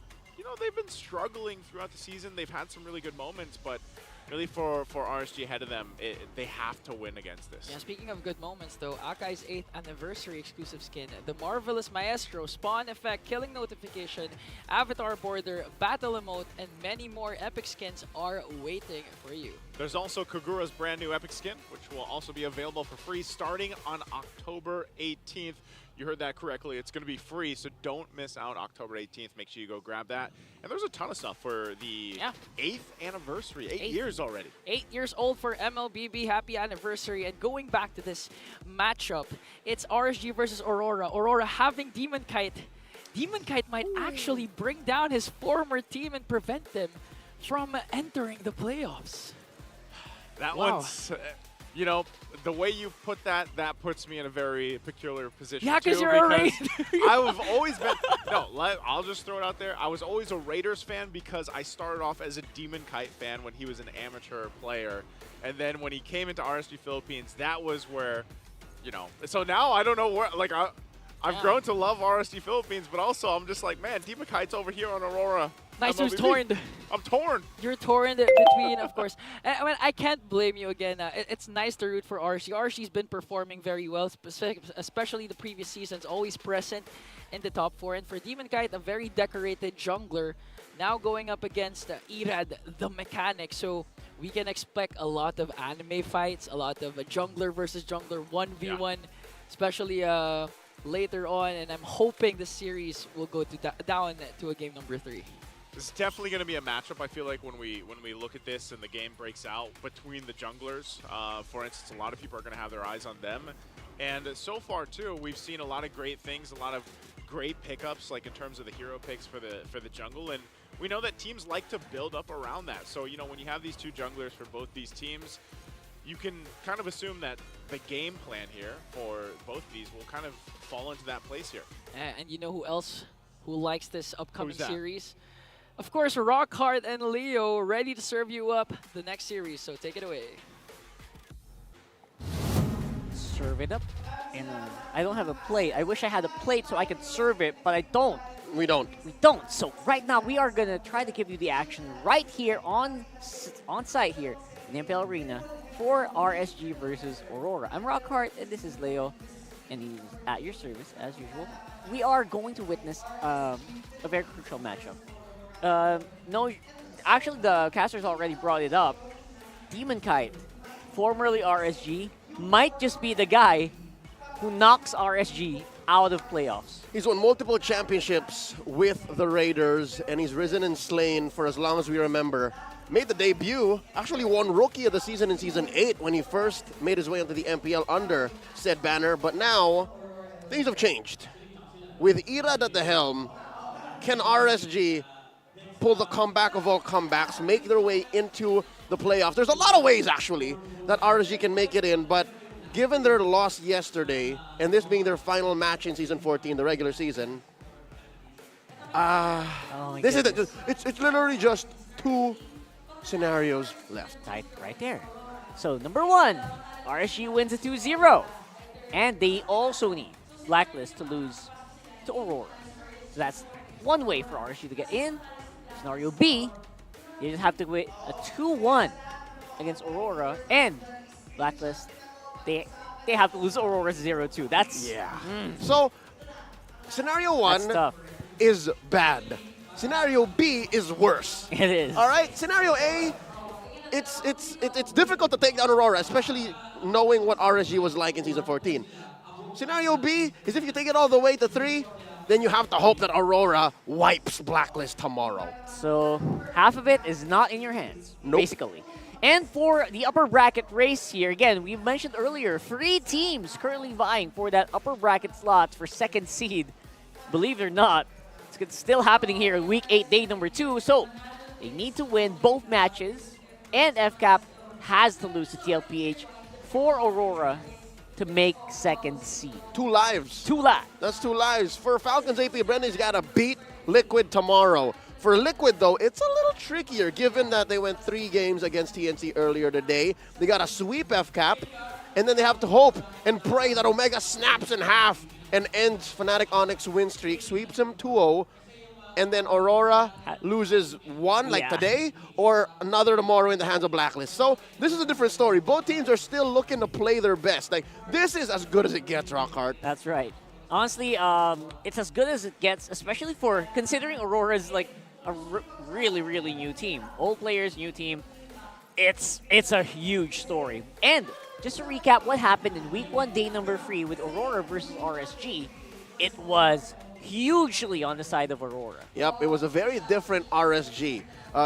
struggling throughout the season. They've had some really good moments, but really for RSG ahead of them, they have to win against this. Yeah, speaking of good moments though, Akai's 8th anniversary exclusive skin, the Marvelous Maestro, Spawn Effect, Killing Notification, Avatar Border, Battle Emote, and many more epic skins are waiting for you. There's also Kagura's brand new epic skin, which will also be available for free starting on October 18th. You heard that correctly. It's going to be free, so don't miss out October 18th. Make sure you go grab that. And there's a ton of stuff for the 8th anniversary. 8 years already. 8 years old for MLBB. Happy anniversary. And going back to this matchup, it's RSG versus Aurora. Aurora having Demon Kite. Demon Kite might actually bring down his former team and prevent them from entering the playoffs. That one's... you know, the way you put that, that puts me in a very peculiar position. Yeah, because you're a Raider. I've always been, I'll just throw it out there. I was always a Raiders fan because I started off as a Demon Kite fan when he was an amateur player. And then when he came into RSG Philippines, that was where, you know, so now I don't know where, like, I've grown to love RSG Philippines, but also I'm just like, man, Demon Kite's over here on Aurora. Nice, who's torn. I'm torn. You're torn between, of course. I mean, I can't blame you again. It's nice to root for RSG. RSG's been performing very well, especially the previous seasons, always present in the top 4. And for Demon Kite, a very decorated jungler, now going up against Irad, the mechanic. So we can expect a lot of anime fights, a lot of jungler versus jungler 1v1, especially later on. And I'm hoping the series will go down to a game number 3. This is definitely going to be a matchup, I feel like, when we look at this and the game breaks out between the junglers. For instance, a lot of people are going to have their eyes on them. And so far, too, we've seen a lot of great things, a lot of great pickups, like in terms of the hero picks for the jungle. And we know that teams like to build up around that. So, you know, when you have these two junglers for both these teams, you can kind of assume that the game plan here for both of these will kind of fall into that place here. And you know who else who likes this upcoming series? Of course, Rockhard and Leo ready to serve you up the next series, so take it away. Serve it up. And I don't have a plate. I wish I had a plate so I could serve it, but I don't. We don't. We don't. So right now, we are going to try to give you the action right here on site here in MPL Arena for RSG versus Aurora. I'm Rockhard, and this is Leo, and he's at your service, as usual. We are going to witness a very crucial matchup. No, actually the casters already brought it up. Demon Kite, formerly RSG, might just be the guy who knocks RSG out of playoffs. He's won multiple championships with the Raiders, and he's risen and slain for as long as we remember. Made the debut, actually won Rookie of the Season in Season 8 when he first made his way into the MPL under said banner, but now things have changed. With Irad at the helm, can RSG pull the comeback of all comebacks, make their way into the playoffs? There's a lot of ways, actually, that RSG can make it in, but given their loss yesterday, and this being their final match in Season 14, the regular season, this is it's literally just 2 scenarios left. Right there. So number 1, RSG wins a 2-0. And they also need Blacklist to lose to Aurora. So that's one way for RSG to get in. Scenario B, you just have to win a 2-1 against Aurora. And Blacklist, they have to lose Aurora 0-2. That's... So, scenario 1 is bad. Scenario B is worse. It is. All right? Scenario A, it's difficult to take down Aurora, especially knowing what RSG was like in Season 14. Scenario B is if you take it all the way to 3, then you have to hope that Aurora wipes Blacklist tomorrow. So half of it is not in your hands, basically. And for the upper bracket race here, again, we mentioned earlier, 3 teams currently vying for that upper bracket slot for 2nd seed. Believe it or not, it's still happening here in Week 8, day number 2. So they need to win both matches, and FCAP has to lose to TLPH for Aurora to make 2nd seed. 2 lives. 2 lives. That's 2 lives. For Falcons, AP Brendan's got to beat Liquid tomorrow. For Liquid, though, it's a little trickier given that they went 3 games against TNC earlier today. They got to sweep FCAP, and then they have to hope and pray that Omega snaps in half and ends Fnatic Onic win streak, sweeps him 2-0, and then Aurora loses 1 like today, or another tomorrow in the hands of Blacklist. So this is a different story. Both teams are still looking to play their best. Like, this is as good as it gets, Rockhart. That's right. Honestly, it's as good as it gets, especially for considering Aurora's like a really, really new team. Old players, new team. It's a huge story. And just to recap what happened in Week 1, day number 3 with Aurora versus RSG, it was hugely on the side of Aurora. Yep, it was a very different RSG.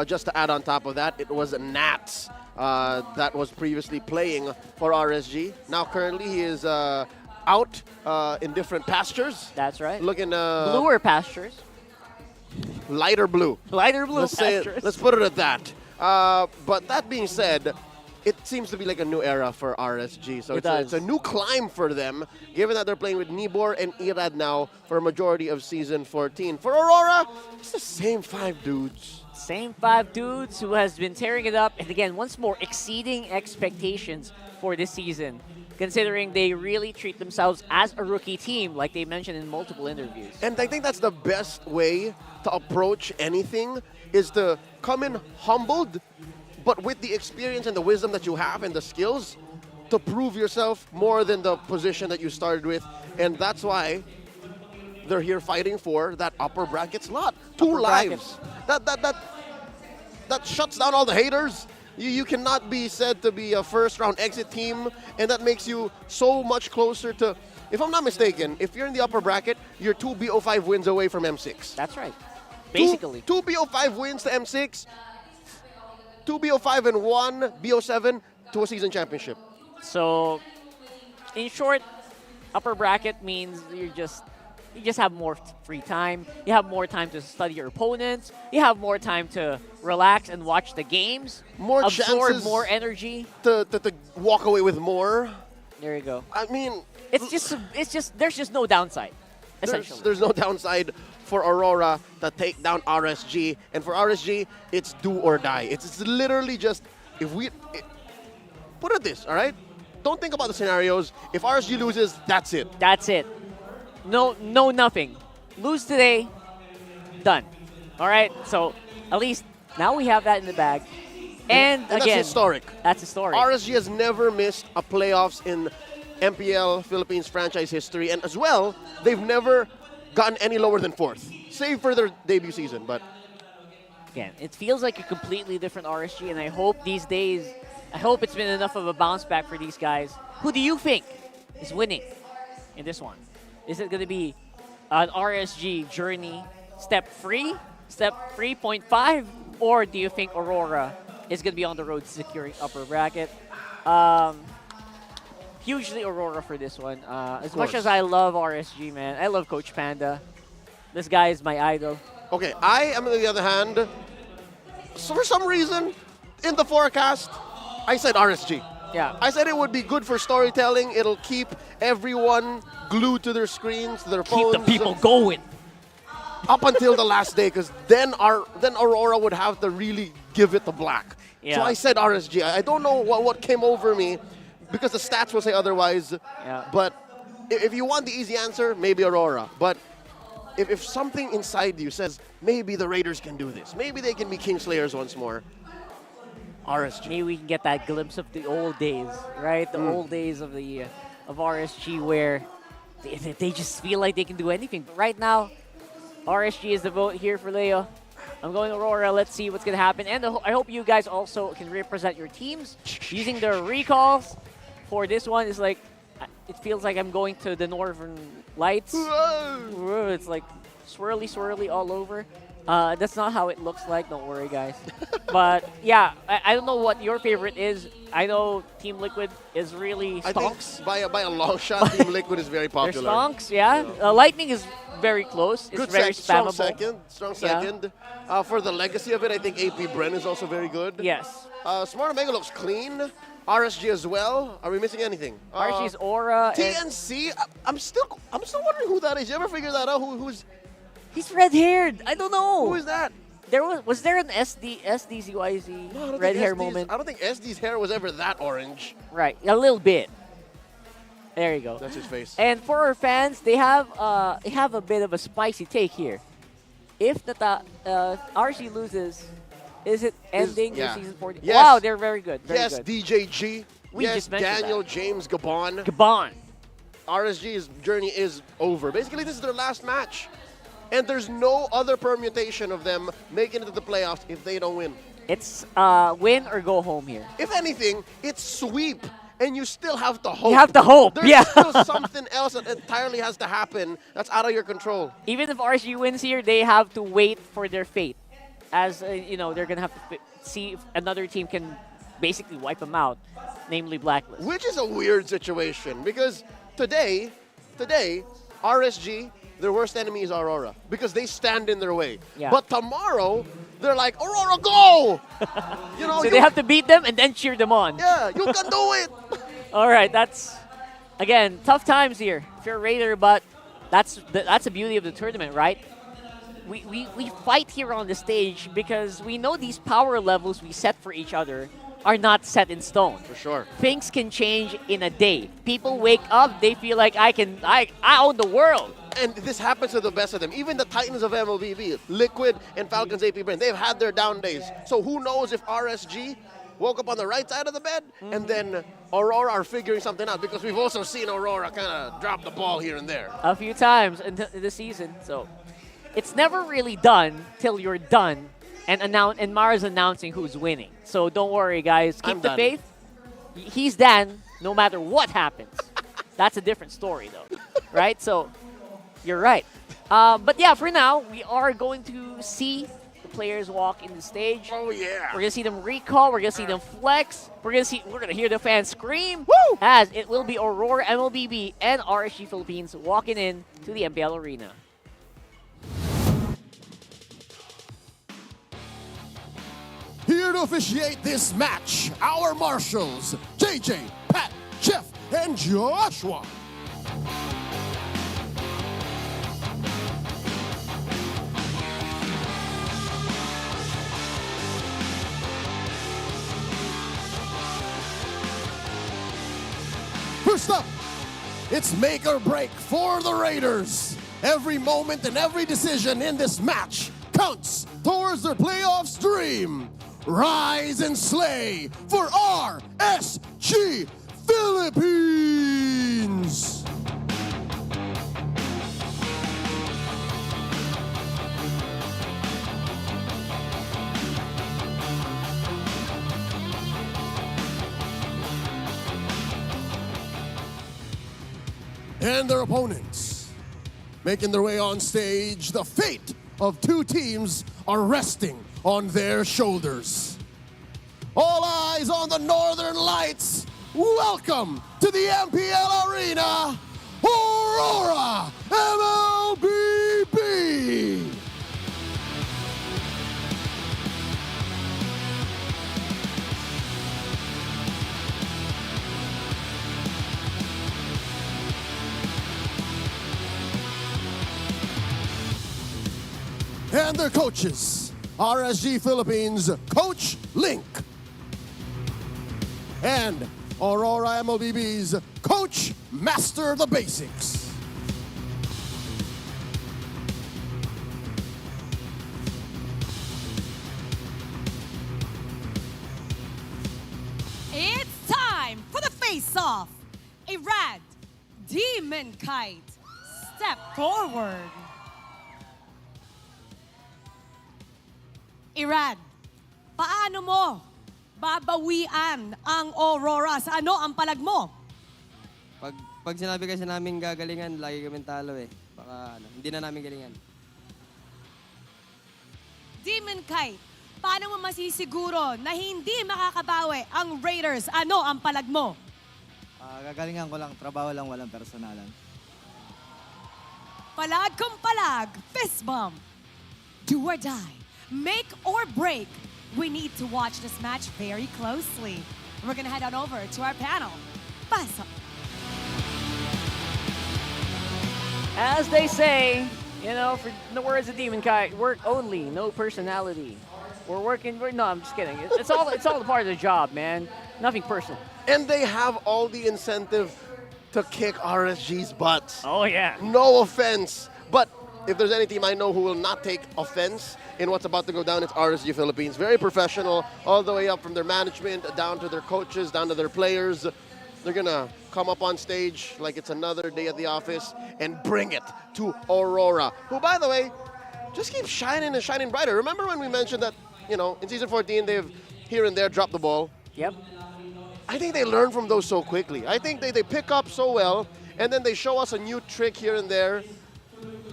Just to add on top of that, it was Nats that was previously playing for RSG. Now currently he is out in different pastures. That's right. Looking bluer pastures. Lighter blue. Lighter blue pastures. Let's put it at that. But that being said, it seems to be like a new era for RSG. So it's a new climb for them, given that they're playing with Nibor and Irad now for a majority of Season 14. For Aurora, it's the same 5 dudes. Same 5 dudes who has been tearing it up. And again, once more, exceeding expectations for this season, considering they really treat themselves as a rookie team, like they mentioned in multiple interviews. And I think that's the best way to approach anything, is to come in humbled, but with the experience and the wisdom that you have and the skills to prove yourself more than the position that you started with. And that's why they're here fighting for that upper bracket slot. 2 lives. That shuts down all the haters. You cannot be said to be a first-round exit team, and that makes you so much closer to, if I'm not mistaken, if you're in the upper bracket, you're 2 BO5 wins away from M6. That's right. Basically. 2 BO5 wins to M6, 2 BO5 and 1 BO7 to a season championship. So, in short, upper bracket means you just have more free time. You have more time to study your opponents. You have more time to relax and watch the games. More absorb chances, more energy. To walk away with more. There you go. I mean, it's just there's just no downside. Essentially, there's no downside for Aurora to take down RSG, and for RSG, it's do or die. It's literally just put it this, all right? Don't think about the scenarios. If RSG loses, that's it. That's it. No, nothing. Lose today, done. All right. So at least now we have that in the bag. And again, that's historic. That's historic. RSG has never missed a playoffs in MPL Philippines franchise history, and as well, they've never gotten any lower than 4th, save for their debut season. But again, it feels like a completely different RSG, and I hope these days, I hope it's been enough of a bounce back for these guys. Who do you think is winning in this one? Is it going to be an RSG journey step 3, step 3.5, or do you think Aurora is going to be on the road to securing upper bracket? Hugely Aurora for this one. As much as I love RSG, man, I love Coach Panda. This guy is my idol. Okay, I am, on the other hand, so for some reason, in the forecast, I said RSG. Yeah. I said it would be good for storytelling. It'll keep everyone glued to their screens, to their phones. Keep the people going. Up until the last day, because then Aurora would have to really give it the black. Yeah. So I said RSG. I don't know what came over me, because the stats will say otherwise. Yeah. But if you want the easy answer, maybe Aurora. But if something inside you says, maybe the Raiders can do this, maybe they can be Kingslayers once more, RSG. Maybe we can get that glimpse of the old days, right? The old days of RSG where they just feel like they can do anything. But right now, RSG is the vote here for Leo. I'm going Aurora. Let's see what's going to happen. And I hope you guys also can represent your teams using the recalls. For this one, it's like, it feels like I'm going to the Northern Lights. It's like swirly all over. That's not how it looks like. Don't worry, guys. But yeah, I don't know what your favorite is. I know Team Liquid is really stonks. I think by a long shot, Team Liquid is very popular. They're stonks, yeah. Lightning is very close. It's Good very strong spammable. Strong second. For the legacy of it, I think AP Bren is also very good. Yes. Smart Omega looks clean. RSG as well. Are we missing anything? RSG's Aura. TNC. I'm still wondering who that is. You ever figure that out? Who's? He's red-haired. I don't know. Who is that? Was there an SDZYZ red hair moment? I don't think SD's hair was ever that orange. Right, a little bit. There you go. That's his face. And for our fans, they have a bit of a spicy take here. If the RSG loses, is it ending the season 14? Yes. Wow, they're very good. Very good. DJG. We yes, just mentioned Daniel that. James Gabon. Gabon. RSG's journey is over. Basically, this is their last match. And there's no other permutation of them making it to the playoffs if they don't win. It's win or go home here. If anything, it's sweep. And you still have to hope. You have to hope, There's still something else that entirely has to happen that's out of your control. Even if RSG wins here, they have to wait for their fate. As, they're going to have to see if another team can basically wipe them out, namely Blacklist. Which is a weird situation because today, RSG, their worst enemy is Aurora because they stand in their way. Yeah. But tomorrow, they're like, Aurora, go! So they have to beat them and then cheer them on. Yeah, you can do it! All right, that's, again, tough times here if you're a Raider, but that's the beauty of the tournament, right? We fight here on the stage because we know these power levels we set for each other are not set in stone. For sure. Things can change in a day. People wake up, they feel like I own the world. And this happens to the best of them. Even the Titans of MLBB, Liquid and Falcons AP Brain, they've had their down days. So who knows if RSG woke up on the right side of the bed and then Aurora are figuring something out because we've also seen Aurora kind of drop the ball here and there. A few times in the season. So it's never really done till you're done and Mara's announcing who's winning. So don't worry, guys. Keep the faith. He's Dan no matter what happens. That's a different story, though. Right? So you're right. But yeah, for now, we are going to see the players walk in the stage. Oh, yeah. We're going to see them recall. We're going to see them flex. We're going to hear the fans scream. Woo! As it will be Aurora MLBB and RSG Philippines walking in to the MPL arena. Here to officiate this match, our marshals, JJ, Pat, Jeff, and Joshua. First up, it's make or break for the Raiders. Every moment and every decision in this match counts towards their playoffs dream. Rise and slay for RSG Philippines! And their opponents, making their way on stage, the fate of two teams are resting on their shoulders. All eyes on the Northern Lights. Welcome to the MPL Arena, Aurora MLBB. And their coaches, RSG Philippines Coach Link. And Aurora MLBB's Coach Master the Basics. It's time for the face-off. A rad demon kite. Step forward. Irad, paano mo babawian ang Aurora? Sa ano ang palag mo? Pag sinabi kasi namin gagalingan, lagi kami talo eh. Baka hindi na namin galingan. Demon Kite, paano mo masisiguro na hindi makakabawi ang Raiders? Ano ang palag mo? Gagalingan ko lang, trabaho lang, walang personalan. Palag kung palag, fist bump. Do or die, make or break. We need to watch this match very closely. We're gonna head on over to our panel. Pasok. As they say, you know, for the words of Demon Kite, work only, no personality. No, I'm just kidding. It's all a part of the job, man. Nothing personal. And they have all the incentive to kick RSG's butts. Oh, yeah. No offense. But if there's any team I know who will not take offense in what's about to go down, it's RSG Philippines. Very professional, all the way up from their management, down to their coaches, down to their players. They're going to come up on stage like it's another day at the office and bring it to Aurora, who, by the way, just keeps shining and shining brighter. Remember when we mentioned that, you know, in Season 14, they've here and there dropped the ball? Yep. I think they learn from those so quickly. I think they pick up so well, and then they show us a new trick here and there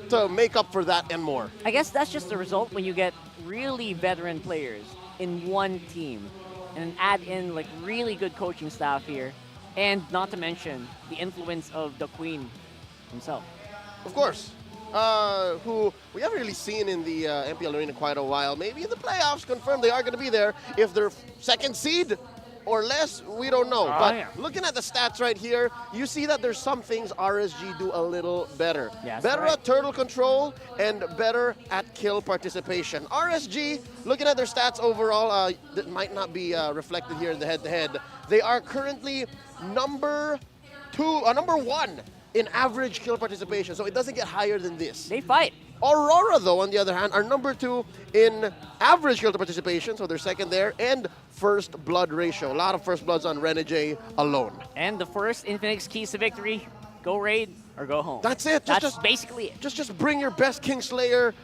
to make up for that and more. I guess that's just the result when you get really veteran players in one team and add in like really good coaching staff here. And not to mention the influence of the Queen himself. Of course. Who we haven't really seen in the MPL arena in quite a while. Maybe in the playoffs, confirmed they are going to be there. If they're second seed or less, we don't know. But yeah. Looking at the stats right here, you see that there's some things RSG do a little better. Yes, Better right. at turtle control and better at kill participation. RSG, looking at their stats overall, that might not be reflected here in the head-to-head. They are currently number one in average kill participation, so it doesn't get higher than this. They fight. Aurora, though, on the other hand, are number 2 in average kill participation, so they're second there, and first blood ratio. A lot of first bloods on Renegade alone. And the first Infinix keys to victory, go raid or go home. That's it. That's basically it. Just bring your best Kingslayer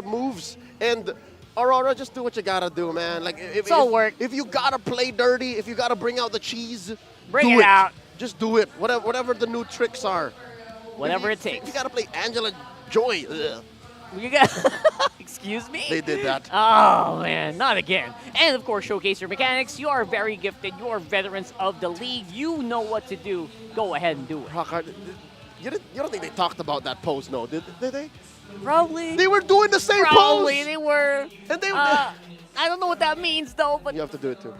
moves, and Aurora, just do what you gotta do, man. Like It's all work. If you gotta play dirty, if you gotta bring out the cheese, Bring do it out. Just do it. Whatever the new tricks are. Whatever it If takes. you gotta play Angela Joy. Ugh. You got excuse me? They did that. Oh man, not again. And of course, showcase your mechanics. You are very gifted. You are veterans of the league. You know what to do. Go ahead and do it. Rockhard, you don't think they talked about that pose, no? Did they? Probably. They were doing the same Probably pose. they were. And they I don't know what that means though, but you have to do it too.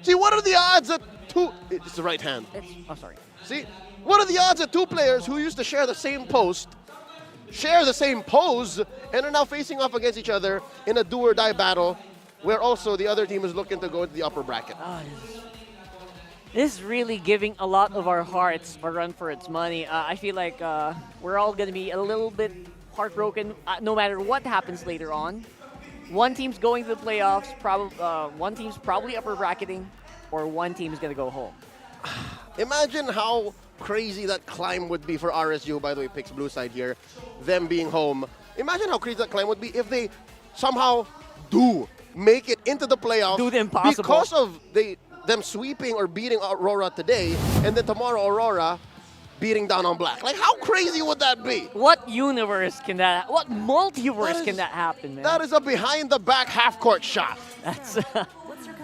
See, what are the odds that two? It's the right hand. Oh, sorry. See, what are the odds that two players who used to share the same post share the same pose and are now facing off against each other in a do or die battle, where also the other team is looking to go into the upper bracket? This is really giving a lot of our hearts a run for its money. I feel like we're all going to be a little bit heartbroken no matter what happens later on. One team's going to the playoffs, one team's probably upper bracketing, or one team's going to go home. Imagine how crazy that climb would be for RSG, who, by the way, picks blue side here, them being home. Imagine how crazy that climb would be if they somehow do make it into the playoffs. Do the impossible. Because of them sweeping or beating Aurora today, and then tomorrow Aurora beating down on Black. Like, how crazy would that be? What universe can that, what multiverse can that happen, man? That is a behind-the-back half-court shot. That's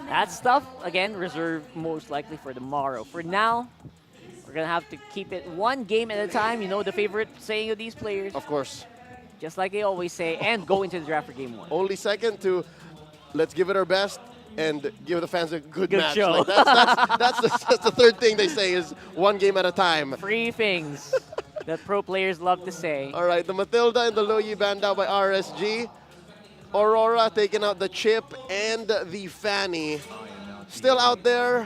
that stuff, again, reserved most likely for tomorrow. For now, we're going to have to keep it one game at a time. You know the favorite saying of these players? Of course. Just like they always say, and go into the draft for game 1. Only second to let's give it our best and give the fans a good match. show. Like that's the third thing they say is one game at a time. Free things. that pro players love to say. All right, the Matilda and the Loyi banned out by RSG. Aurora taking out the Chip and the Fanny. Still out there,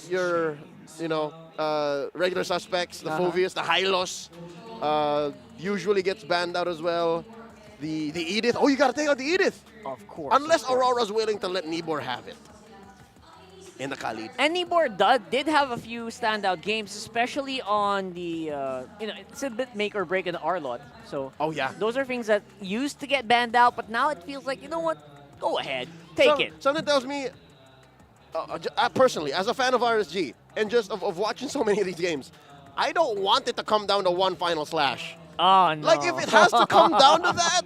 your, regular suspects, the Phobius, the Hylos, usually gets banned out as well. The Edith, oh, you gotta take out the Edith. Of course. Unless Aurora's willing to let Nibor have it. In the Khalid. And Nibor did have a few standout games, especially on the, it's a bit make or break in the R-Lot. So, oh yeah, those are things that used to get banned out, but now it feels like, you know what, go ahead, take it. Something tells me, personally, as a fan of RSG, and just of watching so many of these games, I don't want it to come down to one final slash. Oh, no. Like, if it has to come down to that,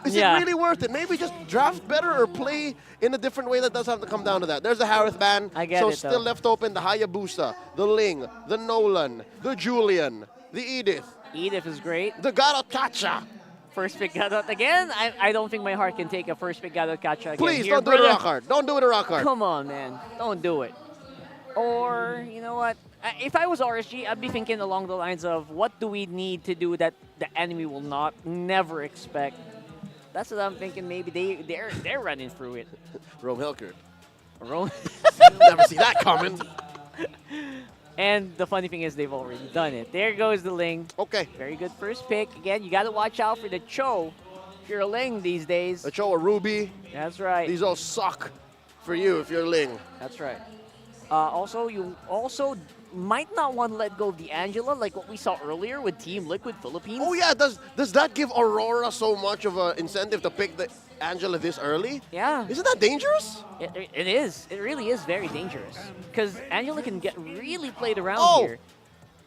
is it really worth it? Maybe just draft better or play in a different way that doesn't have to come down to that. There's the Harith ban. I get so it, still though. left open the Hayabusa, the Ling, the Nolan, the Julian, the Edith. Edith is great. The Garot Kacha. First pick Garot again. I don't think my heart can take a first pick Garot Kacha again. Please, Here, don't do it a rock hard. Don't do it a rock hard. Come on, man. Don't do it. Or, you know what? If I was RSG, I'd be thinking along the lines of what do we need to do that the enemy will never expect. That's what I'm thinking. Maybe they're running through it. Rome Helker. Never see that coming. And the funny thing is they've already done it. There goes the Ling. Okay. Very good first pick. Again, you got to watch out for the Cho if you're a Ling these days. The Cho or Ruby. That's right. These all suck for you if you're Ling. That's right. Also, you also might not want to let go of the Angela like what we saw earlier with Team Liquid Philippines. Oh yeah, does that give Aurora so much of an incentive to pick the Angela this early? Yeah. Isn't that dangerous? It is. It really is very dangerous. Because Angela can get really played around here.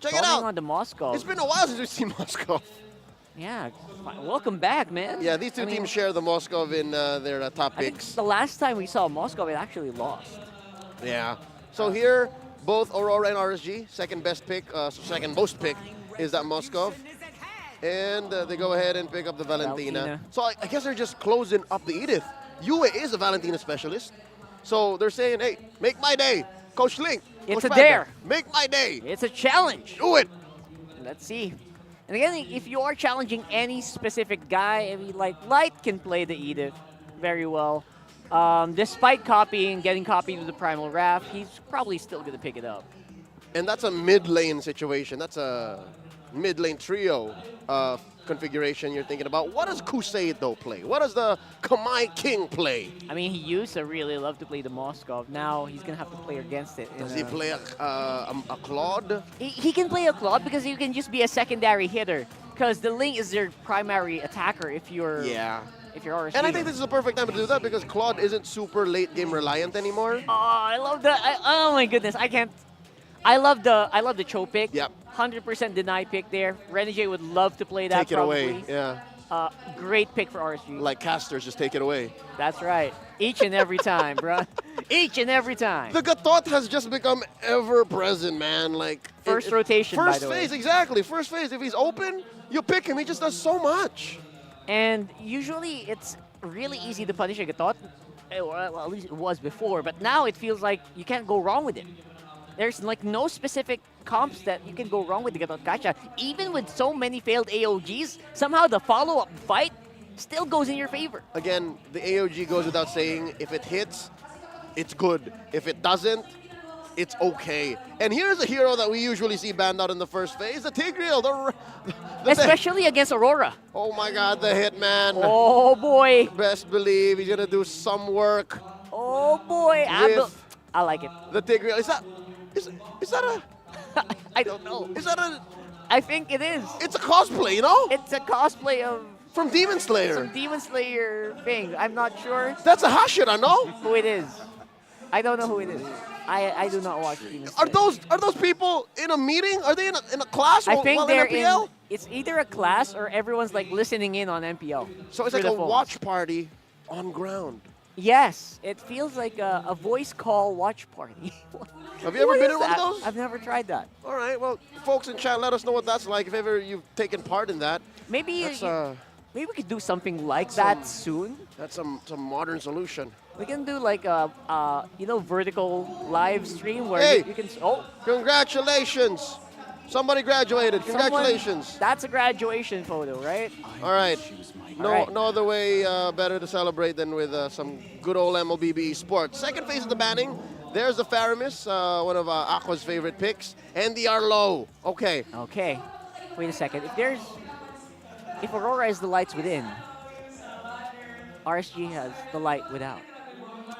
Check it out. On to Moscow. It's been a while since we've seen Moscow. Yeah. Welcome back, man. Yeah, these two teams share the Moscow in their top I think picks. the last time we saw Moscow, it actually lost. Yeah. So here, both Aurora and RSG, second best pick, second most pick is that Moskov. And they go ahead and pick up the Valentina. So I guess they're just closing up the Edith. Yue is a Valentina specialist. So they're saying, hey, make my day. Coach Link. It's Coach a dare. Make my day. It's a challenge. Do it. Let's see. And again, if you are challenging any specific guy, I mean, like Light can play the Edith very well. Despite getting copied with the Primal Wrath, he's probably still going to pick it up. And that's a mid-lane situation. That's a mid-lane trio configuration you're thinking about. What does Kuseido play? What does the Kamai King play? I mean, he used to really love to play the Moskov. Now he's going to have to play against it. Does he play a Claude? He can play a Claude because you can just be a secondary hitter. Because the Ling is their primary attacker if you're... Yeah. If you're RSG. And I think this is the perfect time to do that because Claude isn't super late game reliant anymore. Oh, I love that. Oh my goodness, I can't. I love the Cho pick. Yep. 100% deny pick there. Renegade would love to play that. Take it away. Yeah. Great pick for RSG. Like casters, just take it away. That's right. Each and every time, bro. Each and every time. The Gatot has just become ever present, man. Like first rotation. First by the phase, way. exactly. First phase. If he's open, you pick him. He just does so much. And usually it's really easy to punish a Gatot. Well, at least it was before, but now it feels like you can't go wrong with it. There's like no specific comps that you can go wrong with the Gatot Kacha. Even with so many failed AOGs, somehow the follow-up fight still goes in your favor. Again, the AOG goes without saying, if it hits, it's good. If it doesn't, it's okay. And here's a hero that we usually see banned out in the first phase, the Tigreal. Especially against Aurora. Oh my God, the Hitman. Oh boy. Best believe he's gonna do some work. Oh boy. I like it. The Tigreal. Is that a... I don't know. Is that a... I think it is. It's a cosplay, you know? It's a cosplay of... From Demon Slayer. Some Demon Slayer thing. I'm not sure. That's a Hashira, no? Who it is. I don't know who it is. I do not watch Demon Slayer. Are those people in a meeting? Are they in a class? I think they're in MPL? It's either a class or everyone's like listening in on MPL. So it's like a watch party on ground. Yes, it feels like a voice call watch party. Have you ever been in one of those? I've never tried that. All right, well, folks in chat, let us know what that's like if ever you've taken part in that. Maybe maybe we could do something like that soon. That's some modern solution. We can do like a vertical live stream where hey, you can. Congratulations Somebody graduated. Congratulations. That's a graduation photo, right? All right. No, All right. no other way better to celebrate than with some good old MLBB sports. Second phase of the banning. There's the Faramis, one of Aqua's favorite picks, and the Arlo. Okay. Okay. Wait a second. If Aurora is the lights within, RSG has the light without.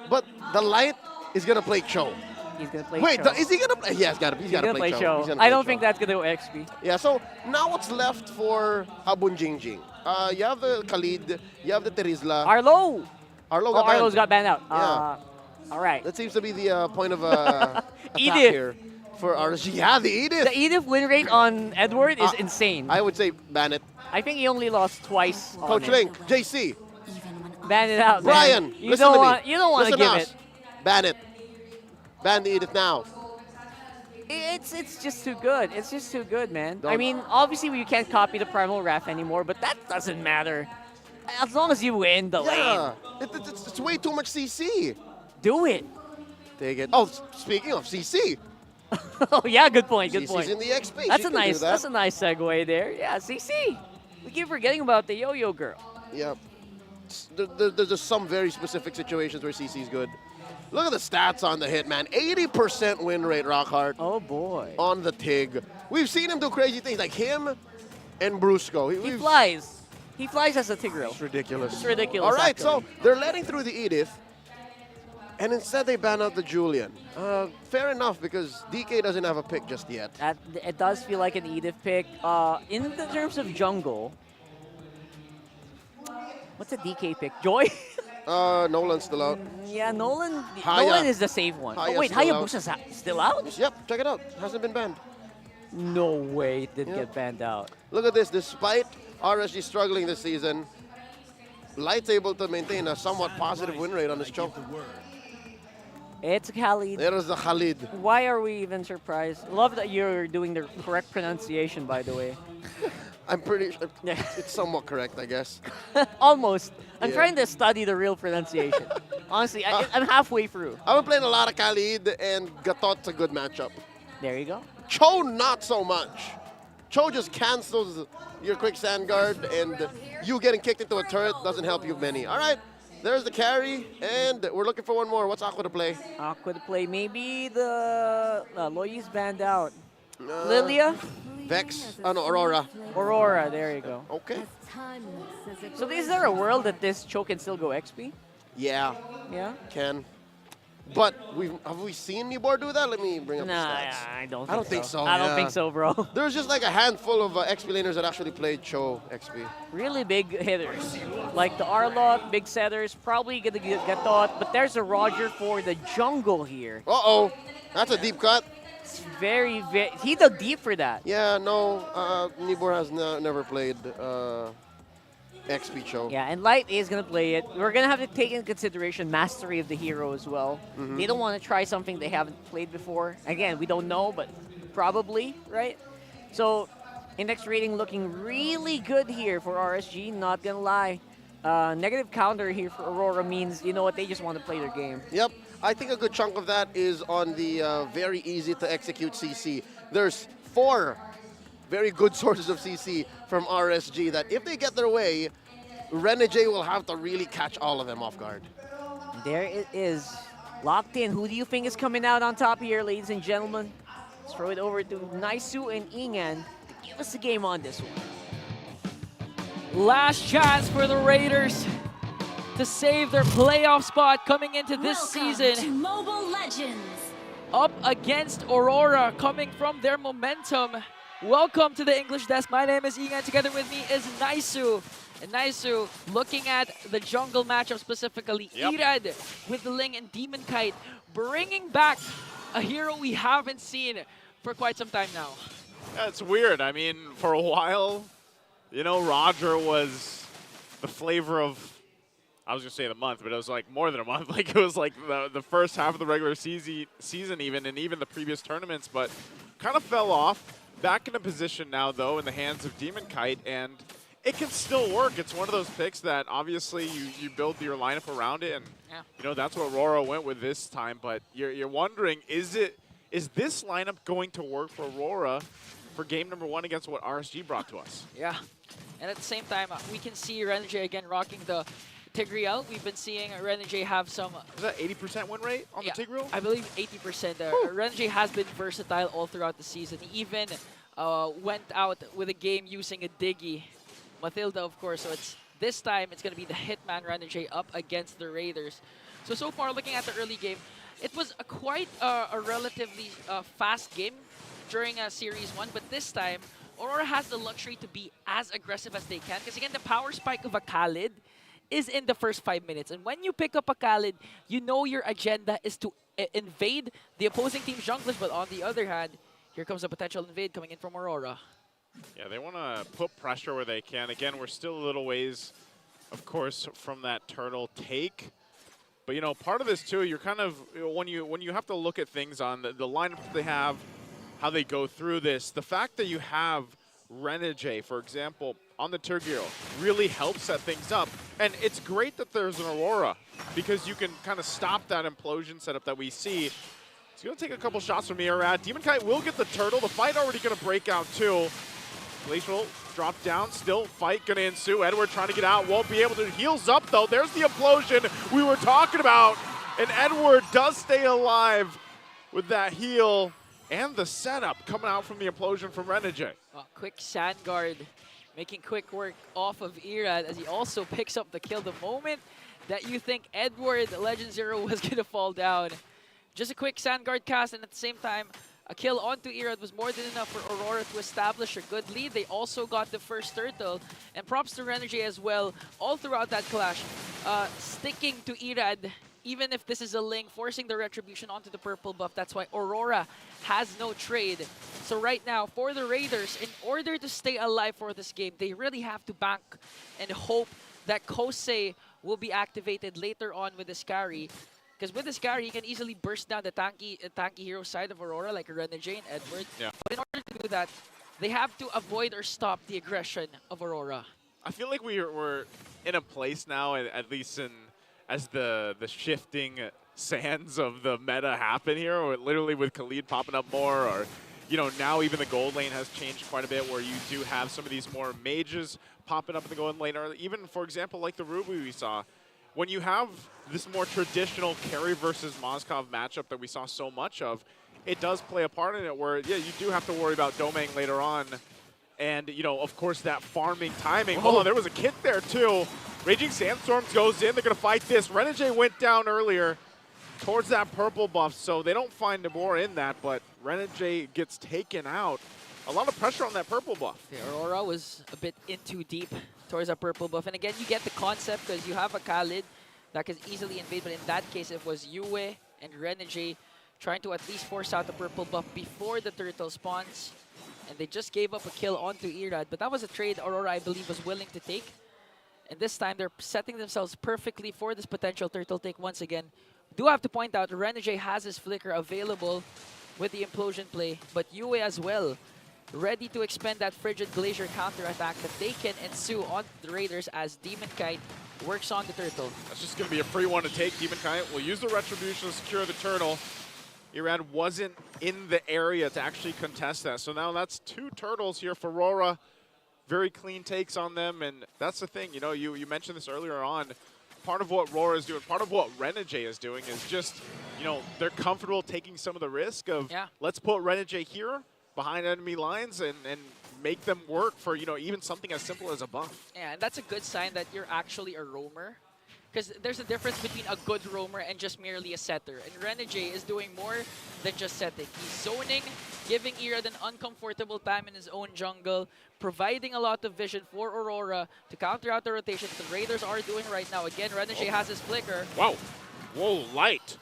But the light is gonna play Cho. He's gonna play. Wait, Cho. Is he gonna play? Yeah, he's gonna play Cho. He's gonna I play don't Cho. think that's gonna go XP. Yeah. So now what's left for Abun Jingjing? You have the Khalid. You have the Terizla. Arlo. Arlo's got banned out. Yeah. All right. That seems to be the point of attack Edith. here for RSG. Yeah, the Edith. The Edith win rate on Edward is insane. I would say ban it. I think he only lost twice. Coach Ling, JC. Ban it out, Brian, man. You listen don't to want. me. You don't want to Listen give us. it. Ban it. Ban the Edith now. It's just too good. It's just too good, man. I Don't- mean, obviously you can't copy the Primal Wrath anymore, but that doesn't matter. As long as you win the lane. Yeah. It's way too much CC. Do it. Take it. Oh, speaking of CC. Oh yeah, good point. Good CC's point. in the XP. That's She a can do nice. that. That's a nice segue there. Yeah, CC. We keep forgetting about the Yo-Yo girl. Yeah. There's just some very specific situations where CC is good. Look at the stats on the hit, man. 80% win rate, Rockhart. Oh, boy. On the TIG. We've seen him do crazy things, like him and Brusco. He flies. He flies as a Tigreal. It's ridiculous. It's ridiculous. All right, actually. so they're letting through the Edith, and instead they ban out the Julian. Fair enough, because DK doesn't have a pick just yet. It does feel like an Edith pick. In the terms of jungle, what's a DK pick? Joy? Nolan's still out. Yeah, Nolan. Haya. Nolan is the safe one. Haya's Oh wait, still out. Hayabusa's still out? Yep, check it out. Hasn't been banned. No way, it didn't Yeah. get banned out. Look at this. Despite RSG struggling this season, Light's able to maintain a somewhat positive win rate on this choke. It's Khalid. There is the Khalid. Why are we even surprised? Love that you're doing the correct pronunciation, by the way. I'm pretty sure it's somewhat correct, I guess. Almost. I'm Yeah. trying to study the real pronunciation. Honestly, I'm halfway through. I've been playing a lot of Khalid, and Gatot's a good matchup. There you go. Cho, not so much. Cho just cancels your quick sand guard, and you getting kicked into a turret doesn't help you many. All right, there's the carry, and we're looking for one more. What's Aqua to play? Aqua to play. Maybe the Loyi's banned out. Lilia? Vex? Oh, no, Aurora. Aurora, there you go. Okay. So is there a world that this Cho can still go XP? Yeah. Yeah? Can. But have we seen Nibor do that? Let me bring up the Nah, stats. I don't think I don't think so. I don't yeah. think so, bro. There's just like a handful of XP laners that actually played Cho XP. Really big hitters. Like the Arlot, big setters, probably gonna get thought, but there's a Roger for the jungle here. Uh-oh. That's a deep cut. It's very, he dug deep for that. Yeah, no, Nibor has never played XP Cho. Yeah, and Light is going to play it. We're going to have to take into consideration mastery of the hero as well. Mhm. They don't want to try something they haven't played before. Again, we don't know, but probably, right? So, index rating looking really good here for RSG, not going to lie. Negative counter here for Aurora means, you know what, they just want to play their game. Yep. I think a good chunk of that is on the very easy to execute CC. There's 4 very good sources of CC from RSG that if they get their way, Renegade will have to really catch all of them off guard. There it is. Locked in. Who do you think is coming out on top here, ladies and gentlemen? Let's throw it over to Naisu and Ingan to give us a game on this one. Last chance for the Raiders to save their playoff spot coming into this season. To Mobile Legends. Up against Aurora, coming from their momentum. Welcome to the English Desk. My name is Ingan. Together with me is Naisu. And Naisu, looking at the jungle matchup specifically, Irad with the Ling and Demon Kite, bringing back a hero we haven't seen for quite some time now. Yeah, it's weird. I mean, for a while, you know, Roger was the flavor of, I was going to say the month, but it was like more than a month. Like it was like the first half of the regular season even, and even the previous tournaments, but kind of fell off. Back in a position now, though, in the hands of Demon Kite, and it can still work. It's one of those picks that obviously you build your lineup around it, and you know that's what Aurora went with this time. But you're wondering, is this lineup going to work for Aurora for game number 1 against what RSG brought to us. Yeah, and at the same time, we can see Renegade again rocking the Tigreal. We've been seeing Renegade have some... Is that 80% win rate on the Tigreal? I believe 80%. Renegade has been versatile all throughout the season. He even went out with a game using a Diggy. Matilda, of course, so this time it's going to be the Hitman Renegade up against the Raiders. So far, looking at the early game, it was quite a relatively fast game during Series 1, but this time, Aurora has the luxury to be as aggressive as they can, because again, the power spike of a Khalid is in the first 5 minutes. And when you pick up a Khalid, you know your agenda is to invade the opposing team's junglers, but on the other hand, here comes a potential invade coming in from Aurora. Yeah, they want to put pressure where they can. Again, we're still a little ways, of course, from that turtle take. But, you know, part of this, too, you're kind of, when you have to look at things on the lineup they have, how they go through this, the fact that you have Renegade, for example, on the Tigreal really helps set things up. And it's great that there's an Aurora, because you can kind of stop that implosion setup that we see. It's going to take a couple shots from Irad. Demon Kite will get the turtle. The fight already going to break out, too. Glacial drop down, still fight going to ensue. Edward trying to get out, won't be able to. Heals up though, there's the implosion we were talking about. And Edward does stay alive with that heal and the setup coming out from the implosion from Renegade. Quick sand guard, making quick work off of Irad as he also picks up the kill the moment that you think Edward, Legend Zero, was going to fall down. Just a quick sand guard cast, and at the same time, a kill onto Irad was more than enough for Aurora to establish a good lead. They also got the first turtle, and props to Renegade as well, all throughout that clash. Sticking to Irad, even if this is a Ling, forcing the retribution onto the purple buff. That's why Aurora has no trade. So right now, for the Raiders, in order to stay alive for this game, they really have to bank and hope that Kosei will be activated later on with the Scary. Because with this Scary, he can easily burst down the tanky hero side of Aurora, like Renegade and Edward. Yeah. But in order to do that, they have to avoid or stop the aggression of Aurora. I feel like we're in a place now, at least as the shifting sands of the meta happen here, or literally with Khalid popping up more, or you know, now even the gold lane has changed quite a bit, where you do have some of these more mages popping up in the gold lane, or even, for example, like the Ruby we saw. When you have this more traditional carry versus Moskov matchup that we saw so much of, it does play a part in it where, yeah, you do have to worry about Domang later on. And, you know, of course, that farming timing. Hold on, there was a kit there, too. Raging Sandstorms goes in. They're going to fight this. Renegade went down earlier towards that purple buff, so they don't find Nabor in that, but Renegade gets taken out. A lot of pressure on that purple buff. The Aurora was a bit in too deep towards that purple buff. And again, you get the concept because you have a Khalid that can easily invade, but in that case, it was Yue and Renegade trying to at least force out the purple buff before the turtle spawns. And they just gave up a kill onto Irad, but that was a trade Aurora, I believe, was willing to take. And this time, they're setting themselves perfectly for this potential turtle take once again. Do have to point out, Renegade has his flicker available with the implosion play, but Yue as well, ready to expend that Frigid Glacier counterattack that they can ensue on the Raiders as Demon Kite works on the turtle. That's just going to be a free one to take. Demon Kite will use the retribution to secure the turtle. Irad wasn't in the area to actually contest that. So now that's 2 turtles here for Aurora. Very clean takes on them, and that's the thing. You know, you mentioned this earlier on. Part of what RORA is doing, part of what Renegade is doing is just, you know, they're comfortable taking some of the risk of, let's put Renegade here behind enemy lines and make them work for, you know, even something as simple as a buff. Yeah, and that's a good sign that you're actually a roamer. Because there's a difference between a good roamer and just merely a setter. And Renegade is doing more than just setting. He's zoning, giving Irad an uncomfortable time in his own jungle, providing a lot of vision for Aurora to counter out the rotation that the Raiders are doing right now. Again, Renegade has his flicker. Wow. Whoa, light.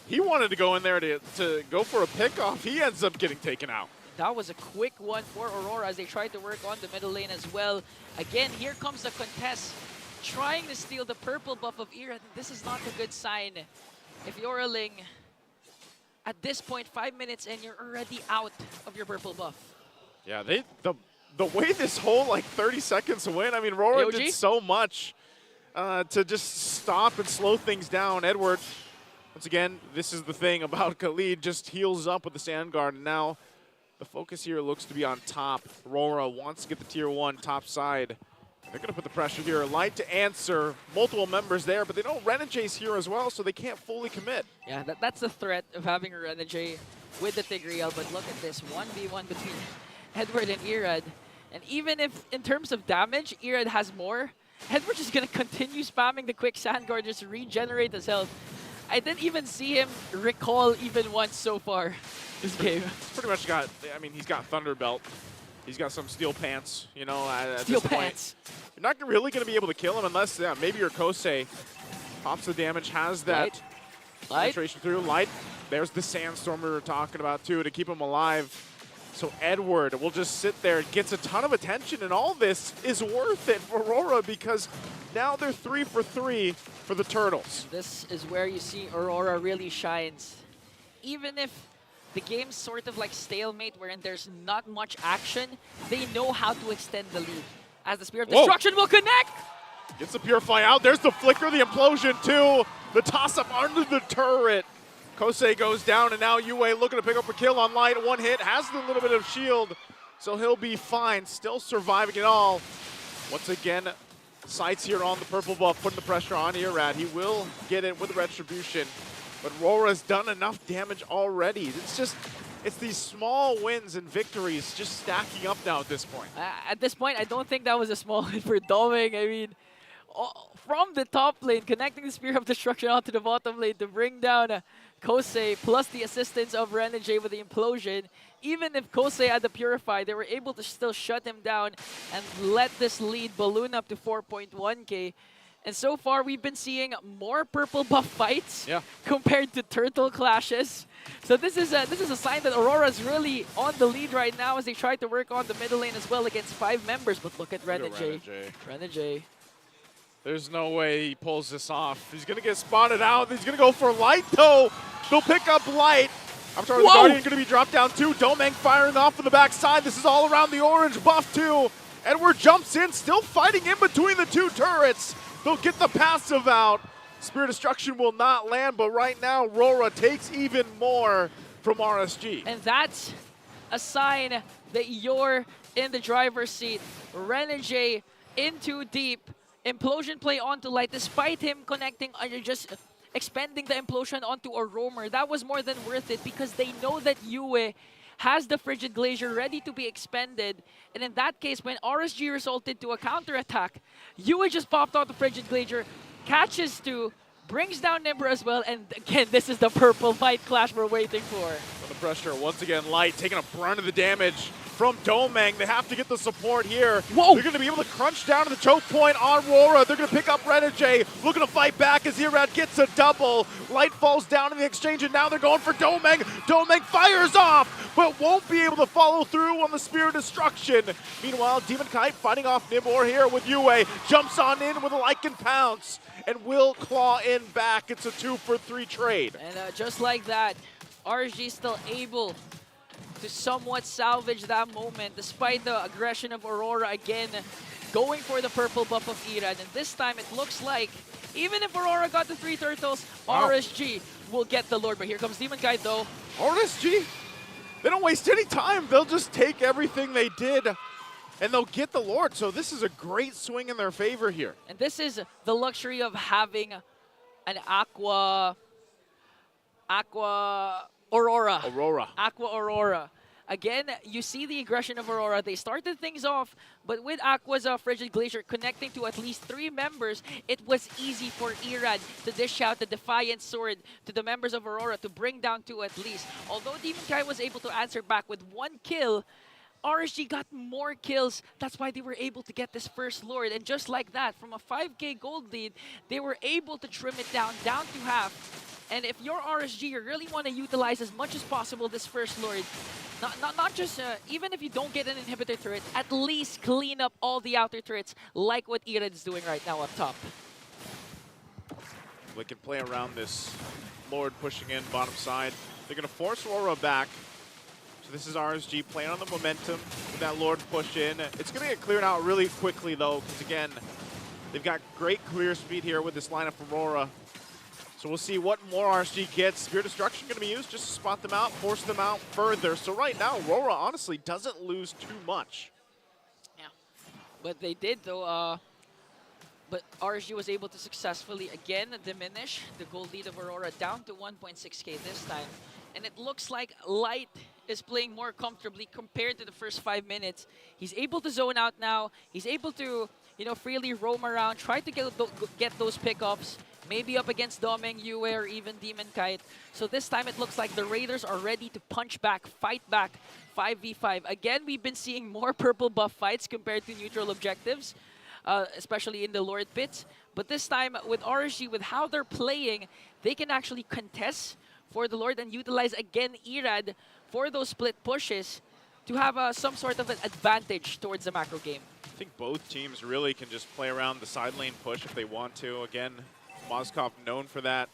He wanted to go in there to go for a pickoff. He ends up getting taken out. That was a quick one for Aurora as they tried to work on the middle lane as well. Again, here comes the contest, trying to steal the purple buff of Irad. This is not a good sign. If you're a Ling, at this point, 5 minutes and you're already out of your purple buff. Yeah, the way this whole like 30 seconds win, I mean, RORA did so much to just stop and slow things down. Edward, once again, this is the thing about Khalid, just heals up with the Sand Guard, and now The focus here looks to be on top. RORA wants to get the tier 1 top side. They're going to put the pressure here. Light to answer. Multiple members there, but they know Renegay's here as well, so they can't fully commit. Yeah, that's the threat of having a Renegay with the Tigreal. But look at this 1v1 between Edward and Irad. And even if, in terms of damage, Irad has more, Edward is going to continue spamming the quick sand guard just to regenerate his health. I didn't even see him recall even once so far this game. He's pretty much got, I mean, he's got Thunderbelt. He's got some steel pants, you know, at Steel this pants. point. You're not really going to be able to kill him unless, yeah, maybe your Kosei pops the damage, has that penetration through. Light, there's the Sandstorm we were talking about too to keep him alive. So Edward will just sit there, gets a ton of attention, and all this is worth it for Aurora because now they're 3 for 3 for the Turtles. This is where you see Aurora really shines. Even if the game's sort of like stalemate wherein there's not much action, they know how to extend the lead. As the Spear of Destruction will connect! Gets the Purify out. There's the Flicker, the Implosion too. The toss-up under the turret. Kosei goes down, and now Yue looking to pick up a kill on Light. One hit, has a little bit of shield, so he'll be fine. Still surviving it all. Once again, sights here on the purple buff, putting the pressure on Irad. He will get it with Retribution, but RORA's done enough damage already. It's these small wins and victories just stacking up now at this point. At this point, I don't think that was a small hit for Doming. I mean, from the top lane, connecting the Spear of Destruction onto the bottom lane to bring down Kosei, plus the assistance of Renegay with the Implosion. Even if Kosei had the Purify, they were able to still shut him down and let this lead balloon up to 4.1k. And so far, we've been seeing more purple buff fights compared to turtle clashes. So this is a sign that Aurora's really on the lead right now as they try to work on the middle lane as well against 5 members. But look at Renegay. Renegay. There's no way he pulls this off. He's going to get spotted out. He's going to go for Light, though. They'll pick up Light. I'm sorry, the Guardian going to be dropped down, too. Domeng firing off from the backside. This is all around the orange buff, too. Edward jumps in, still fighting in between the 2 turrets. They'll get the passive out. Spear Destruction will not land, but right now, RORA takes even more from RSG. And that's a sign that you're in the driver's seat. Renegay in too deep. Implosion play onto Light, despite him connecting, just expending the Implosion onto a roamer. That was more than worth it because they know that Yue has the Frigid Glacier ready to be expended. And in that case, when RSG resulted to a counterattack, Yue just popped out the Frigid Glacier, catches 2, brings down Nimber as well, and again, this is the purple fight clash we're waiting for. The pressure, once again, Light taking a brunt of the damage from Domeng. They have to get the support here. They're going to be able to crunch down to the choke point on RORA. They're going to pick up Renegay, looking to fight back as Irad gets a double. Light falls down in the exchange, and now they're going for Domeng. Domeng fires off, but won't be able to follow through on the Spear of Destruction. Meanwhile, Demon Kite fighting off Nibor here with Yue. Jumps on in with a Lycan Pounce, and will claw in back. It's a 2 for 3 trade. And just like that, RSG still able to somewhat salvage that moment despite the aggression of Aurora again going for the purple buff of Irad. And this time it looks like even if Aurora got the 3 turtles, RSG will get the Lord. But here comes Demon Kite though. RSG, they don't waste any time. They'll just take everything they did and they'll get the Lord. So this is a great swing in their favor here. And this is the luxury of having an Aqua Aurora. Aqua Aurora. Again, you see the aggression of Aurora. They started things off, but with Aqua's Frigid Glacier connecting to at least 3 members, it was easy for Irad to dish out the Defiant Sword to the members of Aurora to bring down 2 at least. Although Demon Kai was able to answer back with 1 kill, RSG got more kills. That's why they were able to get this first Lord. And just like that, from a 5k gold lead, they were able to trim it down to half. And if you're RSG, you really want to utilize as much as possible this first Lord. Not just, even if you don't get an inhibitor turret, at least clean up all the outer turrets like what Irad is doing right now up top. They can play around this Lord pushing in bottom side. They're going to force Aurora back. So this is RSG playing on the momentum with that Lord push in. It's going to get cleared out really quickly though, because again, they've got great clear speed here with this lineup from Aurora. So we'll see what more RSG gets. Spear Destruction going to be used just to spot them out, force them out further. So right now, Aurora honestly doesn't lose too much. Yeah, but they did though. But RSG was able to successfully again diminish the goal lead of Aurora down to 1.6k this time. And it looks like Light is playing more comfortably compared to the first 5 minutes. He's able to zone out now. He's able to, you know, freely roam around, try to get those pickups. Maybe up against Domeng, Yue, or even Demon Kite. So this time it looks like the Raiders are ready to punch back, fight back, 5v5. Again, we've been seeing more purple buff fights compared to neutral objectives, especially in the Lord pits. But this time with RSG, with how they're playing, they can actually contest for the Lord and utilize again Irad for those split pushes to have some sort of an advantage towards the macro game. I think both teams really can just play around the side lane push if they want to. Again, Mozkov known for that.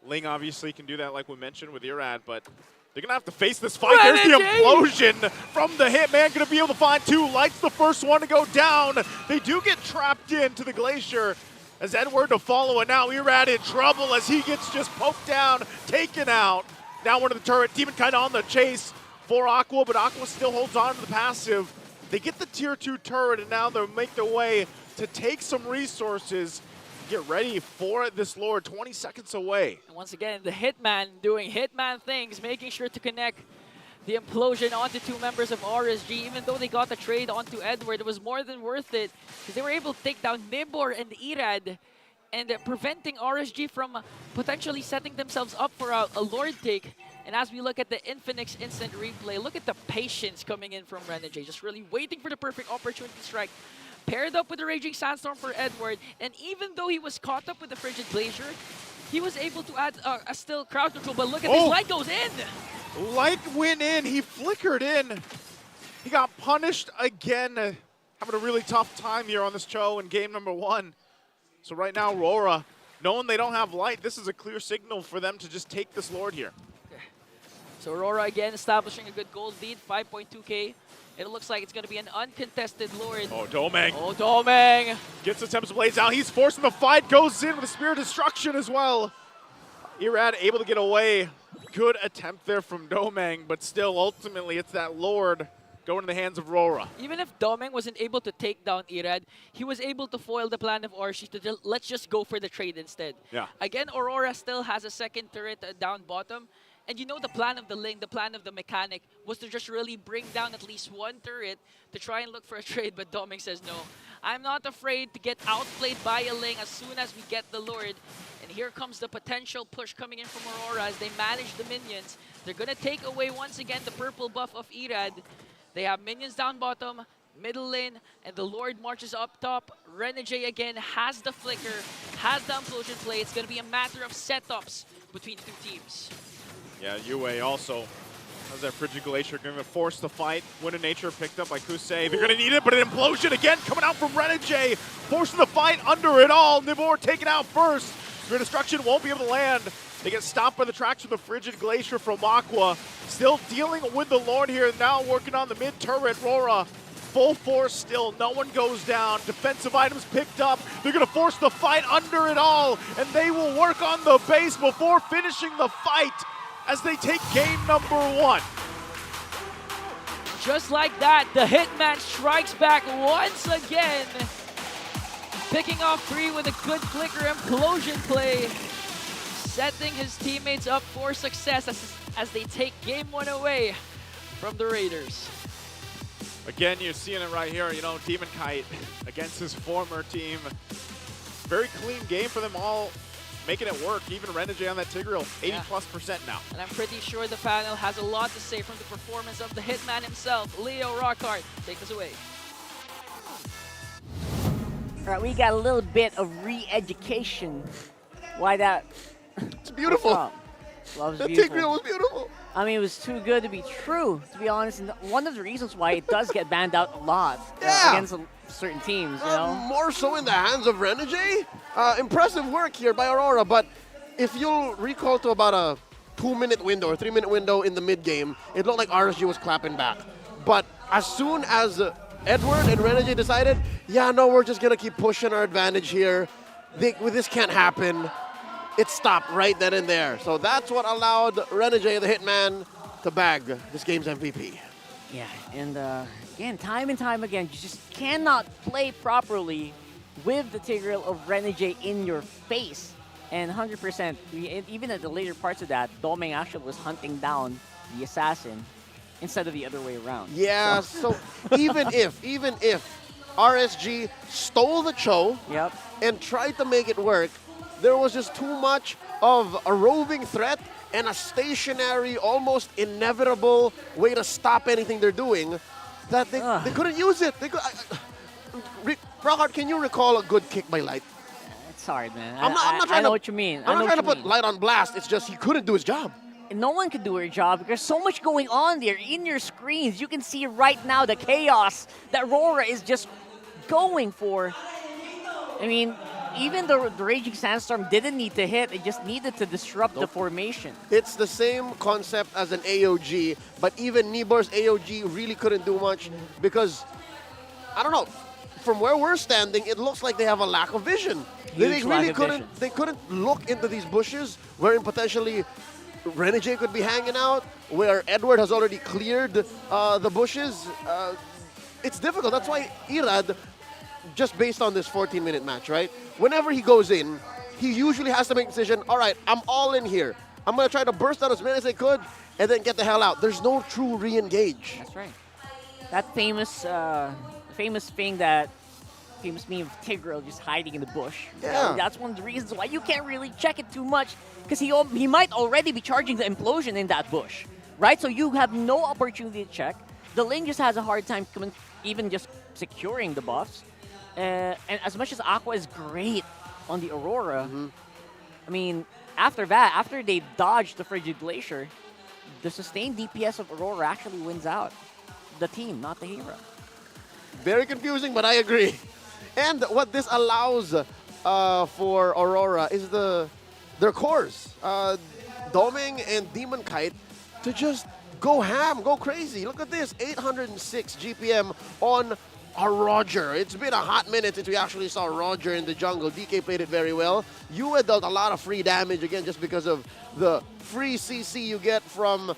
Ling obviously can do that like we mentioned with Irad, but they're going to have to face this fight. There's the implosion from the Hitman. Going to be able to find two. Light's the first one to go down. They do get trapped into the Glacier as Edward to follow, and now Irad in trouble as he gets just poked down, taken out. Now one to the turret. Demon kind of on the chase for Aqua, but Aqua still holds on to the passive. They get the tier 2 turret, and now they'll make their way to take some resources. Get ready for this Lord, 20 seconds away. And once again, the Hitman doing Hitman things, making sure to connect the implosion onto two members of RSG. Even though they got the trade onto Edward, it was more than worth it because they were able to take down Nibor and Irad and preventing RSG from potentially setting themselves up for a Lord take. And as we look at the Infinix instant replay, look at the patience coming in from Renegade, just really waiting for the perfect opportunity to strike. Paired up with the Raging Sandstorm for Edward, and even though he was caught up with the Frigid Glacier, he was able to add a still crowd control, but look at this, Light goes in! Light went in, he flickered in. He got punished again, having a really tough time here on this show in game number 1. So right now, Aurora, knowing they don't have Light, this is a clear signal for them to just take this Lord here. Okay. So Aurora again establishing a good gold lead, 5.2k. It looks like it's going to be an uncontested Lord. Oh, Domeng. Oh, Domeng. Gets the Tempest Blades out. He's forcing the fight. Goes in with a Spear of Destruction as well. Irad able to get away. Good attempt there from Domeng, but still, ultimately, it's that Lord going in the hands of Aurora. Even if Domeng wasn't able to take down Irad, he was able to foil the plan of RSG to let's just go for the trade instead. Yeah. Again, Aurora still has a second turret down bottom. And you know the plan of the Ling, the plan of the mechanic, was to just really bring down at least one turret to try and look for a trade, but Domeng says no. I'm not afraid to get outplayed by a Ling as soon as we get the Lord. And here comes the potential push coming in from Aurora as they manage the minions. They're going to take away once again the purple buff of Irad. They have minions down bottom, middle lane, and the Lord marches up top. Renegade again has the flicker, has the implosion play. It's going to be a matter of setups between two teams. Yeah, Yue also has that Frigid Glacier, going to force the fight. Wind of Nature picked up by Kusei. They're going to need it, but an implosion again coming out from Renegade, forcing the fight under it all. Nibor taken out first. Spear Destruction won't be able to land. They get stopped by the tracks of the Frigid Glacier from Aqua. Still dealing with the Lord here, now working on the mid turret. Rora, full force still, no one goes down. Defensive items picked up. They're going to force the fight under it all, and they will work on the base before finishing the fight as they take game number 1. Just like that, the Hitman strikes back once again. Picking off 3 with a good flicker implosion play. Setting his teammates up for success as they take game 1 away from the Raiders. Again, you're seeing it right here, you know, Demon Kite against his former team. Very clean game for them all, making it work. Even Renegade on that Tigreal, 80+% now. And I'm pretty sure the panel has a lot to say from the performance of the Hitman himself. Leo Rockhart, take us away. All right, we got a little bit of re-education. Why that? It's beautiful. Love's that beautiful. Tigreal was beautiful. I mean, it was too good to be true, to be honest. And one of the reasons why it does get banned out a lot against certain teams, you know? More so in the hands of Renegade. Impressive work here by Aurora, but if you'll recall to about a 2-minute window or 3-minute window in the mid-game, it looked like RSG was clapping back. But as soon as Edward and Renegade decided, yeah, no, we're just going to keep pushing our advantage here. This can't happen. it stopped right then and there. So that's what allowed Renegade, the Hitman, to bag this game's MVP. Yeah, and again, time and time again, you just cannot play properly with the Tigreal of Renegade in your face. And 100%, even at the later parts of that, Doming actually was hunting down the assassin instead of the other way around. Yeah, so even if RSG stole the Cho and tried to make it work, there was just too much of a roving threat and a stationary, almost inevitable way to stop anything they're doing that they couldn't use it. They could. Brockhart, can you recall a good kick by Light? It's hard, man. I'm not trying I know to, what you mean. I'm not trying to put Light on blast. It's just he couldn't do his job. And no one can do their job because there's so much going on there in your screens. You can see right now the chaos that RORA is just going for. I mean, even the Raging Sandstorm didn't need to hit. It just needed to disrupt the formation. It's the same concept as an AOG, but even Nibor's AOG really couldn't do much because, I don't know, from where we're standing, it looks like they have a lack of vision. They really couldn't look into these bushes wherein potentially Renegade could be hanging out, where Edward has already cleared the bushes. It's difficult. That's why Irad, just based on this 14-minute match, right? Whenever he goes in, he usually has to make a decision, all right, I'm all in here. I'm going to try to burst out as many as I could and then get the hell out. There's no true re-engage. That's right. That famous meme of Tigreal just hiding in the bush. Yeah. That's one of the reasons why you can't really check it too much, because he might already be charging the implosion in that bush, right? So you have no opportunity to check. The lane just has a hard time even just securing the buffs. And as much as Aqua is great on the Aurora, I mean, after that, after they dodged the Frigid Glacier, the sustained DPS of Aurora actually wins out. The team, not the hero. Very confusing, but I agree. And what this allows for Aurora is their cores. Doming and Demon Kite to just go ham, go crazy. Look at this, 806 GPM on a Roger. It's been a hot minute since we actually saw Roger in the jungle. DK played it very well. You dealt a lot of free damage, again, just because of the free CC you get from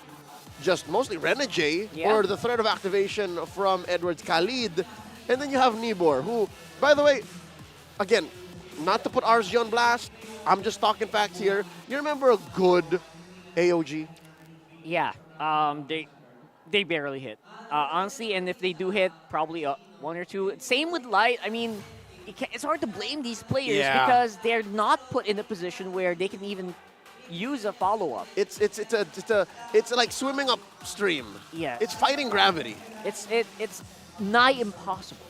just mostly Renegade, or the threat of activation from Edward's Khalid. And then you have Nibor, who, by the way, again, not to put RSG on blast, I'm just talking facts here. You remember a good AOG? Yeah, they barely hit. Honestly, and if they do hit, probably one or two. Same with Light. I mean, it's hard to blame these players because they're not put in a position where they can even use a follow-up. It's like swimming upstream. Yeah. It's fighting gravity. It's nigh impossible.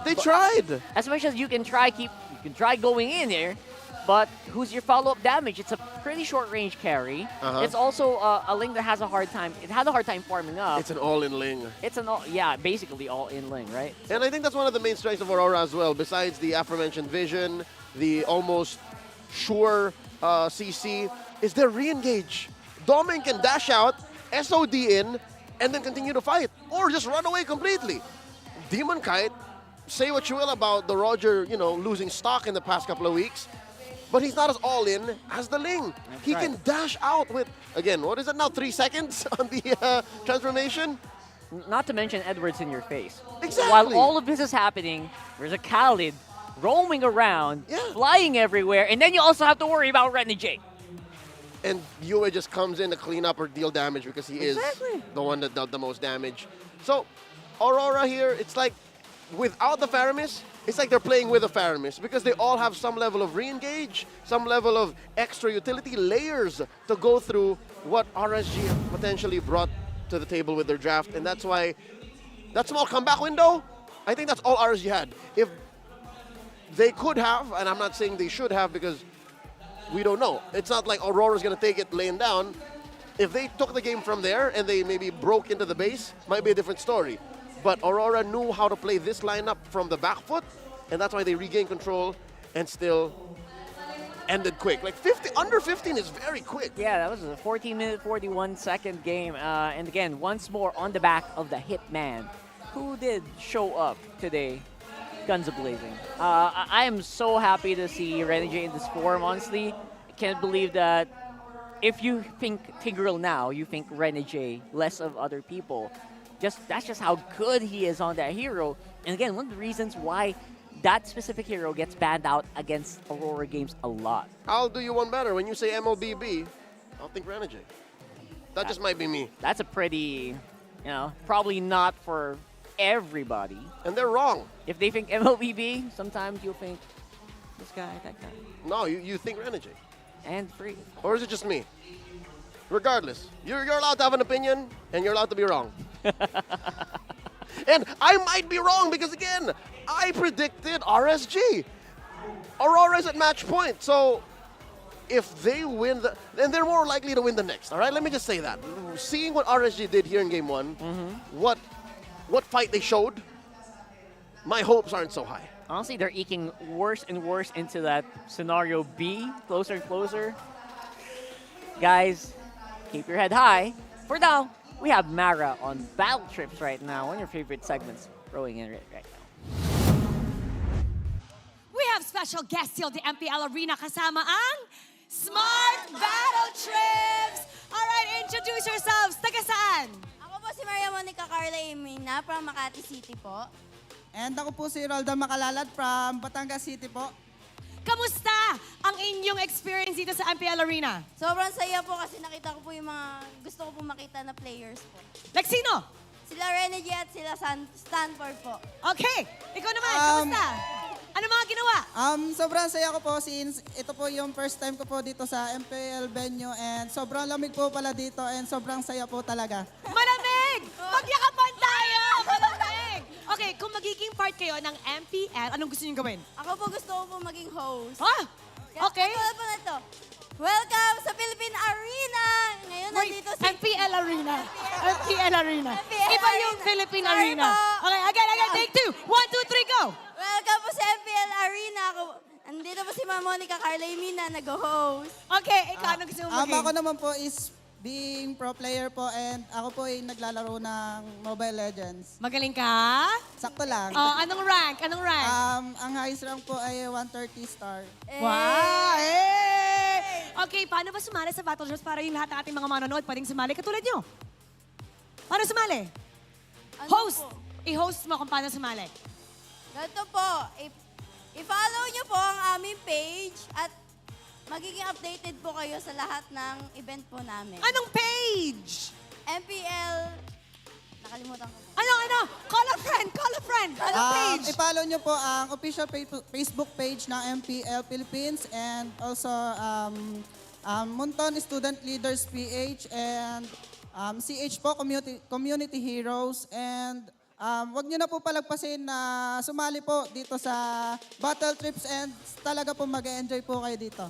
They tried. As much as you can try going in there, but who's your follow-up damage? It's a pretty short-range carry. It's also a Ling that has a hard time. It had a hard time farming up. It's an all-in Ling. It's basically all-in Ling, right? And I think that's one of the main strengths of Aurora as well. Besides the aforementioned vision, the almost sure CC, is their re-engage. Doming can dash out, SOD in, and then continue to fight, or just run away completely. Demon Kite, say what you will about the Roger, losing stock in the past couple of weeks, but he's not as all-in as the Ling. He can dash out with, again, what is it now, 3 seconds on the transformation? Not to mention Edward's in your face. Exactly. While all of this is happening, there's a Khalid roaming around, flying everywhere, and then you also have to worry about Renegade. And Yue just comes in to clean up or deal damage because he is the one that dealt the most damage. So, Aurora here, it's like, without the Faramis, it's like they're playing with the Faramis because they all have some level of re-engage, some level of extra utility layers to go through what RSG potentially brought to the table with their draft. And that's why that small comeback window, I think that's all RSG had. If they could have, and I'm not saying they should have because we don't know. It's not like Aurora's going to take it laying down. If they took the game from there and they maybe broke into the base, might be a different story. But Aurora knew how to play this lineup from the back foot, and that's why they regained control and still ended quick. Like under 15 is very quick. Yeah, that was a 14-minute, 41-second game. And again, once more on the back of the Hitman, who did show up today, guns a-blazing. I am so happy to see Renegade in this form, honestly. can't believe that if you think Tigreal now, you think Renegade less of other people. That's just how good he is on that hero. And again, one of the reasons why that specific hero gets banned out against Aurora games a lot. I'll do you one better. When you say MLBB, I'll think Renegade. That just might be me. That's a pretty, probably not for everybody. And they're wrong. If they think MLBB, sometimes you'll think this guy, that guy. No, you think Renegade. And free. Or is it just me? Regardless, you're allowed to have an opinion, and you're allowed to be wrong. And I might be wrong because, again, I predicted RSG. Aurora's at match point, so if they win, then they're more likely to win the next, all right? Let me just say that. Seeing what RSG did here in Game 1, what fight they showed, my hopes aren't so high. Honestly, they're eking worse and worse into that scenario B, closer and closer. Guys, keep your head high. For now, we have Mara on Battle Trips right now, one of your favorite segments rolling in right now. We have special guest here at the MPL Arena kasama ang Smart Battle Trips! Alright, introduce yourselves. Taga saan? Ako po si Maria Monica Carla Emina from Makati City po. And ako po si Rolda Makalalad from Batangas City po. Kamusta ang inyong experience dito sa MPL Arena? Sobrang saya po kasi nakita ko po yung mga gusto ko po makita na players po. Like sino? Sila Renegade at sila Stanford po. Okay, ikaw naman, kamusta? Ano mga ginawa? Sobrang saya ko po since ito po yung first time ko po dito sa MPL venue and sobrang lamig po pala dito and sobrang saya po talaga. Malamig! Magyakapan tayo! Malamig! Okay, kung magiging part kayo ng MPL, anong gusto niyo gawin? Ako po gusto ko po maging host. Ah! Okay. Kaya po na ito. Welcome sa Philippine Arena! Ngayon nandito si... MPL Arena. MPL Arena. Iba yung Philippine Sorry Arena. po. Okay, again, take two. 1, 2, 3, go! Welcome po sa MPL Arena. Andito po si Ma'am Monica Carla Emina, nag-host. Okay, ikaw, ano gusto mo maging? Ako naman po is being pro player po and ako po ay naglalaro ng Mobile Legends. Magaling ka? Sakto lang. Oh, anong rank? Anong rank? Ang highest rank po ay 130 star. Wow! Hey! Okay, paano ba sumali sa Battle Drops para yung lahat ng ating mga manonood pwedeng sumali katulad nyo? Paano sumali? Host! I-host mo kung paano sumali. Ganito po, i-follow nyo po ang aming page at magiging updated po kayo sa lahat ng event po namin. Anong page? MPL, nakalimutan ko. Ano? Call a friend! Call a friend! Anong page? I-follow nyo po ang official Facebook page ng MPL Philippines and also Munton Student Leaders PH and CH po, Community Heroes and wag nyo na po palagpasin na sumali po dito sa Battle Trips and talaga po mag-enjoy po kayo dito.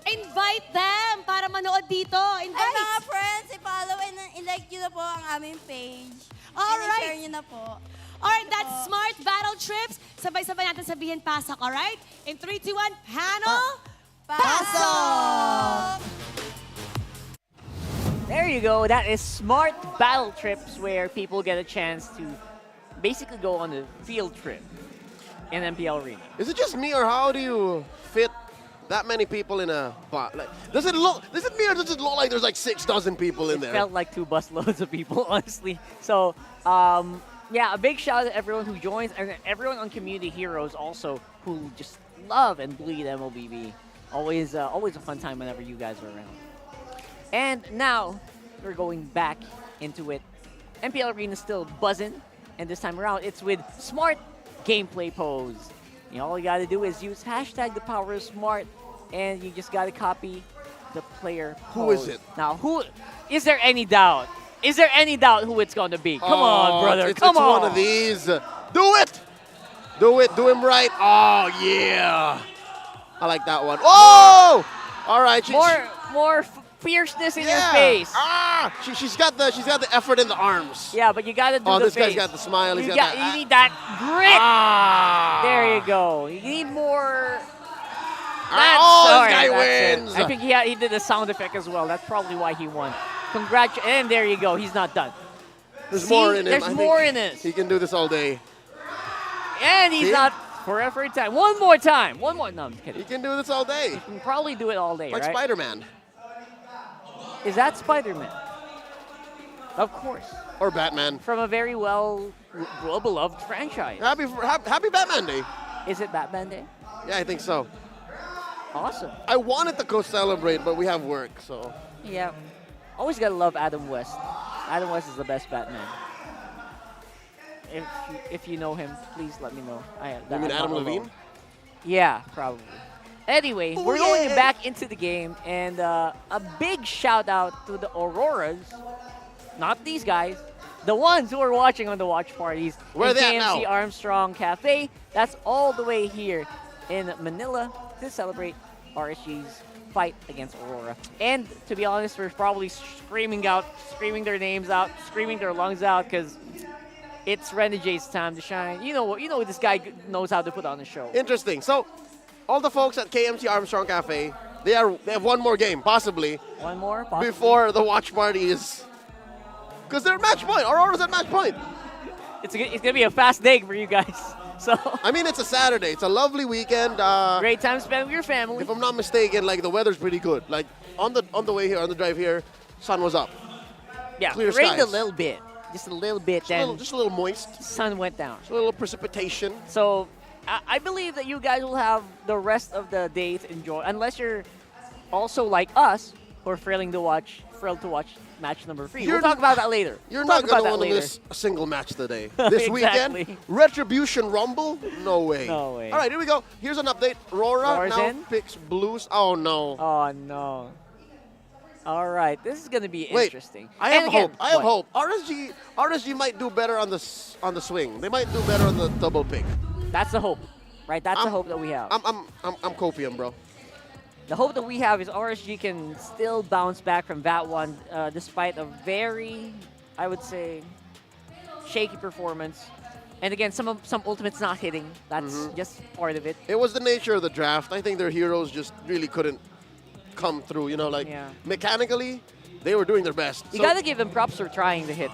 Invite them para manood dito. Invite! Ay, mga friends, i-follow and i-like nyo na po ang aming page. Alright. I-share nyo na po. Alright, that's Smart Battle Trips. Sabay-sabay natin sabihin pasok, alright? In 3, 2, 1, panel, pasok! There you go. That is Smart Battle Trips where people get a chance to basically go on a field trip in MPL Arena. Is it just me or how do you fit that many people in a bot? Like, does it look like there's like 6 dozen people in there? It felt like 2 busloads of people, honestly. So, yeah, a big shout out to everyone who joins and everyone on Community Heroes also who just love and bleed MLBB. Always a fun time whenever you guys are around. And now, we're going back into it. MPL Arena is still buzzing, and this time around, it's with Smart Gameplay Pose. All you gotta do is use hashtag the power of smart, and you just gotta copy the player pose. Who is it? Now, who is there any doubt? Is there any doubt who it's gonna be? Come on, brother. It's Come on. one of these. Do it! Do it. Do him right. Oh, yeah. I like that one. Oh! All right. More fierceness in your face. She's got the effort in the arms. Yeah, but you gotta do the this face. guy's got the smile. You need that grit. There you go. You need more. This guy wins. I think he did a sound effect as well. That's probably why he won. And there you go. He's not done. There's more in him. There's more in this. He can do this all day. And he's not For every time. One more time. One more. No, I'm kidding. You can do this all day. You can probably do it all day, Like right? Spider-Man. Is that Spider-Man? Of course. Or Batman. From a very well-beloved franchise. Happy Batman Day. Is it Batman Day? Yeah, I think so. Awesome. I wanted to go celebrate, but we have work, so. Yeah. Always gotta love Adam West. Adam West is the best Batman. If you know him, please let me know. You mean Adam Levine? Yeah, probably. Anyway, we're going back into the game, and a big shout out to the Auroras. Not these guys. The ones who are watching on the watch parties. Where are they at KMC now? Armstrong Cafe. That's all the way here in Manila to celebrate RSG's fight against Aurora. And to be honest, we're probably screaming their names out, screaming their lungs out, because it's Renegade's time to shine. You know this guy knows how to put on a show. Interesting. So, all the folks at KMC Armstrong Cafe, they have one more game, possibly. One more? Possibly. Before the watch party is... Because they're at match point. Aurora's at match point. It's going to be a fast day for you guys. So I mean, it's a Saturday. It's a lovely weekend. Great time spent with your family. If I'm not mistaken, like the weather's pretty good. Like on the way here, on the drive here, sun was up. Yeah, clear it rained skies. a little bit. Just a little bit. Just a little moist. Sun went down. Just a little precipitation. So I believe that you guys will have the rest of the day to enjoy, unless you're also like us, who are thrilled to watch match number 3. We'll talk about that later. You're We'll not talk about going to that want to later. miss a single match today. This Exactly. weekend, Retribution Rumble? No way. No way. All right, here we go. Here's an update. RORA Rora's now in? picks Blues. Oh, no. Oh, no. All right, this is going to be Wait, interesting. I have And again, hope. I have what? hope. RSG might do better on the swing. They might do better on the double pick. That's the hope, right? That's the hope that we have. I'm copium, bro. The hope that we have is RSG can still bounce back from that one, despite a very, I would say, shaky performance. And again, some ultimates not hitting. That's just part of it. It was the nature of the draft. I think their heroes just really couldn't come through. Mechanically, they were doing their best. You got to give them props for trying to hit.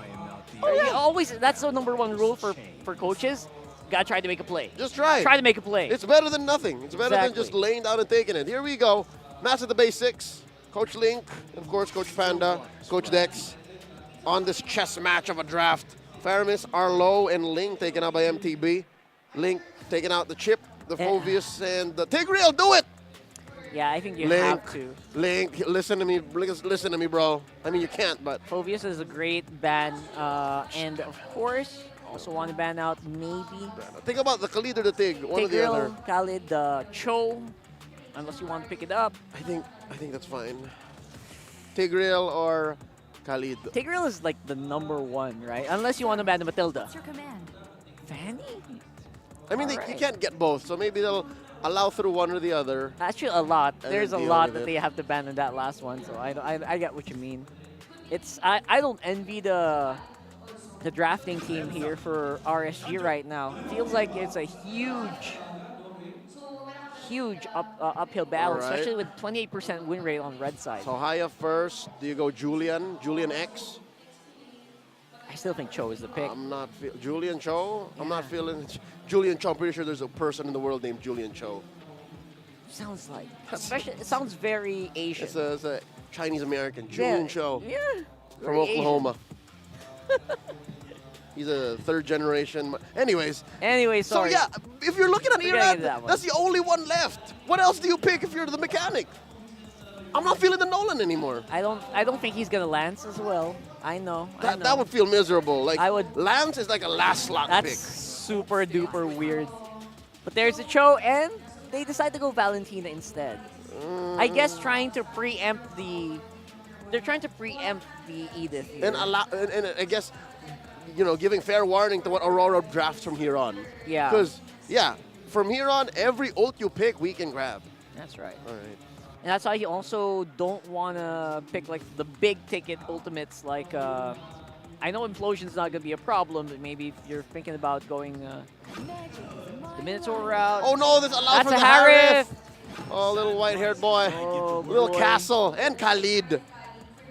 You always, that's the #1 rule for coaches. Got to try to make a play. Just try. Try to make a play. It's better than nothing. It's better than Exactly. just laying down and taking it. Here we go. Match at the base 6. Coach Link, of course, Coach Panda, Coach Dex on this chess match of a draft. Faramis, Arlo, and Link taken out by MTB. Link taking out the Chip, the Phobius, and the Tigreal. Do it! Yeah, I think you Link, have to. Link, listen to me. Listen to me, bro. I mean, you can't, but... Phobius is a great ban. And of course, also want to ban out maybe Think about the Khalid or the Tig, one or the other. Tigreal, Khalid, Cho, unless you want to pick it up. I think that's fine. Tigreal or Khalid. Tigreal is like the #1, right? Unless you want to ban the Matilda. What's your command? Fanny? I mean, you Alright. can't get both, so maybe they'll allow through one or the other. Actually, a lot. And There's a deal lot with that it. they have to ban in that last one, so I get what you mean. I don't envy the drafting team here for RSG right now. Feels like it's a huge uphill battle, Alright. especially with 28% win rate on red side. So Haya first. Do you go Julian X? I still think Cho is the pick. I'm not Julian Cho. I'm not feeling Julian Cho. I'm pretty sure there's a person in the world named Julian Cho. Sounds like, especially it sounds very Asian. It's a Chinese American, Julian Cho. Yeah. From very Oklahoma. He's a 3rd generation. Anyways, sorry. So yeah, if you're looking at We're getting Irad, into that one. that's the only one left. What else do you pick if you're the mechanic? I'm not feeling the Nolan anymore. I don't think he's gonna Lance as well. I know. That would feel miserable. Like I would. Lance is like a last slot That's pick. super duper weird. But there's a Cho, and they decide to go Valentina instead. I guess trying to preempt the. They're trying to preempt the Edith here. And I guess, giving fair warning to what Aurora drafts from here on. Yeah. Because, from here on, every ult you pick, we can grab. That's right. All right. And that's why you also don't want to pick like the big ticket ultimates. Like, I know Implosion's not going to be a problem, but maybe if you're thinking about going the Minotaur route. Oh no, there's allowed That's for a the Harif. Oh, little white-haired boy. Oh, Little boy. Castle and Khalid.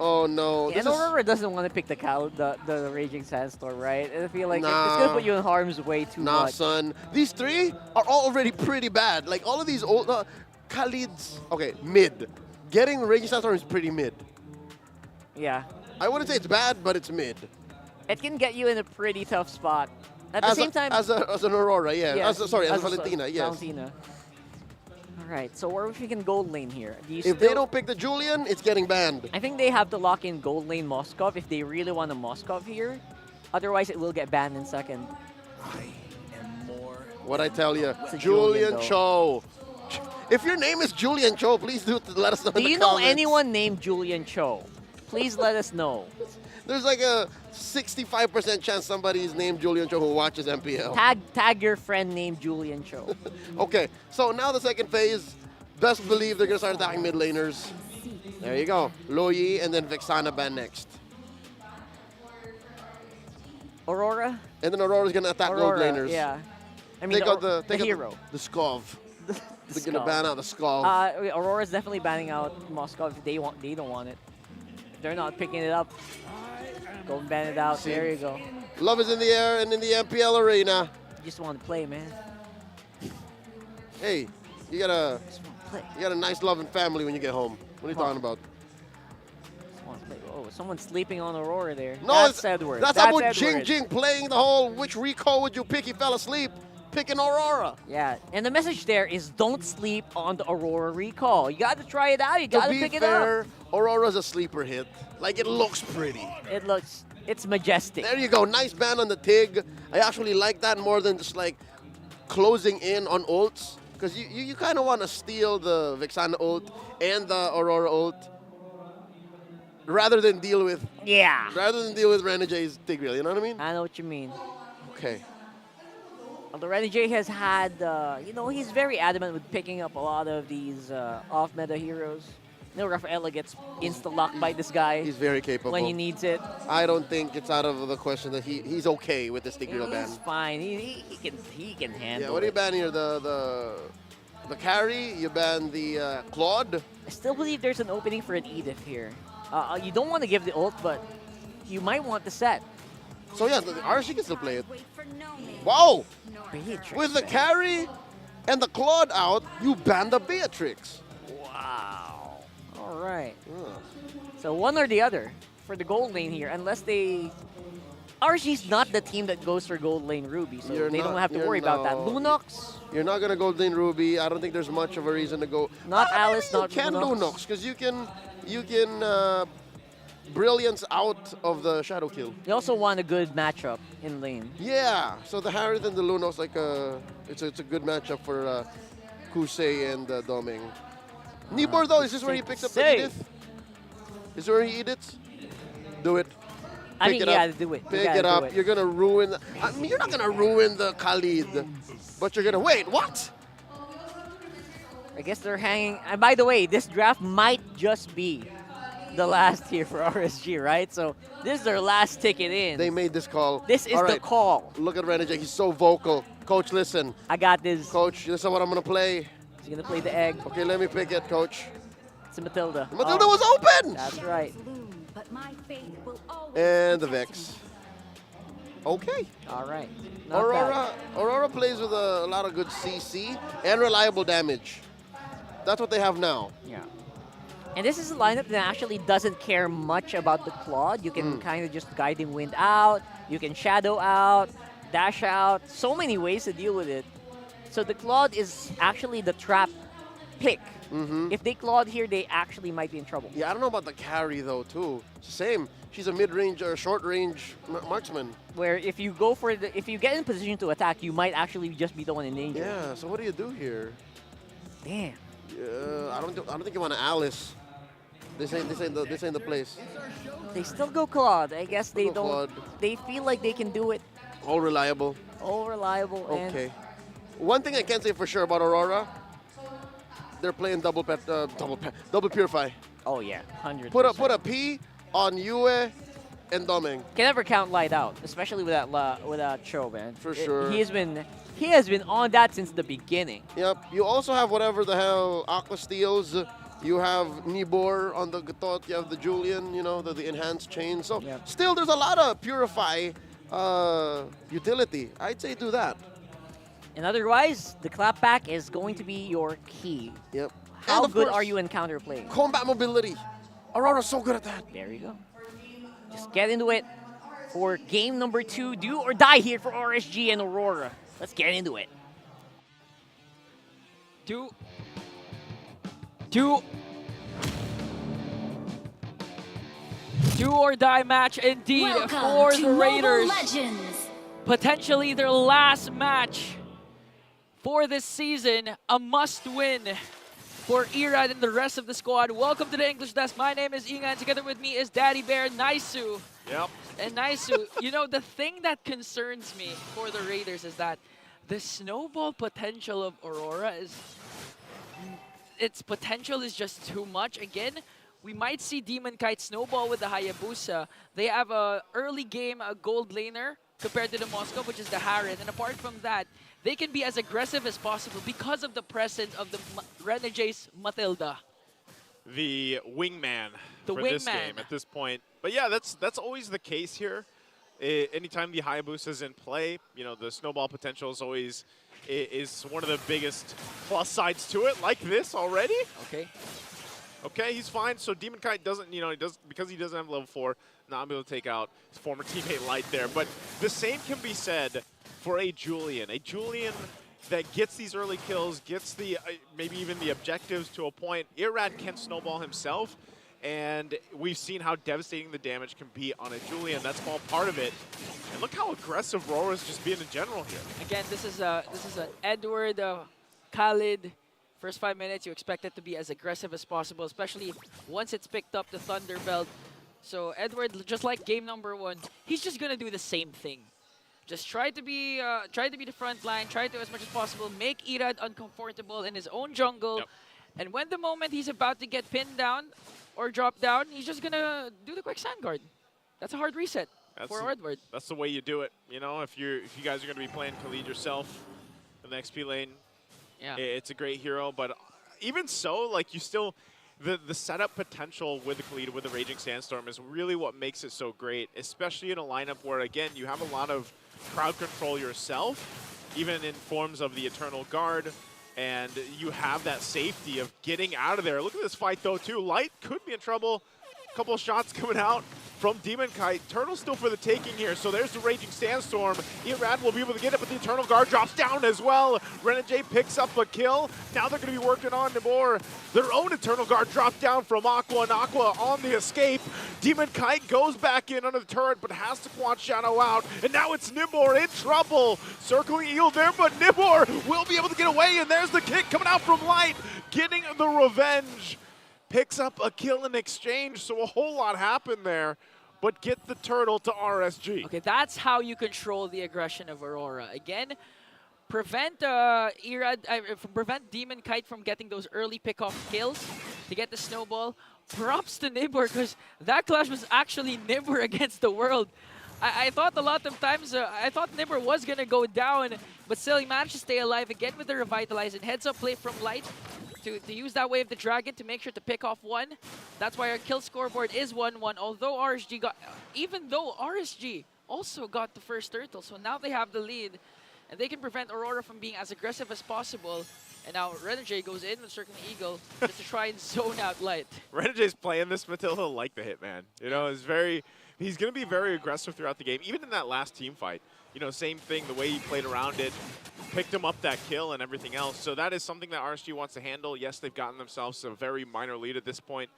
Oh no. Yeah, and Aurora doesn't want to pick the Raging Sandstorm, right? I feel like it's Nah. gonna put you in harm's way too Nah, much. son. These three are all already pretty bad. Like all of these old Khalid's okay, mid. Getting Raging Sandstorm is pretty mid. Yeah. I wouldn't say it's bad, but it's mid. It can get you in a pretty tough spot. At the same time, as an Aurora, yeah. Yeah, As a as Valentina, yes. Valentina. All right, so we're picking gold lane here. Do you If they don't pick the Julian, it's getting banned. I think they have to lock in gold lane Moskov if they really want a Moskov here. Otherwise, it will get banned in second. What I tell you, It's a Julian Julian, Cho. If your name is Julian Cho, please do let us know. Do in the you know comments. anyone named Julian Cho? Please let us know. There's like a 65% chance somebody is named Julian Cho who watches MPL. Tag your friend named Julian Cho. Okay, so now the second phase. Best believe they're gonna start attacking mid laners. There you go. Loyi and then Vexana ban next. Aurora? And then Aurora's gonna attack Aurora, gold laners. yeah. I mean, take out the hero. The Skov. They're gonna Skov. ban out the Skov. Aurora's definitely banning out Moskov if they don't want it. They're not picking it up. Go and ban it out. See? There you go. Love is in the air and in the MPL arena. You just want to play, man. Hey, you got a nice loving family when you get home. What are you talking about? Just want to play. Oh, someone's sleeping on Aurora there. No, That's Edward. That's That's about Edward. Jing Jing playing the whole which recall would you pick? He fell asleep. Picking Aurora. Yeah, and the message there is don't sleep on the Aurora recall. You got to try it out. You got to pick it up. Aurora's a sleeper hit. Like, it looks pretty. It's majestic. There you go. Nice ban on the TIG. I actually like that more than just, like, closing in on ults. Because you kind of want to steal the Vexana ult and the Aurora ult rather than deal with... Yeah. Rather than deal with Renegades TIG, you know what I mean? I know what you mean. Okay. Although Renegade has had, he's very adamant with picking up a lot of these off-meta heroes. Rafaela gets insta-locked by this guy. He's very capable. When he needs it. I don't think it's out of the question that he's okay with this TIG ban. He's fine. He can handle Yeah, what do you it. ban here? The carry? You ban the Claude? I still believe there's an opening for an Edith here. You don't want to give the ult, but you might want the set. So yeah, the RSG can still play it. Wow! Beatrix, With the man. carry and the Claude out, you ban the Beatrix. Wow. All right. So one or the other for the gold lane here, unless they... RSG's not the team that goes for gold lane Ruby, so they don't have to worry about that. Lunox? You're not going to gold lane Ruby. I don't think there's much of a reason to go. Not Alice, not You can Lunox. Lunox, because you can Brilliance out of the Shadow Kill. You also want a good matchup in lane. Yeah, so the Harith and the Lunox, like it's a good matchup for Kusei and Doming. Nibor though, is this where he picks up the Edith? Is this where he Ediths? Do it. I mean, Pick it you up. gotta do it. You Pick gotta it do up. it. You're gonna ruin. I mean, you're not gonna ruin the Khalid, but you're gonna wait. What? I guess they're hanging. And by the way, this draft might just be the last here for RSG, right? So this is their last ticket in. They made this call. This is All the right. call. Look at Renegade. He's so vocal. Coach, listen. I got this. Coach, this is what I'm gonna play. He's gonna play the egg. Okay, let me pick it, Coach. It's a Matilda. Matilda was open. That's right. And the Vex. Okay. All right. Not bad. Aurora plays with a lot of good CC and reliable damage. That's what they have now. Yeah. And this is a lineup that actually doesn't care much about the Claude. You can kind of just Guiding Wind out. You can Shadow out, Dash out. So many ways to deal with it. So the Claude is actually the trap pick. If they Claude here, they actually might be in trouble. Yeah, I don't know about the carry though too. It's the same. She's a mid-range or short-range marksman. Where if you go for if you get in position to attack, you might actually just be the one in danger. Yeah. So what do you do here? Damn. I don't think you want to Alice. This ain't the place. They still go Claude. I guess they Go don't. Claude. They feel like they can do it. All reliable. All reliable. Okay. One thing I can say for sure about Aurora, they're playing double purify. Oh yeah, 100%. Put a P on Yue and Doming. Can never count Light out, especially with that Cho, man. For sure. He has been on that since the beginning. Yep. You also have whatever the hell Aqua steals You have Nibor on the Gatot, you have the Julian, you know, the enhanced chain. So still, there's a lot of Purify utility. I'd say do that. And otherwise, the clapback is going to be your key. Yep. How And good course, are you in counterplay? Combat mobility. Aurora's so good at that. There you go. Just get into it for game number 2. Do or die here for RSG and Aurora. Let's get into it. Do or die match indeed for the Raiders. Potentially their last match for this season. A must-win for Irad and the rest of the squad. Welcome to the English Desk. My name is Ingan. Together with me is Daddy Bear, Naisu. Yep. And Naisu, you know, the thing that concerns me for the Raiders is that the snowball potential of Aurora is... its potential is just too much. Again, we might see Demon Kite snowball with the Hayabusa. They have a early game gold laner compared to the Moscow, which is the Harren. And apart from that, they can be as aggressive as possible because of the presence of the Renege's Matilda. The wingman The for this game at this point. But yeah, that's always the case here. Anytime the Hayabusa is in play, you know, the snowball potential is always is one of the biggest plus sides to it, like this already. Okay. Okay, he's fine. So Demon Kite doesn't, you know, because he doesn't have level 4, not able to take out his former teammate Light there. But the same can be said for a Julian that gets these early kills, gets the maybe even the objectives to a point. Irad can snowball himself, and we've seen how devastating the damage can be on a Julian. That's all part of it. And look how aggressive RORA's just being in general here. Again, this is an Edward Khalid. First 5 minutes, you expect it to be as aggressive as possible, especially once it's picked up the Thunder Belt. So Edward, just like game number 1, he's just gonna do the same thing. Just try to be the front line, try to as much as possible make Irad uncomfortable in his own jungle. Yep. And when the moment he's about to get pinned down or drop down, he's just gonna do the quick sand guard. That's a hard reset for Edward. That's the way you do it. You know, if you guys are gonna be playing Khalid yourself in the XP lane, yeah, it's a great hero. But even so, like, you still, the setup potential with the Khalid, with the Raging Sandstorm is really what makes it so great, especially in a lineup where, again, you have a lot of crowd control yourself, even in forms of the Eternal Guard, and you have that safety of getting out of there. Look at this fight, though, too. Light could be in trouble. A couple of shots coming out from Demon Kite. Turtle still for the taking here, so there's the Raging Sandstorm. Irad will be able to get it, but the Eternal Guard drops down as well. Renegade picks up a kill. Now they're going to be working on Nibor. Their own Eternal Guard dropped down from Aqua, and Aqua on the escape. Demon Kite goes back in under the turret, but has to quad Shadow out, and now it's Nibor in trouble. Circling Eel there, but Nibor will be able to get away, and there's the kick coming out from Light, getting the revenge. Picks up a kill in exchange, so a whole lot happened there. But get the turtle to RSG. Okay, that's how you control the aggression of Aurora. Again, prevent prevent Demon Kite from getting those early pickoff kills to get the snowball. Props to Nibor, because that clash was actually Nibor against the world. I thought a lot of times, I thought Nibor was going to go down, but still he managed to stay alive again with the Revitalize and heads up play from Light to use that Wave the Dragon to make sure to pick off 1. That's why our kill scoreboard is 1-1, although even though RSG also got the first turtle, so now they have the lead, and they can prevent Aurora from being as aggressive as possible. And now Renegade goes in with Circling Eagle just to try and zone out Light. Renegade's playing this Matilda like the Hitman. You know, he's going to be very aggressive throughout the game, even in that last team fight. You know, same thing, the way he played around it, picked him up that kill and everything else. So that is something that RSG wants to handle. Yes, they've gotten themselves a very minor lead at this point.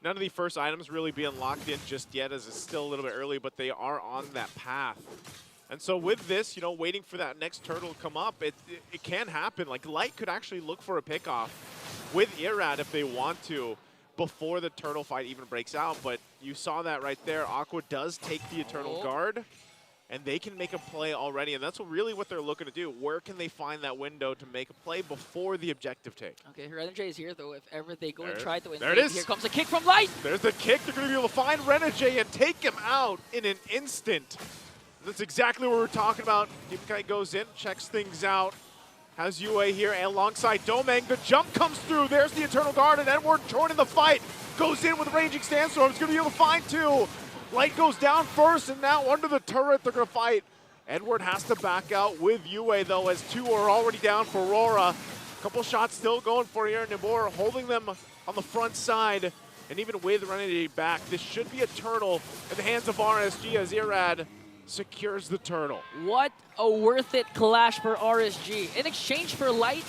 None of the first items really being locked in just yet, as it's still a little bit early, but they are on that path. And so with this, you know, waiting for that next turtle to come up, it can happen. Like, Light could actually look for a pickoff with Irad if they want to before the turtle fight even breaks out. But you saw that right there. Aqua does take the Eternal Guard, and they can make a play already. And that's really what they're looking to do. Where can they find that window to make a play before the objective take? Okay, Renegade is here, though. If ever they go and try to win, there it is. Here comes a kick from Light. There's the kick. They're going to be able to find Renegade and take him out in an instant. That's exactly what we're talking about. Demon Kite goes in, checks things out. has UA here alongside Domeng. The jump comes through. There's the Eternal Guard, and Edward joining the fight. Goes in with Raging Sandstorm. He's going to be able to find two. Light goes down first, and now under the turret, they're going to fight. Edward has to back out with UA, though, as two are already down for Aurora. A couple shots still going for here. Nibor holding them on the front side. And even with Renegade back, this should be a turtle in the hands of RSG as Irad secures the turtle. What a worth it clash for RSG. In exchange for Light,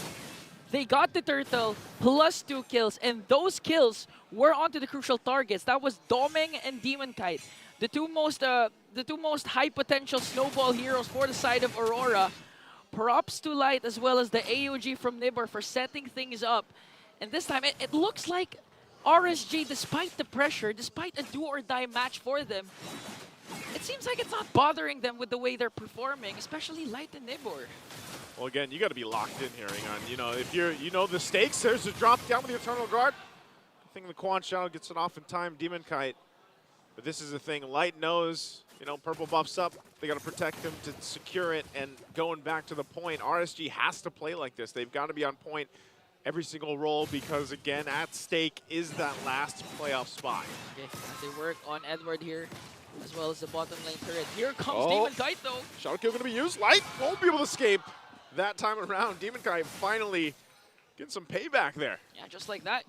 they got the turtle plus 2 kills, and those kills were onto the crucial targets. That was Domeng and Demon Kite, the two most high potential snowball heroes for the side of Aurora. Props to Light as well as the AOG from Nibor for setting things up. And this time it looks like RSG, despite the pressure, despite a do-or-die match for them, it seems like it's not bothering them with the way they're performing, especially Light and Nibor. Well, again, you got to be locked in here, Ingan. You know, if you know the stakes, there's a drop down with the Eternal Guard. I think the Quan Shadow gets it off in time, Demon Kite. But this is the thing, Light knows, you know, purple buffs up. They got to protect him to secure it, and going back to the point, RSG has to play like this. They've got to be on point every single roll because, again, at stake is that last playoff spot. Okay, they work on Edward here, as well as the bottom lane turret. Here comes Demon Kite, though. Shadow Kill going to be used. Light won't be able to escape that time around. Demon Kite finally getting some payback there. Yeah, just like that.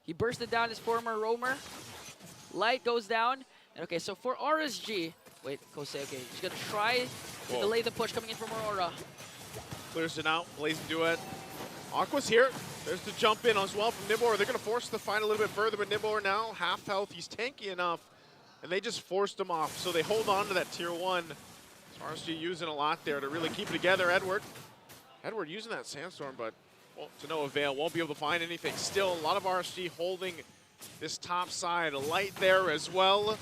He bursted down his former roamer. Light goes down. And okay, so for RSG, wait, Kosei, okay, he's going to try to delay the push coming in from Aurora. Clears it out, Blazing Duet. Aqua's here. There's the jump in as well from Nibor. They're going to force the fight a little bit further, but Nibor now half health. He's tanky enough, and they just forced him off. So they hold on to that tier 1. So RSG using a lot there to really keep it together. Edward using that Sandstorm, but to no avail. Won't be able to find anything. Still, a lot of RSG holding this top side. A Light there as well.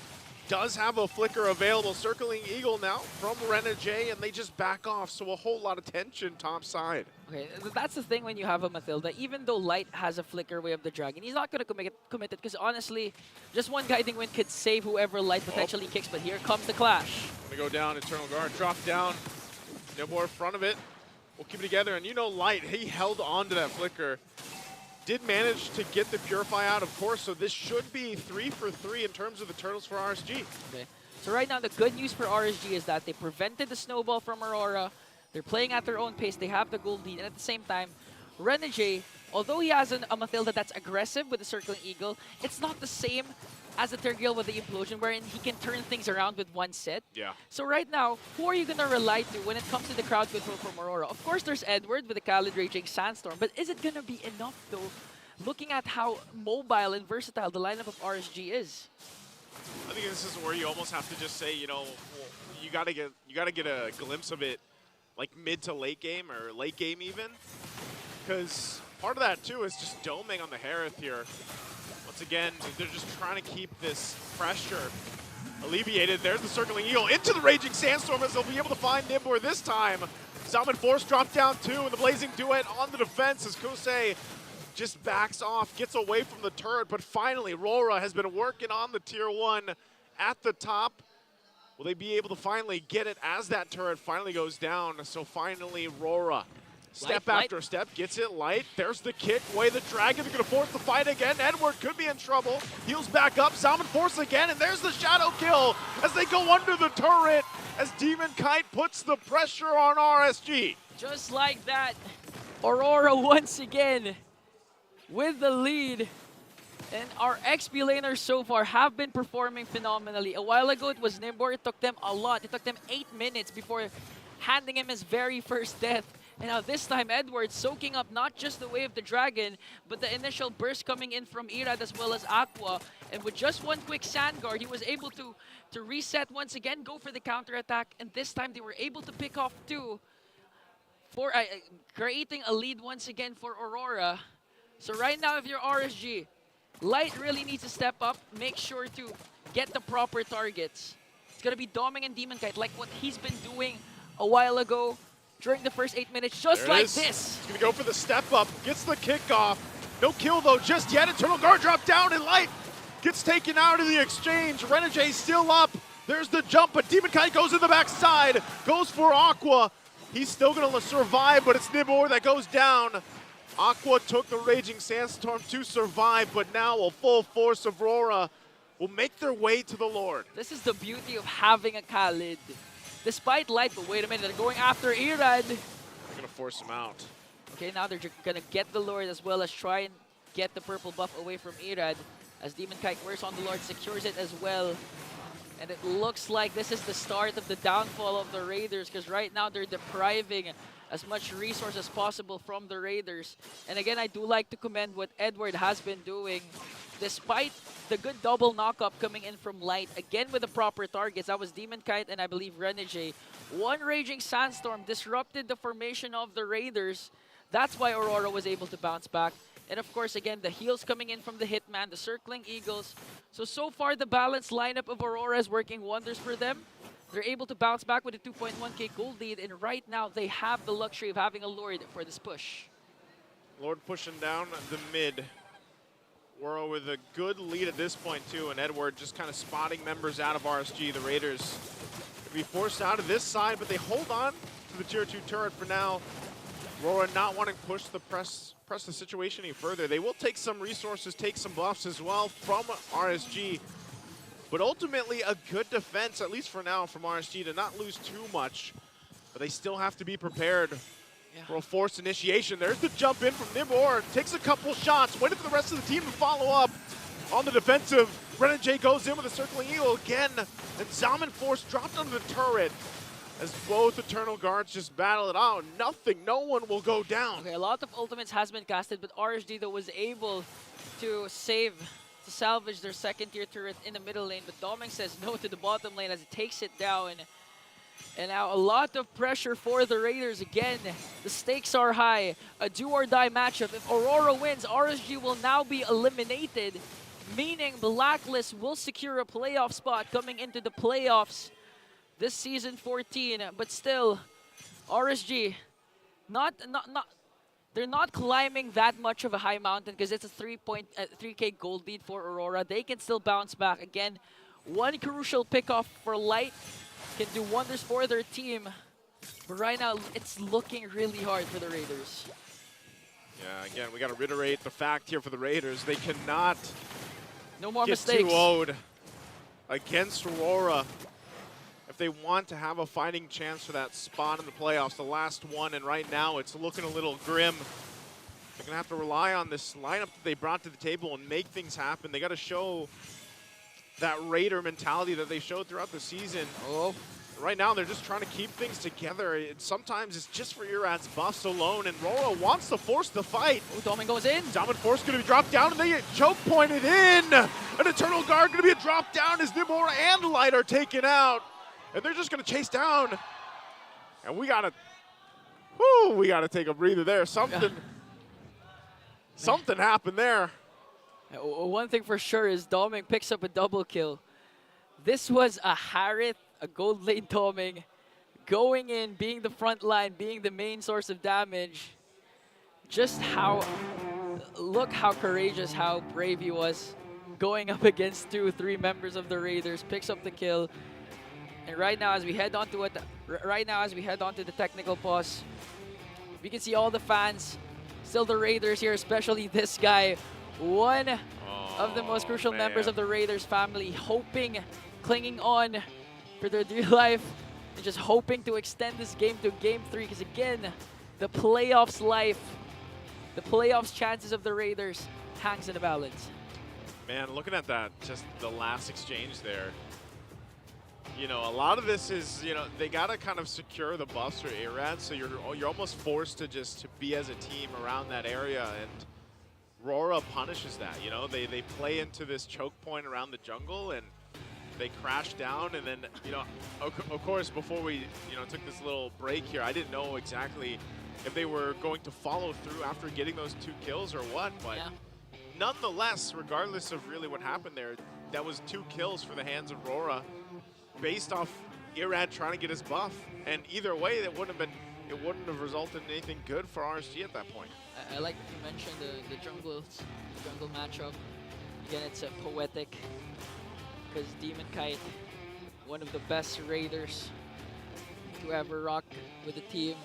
Does have a flicker available. Circling Eagle now from Renegade, and they just back off. So a whole lot of tension top side. Okay, that's the thing when you have a Mathilda. Even though Light has a flicker way of the dragon, he's not going to commit it because honestly, just one guiding wind could save whoever Light potentially kicks. But here comes the clash. Gonna go down. Eternal Guard drop down. Nibor in front of it. We'll keep it together. And you know, Light, he held on to that flicker. Did manage to get the Purify out, of course, so this should be 3 for 3 in terms of the turtles for RSG. Okay. So right now, the good news for RSG is that they prevented the snowball from Aurora. They're playing at their own pace. They have the gold lead. And at the same time, Renegade, although he has a Mathilda that's aggressive with the Circling Eagle, it's not the same as the Tergil with the Implosion, wherein he can turn things around with one set. Yeah. So right now, who are you going to rely to when it comes to the crowd control from Aurora? Of course, there's Edward with the Khalid Raging Sandstorm, but is it going to be enough, though, looking at how mobile and versatile the lineup of RSG is? I think this is where you almost have to just say, you know, you gotta get a glimpse of it, like mid to late game or late game even, because part of that too is just doming on the Harith here. Once again, they're just trying to keep this pressure alleviated. There's the Circling Eagle into the Raging Sandstorm as they'll be able to find Nibor this time. Salmon Force dropped down 2, and the Blazing Duet on the defense as Kosei just backs off, gets away from the turret, but finally RORA has been working on the tier 1 at the top. Will they be able to finally get it as that turret finally goes down? So finally RORA, step after step, gets it. Light, there's the kick, away the dragon, they're gonna force the fight again. Edward could be in trouble, heals back up, Salmon Force again, and there's the shadow kill as they go under the turret as Demon Kite puts the pressure on RSG. Just like that, Aurora once again with the lead. And our XP laners so far have been performing phenomenally. A while ago it was Nibor, it took them a lot. It took them 8 minutes before handing him his very first death. And now this time Edward soaking up not just the Way of the Dragon, but the initial burst coming in from Irad as well as Aqua. And with just one quick Sand Guard, he was able to reset once again, go for the counter attack. And this time they were able to pick off 2 for creating a lead once again for Aurora. So right now, if you're RSG, Light really needs to step up, make sure to get the proper targets. It's going to be Domeng and Demon Kite, like what he's been doing a while ago during the first 8 minutes, just like this. He's going to go for the step up, gets the kickoff. No kill though just yet. Eternal Guard dropped down and Light gets taken out of the exchange. Renegade still up. There's the jump, but Demon Kite goes in the backside, goes for Aqua. He's still going to survive, but it's Nibor that goes down. Aqua took the Raging Sandstorm to survive, but now a full force of Aurora will make their way to the Lord. This is the beauty of having a Khalid. Despite Light, but wait a minute, they're going after Irad. They're going to force him out. Okay, now they're going to get the Lord as well as try and get the purple buff away from Irad. As Demon Kite works on the Lord, secures it as well. And it looks like this is the start of the downfall of the Raiders, because right now they're depriving as much resource as possible from the Raiders. And again, I do like to commend what Edward has been doing. Despite the good double knock-up coming in from Light, again with the proper targets. That was Demon Kite and I believe Renegade. One Raging Sandstorm disrupted the formation of the Raiders. That's why Aurora was able to bounce back. And of course, again, the heals coming in from the Hitman, the Circling Eagles. So far, the balanced lineup of Aurora is working wonders for them. They're able to bounce back with a 2.1k gold lead, and right now, they have the luxury of having a Lord for this push. Lord pushing down the mid. Aurora with a good lead at this point, too, and Edward just kind of spotting members out of RSG. The Raiders could be forced out of this side, but they hold on to the Tier 2 turret for now. Aurora not wanting to push the press the situation any further. They will take some resources, take some buffs as well from RSG. But ultimately, a good defense, at least for now, from RSG to not lose too much. But they still have to be prepared for a forced initiation. There's the jump in from Nibor. Takes a couple shots, waiting for the rest of the team to follow up. On the defensive, Renegade goes in with a Circling Eagle again. And Zaman Force dropped under the turret. As both Eternal Guards just battle it out, no one will go down. Okay, a lot of ultimates has been casted, but RSG though was able to salvage their second tier turret in the middle lane, but Doming says no to the bottom lane as it takes it down. And now a lot of pressure for the Raiders again. The stakes are high, a do or die matchup. If Aurora wins, RSG will now be eliminated, meaning Blacklist will secure a playoff spot coming into the playoffs this season 14, but still, RSG, they're not climbing that much of a high mountain because it's a 3k gold lead for Aurora. They can still bounce back. Again, one crucial pickoff for Light can do wonders for their team. But right now, it's looking really hard for the Raiders. Yeah, again, we got to reiterate the fact here for the Raiders. They cannot no more get mistakes. too owed against Aurora. If they want to have a fighting chance for that spot in the playoffs, the last one, and right now it's looking a little grim. They're going to have to rely on this lineup that they brought to the table and make things happen. They got to show that Raider mentality that they showed throughout the season. Right now, they're just trying to keep things together. Sometimes it's just for Irad's buffs alone, and Aurora wants to force the fight. Domin goes in. Domin Force going to be dropped down, and they get choke pointed in. An Eternal Guard going to be dropped down as Nimora and Light are taken out. And they're just going to chase down. And we got to take a breather there. Something happened there. One thing for sure is Doming picks up a double kill. This was a Harith, a gold lane Doming, going in, being the front line, being the main source of damage. Just look how courageous, how brave he was, going up against 2-3 members of the Raiders, picks up the kill. And right now, as we head on to the technical pause, we can see all the fans, still the Raiders here, especially this guy, one of the most crucial members of the Raiders family, clinging on for their dear life, and just hoping to extend this game to Game 3. Because again, the playoffs chances of the Raiders hangs in the balance. Man, looking at that, just the last exchange there. You know, a lot of this is, they got to kind of secure the buffs for Irad, so you're almost forced to be as a team around that area, and RORA punishes that. They play into this choke point around the jungle, and they crash down, and then, of course, before we, took this little break here, I didn't know exactly if they were going to follow through after getting those 2 kills or what, but nonetheless, regardless of really what happened there, that was 2 kills for the hands of RORA, based off Irad trying to get his buff, and either way, it wouldn't have resulted in anything good for RSG at that point. I like that you mentioned the jungle matchup. Again, it's poetic because Demon Kite, one of the best Raiders, to ever rock with the team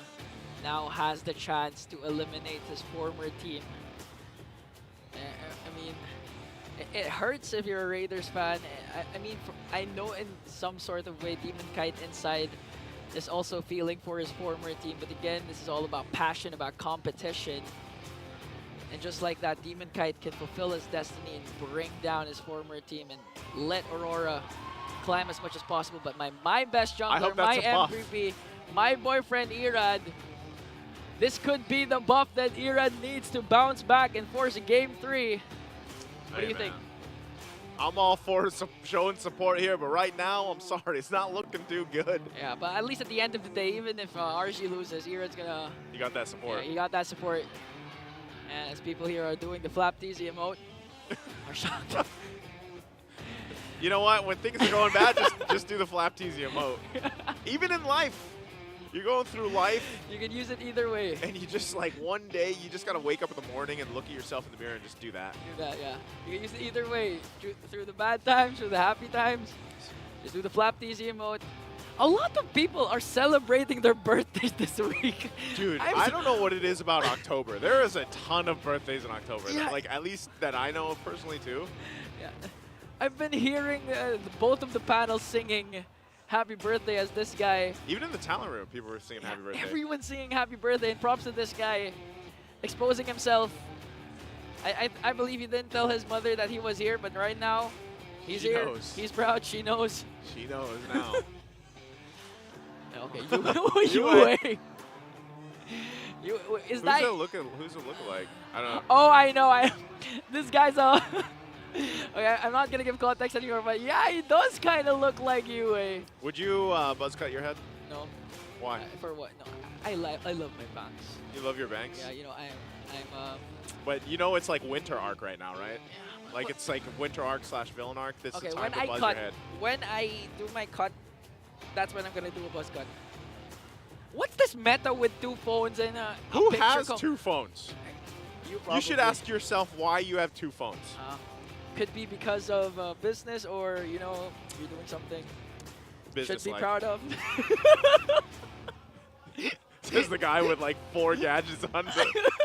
now has the chance to eliminate his former team. I mean, it hurts if you're a Raiders fan. I mean, I know in some sort of way Demon Kite inside is also feeling for his former team, but again, this is all about passion, about competition. And just like that, Demon Kite can fulfill his destiny and bring down his former team and let Aurora climb as much as possible. But my best jungler, my MVP, my boyfriend Irad, this could be the buff that Irad needs to bounce back and force a Game 3. What do you think? I'm all for showing support here, but right now, I'm sorry, it's not looking too good. Yeah, but at least at the end of the day, even if RSG loses, Irad's gonna... You got that support. Yeah, you got that support. And as people here are doing the flap teasy emote, are shocked. You know what? When things are going bad, just do the flap teasy emote. Even in life, you're going through life. You can use it either way. And you just like one day, you just gotta wake up in the morning and look at yourself in the mirror and just do that. Do that, yeah. You can use it either way. Through the bad times, through the happy times. Just do the flap teasy emote. A lot of people are celebrating their birthdays this week. Dude, I don't know what it is about October. There is a ton of birthdays in October. Yeah. Like, at least that I know of personally, too. Yeah. I've been hearing both of the panels singing happy birthday as this guy. Even in the talent room, people were singing happy birthday. Everyone's singing happy birthday, and props to this guy exposing himself. I believe he didn't tell his mother that he was here, but right now, he's She here. knows. He's proud. She knows. She knows now. Okay, you wait. Is that? Who's it look like? I don't know. Oh, I know. This guy's a. Okay, I'm not gonna give context anymore, but yeah, he does kind of look like you. Would you buzz cut your head? No. Why? For what? No, I love my bangs. You love your bangs? Yeah, you know I'm. But you know it's like winter arc right now, right? Yeah. Like it's like winter arc / villain arc. This Okay, is the when time to I buzz cut, your head. when I do my cut, that's when I'm gonna do a buzz cut. What's this meta with 2 phones and a Who picture has 2 phones? You should ask yourself why you have 2 phones. Could be because of business, or you know, you're doing something Business should be life. proud of. Says the guy with like 4 gadgets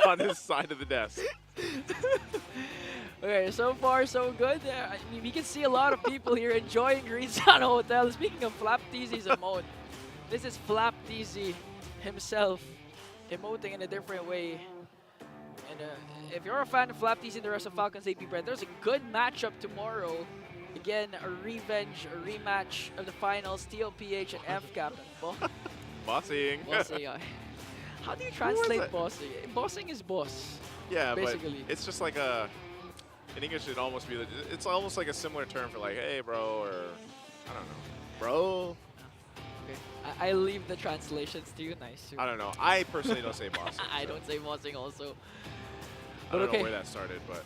on his side of the desk. Okay, so far so good. I mean, we can see a lot of people here enjoying Green Sun Hotel. Speaking of Flap Teasy's emote, this is Flap Teasy himself emoting in a different way. And if you're a fan of Flap Teasy and the rest of Falcons AP Brand, there's a good matchup tomorrow. Again, a revenge, a rematch of the finals, TLPH and FCAP. Bossing. Bossing. How do you translate bossing? Bossing is boss. Yeah, basically. but it's just like a. In English, it'd almost be. It's almost like a similar term for like, hey, bro, or I don't know, bro. Okay, I leave the translations to you. Nice. I don't know. I personally don't say bossing. I don't say bossing also. I don't know where that started, but.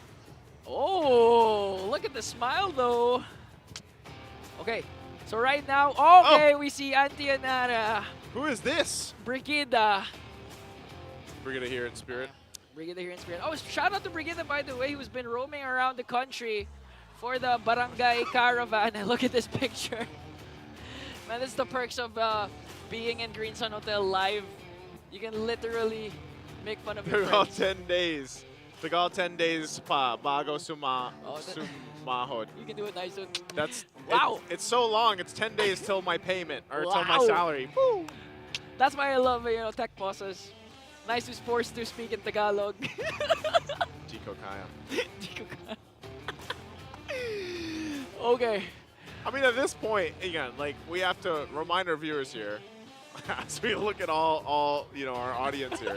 Oh, look at the smile though. Okay, so right now, okay, we see Antianara. Who is this? Brigida. Brigida here in spirit. Brigida here in spirit. Oh, shout out to Brigida, by the way, who's been roaming around the country for the Barangay Caravan. And look at this picture. Man, this is the perks of being in Green Sun Hotel live. You can literally make fun of your Took all friends. 10 days. Took all 10 days pa bago sumahod. You can do it nice. That's wow. It's so long. It's 10 days till my payment or till my Wow. salary. Woo. That's why I love tech bosses. Nice who's forced to speak in Tagalog. Chico Kaya. Chico Kaya. Okay. I mean, at this point, again, like we have to remind our viewers here, as we look at all our audience here.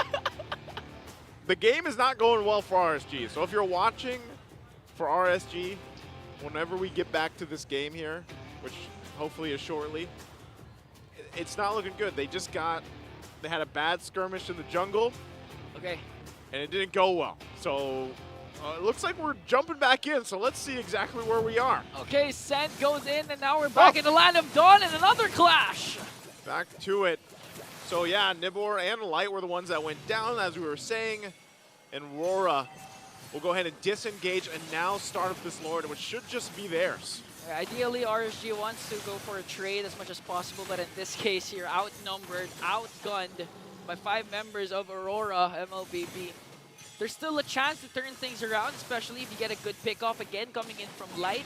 The game is not going well for RSG. So if you're watching for RSG, whenever we get back to this game here, which hopefully is shortly, it's not looking good. They had a bad skirmish in the jungle. Okay. And it didn't go well. So it looks like we're jumping back in. So let's see exactly where we are. Okay, Scent goes in, and now we're back in the Land of Dawn and another clash. Back to it. So yeah, Nibor and Light were the ones that went down, as we were saying. And RORA will go ahead and disengage and now start up this Lord, which should just be theirs. Ideally, RSG wants to go for a trade as much as possible, but in this case, you're outnumbered, outgunned by 5 members of Aurora MLBB. There's still a chance to turn things around, especially if you get a good pick-off again coming in from Light.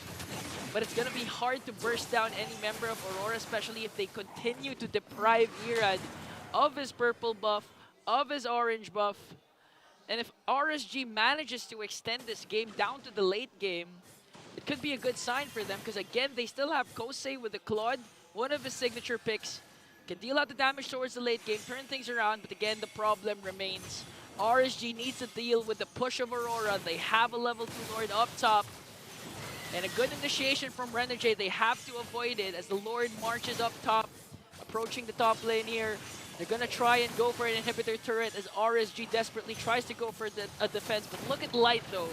But it's going to be hard to burst down any member of Aurora, especially if they continue to deprive Irad of his purple buff, of his orange buff. And if RSG manages to extend this game down to the late game, it could be a good sign for them, because again, they still have Kosei with the Claude, one of his signature picks. Can deal out the damage towards the late game, turn things around, but again, the problem remains. RSG needs to deal with the push of Aurora. They have a level 2 Lord up top. And a good initiation from Renegade. They have to avoid it as the Lord marches up top, approaching the top lane here. They're going to try and go for an inhibitor turret as RSG desperately tries to go for a defense. But look at Light, though.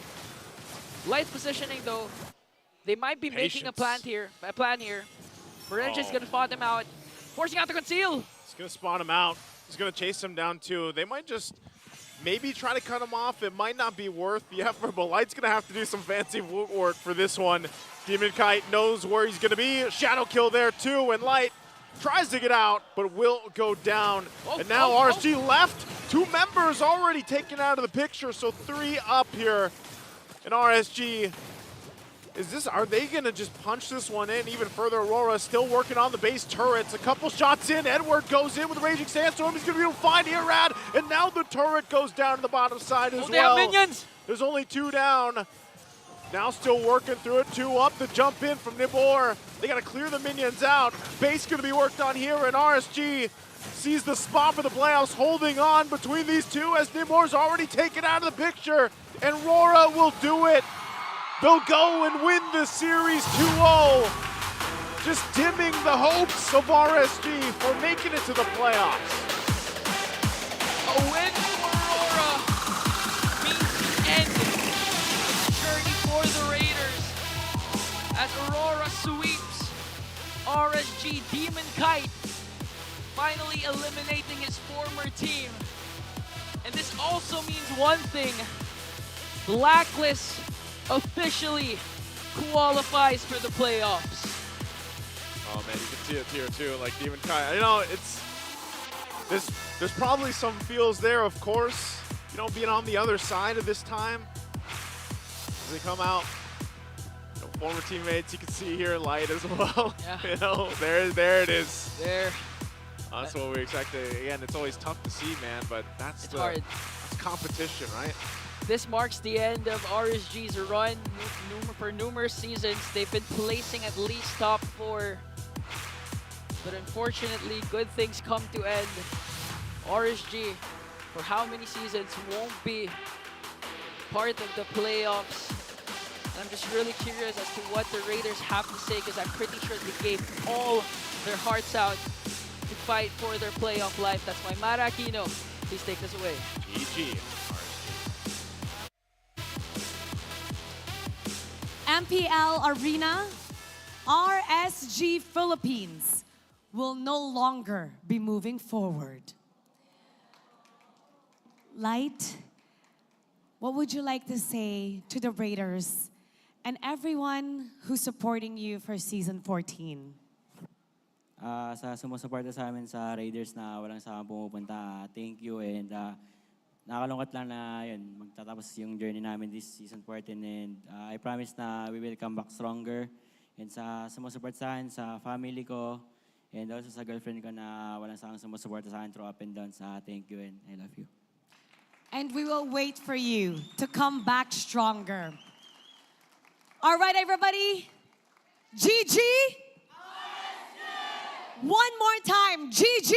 Light's positioning, though. They might be making a plan here. Renegade's going to spot them out, forcing out the conceal. He's going to spawn him out. He's going to chase him down, too. They might just maybe try to cut him off. It might not be worth the effort, but Light's going to have to do some fancy work for this one. Demon Kite knows where he's going to be. Shadow kill there, too, and Light tries to get out, but will go down. And now RSG left. 2 members already taken out of the picture, so 3 up here. And RSG, are they gonna just punch this one in even further? Aurora still working on the base turrets. A couple shots in, Edward goes in with a Raging Sandstorm. He's gonna be able to find Irad, and now the turret goes down to the bottom side as well. They have minions! There's only 2 down. Now still working through it, 2 up, the jump in from Nibor. They gotta clear the minions out. Base gonna be worked on here, and RSG sees the spot for the playoffs, holding on between these 2 as Nibor's already taken out of the picture, and RORA will do it. They'll go and win the series 2-0. Just dimming the hopes of RSG for making it to the playoffs. A win for Aurora means the end of the journey for the Raiders as Aurora sweeps RSG Demon Kite, finally eliminating his former team. And this also means one thing: Blacklist officially qualifies for the playoffs. Oh man, you can see it here too, like Demon Kite. You know, there's probably some feels there, of course. You know, being on the other side of this time. As they come out, you know, former teammates, you can see here Light as well. Yeah. You know, there it is. There. That's what we expected. Again, it's always tough to see, man, but that's hard. That's competition, right? This marks the end of RSG's run for numerous seasons. They've been placing at least top 4. But unfortunately, good things come to end. RSG, for how many seasons, won't be part of the playoffs. And I'm just really curious as to what the Raiders have to say, because I'm pretty sure they gave all their hearts out to fight for their playoff life. That's why Mara Aquino, please take this away. GG. MPL Arena, RSG Philippines will no longer be moving forward. Light, what would you like to say to the Raiders and everyone who's supporting you for Season 14? Sa sumusuporta sa amin sa Raiders na walang sawang pumupunta, thank you, and nakakalungkot lang na yun, magtatapos yung journey namin this Season 14, and I promise na we will come back stronger. And sa sumusuporta sa akin, sa family ko, and also sa girlfriend ko na walang sawang sumusuporta sa akin through up and downs, thank you and I love you. And we will wait for you to come back stronger. All right, everybody. GG. One more time. GG.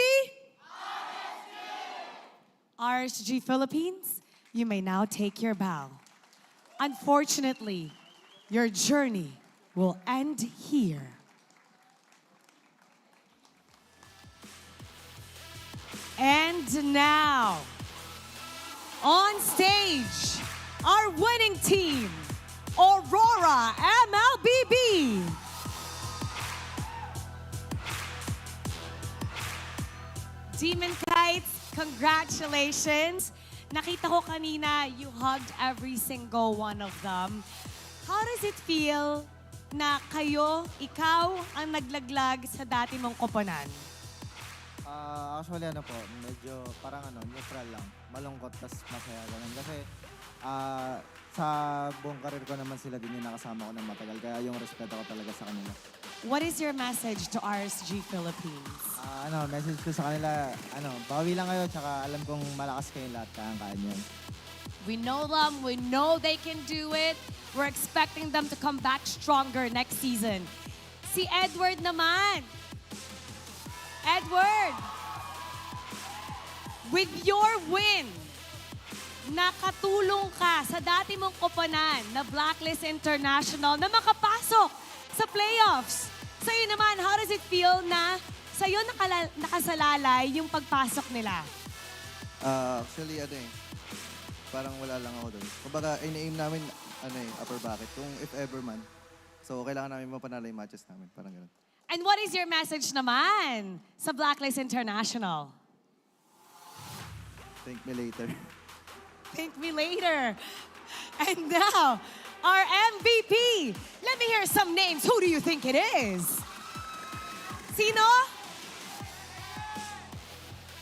RSG Philippines, you may now take your bow. Unfortunately, your journey will end here. And now, on stage, our winning team, Aurora MLBB. Demon Kites, congratulations. Nakita ko kanina, you hugged every single one of them. How does it feel na ikaw ang naglaglag sa dati mong koponan? Actually, medyo parang neutral lang. Malungkot, tas masaya ganun. Kasi sa buong karir ko naman sila din yung nakasama ko ng matagal. Kaya yung respeto ko talaga sa kanila. What is your message to RSG Philippines? Message ko sa kanila, bawi lang kayo, tsaka alam kong malakas kayo lahat, kayang-kaya niyo. We know them. We know they can do it. We're expecting them to come back stronger next season. Si Edward naman. Edward, with your win, nakatulong ka sa dati mong koponan na Blacklist International na makapasok sa playoffs. Sa'yo naman, how does it feel na sa'yo nakasalalay yung pagpasok nila? Actually, parang wala lang ako doon. Kumbaga, in-aim namin, upper bracket, kung if ever man. So, kailangan namin mapanalo yung matches namin, parang gano'n. And what is your message naman sa Blacklist International? Thank me later. Thank me later. And now, our MVP. Let me hear some names. Who do you think it is? Sino?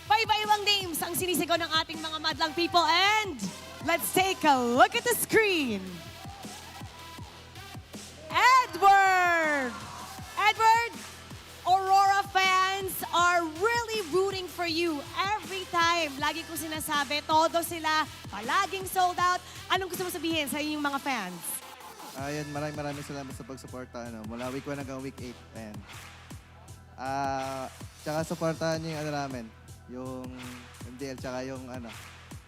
Paiba-ibang names ang sinisigaw ng ating mga madlang people. And let's take a look at the screen. Edward! Edward, Aurora fans are really rooting for you every time. Lagi ko sinasabi, todo sila palaging sold out. Anong gusto mo sabihin sa inyong mga fans? Maraming salamat sa pagsuporta. Mula week 1 hanggang week 8. Ayan. Tsaka supportahan niyo yung namin. Yung MPL, tsaka yung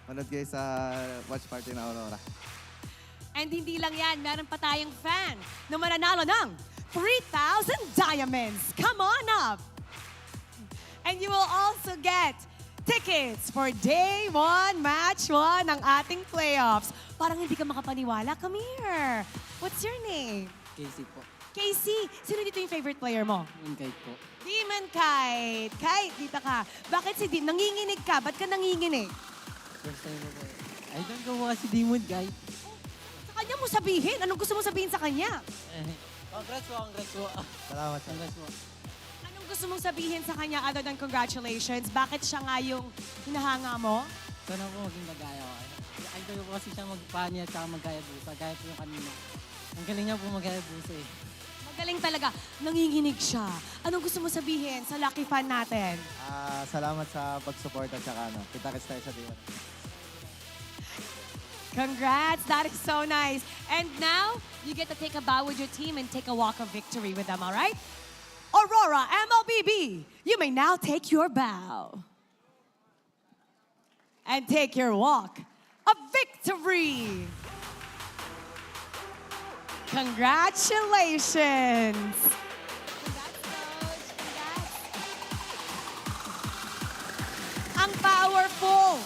manood kayo sa watch party na Aurora. And hindi lang yan, meron pa tayong fan na mananalo ng 3,000 diamonds. Come on up. And you will also get tickets for day 1, match 1 ng ating playoffs. Parang hindi ka makapaniwala. Come here. What's your name? Casey po. Casey, sino dito yung favorite player mo? Yung kite po. Demon Kite. Kite, dito ka. Bakit si Demon? Nanginginig ka. Ba't ka nanginginig? First time po. I don't know si Demon Kite. Sa kanya mo sabihin. Anong gusto mo sabihin sa kanya? Congrats po, congrats po. Salamat. Congrats po. Anong gusto mong sabihin sa kanya other than congratulations? Bakit siya nga yung hinahanga mo? Sana po maging magaya ko. Idol po kasi siya magpanya at magaya busa. Gaya po yung kanina. Ang galing niya po magaya busa eh. Magaling talaga. Nanginginig siya. Anong gusto mo sabihin sa lucky fan natin? Salamat sa pag-support at saka kita-kits tayo sa diwan. Congrats. That is so nice. And now, you get to take a bow with your team and take a walk of victory with them, all right? Aurora MLBB, you may now take your bow. And take your walk of victory. Congratulations. Ang powerful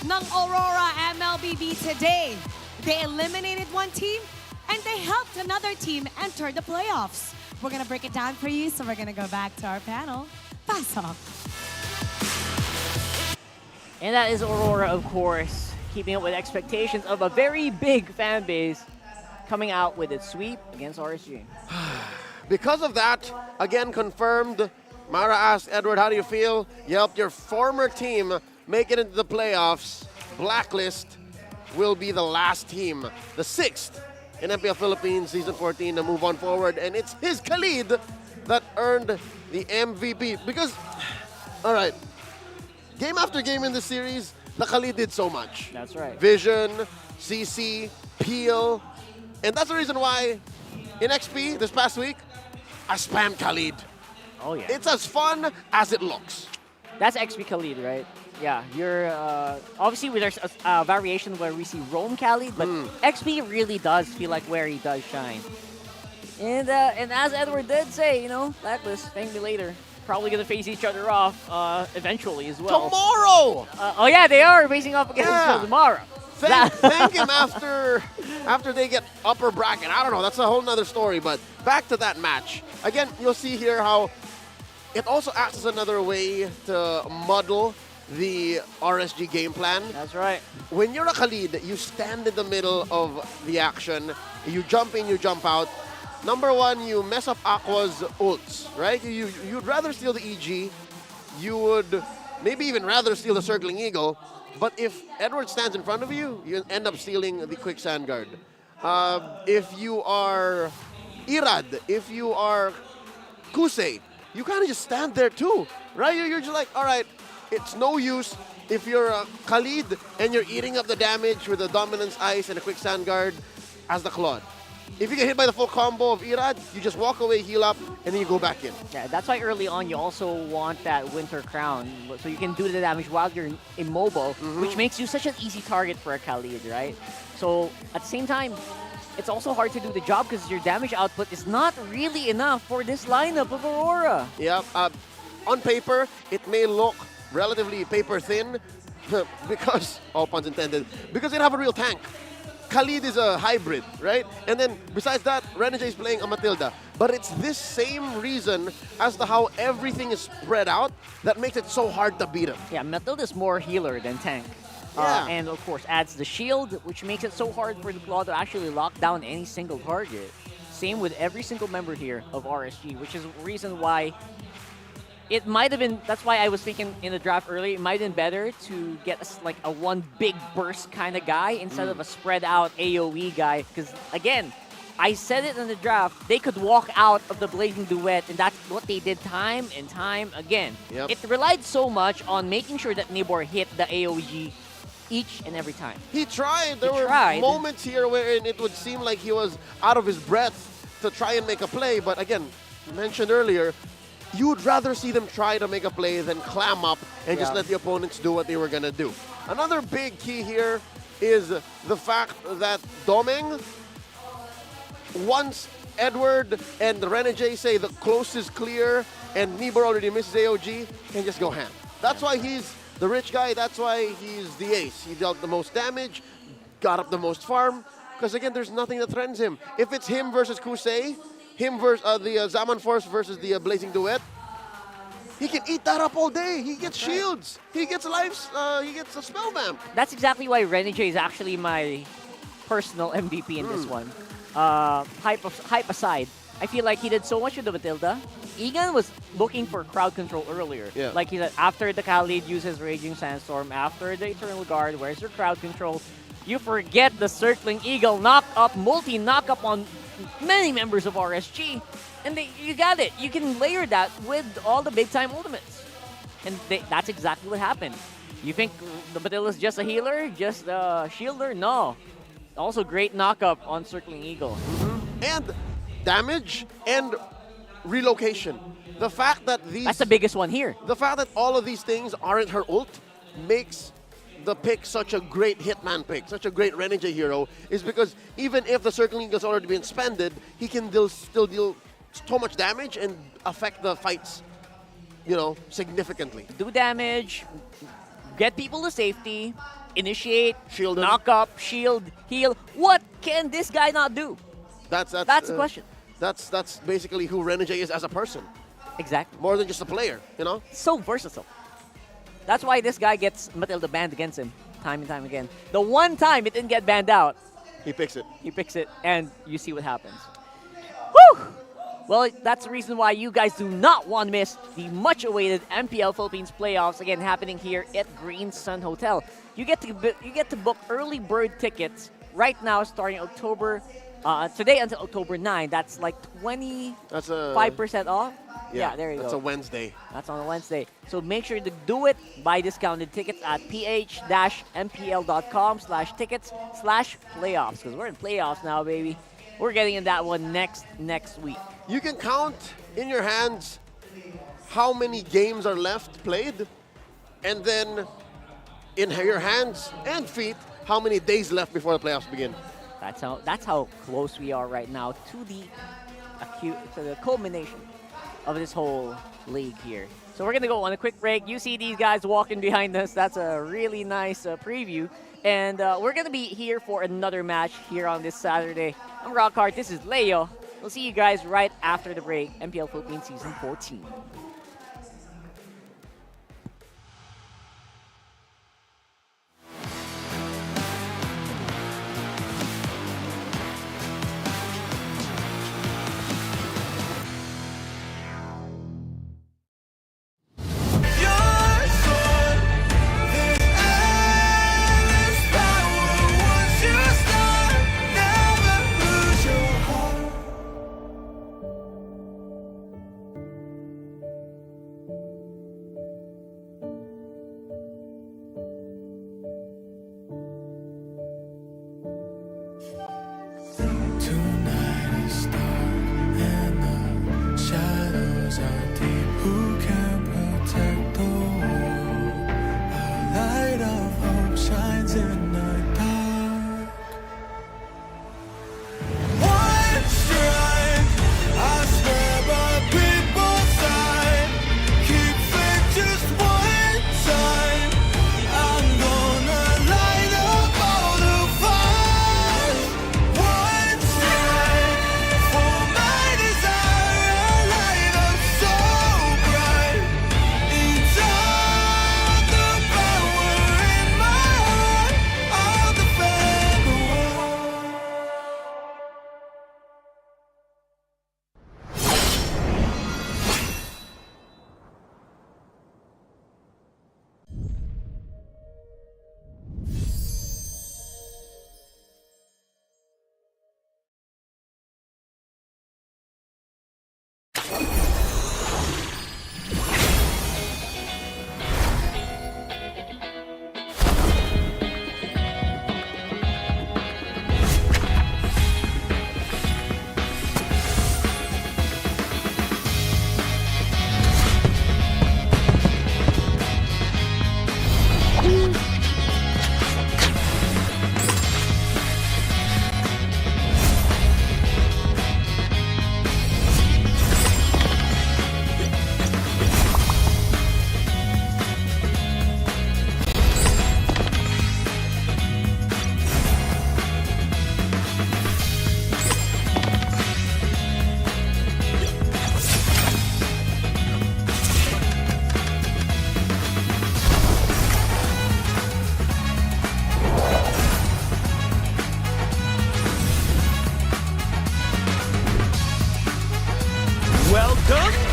ng Aurora MLBB today. They eliminated one team and they helped another team enter the playoffs. We're gonna break it down for you, so we're gonna go back to our panel. Pasok. And that is Aurora, of course, keeping up with expectations of a very big fan base, coming out with its sweep against RSG. Because of that, again confirmed, Mara asked Edward, how do you feel? You helped your former team make it into the playoffs. Blacklist will be the last team, the 6th in MPL Philippines Season 14 to move on forward. And it's his Khalid that earned the MVP. Because, all right, game after game in the series, the Khalid did so much. That's right. Vision, CC, Peel. And that's the reason why in XP this past week, I spammed Khalid. Oh, yeah. It's as fun as it looks. That's XP Khalid, right? Yeah, you're obviously there's a variation where we see Roam Khalid, but XP really does feel like where he does shine. And as Edward did say, Blacklist, thank me later, probably gonna face each other off eventually as well. Tomorrow. Oh yeah, they are facing off against each other tomorrow. Thank him after they get upper bracket. I don't know. That's a whole nother story. But back to that match. Again, you'll see here how it also acts as another way to muddle the RSG game plan. That's right. When you're a Khalid, you stand in the middle of the action. You jump in, you jump out. number one, you mess up Aqua's ults, right? You'd rather steal the EG. You would maybe even rather steal the Circling Eagle. But if Edward stands in front of you, you end up stealing the Quicksand Guard. If you are Irad, if you are Kusei, you kind of just stand there too, right? You're just like, all right, it's no use if you're Khalid and you're eating up the damage with a Dominance Ice and a Quicksand Guard as the Claude. If you get hit by the full combo of Irad, you just walk away, heal up, and then you go back in. Yeah, that's why early on you also want that Winter Crown, so you can do the damage while you're immobile, which makes you such an easy target for a Khalid, right? So at the same time, it's also hard to do the job because your damage output is not really enough for this lineup of Aurora. Yeah, on paper, it may look relatively paper thin because, all puns intended, because they don't have a real tank. Khalid is a hybrid, right? And then besides that, Renegade is playing a Matilda. But it's this same reason as to how everything is spread out that makes it so hard to beat him. Yeah, Matilda's more healer than tank. Yeah. And of course adds the shield, which makes it so hard for the Claw to actually lock down any single target. Same with every single member here of RSG, which is the reason why it might have been, that's why I was thinking in the draft early, it might have been better to get like a one big burst kind of guy instead of a spread out AoE guy. Because again, I said it in the draft, they could walk out of the Blazing Duet, and that's what they did time and time again. Yep. It relied so much on making sure that Nibor hit the AoE each and every time. He tried. There were moments here wherein it would seem like he was out of his breath to try and make a play. But again, mentioned earlier, you would rather see them try to make a play than clam up and just let the opponents do what they were going to do. Another big key here is the fact that Domeng, once Edward and Renegade say the close is clear and Nibor already misses AOG, can just go ham. That's why he's the rich guy. That's why he's the ace. He dealt the most damage, got up the most farm, because again, there's nothing that threatens him. If it's him versus Kusei, him versus the Zaman Force versus the Blazing Duet, he can eat that up all day. He gets shields. He gets lives. He gets a spell vamp. That's exactly why Renegade is actually my personal MVP in this one. Hype aside, I feel like he did so much with the Matilda. Egan was looking for crowd control earlier. Yeah. Like he said, after the Khalid uses Raging Sandstorm, after the Eternal Guard, where's your crowd control? You forget the Circling Eagle knock-up, multi-knock-up on many members of RSG, and you got it. You can layer that with all the big-time ultimates. And that's exactly what happened. You think the Matilda's just a healer, just a shielder? No. Also great knock-up on Circling Eagle. And damage and relocation. The fact that these... That's the biggest one here. The fact that all of these things aren't her ult makes the pick such a great Hitman pick, such a great Renegade hero, is because even if the Circling Eagle's already been spended, he can still deal so much damage and affect the fights, you know, significantly. Do damage, get people to safety, initiate, shield, knock up, shield, heal. What can this guy not do? That's the question. That's basically who Renegade is as a person. Exactly. More than just a player, you know? So versatile. That's why this guy gets Matilda banned against him time and time again. The one time it didn't get banned out, he picks it. He picks it, and you see what happens. Whew! Well, that's the reason why you guys do not want to miss the much-awaited MPL Philippines playoffs, again happening here at Green Sun Hotel. You get to book early bird tickets right now, starting October. Today until October 9. That's like 25% off. Yeah, there you go. That's a Wednesday. That's on a Wednesday. So make sure to do it. Buy discounted tickets at ph-mpl.com/tickets/playoffs, because we're in playoffs now, baby. We're getting in that one next week. You can count in your hands how many games are left played, and then in your hands and feet how many days left before the playoffs begin. That's how close we are right now to the culmination of this whole league here. So we're gonna go on a quick break. You see these guys walking behind us. That's a really nice preview. And we're gonna be here for another match here on this Saturday. I'm Rockhart. This is Leo. We'll see you guys right after the break. MPL Philippines Season 14.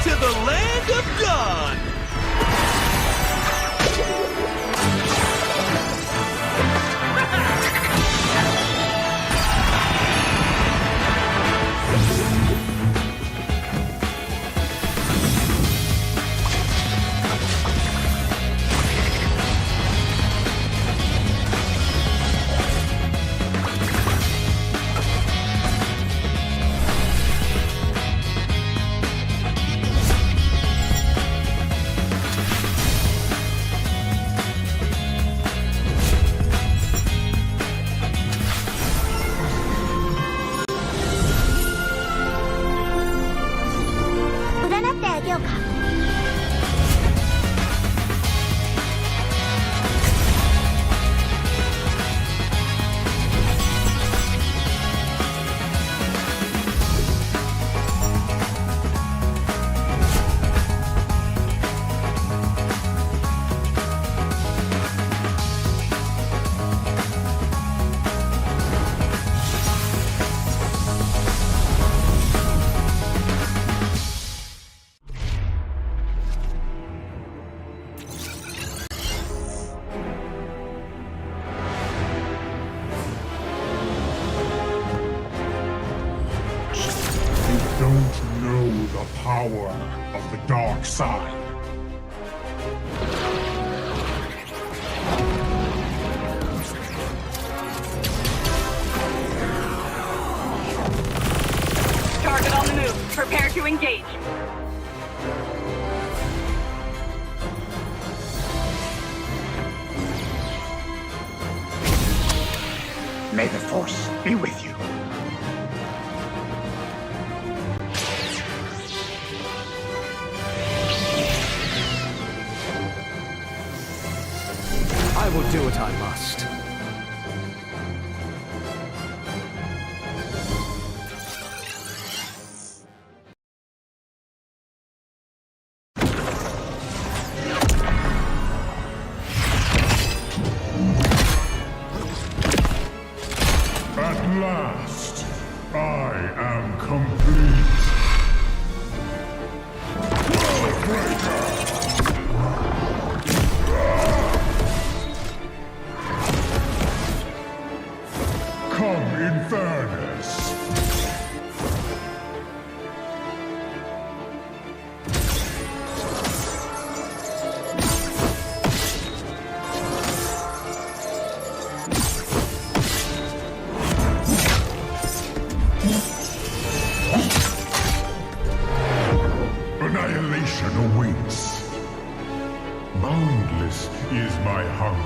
to the land of God! Don't know the power of the dark side. Target on the move. Prepare to engage. May the Force be with you. I will do what I must. At last, I am complete. Come in fairness. Annihilation awaits. Boundless is my hunger.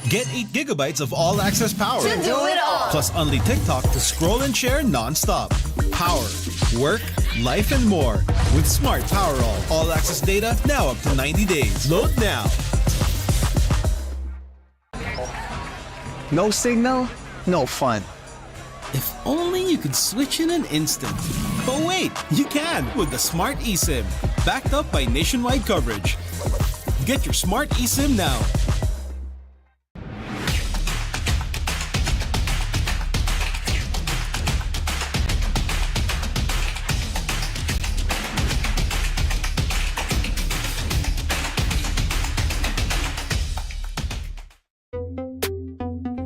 Get 8 gigabytes of all-access power. To do it all. Plus only TikTok to scroll and share non-stop. Power, work, life, and more. With Smart Power all-access data now up to 90 days. Load now. No signal, no fun. If only you could switch in an instant. But wait, you can with the Smart eSIM. Backed up by nationwide coverage. Get your Smart eSIM now.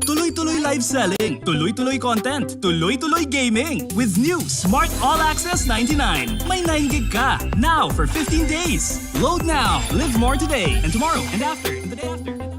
Tuloy-tuloy live selling, tuloy-tuloy content, tuloy-tuloy gaming. With new Smart All Access 99. May 9 gig ka, now for 15 days. Load now, live more today, and tomorrow, and after, and the day after.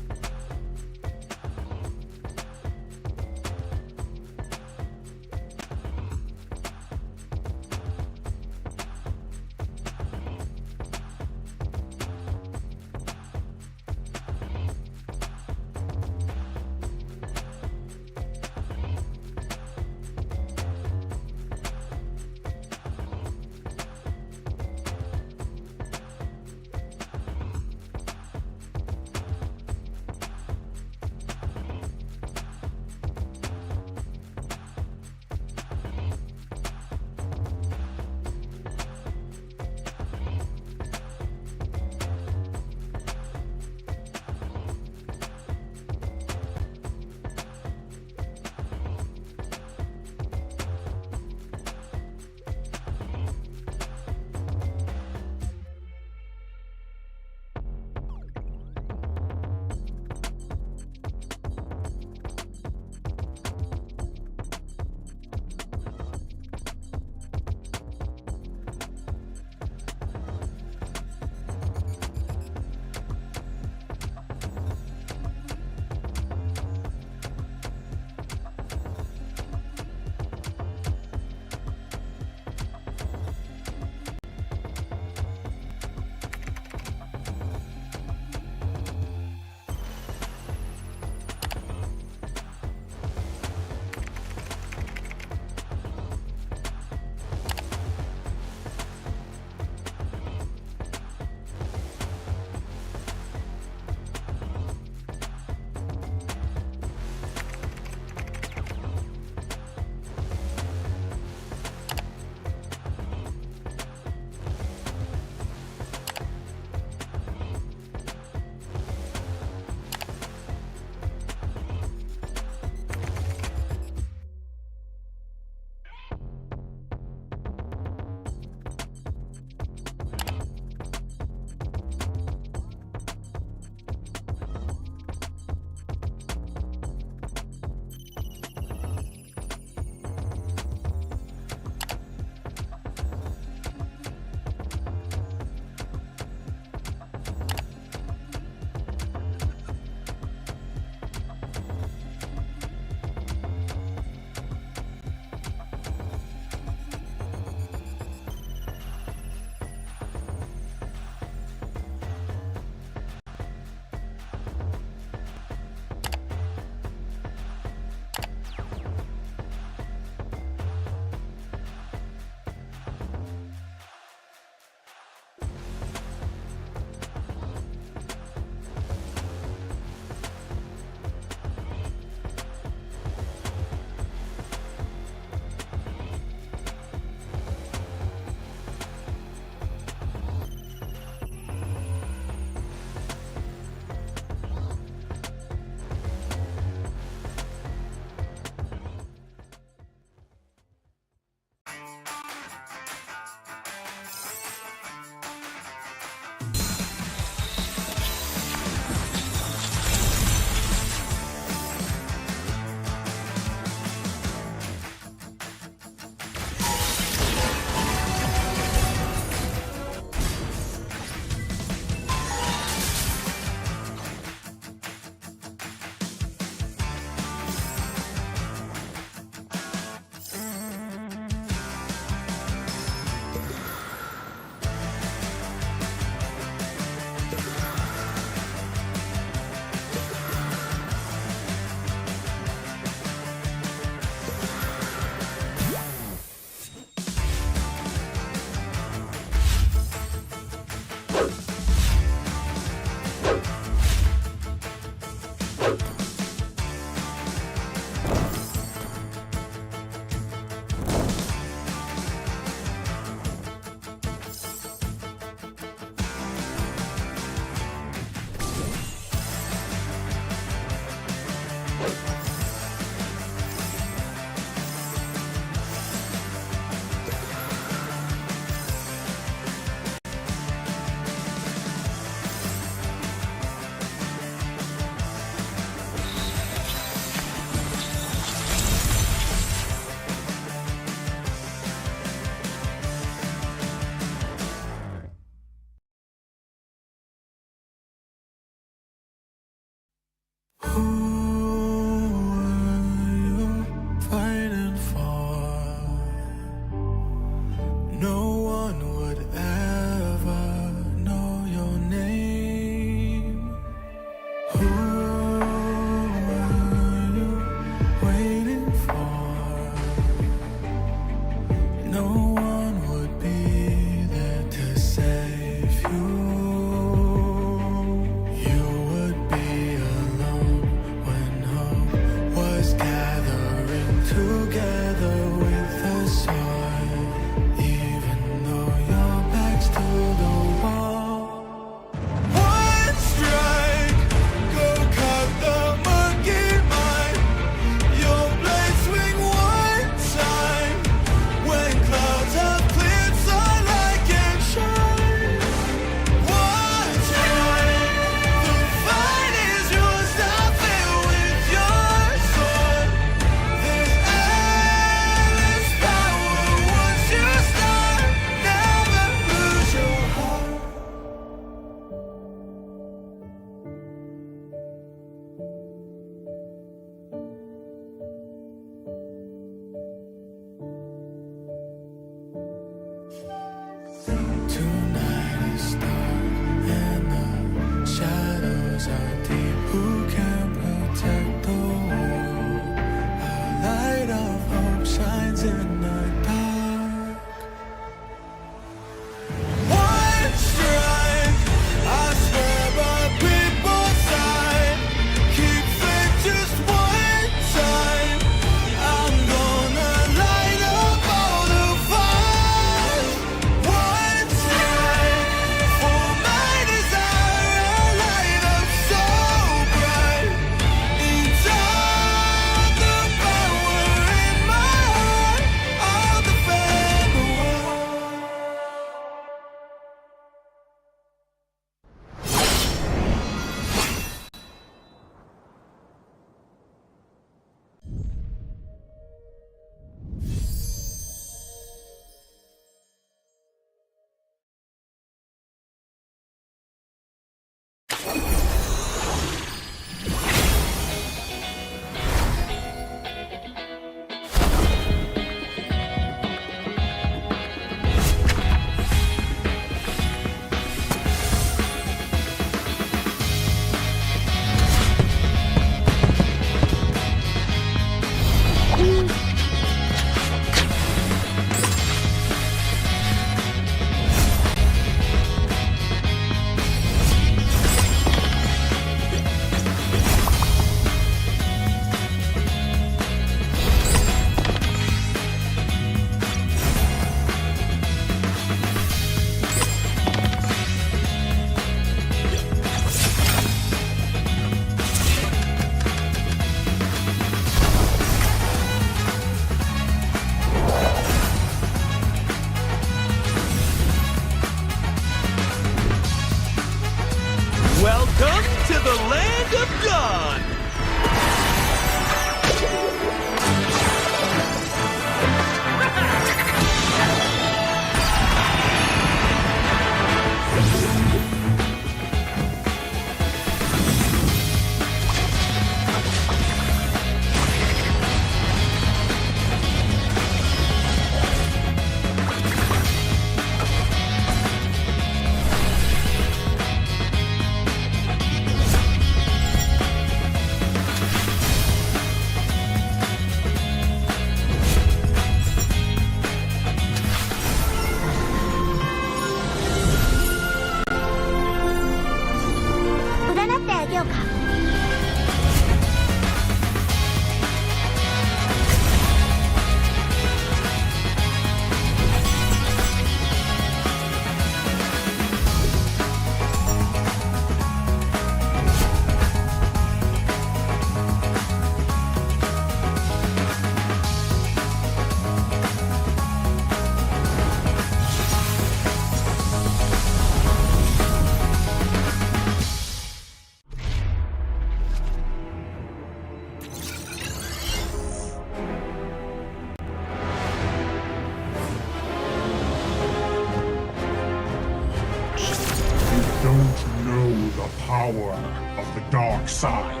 dark side.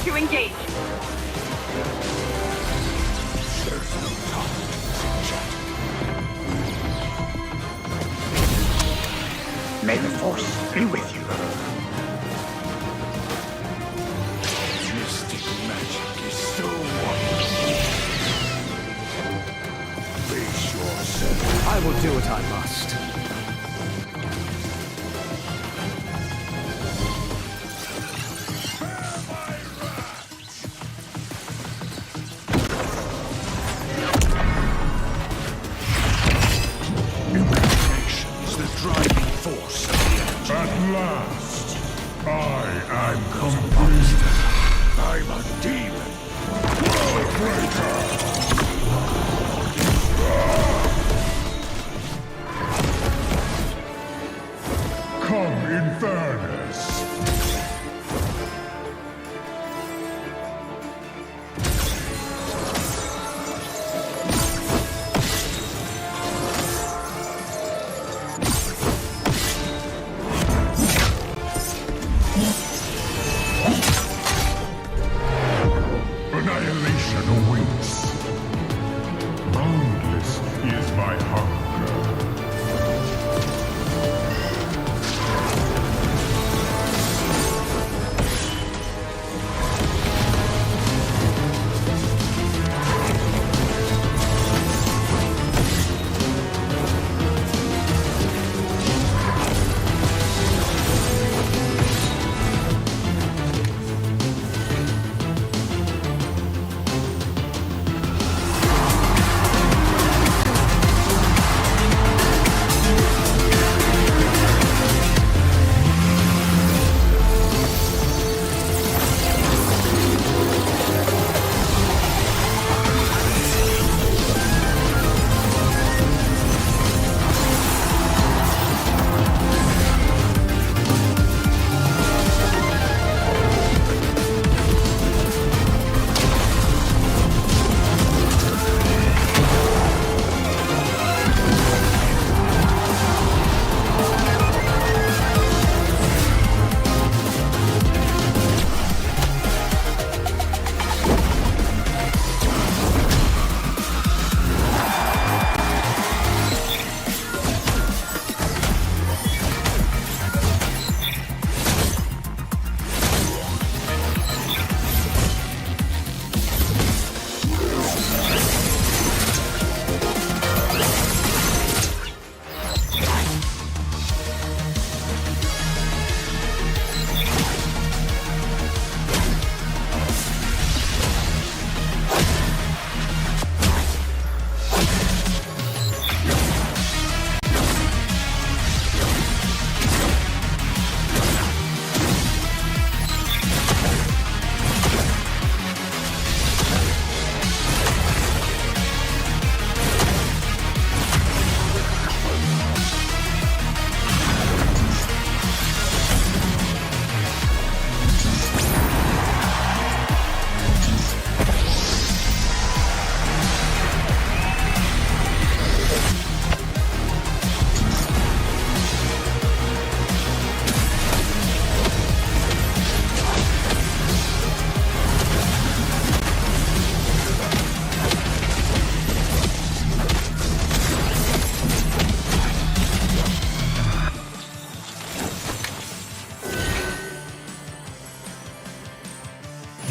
to engage. May the force be with you. Mystic magic is so wonderful. Face yourself. I will do what I must. At last, I am complete. I'm a demon. World breaker. Come in fairness. Annihilation awaits. Boundless is my hunger.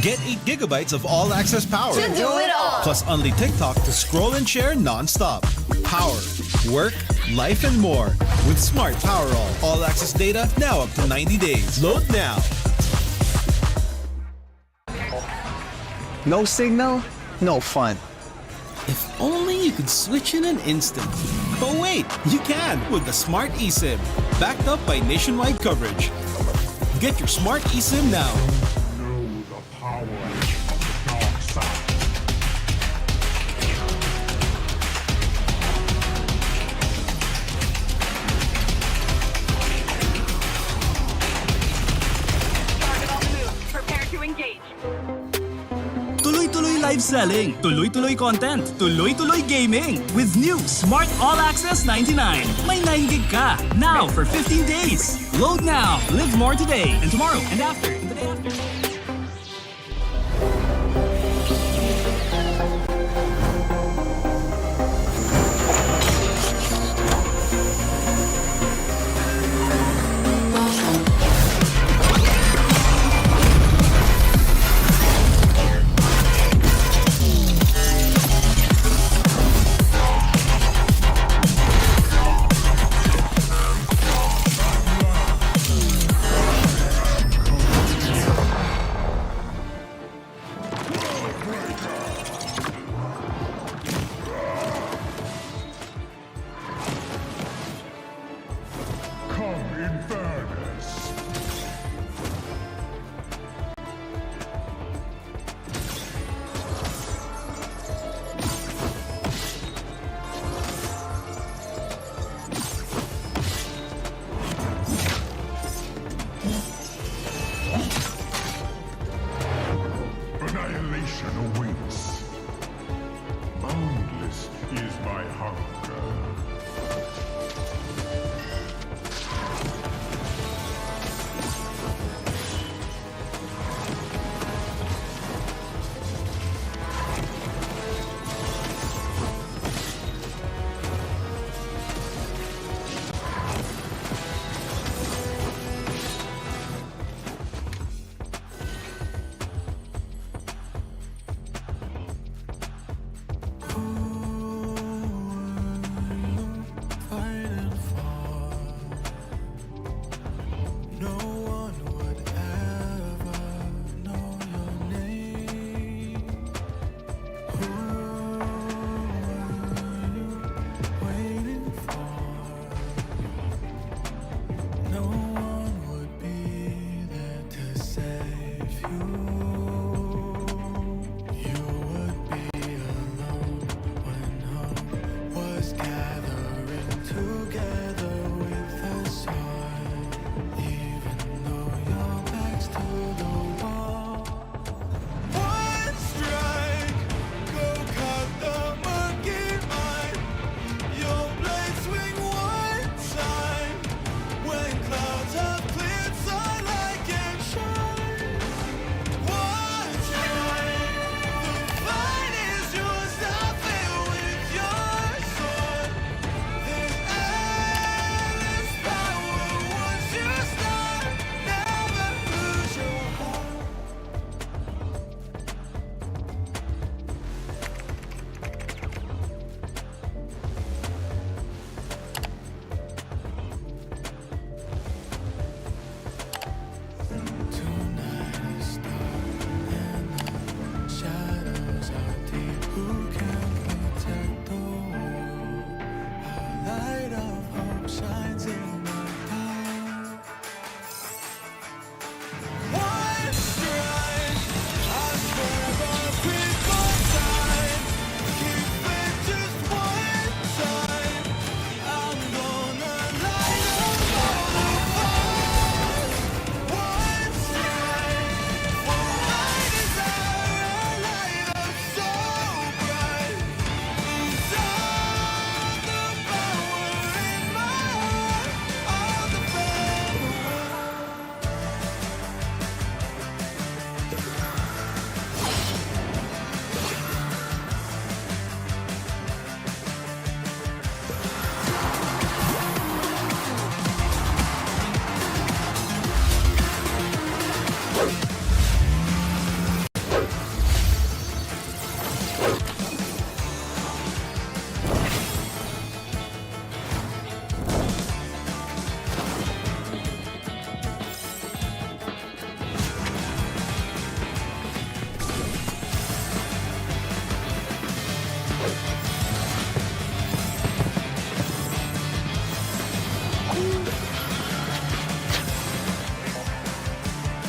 Get 8 gigabytes of all-access power. To do it all. Plus only TikTok to scroll and share non-stop. Power, work, life, and more. With Smart Power all-access data now up to 90 days. Load now. No signal, no fun. If only you could switch in an instant. But wait, you can with the Smart eSIM. Backed up by nationwide coverage. Get your Smart eSIM now. Power of the dark side. Target on the move. Prepare to engage. Tuloy-tuloy live selling, tuloy-tuloy content, tuloy-tuloy gaming. With new Smart All Access 99. May 9 gig ka, now for 15 days. Load now, live more today and tomorrow and after, and the day after. In fairness. Annihilation awaits. Boundless is my hunger.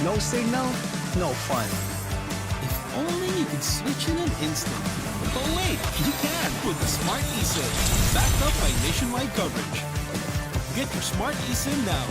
No signal, no fun. If only you could switch in an instant. But wait, you can with the Smart eSIM, backed up by nationwide coverage. Get your Smart eSIM now.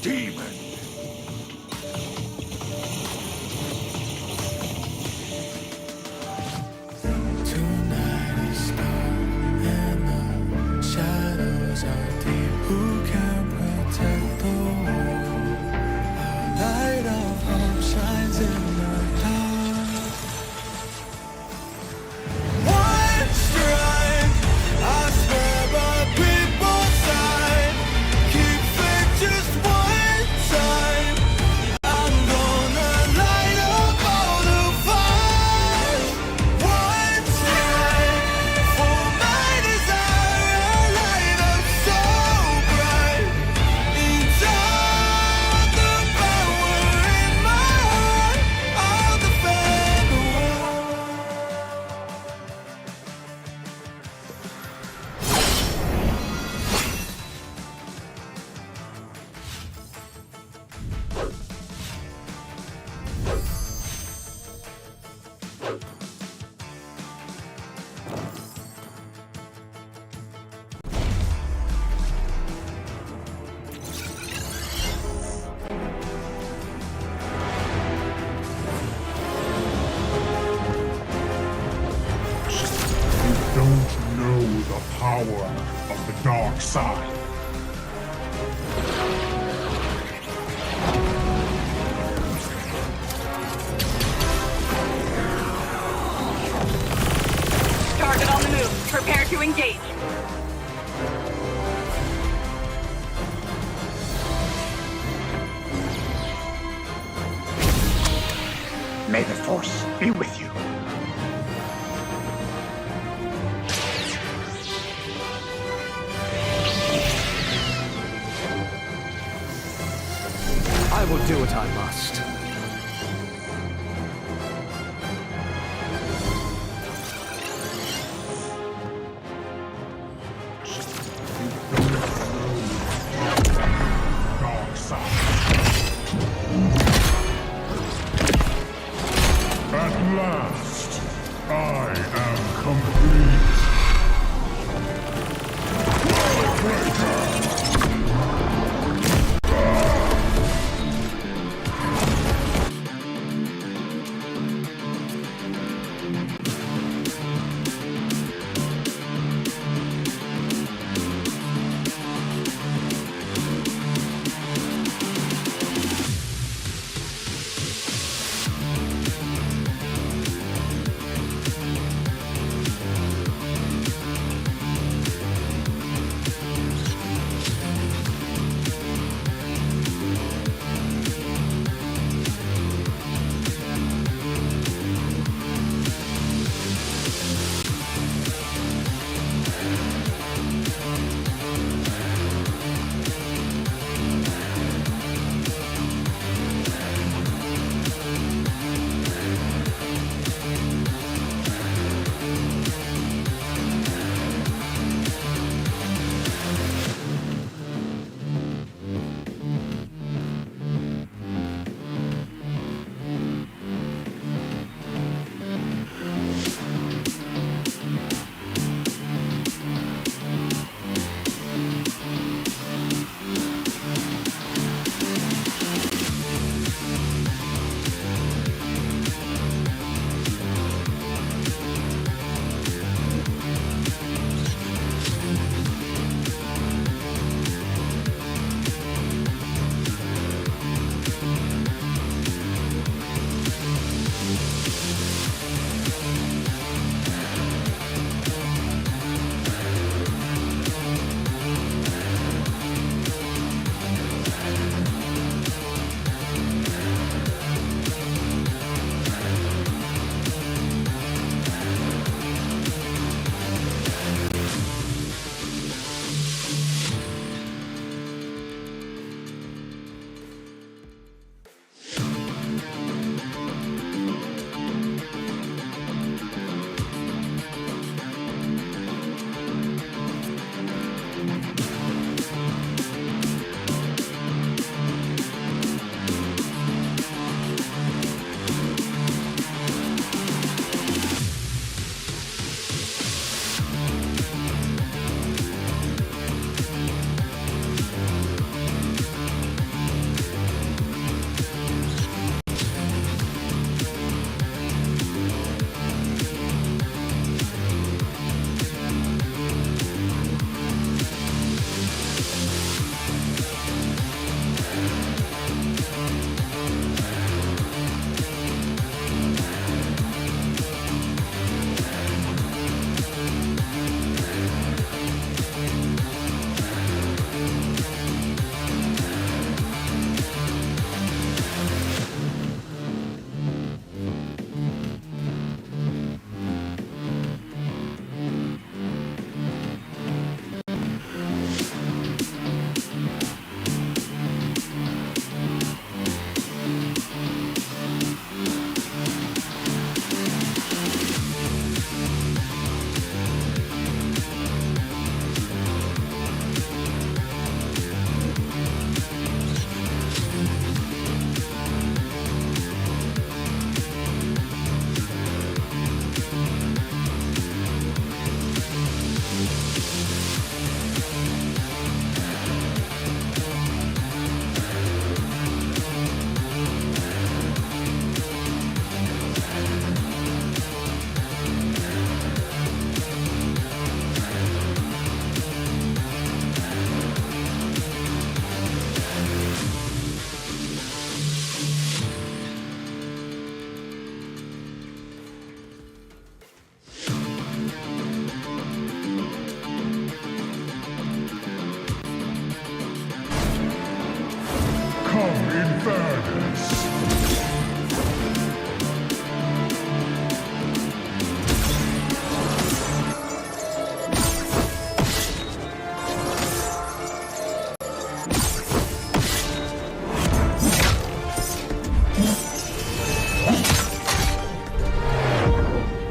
demon. Tonight is dark and the shadows are deep. Who can protect the world? Our light of hope shines in the dark. One strike, I swear by people's side. Keep faith just one time. I'm gonna light up all the fires. One strike for my desire. A light up so bright. Each all the power in my heart. I'll defend the world. You don't know the power of the dark side. Target on the move. Prepare to engage. May the force be with you. I will do what I must. Dark side. At last, I am complete. furnace.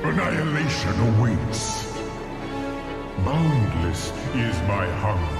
Annihilation awaits. Boundless is my hunger.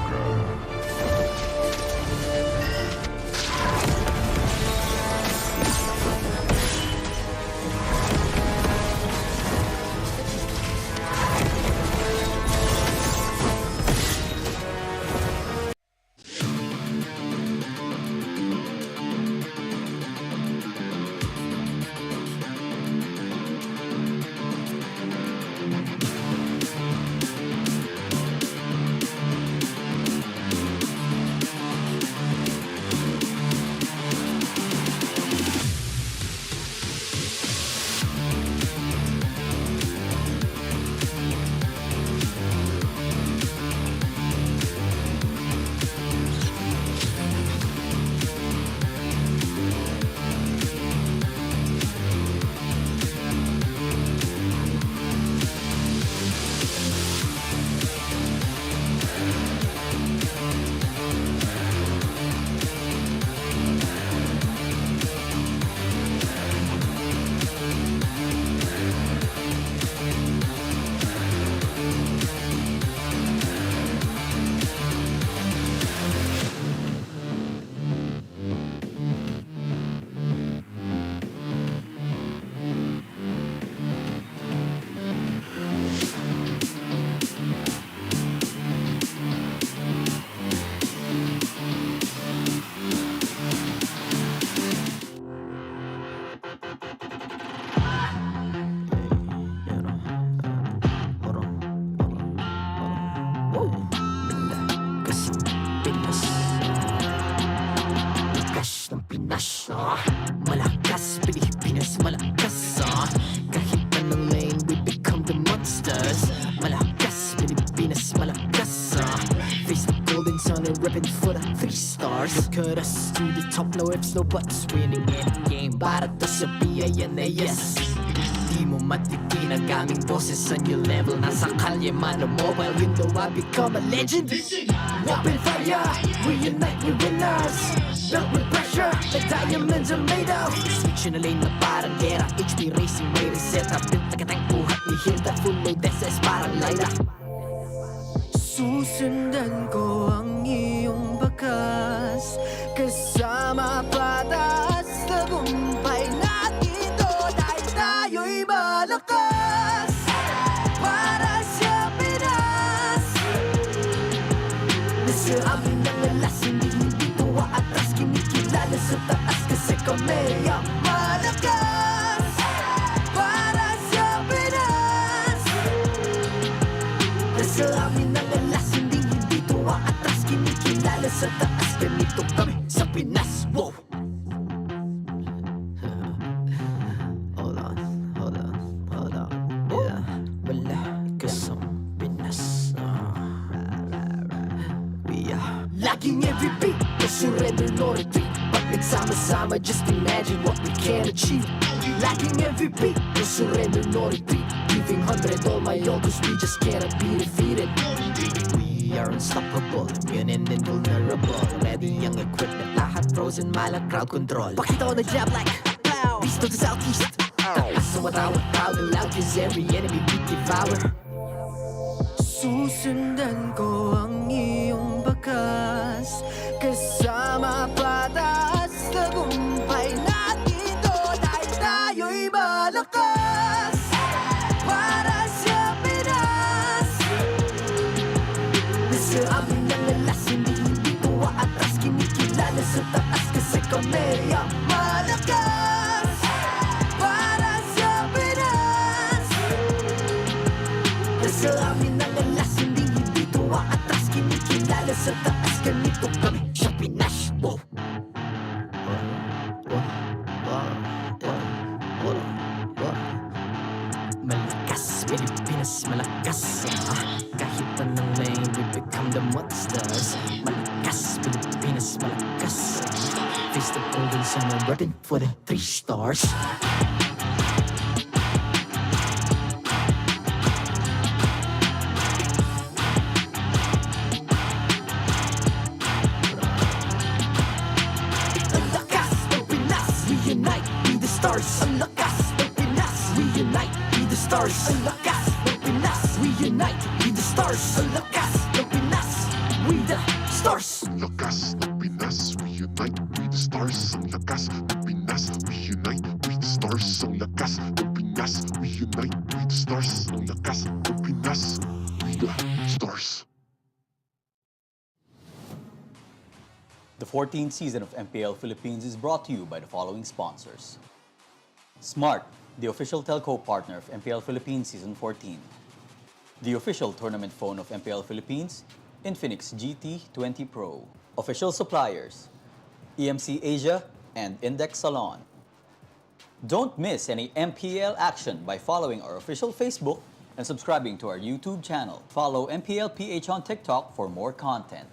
Malakas, Pilipinas, malakas kahit anong lane, we become the monsters. Malakas, Pilipinas, malakas face the golden sun and reppin' for the 3 stars. Look at us to the top, no ifs, no buts, winning any game. Para to sa BIN na yes. Di mo matikin ang aming boses sa new level. Nasa kalye man o mobile window, I become a legend. Open fire, we unite, we winners. Built with pressure, the diamonds are made of. Switch in a lane na parang gera. HP racing, way reset up. Built like a tank, buhat ni Hilda. Full load SS, parang Lyra. Susundan ko ang iyong bakas, kasama patas, tagumpay natin doon ay tayo'y malakas. Para sa Pinas, nasa amin ang alas, hindi tuwa atras, kinikilala sa taas kasi kami ang malakas. Para sa Pinas, nasa amin ang alas, hindi tuwa atras, kinikilala sa taas, ganito kami sa Pinas. Wow! Laging every beat, no surrender, no retreat. Pag nagsama-sama, just imagine what we can achieve. Laging every beat, no surrender, no retreat. Giving 100 all my all, cause we just cannot be defeated. We are unstoppable, immune and invulnerable. Ready ang equipment, lahat frozen, malang crowd control. Pakita ko na jab like pow, beast of the southeast. So matawag proud and loud, cause every enemy we devour. Susundan ko ang iyong bakas, kasama patas, tagumpay natin doon ay tayo'y malakas. Para sa Pinas, nasa amin ang alas, hindi tuwa atras, kinikilala sa taas kasi kami ang malakas. para sa Pinas, nasa amin ang alas, hindi tuwa atras, kinikilala sa taas, ganito kami sa Pinas. Wow! Malakas, Pilipinas, malakas kahit anong lane, we become the monsters. Malakas, Pilipinas, malakas Face the golden sun and reppin' for the 3 stars. Ang lakas ng Pinas, reunite, be the stars. Ang lakas ng Pinas, reunite, be the stars. Ang lakas ng Pinas, reunite, be the stars. Ang lakas ng Pinas, we the stars. Ang lakas ng Pinas, reunite, we the stars. Ang lakas ng Pinas, reunite, we the stars. Ang lakas ng Pinas, reunite, we the stars. Ang lakas ng Pinas, we the stars. The 14th season of MPL Philippines is brought to you by the following sponsors. Smart, the official telco partner of MPL Philippines Season 14. The official tournament phone of MPL Philippines, Infinix GT20 Pro. Official suppliers, EMC Asia and Index Salon. Don't miss any MPL action by following our official Facebook and subscribing to our YouTube channel. Follow MPL PH on TikTok for more content.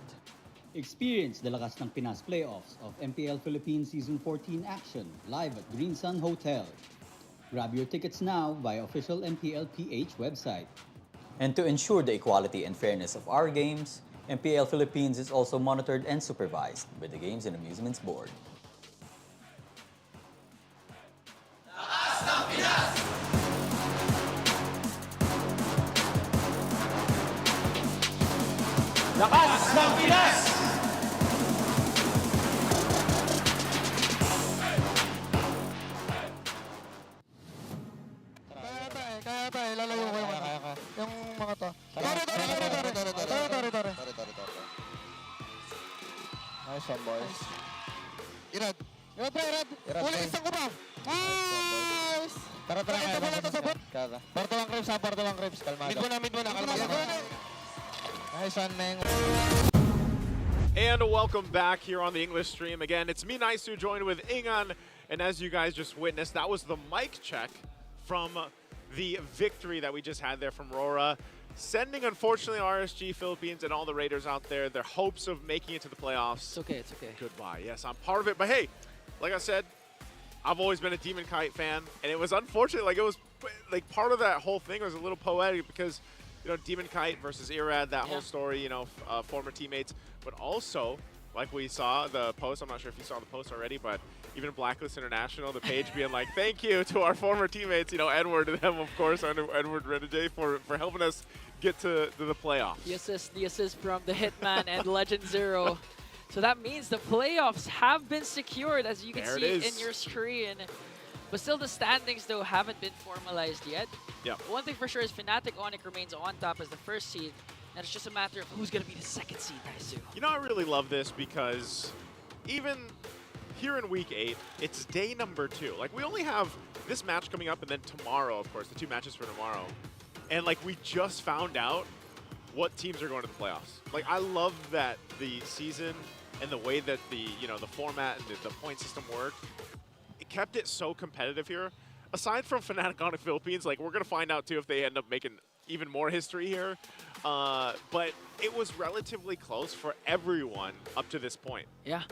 Experience the lakas ng Pinas playoffs of MPL Philippines Season 14 action live at Green Sun Hotel. Grab your tickets now via official MPL PH website. And to ensure the equality and fairness of our games, MPL Philippines is also monitored and supervised by the Games and Amusements Board. Lakas ng Pinas! Kaya tayo, lalayo ko yung ano. Yung mga to. Tore. Nice one, boys. Irad. Irad. Uli, isang ko ba? Nice! Tara, kaya. Porto 1 Crips ha, Porto 1 Crips. Kalmado. Mid mo na, kalmado. Nice one, Meng. And welcome back here on the English stream. Again, it's me, Naisu, joined with Ingan. And as you guys just witnessed, that was the mic check from the victory that we just had there from RORA. Sending, unfortunately, RSG Philippines and all the Raiders out there their hopes of making it to the playoffs. It's okay, it's okay. Goodbye. Yes, I'm part of it. But hey, like I said, I've always been a Demon Kite fan. And it was unfortunate. Like, it was like part of that whole thing was a little poetic because, you know, Demon Kite versus Irad, that whole story, you know, former teammates. But also, like we saw the post, I'm not sure if you saw the post already, but even Blacklist International, the page being like, thank you to our former teammates, you know, Edward and them, of course, Edward Renegade for helping us get to the playoffs. The assist from the Hitman and Legend Zero. So that means the playoffs have been secured, as you can see in your screen. But still, the standings, though, haven't been formalized yet. Yep. One thing for sure is Fnatic Onic remains on top as the first seed. And it's just a matter of who's going to be the second seed, Naisu. You know, I really love this because even here in Week 8, it's day number 2. Like, we only have this match coming up and then tomorrow, of course, the 2 matches for tomorrow. And, like, we just found out what teams are going to the playoffs. Like, I love that the season and the way that the, you know, the format and the point system worked, it kept it so competitive here. Aside from Fnatic Onic Philippines, like, we're going to find out, too, if they end up making even more history here. But it was relatively close for everyone up to this point. Yeah.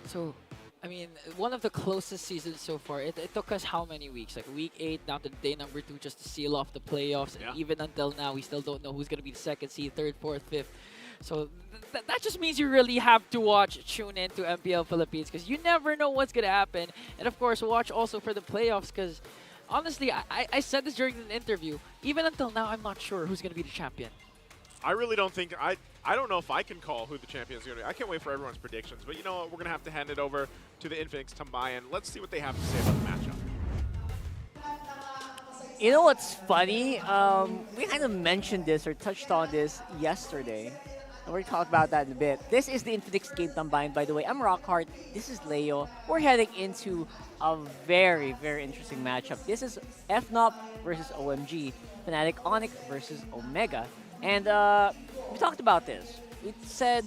So, I mean, one of the closest seasons so far. It took us how many weeks? Like week 8 down to day number 2 just to seal off the playoffs. And even until now, we still don't know who's going to be the second seed, third, fourth, fifth. So that just means you really have to tune in to MPL Philippines because you never know what's going to happen. And of course, watch also for the playoffs because honestly, I said this during an interview. Even until now, I'm not sure who's going to be the champion. I really don't think I don't know if I can call who the champion is going to be. I can't wait for everyone's predictions. But you know what? We're going to have to hand it over to the Infinix Tambayan. Let's see what they have to say about the matchup. You know what's funny? We kind of mentioned this or touched on this yesterday. And we're talking about that in a bit. This is the Infinix Game Tambayan, by the way. I'm Rockhart. This is Leo. We're heading into a very, very interesting matchup. This is FNOP versus OMG. Fnatic Onic versus Omega. And we talked about this. We said,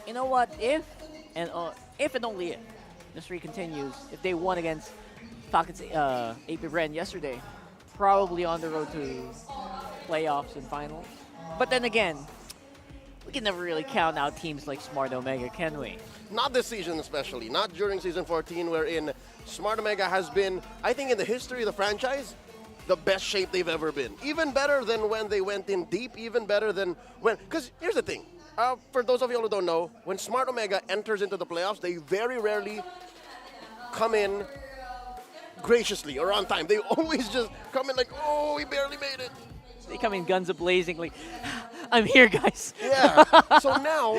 you know what, if and only if the streak continues, if they won against Falcons AP Bren yesterday, probably on the road to playoffs and finals. But then again, we can never really count out teams like Smart Omega, can we? Not this season especially, not during Season 14, wherein Smart Omega has been, I think in the history of the franchise, the best shape they've ever been. Even better than when they went in deep, even better than when, because here's the thing, for those of you who don't know, when Smart Omega enters into the playoffs, they very rarely come in graciously or on time. They always just come in like, oh, we barely made it. They come in guns a-blazing like, I'm here, guys. Yeah. So now,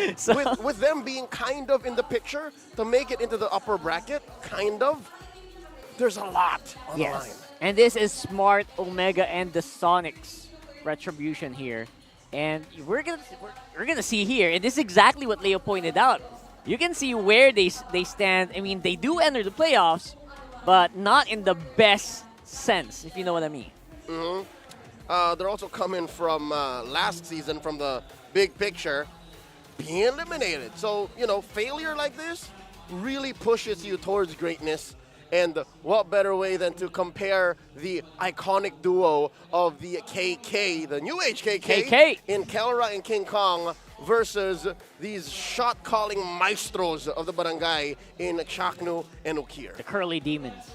with them being kind of in the picture to make it into the upper bracket, kind of, there's a lot on the line. And this is Smart Omega and the Sonics retribution here. And we're gonna see here, and this is exactly what Leo pointed out. You can see where they stand. I mean, they do enter the playoffs, but not in the best sense, if you know what I mean. Mm-hmm. They're also coming from last season, from the big picture, being eliminated. So, you know, failure like this really pushes you towards greatness. And what better way than to compare the iconic duo of the KK, the New Age KK, in Kelra and King Kong, versus these shot-calling maestros of the barangay in Chaknu and Ukir. The Curly Demons.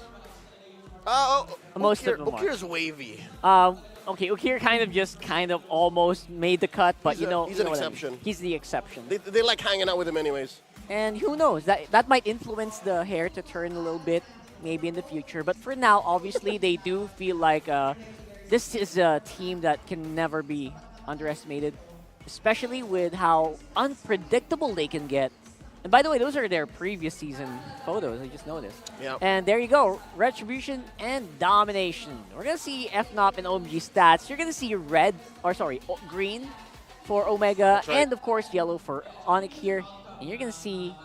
Most of them Ukir's wavy. Okay, Ukir kind of almost made the cut, but he's an exception. I mean. He's the exception. They like hanging out with him anyways. And who knows, that might influence the hair to turn a little bit, maybe in the future. But for now, obviously, they do feel like this is a team that can never be underestimated, especially with how unpredictable they can get. And by the way, those are their previous season photos, I just noticed. Yeah. And there you go, Retribution and Domination. We're going to see FNOP and OMG stats. You're going to see green for Omega, right. and of course yellow for Onic here. And you're going to see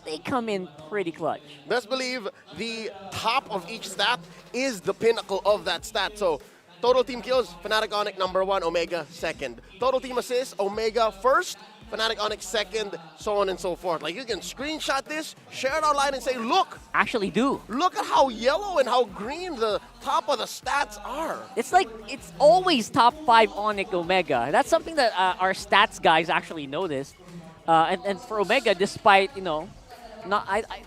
they come in pretty clutch. Best believe the top of each stat is the pinnacle of that stat. So total team kills, Fnatic Onic #1, Omega second. Total team assists, Omega first, Fnatic Onic second, so on and so forth. Like, you can screenshot this, share it online, and say, look. Actually do. Look at how yellow and how green the top of the stats are. It's like, it's always top 5 Onic Omega. That's something that our stats guys actually noticed. And for Omega, despite, you know,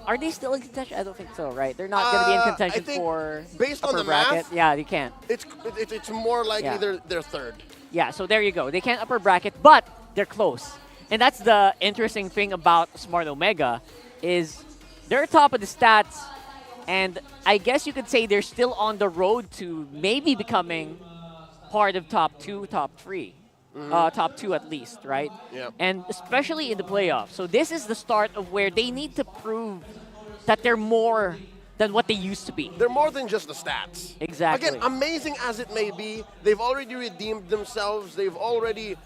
are they still in contention? I don't think so, right? They're not going to be in contention for based on the bracket. math, yeah, they can't. It's more likely they're third. Yeah, so there you go. They can't upper bracket, but they're close. And that's the interesting thing about Smart Omega is they're top of the stats, and I guess you could say they're still on the road to maybe becoming part of top 2, top 3. Top 2 at least, right? Yeah. And especially in the playoffs. So this is the start of where they need to prove that they're more than what they used to be. They're more than just the stats. Exactly. Again, amazing as it may be, they've already redeemed themselves. They've already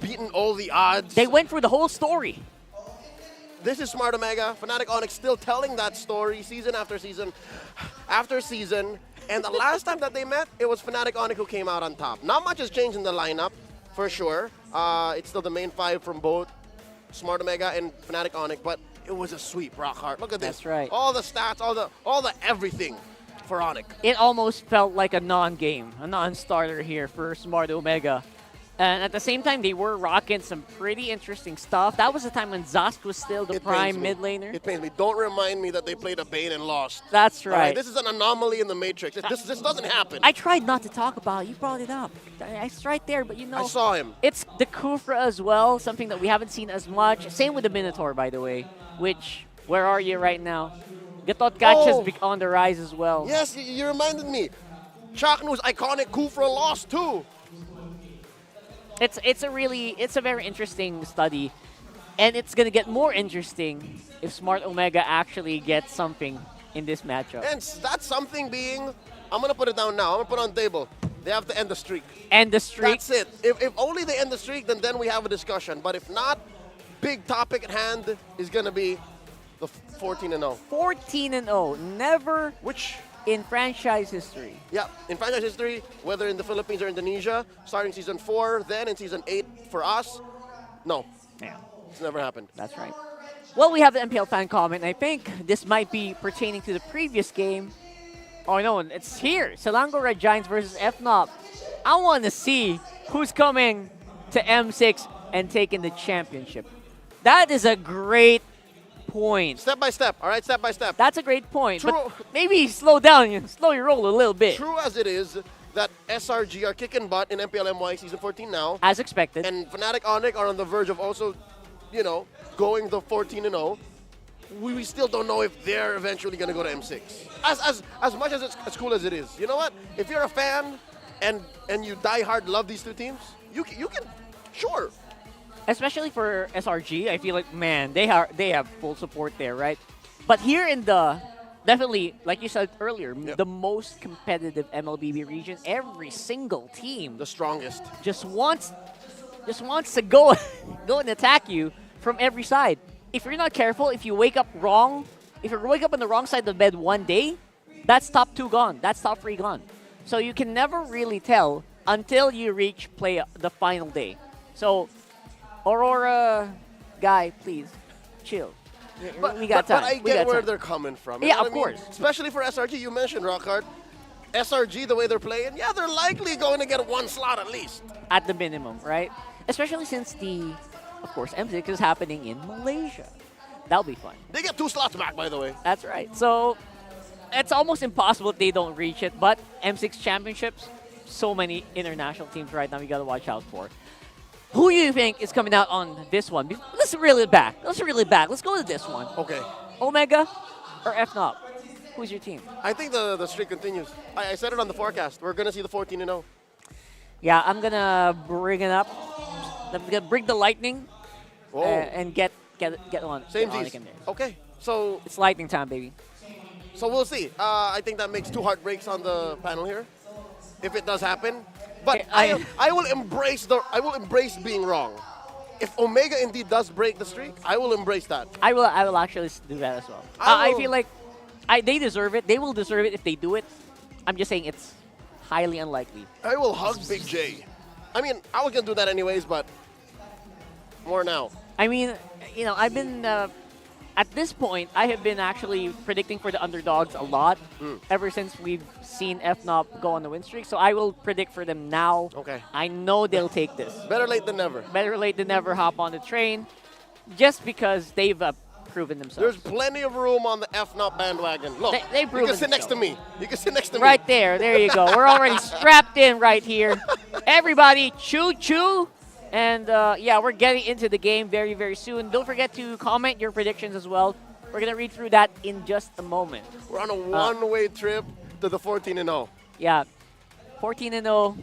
beaten all the odds. They went through the whole story. This is Smart Omega. Fnatic Onic still telling that story season after season after season. And the last time that they met, it was Fnatic Onic who came out on top. Not much has changed in the lineup, for sure. It's still the main 5 from both Smart Omega and Fnatic Onic, but it was a sweep, rock hard. Look at this. That's right. All the stats, all the everything for Onic. It almost felt like a non-game, a non-starter here for Smart Omega. And at the same time, they were rocking some pretty interesting stuff. That was the time when Zast was still the prime mid laner. It pains me. Don't remind me that they played a Bane and lost. That's right. This is an anomaly in the Matrix. This doesn't happen. I tried not to talk about it. You brought it up. It's right there, but you know. I saw him. It's the Kufra as well, something that we haven't seen as much. Same with the Minotaur, by the way, which, where are you right now? Gatot Catch has been on the rise as well. Yes, you reminded me. Chaknu's iconic Kufra lost too. It's a very interesting study, and it's gonna get more interesting if Smart Omega actually gets something in this matchup. And that's something being, I'm gonna put it down now. I'm gonna put it on the table. They have to end the streak. End the streak. That's it. If only they end the streak, then we have a discussion. But if not, big topic at hand is gonna be the 14-0. 14-0. Never. In franchise history. Yeah, in franchise history, whether in the Philippines or Indonesia, starting season 4, then in season 8 for us, no. Yeah. It's never happened. That's right. Well, we have the MPL fan comment, and I think this might be pertaining to the previous game. Oh no, it's here. Selangor Red Giants versus FNOP. I want to see who's coming to M6 and taken the championship. That is a great point. Step by step, all right? Step by step. That's a great point. But maybe slow down, slow your roll a little bit. True as it is that SRG are kicking butt in MPL MY Season 14 now. As expected. And Fnatic Onic are on the verge of also, going the 14-0. We still don't know if they're eventually going to go to M6. As much as it's as cool as it is. You know what? If you're a fan and you die hard love these two teams, you can, sure. Especially for SRG, I feel like, man, they have full support there, right? But here in the, definitely, like you said earlier, the most competitive MLBB region, every single team, the strongest, just wants to go and attack you from every side. If you're not careful, if you wake up wrong, if you wake up on the wrong side of the bed one day, that's top 2 gone. That's top 3 gone. So you can never really tell until you reach play the final day. So, Aurora guy, please, chill. We got time. But I get where they're coming from. Yeah, of course. Especially for SRG, you mentioned, Rockhard. SRG, the way they're playing, yeah, they're likely going to get 1 slot at least. At the minimum, right? Especially since of course, M6 is happening in Malaysia. That'll be fun. They get 2 slots back, by the way. That's right. So, it's almost impossible if they don't reach it. But M6 championships, so many international teams right now we got to watch out for. Who do you think is coming out on this one? Let's reel it back. Let's go to this one. Okay. Omega or FNOP? Who's your team? I think the streak continues. I said it on the forecast. We're going to see the 14-0. Yeah, I'm going to bring it up. I'm going to bring the lightning and get on. Same get G's. Okay. So it's lightning time, baby. So we'll see. I think that makes 2 heartbreaks on the panel here, if it does happen. But I will embrace being wrong. If Omega indeed does break the streak, I will embrace that. I will actually do that as well. I feel like they deserve it. They will deserve it if they do it. I'm just saying it's highly unlikely. I will hug Big J. I mean, I was gonna do that anyways, but more now. I mean, I've been at this point, I have been actually predicting for the underdogs a lot ever since we've seen FNOP go on the win streak. So I will predict for them now. Okay. I know they'll take this. Better late than never. Better late than never. Hop on the train, just because they've proven themselves. There's plenty of room on the FNOP bandwagon. Look, they've proven you can sit next to me. You can sit next to me. Right there. There you go. We're already strapped in right here. Everybody, choo-choo. And, yeah, we're getting into the game very, very soon. Don't forget to comment your predictions as well. We're going to read through that in just a moment. We're on a one-way trip to the 14-0. Yeah, 14-0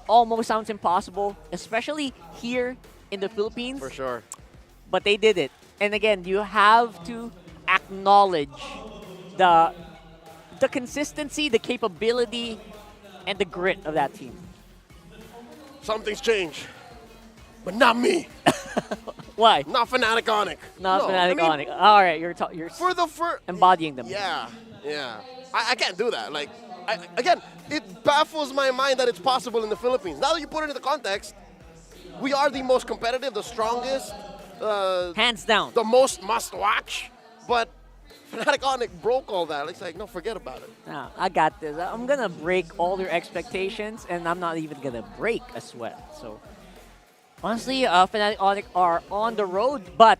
almost sounds impossible, especially here in the Philippines. For sure. But they did it. And, again, you have to acknowledge the consistency, the capability, and the grit of that team. Something's changed. But not me. Why? Not Fnatic Onic. Not Fnatic Onic. All right, you're embodying them. Yeah. I can't do that. Like, again, it baffles my mind that it's possible in the Philippines. Now that you put it into context, we are the most competitive, the strongest. Hands down. The most must-watch. But Fnatic Onic broke all that. It's like, no, forget about it. Nah, I got this. I'm going to break all their expectations, and I'm not even going to break a sweat. So, honestly, Fnatic Onic are on the road, but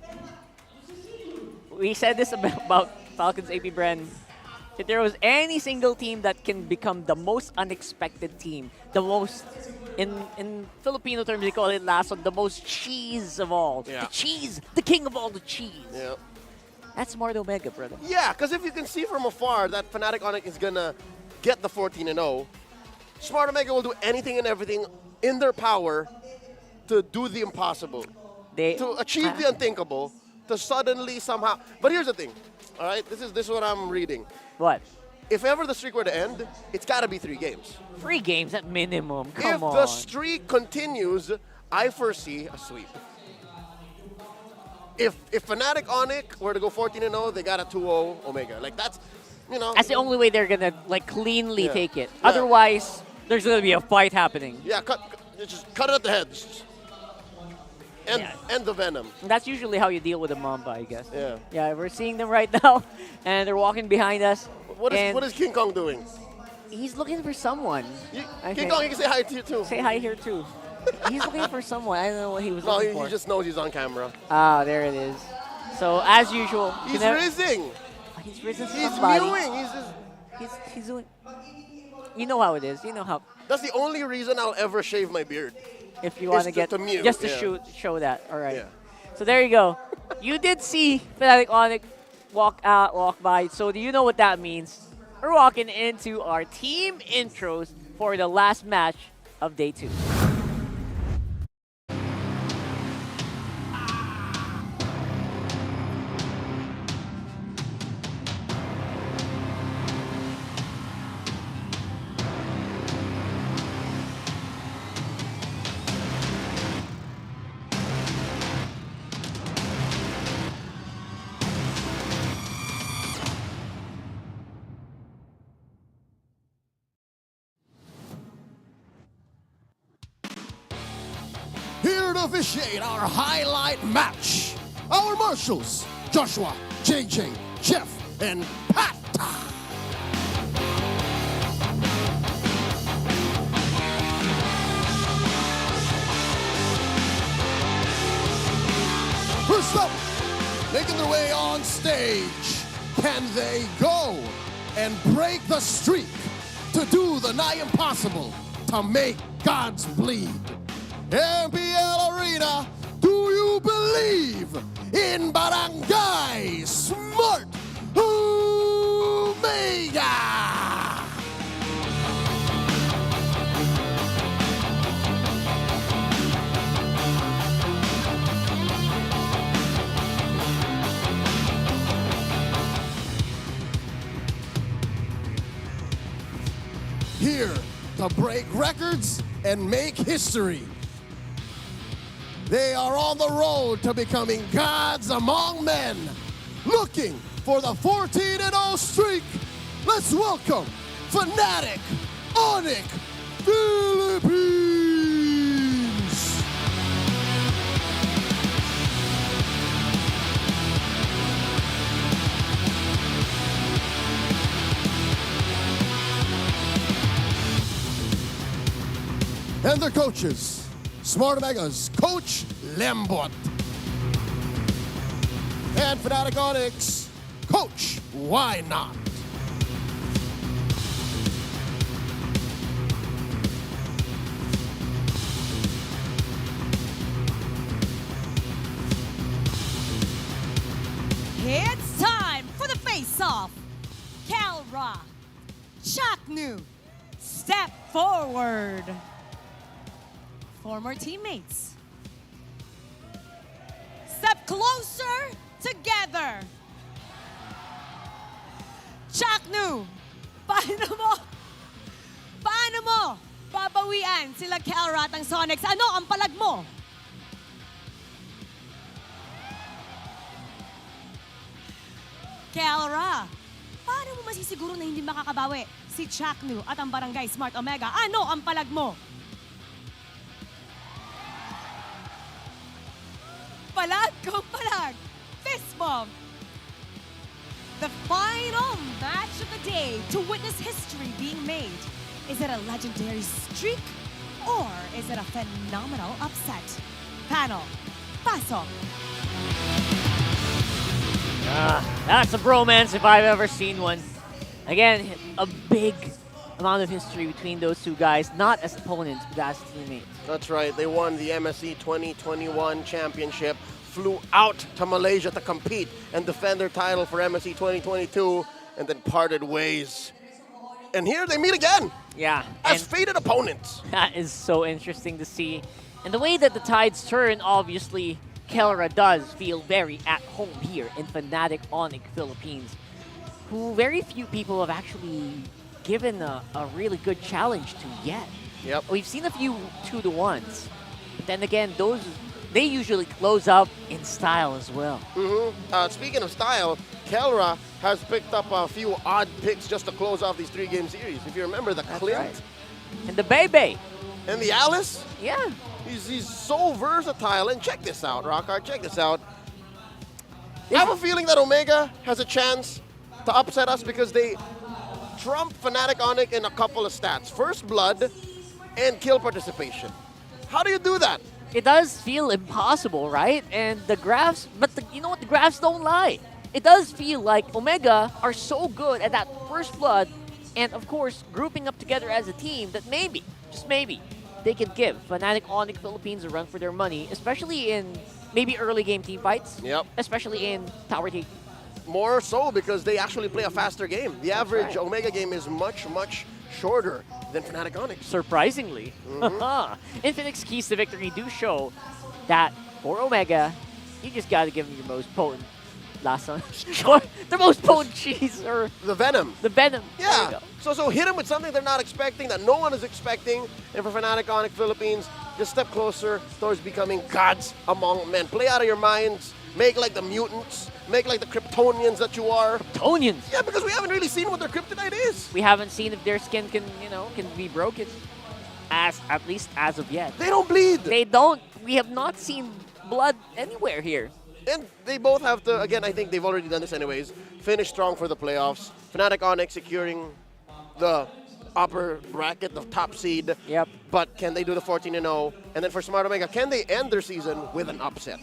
we said this about Falcons AP Bren. If there was any single team that can become the most unexpected team, the most, in Filipino terms, they call it last one, the most cheese of all. Yeah. The cheese, the king of all the cheese. Yeah. That's Smart Omega, brother. Yeah, because if you can see from afar that Fnatic Onic is going to get the 14-0, Smart Omega will do anything and everything in their power to do the impossible, to achieve the unthinkable, to suddenly somehow. But here's the thing, all right? This is what I'm reading. What? If ever the streak were to end, it's got to be 3 games. 3 games at minimum. Come on. If the streak continues, I foresee a sweep. If Fnatic Onic were to go 14-0, they got a 2-0 Omega. Like that's, That's the only way they're gonna cleanly take it. Yeah. Otherwise, there's gonna be a fight happening. Yeah, just cut it at the head. And the venom. That's usually how you deal with a Mamba, I guess. Yeah. Yeah, we're seeing them right now, and they're walking behind us. What is King Kong doing? He's looking for someone. King Kong, you can say hi to you too. Say hi here too. He's looking for someone. I don't know what he was No, looking for. he just knows he's on camera. Ah, there it is. So as usual, He's rizzing. He's rizzing He's somebody. mewing. He's doing. You know how it is. You know how. That's the only reason I'll ever shave my beard. If you want to get just to show that. All right. So there you go. You did see Fnatic Onic walk by. So do you know what that means? We're walking into our team intros for the last match of day 2. Here to officiate our highlight match, our marshals, Joshua, JJ, Jeff, and Pat. First up, making their way on stage, can they go and break the streak to do the nigh impossible, to make gods bleed? MPL Arena, do you believe in Barangay Smart Omega? Here to break records and make history. They are on the road to becoming gods among men, looking for the 14-0 streak. Let's welcome Fnatic Onic Philippines. And their coaches, Smart Omega's Coach Lembot. And Fnatic Onic's Coach Why Not. It's time for the face-off. Calra, Chaknu, step forward. Former teammates. Step closer together. Chaknu, paano mo babawian sila Calra at ang Sonics? Ano ang palag mo? Calra, paano mo masisiguro na hindi makakabawi si Chaknu at ang Barangay Smart Omega? Ano ang palag mo? Palag kung palag. Fist bump. The final match of the day to witness history being made. Is it a legendary streak or is it a phenomenal upset? Panel, pasok. That's a bromance if I've ever seen one. Again, a big amount of history between those two guys, not as opponents, but as teammates. That's right. They won the MSC 2021 championship, flew out to Malaysia to compete and defend their title for MSC 2022, and then parted ways. And here they meet again. Yeah. As fated opponents. That is so interesting to see. And the way that the tides turn, obviously, Calra does feel very at home here in Fnatic Onic Philippines, who very few people have actually given a really good challenge to yet. Yep. We've seen a few 2-1s, but then again, they usually close up in style as well. Speaking of style, Calra has picked up a few odd picks just to close off these 3-game series. If you remember the Clint. Right. And the Bebe. And the Alice. Yeah. He's so versatile. And check this out, Rockhard, check this out. I have a feeling that Omega has a chance to upset us because they trump Fnatic Onic in a couple of stats. First blood and kill participation. How do you do that? It does feel impossible, right? And the graphs, but you know what? The graphs don't lie. It does feel like Omega are so good at that first blood, and of course, grouping up together as a team that maybe, just maybe, they can give Fnatic Onic Philippines a run for their money, especially in maybe early game team fights. Yep. Especially in tower take. More so because they actually play a faster game. The average Omega game is much, much shorter than Fnatic Onic. Surprisingly. Infinite's keys to victory do show that for Omega, you just got to give them your most potent last one. The most potent cheese, or the Venom. The Venom. Yeah. So hit them with something they're not expecting, that no one is expecting. And for Fnatic Onic Philippines, just step closer towards becoming gods among men. Play out of your minds. Make like the mutants. Make like the Kryptonians that you are. Kryptonians? Yeah, because we haven't really seen what their kryptonite is. We haven't seen if their skin can, can be broken. At least as of yet. They don't bleed. They don't. We have not seen blood anywhere here. And they both have to, again, I think they've already done this anyways, finish strong for the playoffs. Fnatic Onic securing the upper bracket, the top seed. Yep. But can they do the 14-0? And then for Smart Omega, can they end their season with an upset?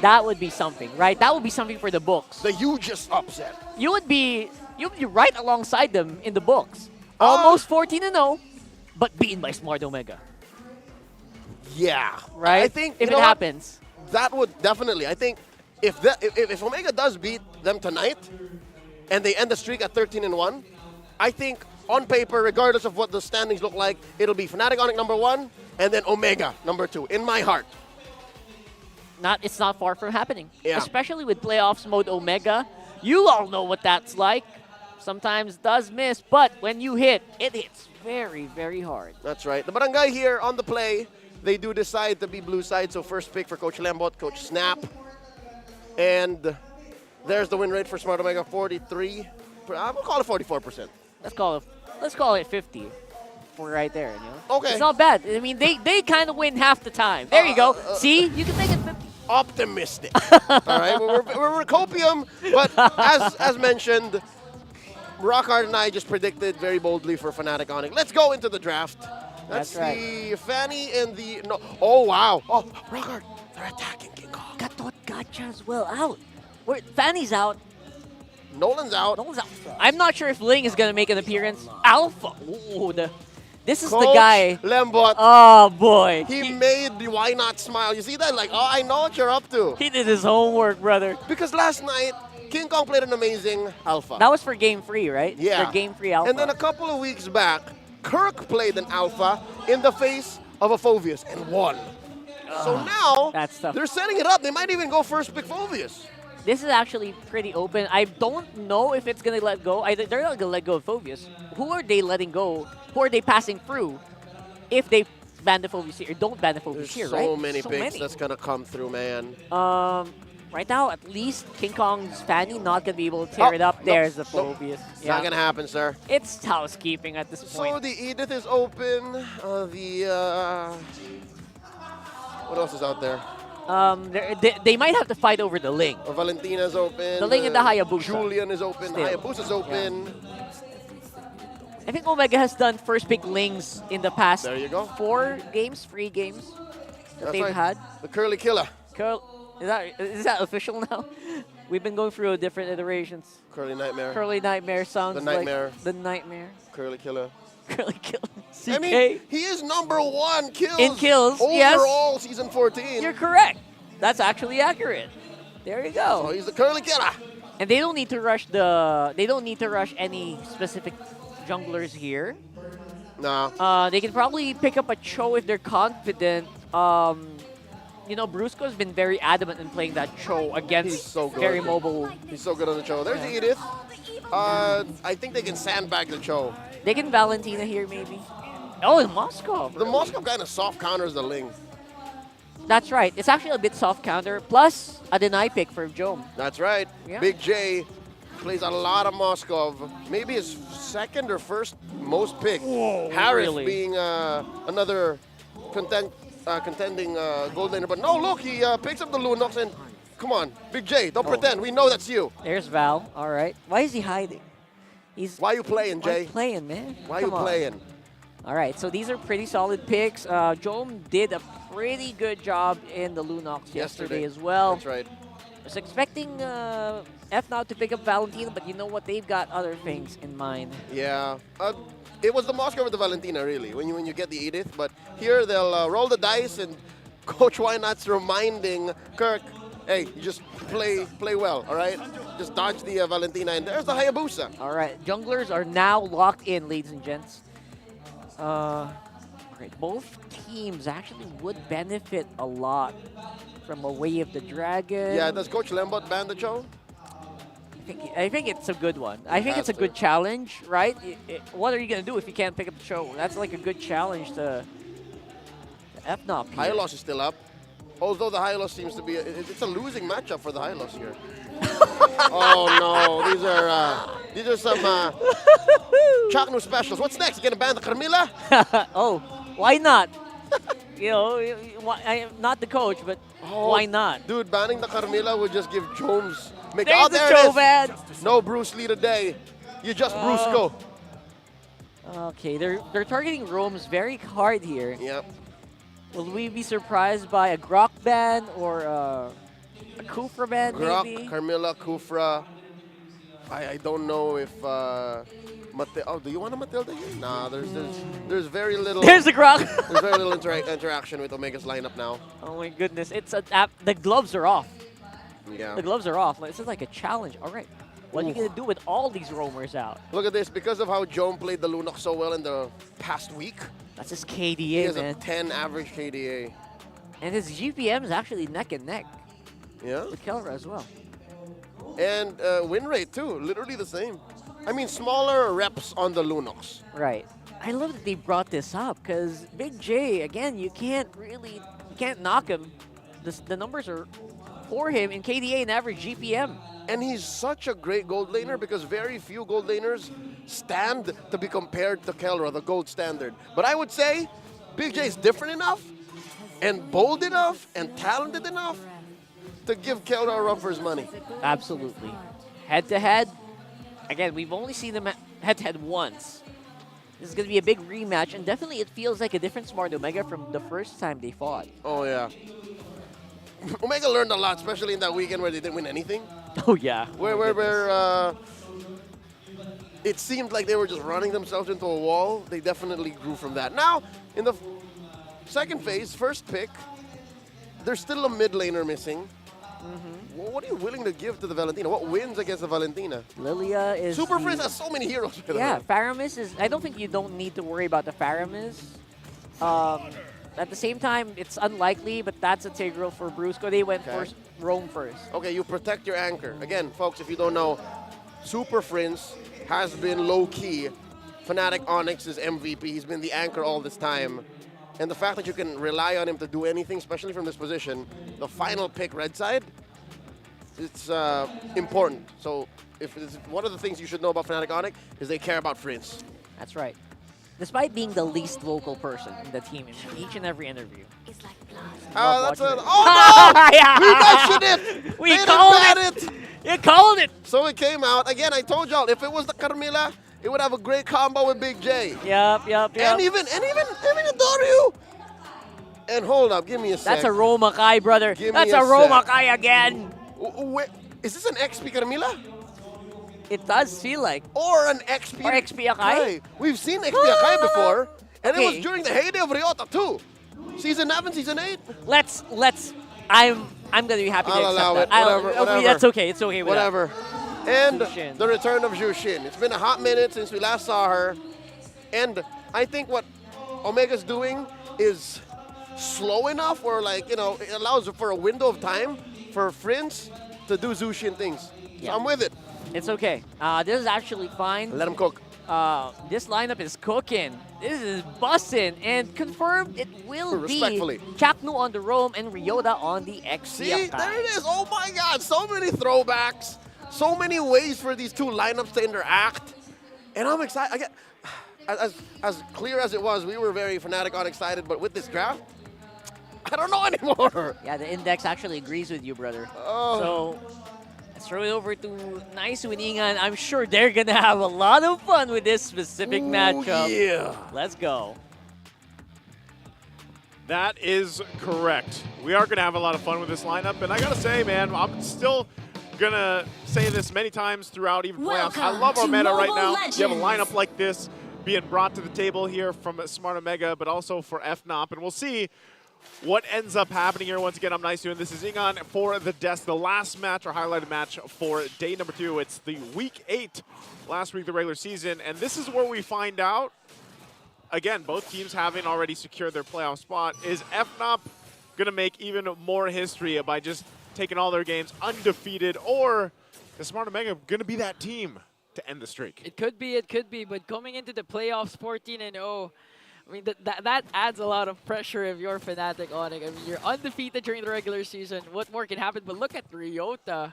That would be something, right? That would be something for the books. The hugest upset. You would be right alongside them in the books. Almost 14-0, but beaten by Smart Omega. Yeah. Right? I think if it happens. That would definitely. I think if Omega does beat them tonight and they end the streak at 13-1, I think on paper, regardless of what the standings look like, it'll be Fnatic Onic #1 and then Omega #2 in my heart. It's not far from happening. Yeah. Especially with playoffs mode Omega. You all know what that's like. Sometimes does miss, but when you hit, it hits very, very hard. That's right. The Barangay here on the play, they do decide to be blue side. So first pick for Coach Lembot, Coach Snap. And there's the win rate for Smart Omega, 43. I will call it 44%. Let's call it 50 for right there. Okay. It's not bad. I mean, they kind of win half the time. There you go. See, you can make it 50. Optimistic. All right, we're copium, but as mentioned, Rockhard and I just predicted very boldly for Fnatic Onic. Let's go into the draft. That's right. The Fanny and the Oh wow! Oh, Rockhard, they're attacking King Kong. Gotcha as well out. Fanny's out. Nolan's out. I'm not sure if Ling is gonna make an appearance. Alpha. Ooh, this is Coach the guy. Lembot. Oh boy. He made the why not smile. You see that? Like, oh, I know what you're up to. He did his homework, brother. Because last night, King Kong played an amazing alpha. That was for Game 3, right? Yeah. For Game 3 alpha. And then a couple of weeks back, Kirk played an alpha in the face of a Phoveus and won. So now, that's tough. They're setting it up. They might even go first pick Phoveus. This is actually pretty open. I don't know if it's going to let go. They're not going to let go of Phoveus. Who are they letting go? Who are they passing through if they ban the Phoveus here? Or don't ban the Phoveus here, right? So many picks that's going to come through, man. Right now, at least King Kong's Fanny not going to be able to tear it up. There's the Phoveus. It's not going to happen, sir. It's housekeeping at this point. So the Edith is open. What else is out there? They might have to fight over the Ling. Valentina's open. The Ling and the Hayabusa. Julian is open. Still. Hayabusa's open. Yeah. I think Omega has done first pick Lings in the past 4 games, 3 games that they've had. The Curly Killer. Is that official now? We've been going through different iterations. Curly Nightmare. Curly Nightmare sounds the Nightmare. like the Nightmare. Curly Killer. Curly Killer. CK. I mean, he is #1 kills in kills overall season 14. You're correct. That's actually accurate. There you go. So he's the Curly Killer. And they don't need to rush They don't need to rush any specific junglers here. No. They can probably pick up a Cho if they're confident. Brusco has been very adamant in playing that Cho against very mobile. He's so good on the Cho. There's the Edith. I think they can sandbag the Cho. They can Valentina here, maybe. Oh, the Moskov. The Moskov kind of soft counters the Ling. That's right. It's actually a bit soft counter. Plus, a deny pick for Jome. That's right. Yeah. Big J plays a lot of Moskov. Maybe his second or first most picked. Whoa, Harris really? being another contending gold laner. But no, look, he picks up the Lunox and come on, Big J, don't pretend. We know that's you. There's Val. All right. Why is he hiding? Why you playing, Jay? Why playing, man? Why Come you on. playing? All right, so these are pretty solid picks. Jome did a pretty good job in the Lunox yesterday as well. That's right. I was expecting FNOP to pick up Valentina, but you know what? They've got other things in mind. Yeah. It was the Moscow with the Valentina, really, when you get the Edith. But here, they'll roll the dice, and Coach Wynot's reminding Kirk, hey, you just play well, all right? Just dodge the Valentina, and there's the Hayabusa. All right, junglers are now locked in, ladies and gents. Great. Both teams actually would benefit a lot from a Way of the Dragon. Yeah, does Coach Lembot ban the Cho? I think it's a good one. I think it's a good challenge, right? What are you going to do if you can't pick up the Cho? That's like a good challenge to FNOP here. Hylos is still up. Although the Hylos seems to be, it's a losing matchup for the Hylos here. Oh no, these are some Chaknu specials. What's next? You gonna ban the Carmilla? Oh, why not? You know, I am not the coach, but why not? Dude, banning the Carmilla would just give Jones. There's the Cho ban. No Bruce Lee today. You just Brusco. Okay, they're targeting Roams very hard here. Yep. Will we be surprised by a Grok ban or a Kufra ban, Grok, maybe? Carmilla, Kufra. I don't know if do you want a Matilda here? Nah, there's very little. There's the Grok. There's very little interaction with Omega's lineup now. Oh my goodness, it's the gloves are off. Yeah. The gloves are off. This is like a challenge. All right, what are you gonna do with all these roamers out? Look at this. Because of how Jome played the Lunox so well in the past week. That's his KDA, he has man. a 10 average KDA. And his GPM is actually neck and neck. Yeah. With Kelra as well. And win rate too, literally the same. I mean, smaller reps on the Lunox. Right. I love that they brought this up because Big J, again, you can't knock him. The numbers are for him in KDA and average GPM. And he's such a great gold laner because very few gold laners stand to be compared to Kelra, the gold standard. But I would say Big J is different enough and bold enough and talented enough to give Kelra a run for his money. Absolutely. Head-to-head, again, we've only seen them head-to-head once. This is going to be a big rematch, and definitely it feels like a different Smart Omega from the first time they fought. Oh, yeah. Omega learned a lot, especially in that weekend where they didn't win anything. Oh, yeah. Where it seemed like they were just running themselves into a wall. They definitely grew from that. Now, in the second phase, first pick, there's still a mid laner missing. What are you willing to give to the Valentina? What wins against the Valentina? Lilia is Super Prince has so many heroes with Yeah, her. Faramis is... I don't think you don't need to worry about the Faramis. At the same time, it's unlikely, but that's integral for Brusco. They went first, roam first. Okay, you protect your anchor. Again, folks, if you don't know, Super Prince has been low-key Fnatic Onyx's MVP. He's been the anchor all this time. And the fact that you can rely on him to do anything, especially from this position, the final pick red side, it's important. So if it's one of the things you should know about Fnatic Onic is they care about Prince. That's right. Despite being the least vocal person in the team in each and every interview. That's a... Oh, no! Yeah. We mentioned it! We They called didn't it! ban You called it! So it came out. Again, I told y'all, if it was the Carmilla, it would have a great combo with Big J. Yep. And even Adoryu. And hold up, give me a sec. That's a Roma Kai, brother. That's a Roma Kai again. Wait, is this an XP Carmilla? It does feel like. Or an XP. Or XP Akai? We've seen XP Akai before. And it was during the heyday of Ryota too. Season 7, Season 8. Let's I'm gonna be happy to I'll allow accept it. that. Whatever. That's okay. It's okay with Whatever. that. And Zhu Xin. the return of Zhu Xin. It's been a hot minute since we last saw her. And I think what Omega's doing is slow enough, or like, you know, it allows for a window of time for Prince to do Zhu Xin things. So I'm with it. It's okay. This is actually fine. Let him cook. This lineup is cooking. This is bussin', and confirmed it will be Chaknu on the roam and Ryota on the XP. See, there it is. Oh my God, so many throwbacks, so many ways for these two lineups to interact, and I'm excited. I get as clear as it was, we were very Fnatic on excited, but with this draft, I don't know anymore. Yeah, the index actually agrees with you, brother. Oh. So Let's throw it over to Nice Winingan. I'm sure they're gonna have a lot of fun with this specific matchup. Yeah. Let's go. That is correct. We are going to have a lot of fun with this lineup, and I got to say, man, I'm still going to say this many times throughout even playoffs. I love our meta right now. You have a lineup like this being brought to the table here from Smart Omega, but also for FNOP, and we'll see what ends up happening here. Once again, I'm Nice Doing. This is Ingon for the desk. The last match, our highlighted match for day number 2. It's the week 8, last week of the regular season, and this is where we find out, again, both teams having already secured their playoff spot, is FNOP going to make even more history by just taking all their games undefeated, or is Smart Omega going to be that team to end the streak? It could be, but coming into the playoffs 14-0, I mean, that adds a lot of pressure if you're Fnatic Onic. I mean, you're undefeated during the regular season. What more can happen? But look at Ryota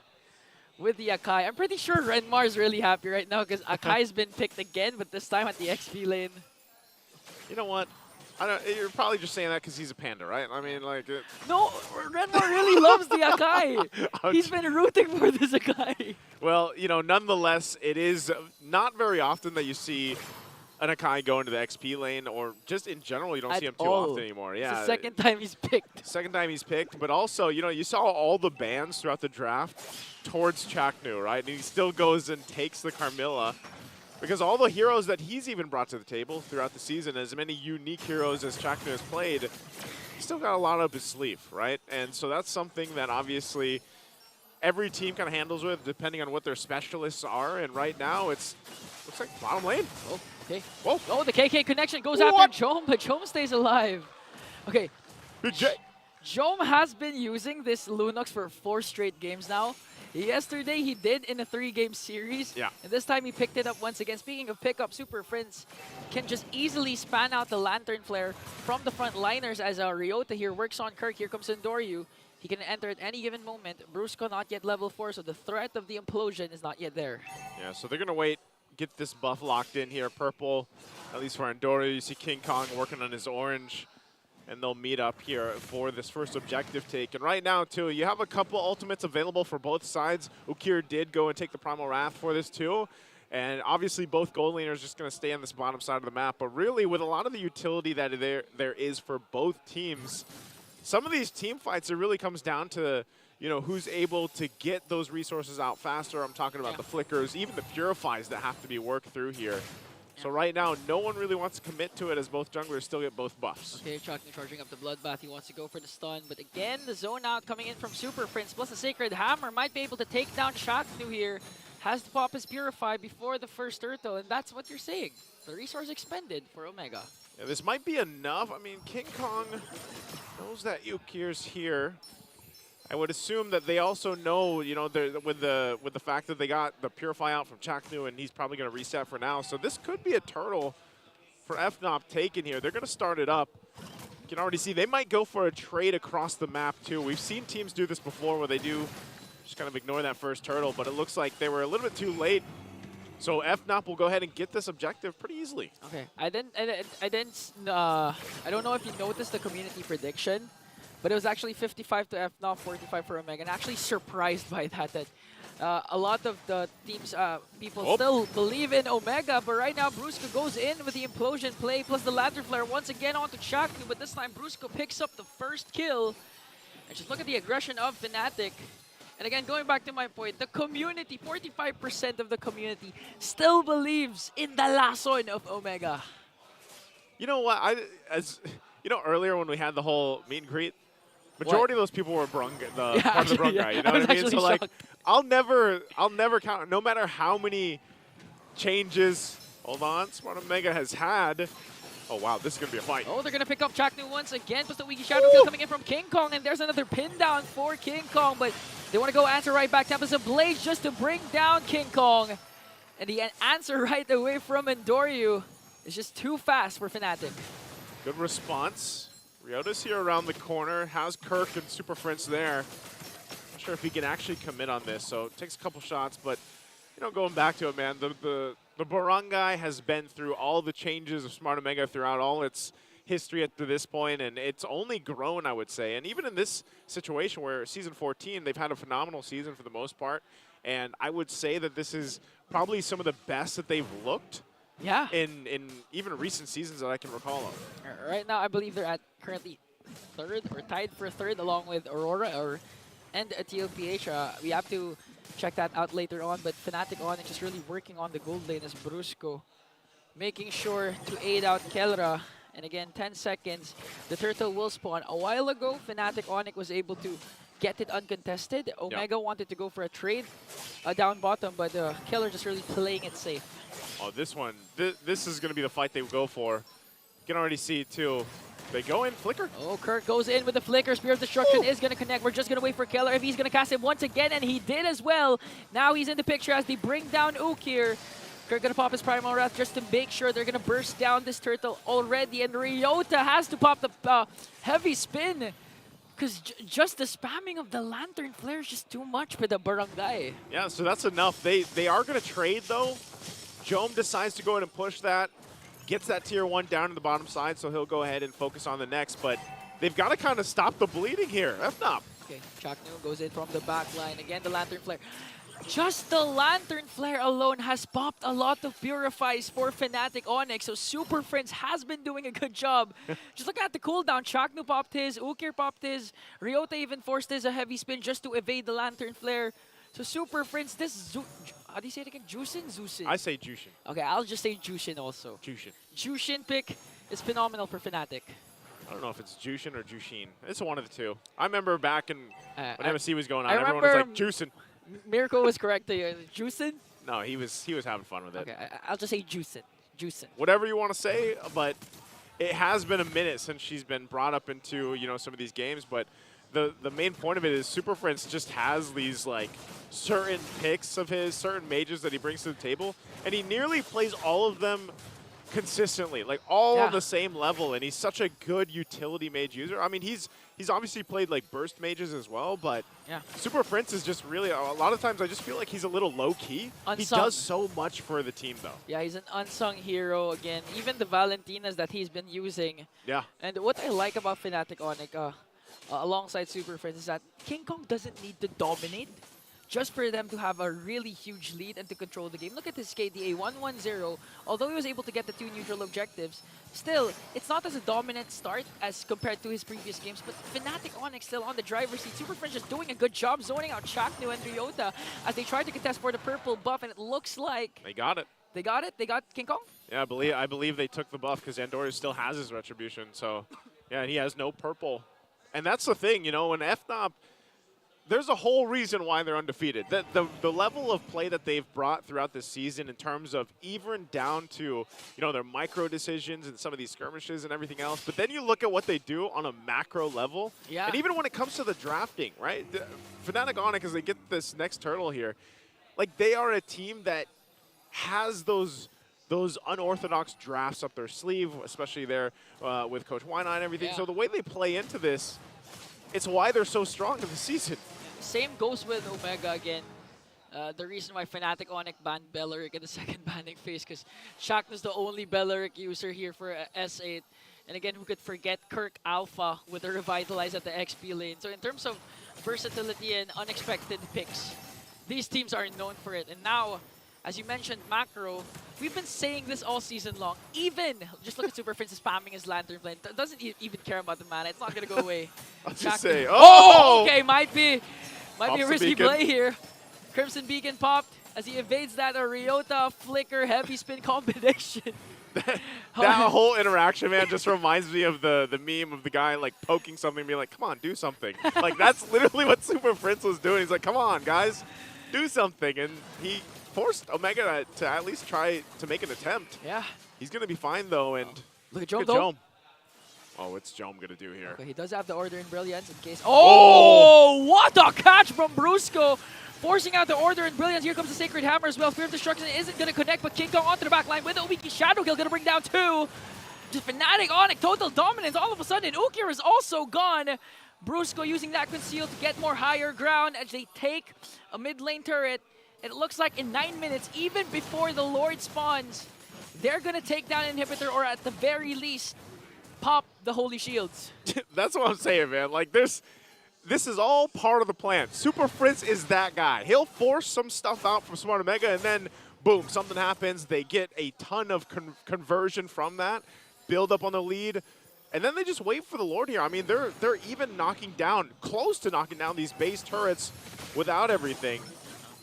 with the Akai. I'm pretty sure Renmar's really happy right now because Akai's been picked again, but this time at the XP lane. You know what? You're probably just saying that because he's a panda, right? I mean, like... No, Renmar really loves the Akai. He's been rooting for this Akai. Well, you know, nonetheless, it is not very often that you see an Akai go into the XP lane, or just in general, you don't see him too often anymore. Yeah, it's the second time he's picked. Second time he's picked, but also, you know, you saw all the bans throughout the draft towards Chaknu, right? And he still goes and takes the Carmilla, because all the heroes that he's even brought to the table throughout the season, as many unique heroes as Chaknu has played, he's still got a lot up his sleeve, right? And so that's something that obviously every team kind of handles with, depending on what their specialists are. And right now, looks like bottom lane. Oh, okay. Whoa. Oh, the KK connection goes after Jom, but Jom stays alive. Okay. Big J. Jom has been using this Lunox for 4 straight games now. Yesterday, he did in a 3-game series. Yeah. And this time, he picked it up once again. Speaking of pickup, Super Prince can just easily span out the Lantern Flare from the front liners as Ryota here works on Kirk. Here comes Endoryu. He can enter at any given moment. Brusco not yet level 4, so the threat of the implosion is not yet there. Yeah, so they're going to wait, get this buff locked in here. Purple, at least for Endoryu. You see King Kong working on his orange, and they'll meet up here for this first objective take. And right now, too, you have a couple ultimates available for both sides. Ukir did go and take the Primal Wrath for this, too. And obviously, both gold laners just going to stay on this bottom side of the map. But really, with a lot of the utility that there is for both teams, some of these team fights, it really comes down to, you know, who's able to get those resources out faster. I'm talking about the flickers, even the purifies that have to be worked through here. So right now, no one really wants to commit to it as both junglers still get both buffs. Okay, Chaknu charging up the Bloodbath. He wants to go for the stun. But again, the zone out coming in from Super Prince, plus the Sacred Hammer might be able to take down Chaknu here. Has to pop his Purify before the first Turtle, and that's what you're saying. The resource expended for Omega. Yeah, this might be enough. I mean, King Kong knows that Ukir's here. I would assume that they also know, you know, with the fact that they got the Purify out from Chaknu, and he's probably going to reset for now. So this could be a turtle for FNOP taken here. They're going to start it up. You can already see they might go for a trade across the map, too. We've seen teams do this before where they do just kind of ignore that first turtle, but it looks like they were a little bit too late. So FNOP will go ahead and get this objective pretty easily. Okay, I don't know if you noticed the community prediction, but it was actually 55 to FNOP, 45 for Omega, and actually surprised by that a lot of the teams, people still believe in Omega, but right now Brusco goes in with the Implosion play, plus the Lantern Flare once again onto Chaknu, but this time Brusco picks up the first kill. And just look at the aggression of Fnatic. And again, going back to my point, the community, 45% of the community still believes in the Lason of Omega. You know what? Earlier when we had the whole meet and greet, majority of those people were part of the Brung guy. You know what I mean? So like, I'll never count. No matter how many changes, hold on, Smart Omega has had. Oh wow, this is gonna be a fight. Oh, they're gonna pick up Chaknu once again. Plus the Wiki Shadow kill coming in from King Kong, and there's another pin down for King Kong, but they want to go answer right back. Tempest Ablaze just to bring down King Kong. And the answer right away from Endoryu is just too fast for Fnatic. Good response. Ryota's here around the corner, has Kirk and Super Prince there. Not sure if he can actually commit on this, so it takes a couple shots, but you know, going back to it, man, the barangay has been through all the changes of Smart Omega throughout all its history up to this point, and it's only grown, I would say. And even in this situation where Season 14, they've had a phenomenal season for the most part, And I would say that this is probably some of the best that they've looked in even recent seasons that I can recall of. Right now, I believe they're at currently third or tied for third along with Aurora and TLPH. We have to check that out later on, but Fnatic Onic is really working on the gold lane as Brusco, making sure to aid out Kelra. And again, 10 seconds, the turtle will spawn. A while ago, Fnatic Onic was able to get it uncontested. Omega wanted to go for a trade down bottom, but Kelra just really playing it safe. Oh, this one, this is going to be the fight they go for. You can already see it too. They go in, flicker. Oh, Kirk goes in with the flicker. Spear of Destruction is going to connect. We're just going to wait for Kelra if he's going to cast it once again, and he did as well. Now he's in the picture as they bring down Ook here. Kirk going to pop his Primal Wrath just to make sure they're going to burst down this turtle already, and Ryota has to pop the heavy spin because just the spamming of the Lantern Flare is just too much for the Barangay. Yeah, so that's enough. They are going to trade, though. Jome decides to go ahead and push that. Gets that tier 1 down to the bottom side, so he'll go ahead and focus on the next. But they've got to kind of stop the bleeding here. FNOP. Okay, Chaknu goes in from the back line. Again, the Lantern Flare. Just the Lantern Flare alone has popped a lot of Purifies for Fnatic Onic. So Super Friends has been doing a good job. Just look at the cooldown. Chaknu popped his, Ukir popped his, Ryota even forced his a heavy spin just to evade the Lantern Flare. So Super Friends, this how do you say it again? Jushin? Zusin? I say Jushin. Okay, I'll just say Jushin also. Jushin. Jushin pick is phenomenal for Fnatic. I don't know if it's Jushin or Jushin. It's one of the two. I remember back when MSC was going on, I everyone was like, Jushin. Miracle was correct. Jushin? No, he was having fun with it. Okay, I'll just say Jushin. Jushin. Whatever you want to say, but it has been a minute since she's been brought up into, you know, some of these games, but the main point of it is Super Friends just has these like certain picks of his, certain mages that he brings to the table, and he nearly plays all of them consistently, like all on the same level, and he's such a good utility mage user. I mean, he's obviously played like burst mages as well, but Super Friends is just really, a lot of times I just feel like he's a little low-key. He does so much for the team, though. Yeah, he's an unsung hero again. Even the Valentinas that he's been using. Yeah. And what I like about Fnatic Onic, alongside Super Friends, is that King Kong doesn't need to dominate just for them to have a really huge lead and to control the game. Look at this KDA, 1-1-0. Although he was able to get the 2 neutral objectives, still, it's not as a dominant start as compared to his previous games, but Fnatic Onic still on the driver's seat. Super Friends just doing a good job zoning out Chaknu and Ryota as they try to contest for the purple buff, and it looks like They got it. They got it? They got King Kong? Yeah, I believe they took the buff because Andorra still has his Retribution, so yeah, he has no purple. And that's the thing, you know, when FNOP, there's a whole reason why they're undefeated. The level of play that they've brought throughout this season in terms of even down to, you know, their micro decisions and some of these skirmishes and everything else. But then you look at what they do on a macro level. Yeah. And even when it comes to the drafting, right? Fnatic Onic, as they get this next turtle here, like they are a team that has those unorthodox drafts up their sleeve, especially there with Coach Wynine and everything. So the way they play into this, it's why they're so strong in the season. Same goes with Omega again. The reason why Fnatic Onic banned Belleric in the second banning phase, because Chaknu's the only Belleric user here for S8. And again, who could forget Kirk Alpha with the Revitalize at the XP lane. So in terms of versatility and unexpected picks, these teams are known for it. And now, as you mentioned, macro, we've been saying this all season long. Even, just look at Super Friends spamming his Lantern Flame. Doesn't even care about the mana. It's not going to go away. I'll just say, Okay, might be a risky play here. Crimson Beacon popped as he evades that Ryota flicker heavy spin combination. That whole interaction, man, just reminds me of the meme of the guy like poking something and being like, come on, do something. Like that's literally what Super Friends was doing. He's like, come on, guys, do something. And he forced Omega to at least try to make an attempt. Yeah. He's going to be fine, though. And look at Jome. Oh, what's Jome going to do here? Okay, he does have the Order in Brilliance in case. Oh, what a catch from Brusco. Forcing out the Order in Brilliance. Here comes the Sacred Hammer as well. Spear of Destruction isn't going to connect, but King Kong onto the back line with the Ubiki Shadow Kill. Going to bring down 2. Just Fnatic Onic, total dominance. All of a sudden, Ukir is also gone. Brusco using that conceal to get more higher ground as they take a mid lane turret. It looks like in 9 minutes, even before the Lord spawns, they're going to take down Inhibitor, or at the very least, pop the Holy Shields. That's what I'm saying, man. Like, there's this is all part of the plan. Super Fritz is that guy. He'll force some stuff out from Smart Omega, and then, boom, something happens. They get a ton of conversion from that, build up on the lead, and then they just wait for the Lord here. I mean, they're even knocking down, close to knocking down these base turrets without everything.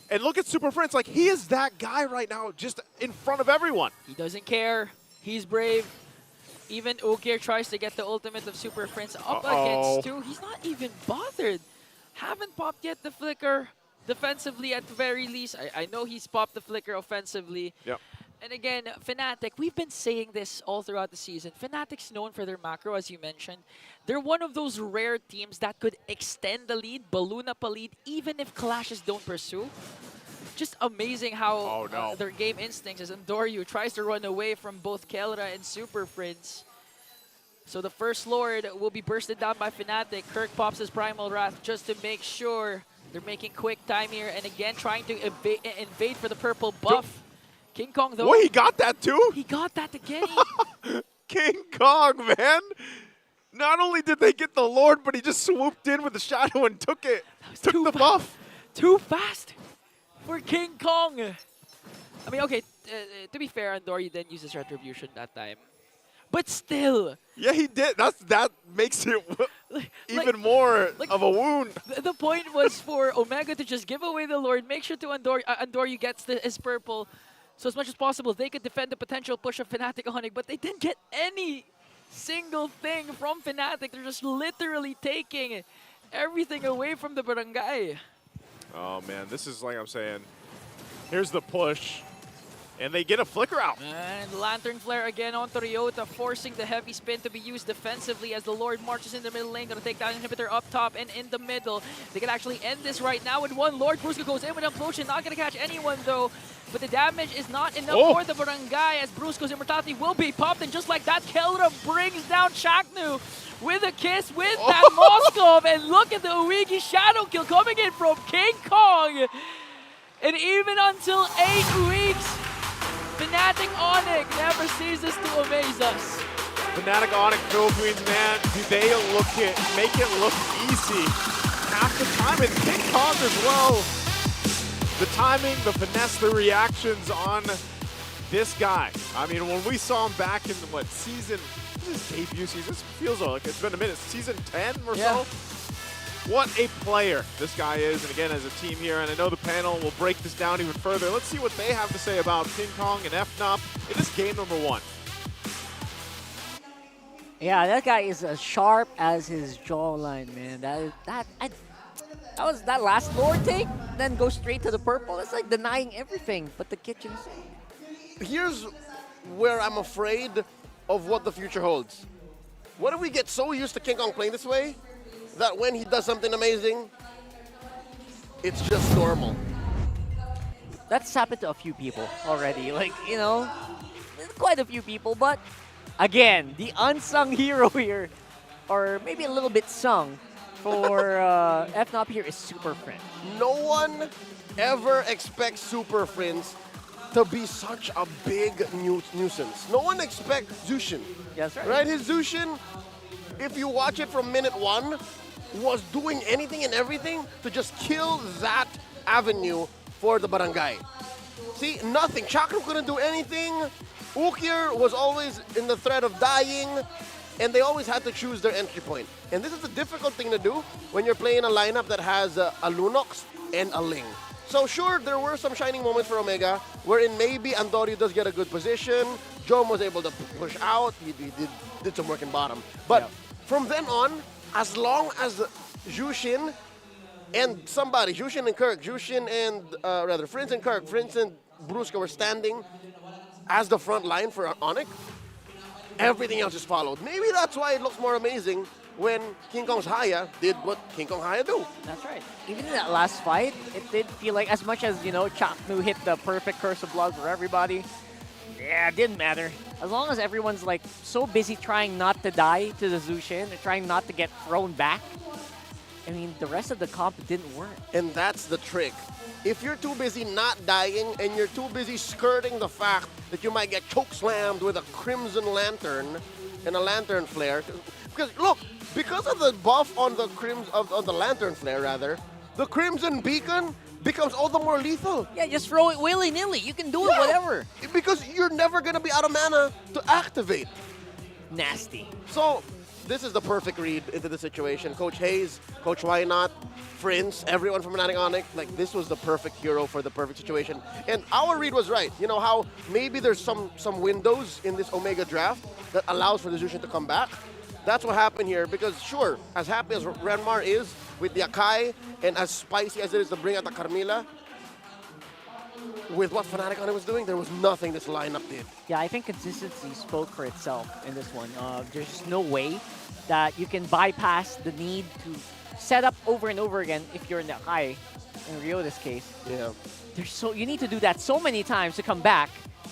And look at Super Fritz. Like, he is that guy right now, just in front of everyone. He doesn't care. He's brave. Even Ukir tries to get the ultimate of Super Prince up against 2. He's not even bothered. Haven't popped yet the flicker defensively at the very least. I know he's popped the flicker offensively. Yep. And again, Fnatic, we've been saying this all throughout the season. Fnatic's known for their macro, as you mentioned. They're one of those rare teams that could extend the lead, balloon up a lead, even if clashes don't pursue. Just amazing how their game instincts as Andoryu tries to run away from both Kelra and Super Prince. So the first Lord will be bursted down by Fnatic. Kirk pops his Primal Wrath just to make sure they're making quick time here. And again, trying to invade for the purple buff. King Kong, though. Wait, he got that too? He got that again. King Kong, man. Not only did they get the Lord, but he just swooped in with the shadow and took it. Took the buff. Too fast for King Kong. I mean, okay, to be fair, Andoryu didn't use his Retribution that time. But still. Yeah, he did. That makes it even more of a wound. The point was for Omega to just give away the Lord, make sure to Andoryu gets his purple. So as much as possible, they could defend the potential push of Fnatic Onic, but they didn't get any single thing from Fnatic. They're just literally taking everything away from the barangay. Oh, man, this is like I'm saying. Here's the push. And they get a flicker out. And Lantern Flare again on Toyota, forcing the heavy spin to be used defensively as the Lord marches in the middle lane. Gonna take down Inhibitor up top and in the middle. They can actually end this right now with one Lord. Brusco goes in with Implosion, not gonna catch anyone though. But the damage is not enough for the Barangay as Brusco's immortality will be popped. And just like that, Kelra brings down Chaknu with a kiss with that Moskov. And look at the Uigi Shadow Kill coming in from King Kong. And even until 8 weeks, Fnatic Onic never ceases to amaze us. Fnatic Onic Philippines, man, do they make it look easy half the time? And King Kong as well. The timing, the finesse, the reactions on this guy. I mean, when we saw him back in what season, his debut season, this feels like it's been a minute, season 10 or so. What a player this guy is, and again, as a team here, and I know the panel will break this down even further. Let's see what they have to say about King Kong and FNOP in this game number 1. Yeah, that guy is as sharp as his jawline, man. That was that last Lord take, then go straight to the purple. It's like denying everything but the kitchen sink. Here's where I'm afraid of what the future holds. What if we get so used to King Kong playing this way that when he does something amazing, it's just normal? That's happened to a few people already. Like, you know, quite a few people. But again, the unsung hero here, or maybe a little bit sung, for FNOP here is Super Friend. No one ever expects Super Friends to be such a big nuisance. No one expects Zushin. That's right. Right? His Zushin, if you watch it from minute 1, was doing anything and everything to just kill that avenue for the barangay. See, nothing. Chakra couldn't do anything. Ukir was always in the threat of dying. And they always had to choose their entry point. And this is a difficult thing to do when you're playing a lineup that has a Lunox and a Ling. So sure, there were some shining moments for Omega, wherein maybe Andoryu does get a good position. Jom was able to push out. He did some work in bottom. But from then on, as long as Jushin and somebody, Jushin and Kirk, Jushin and, rather, Frinz and Kirk, Frinz and Brusco were standing as the front line for Onic, everything else just followed. Maybe that's why it looks more amazing when King Kong's Haya did what King Kong Haya do. That's right. Even in that last fight, it did feel like, as much as, you know, Chaknu hit the perfect Curse of Blood for everybody, yeah, it didn't matter. As long as everyone's, like, so busy trying not to die to the Zushin and trying not to get thrown back, I mean, the rest of the comp didn't work. And that's the trick. If you're too busy not dying and you're too busy skirting the fact that you might get choke slammed with a Crimson Lantern and a Lantern Flare, Because look, because of the buff on the on the lantern flare rather, the Crimson Beacon becomes all the more lethal. Yeah, just throw it willy-nilly. You can do it whatever. Because you're never gonna be out of mana to activate. Nasty. So this is the perfect read into the situation. Coach Hayes, Coach Why Not, Prince, everyone from Fnatic Onic, like this was the perfect hero for the perfect situation. And our read was right. You know how maybe there's some windows in this Omega draft that allows for the Zushin to come back. That's what happened here because sure, as happy as Renmar is with the Akai and as spicy as it is to bring out the Carmilla, with what Fnatic Onic was doing, there was nothing this lineup did. Yeah, I think consistency spoke for itself in this one. There's no way that you can bypass the need to set up over and over again if you're in the high, in Ryota's case. Yeah. You need to do that so many times to come back,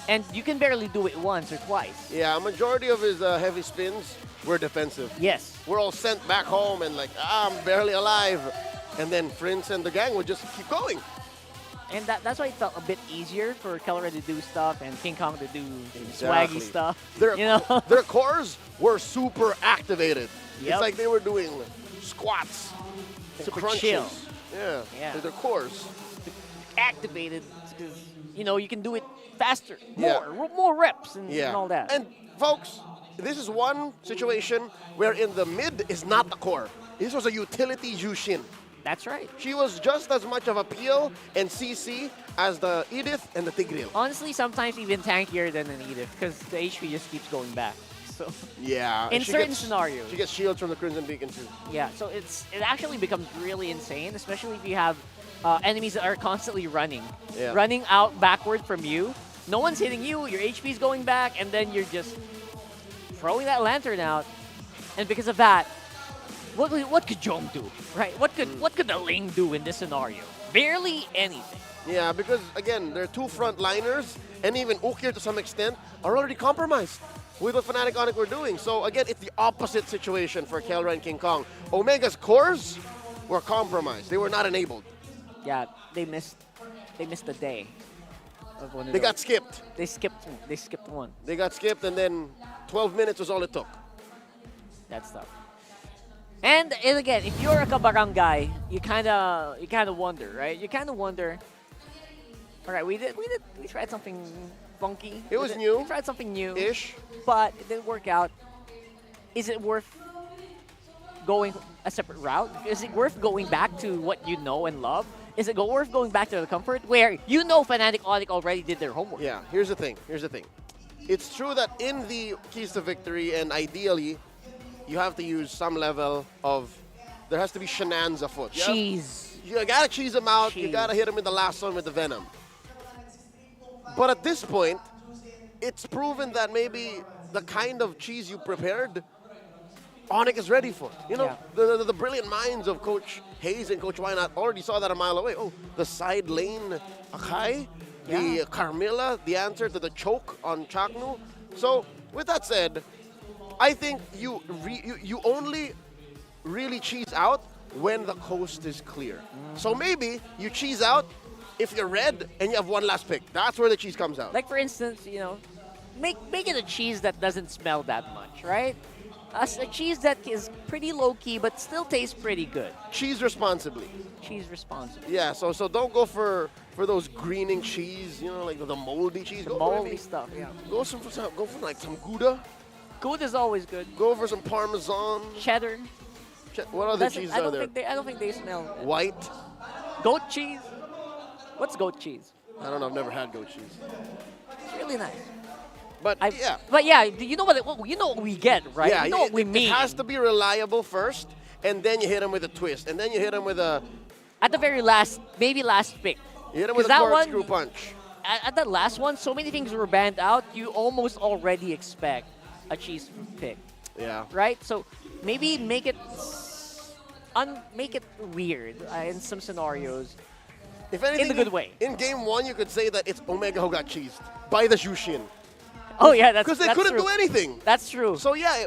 and you can barely do it once or twice. Yeah, a majority of his heavy spins were defensive. Yes. We're all sent back home and like, I'm barely alive. And then Prince and the gang would just keep going. And that's why it felt a bit easier for Kelra to do stuff and King Kong to do swaggy stuff. Their cores were super activated. Yep. It's like they were doing squats, Super crunches. chill. Yeah. Their cores. Activated because, you can do it faster, more reps and all that. And folks, this is one situation where in the mid is not the core. This was a utility Jushin. That's right. She was just as much of a peel and CC as the Edith and the Tigreal. Honestly, sometimes even tankier than an Edith because the HP just keeps going back. So yeah, in certain scenarios. She gets shields from the Crimson Beacon too. Yeah, so it actually becomes really insane, especially if you have enemies that are constantly running. Yeah. Running out backward from you. No one's hitting you, your HP's going back, and then you're just throwing that lantern out. And because of that, what could Jong do, right? What could the Ling do in this scenario? Barely anything. Yeah, because again, their two frontliners and even Ukir to some extent are already compromised with what Fnatic Onic were doing. So again, it's the opposite situation for Kelra and King Kong. Omega's cores were compromised. They were not enabled. Yeah, they missed the day. They got skipped. They skipped one. They got skipped, and then 12 minutes was all it took. That's tough. And again, if you're a kabarangay, you kind of wonder, right? You kind of wonder. All right, we tried something funky. It was new. We tried something new, ish, but it didn't work out. Is it worth going a separate route? Is it worth going back to what you know and love? Is it worth going back to the comfort where Fnatic Onic already did their homework? Yeah. Here's the thing. It's true that in the keys to victory, and ideally, you have to use some level of. There has to be shenanigans afoot. Cheese. You gotta cheese them out. You gotta hit them in the last one with the venom. But at this point, it's proven that maybe the kind of cheese you prepared, Onic is ready for. The brilliant minds of Coach Hayes and Coach Wynot already saw that a mile away. Oh, the side lane Akai, the Carmilla, the answer to the choke on Chaknu. So, with that said, I think you only really cheese out when the coast is clear. So maybe you cheese out if you're red and you have one last pick. That's where the cheese comes out. Like for instance, make it a cheese that doesn't smell that much, right? A cheese that is pretty low-key but still tastes pretty good. Cheese responsibly. Cheese responsibly. Yeah, so don't go for those greening cheese, like the moldy cheese. The moldy stuff, yeah. Go for like some Gouda. Gouda's always good. Go for some Parmesan. Cheddar. What other cheeses are there? I don't think they smell. White. Goat cheese. What's goat cheese? I don't know. I've never had goat cheese. It's really nice. But yeah. But yeah, you know what we get, right? Yeah, you know what we mean. It has to be reliable first, and then you hit them with a twist, and then you hit them with a. At the very last, maybe last pick. You hit them with a corkscrew punch. At that last one, so many things were banned out. You almost already expect a cheese pick. Yeah. Right. So maybe make it weird in some scenarios. If anything, in a good way. In game one, you could say that it's Omega who got cheesed by the Jushin. Oh yeah, that's because they couldn't do anything. That's true. So yeah,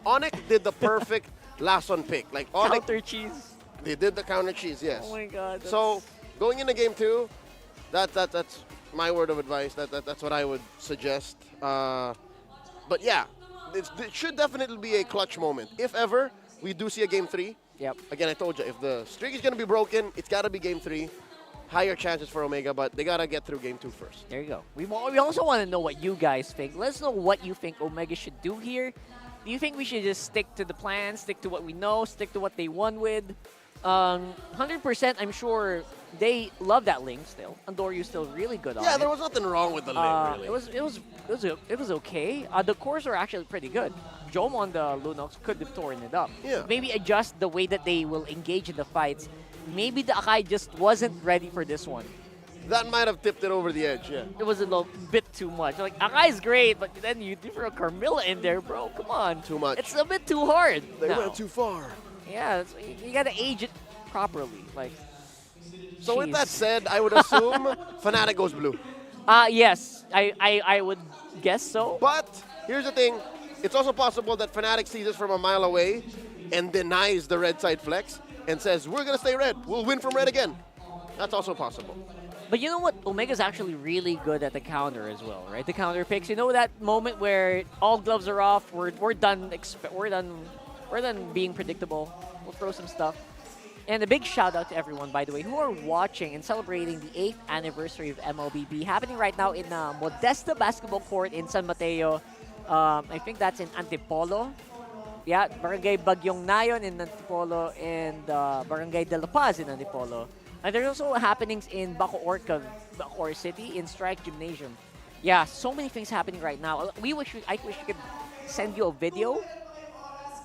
Onic did the perfect last one pick. Like Onic, counter cheese. They did the counter cheese, yes. Oh my god. So going into game two, that's my word of advice. That's what I would suggest. But yeah, it should definitely be a clutch moment. If ever we do see a game 3. Yep. Again, I told you, if the streak is going to be broken, it's got to be game 3. Higher chances for Omega, but they got to get through game 2 first. There you go. We also want to know what you guys think. Let us know what you think Omega should do here. Do you think we should just stick to the plan, stick to what we know, stick to what they won with? 100%, I'm sure they love that link still. Andoryu's still really good on it. Yeah, there was nothing wrong with the link, really. It was okay. The cores are actually pretty good. Jom on the Lunox could have torn it up. Yeah. Maybe adjust the way that they will engage in the fights. Maybe the Akai just wasn't ready for this one. That might have tipped it over the edge, yeah. It was a little bit too much. Like, Akai's great, but then you throw Carmilla in there, bro. Come on. Too much. It's a bit too hard. They now. went too far. Yeah, you gotta age it properly. Like. So with that said, I would assume Fnatic goes blue. Yes, I would guess so. But here's the thing. It's also possible that Fnatic sees us from a mile away and denies the red side flex and says, we're going to stay red. We'll win from red again. That's also possible. But you know what? Omega's actually really good at the counter as well, right? The counter picks. You know that moment where all gloves are off, we're done being predictable. We'll throw some stuff. And a big shout out to everyone, by the way, who are watching and celebrating the 8th anniversary of MLBB, happening right now in Modesta Basketball Court in San Mateo. I think that's in Antipolo. Yeah, Barangay Bagyong Nayon in Antipolo and Barangay De La Paz in Antipolo. And there's also happenings in Bacoor City in Strike Gymnasium. Yeah, so many things happening right now. I wish we could send you a video.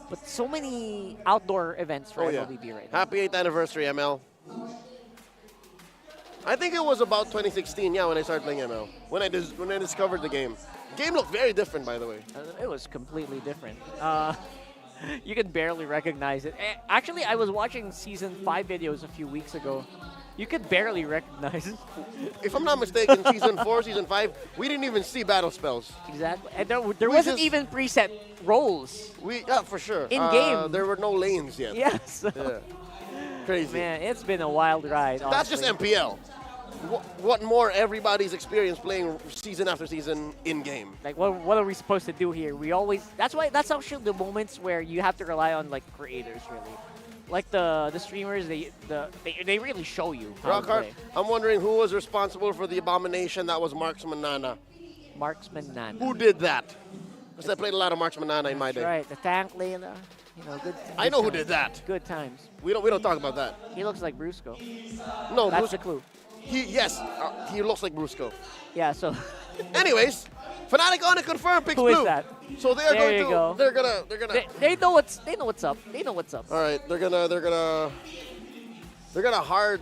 But so many outdoor events for MLBB right now. Happy 8th anniversary, ML. I think it was about 2016, yeah, when I started playing ML. When I discovered the game. The game looked very different, by the way. It was completely different. You can barely recognize it. Actually, I was watching Season 5 videos a few weeks ago. You could barely recognize it. If I'm not mistaken, Season 4, Season 5, we didn't even see battle spells. Exactly. And there wasn't even preset roles. Yeah, for sure. In-game. There were no lanes yet. Yes. Yeah. Crazy. Man, it's been a wild ride, That's honestly. just MPL. What more everybody's experienced playing season after season in-game. Like, what are we supposed to do here? That's actually the moments where you have to rely on, like, creators, really. Like the streamers, they really show you how to play. I'm wondering who was responsible for the abomination that was Marksman Nana. Marksman Nana. Who did that? Because I played a lot of Marksman Nana in my day. Right, the tank Layla. Good. I know who did that. Good times. We don't talk about that. He looks like Brusco. No, that's the clue. He looks like Brusco. Yeah. So. Anyways, Fnatic Onic confirmed picks blue. Who is that? So they are there going to. Go. They're gonna. They know what's up. They know what's up. All right, they're gonna hard.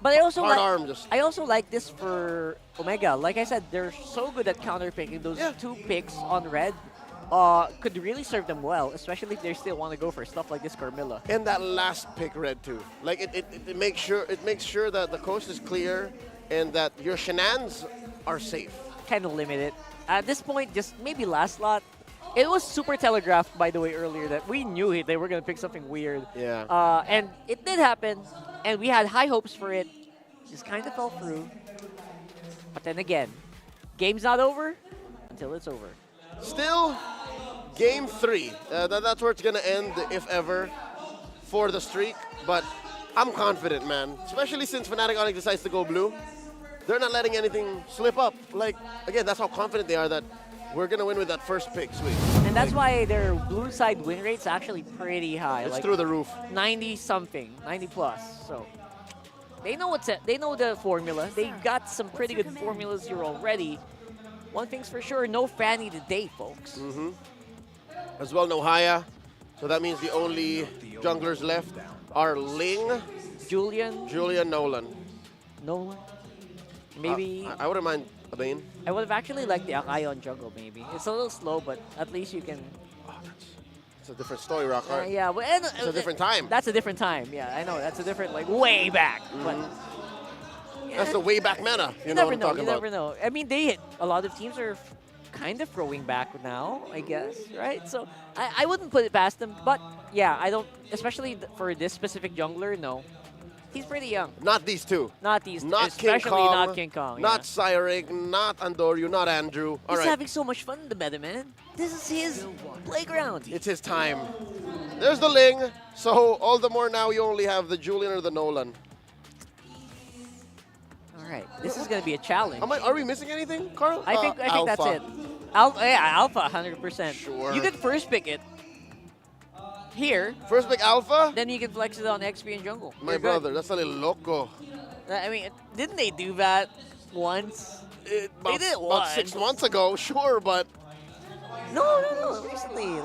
But I also I also like this for Omega. Like I said, they're so good at counter picking. Those 2 picks on red could really serve them well, especially if they still want to go for stuff like this Carmilla. And that last pick red too. Like it makes sure that the coast is clear and that your shenanigans are safe. Kind of limited. At this point, just maybe last lot. It was super telegraphed, by the way, earlier that we knew they were going to pick something weird. Yeah. And it did happen, and we had high hopes for it. Just kind of fell through. But then again, game's not over until it's over. Still, game 3. That's where it's going to end, if ever, for the streak. But I'm confident, man. Especially since Fnatic Onic decides to go blue. They're not letting anything slip up. Like, again, that's how confident they are that we're going to win with that first pick. Sweet. And that's why their blue side win rate's actually pretty high. It's like through the roof. 90-something, 90+. So they know they know the formula. They got some pretty good formulas here already. One thing's for sure, no Fanny today, folks. As well, no Haya. So that means the only junglers left are Ling, Julian, Nolan. Nolan? Maybe. I wouldn't mind a Bane. I would have actually liked the Akai on jungle, maybe. It's a little slow, but at least you can. It's a different story, Rockhart. Yeah, but it's a different time. That's a different time. Yeah, I know. That's a different, like, way back. But that's the way back meta. You know what I'm talking about. You never know. I mean, a lot of teams are kind of throwing back now, I guess, right? So I wouldn't put it past them. But yeah, I don't, especially for this specific jungler, no. He's pretty young. Not these two. Not these two. Not King Especially Kong. not King Kong. Not Cyric. Not Andoryu. Not Andrew. All He's right. having so much fun in the meta, man. This is his playground. It's his time. There's the Ling. So all the more now you only have the Julian or the Nolan. All right. This is going to be a challenge. Are we missing anything, Carl? I think that's Alpha. it. Alpha, 100%. Sure. You can first pick it here. First pick Alpha? Then you can flex it on XP and jungle. My You're brother, good. that's a little loco. I mean, didn't they do that once? They did it About once. 6 months ago, sure, but... No. Recently,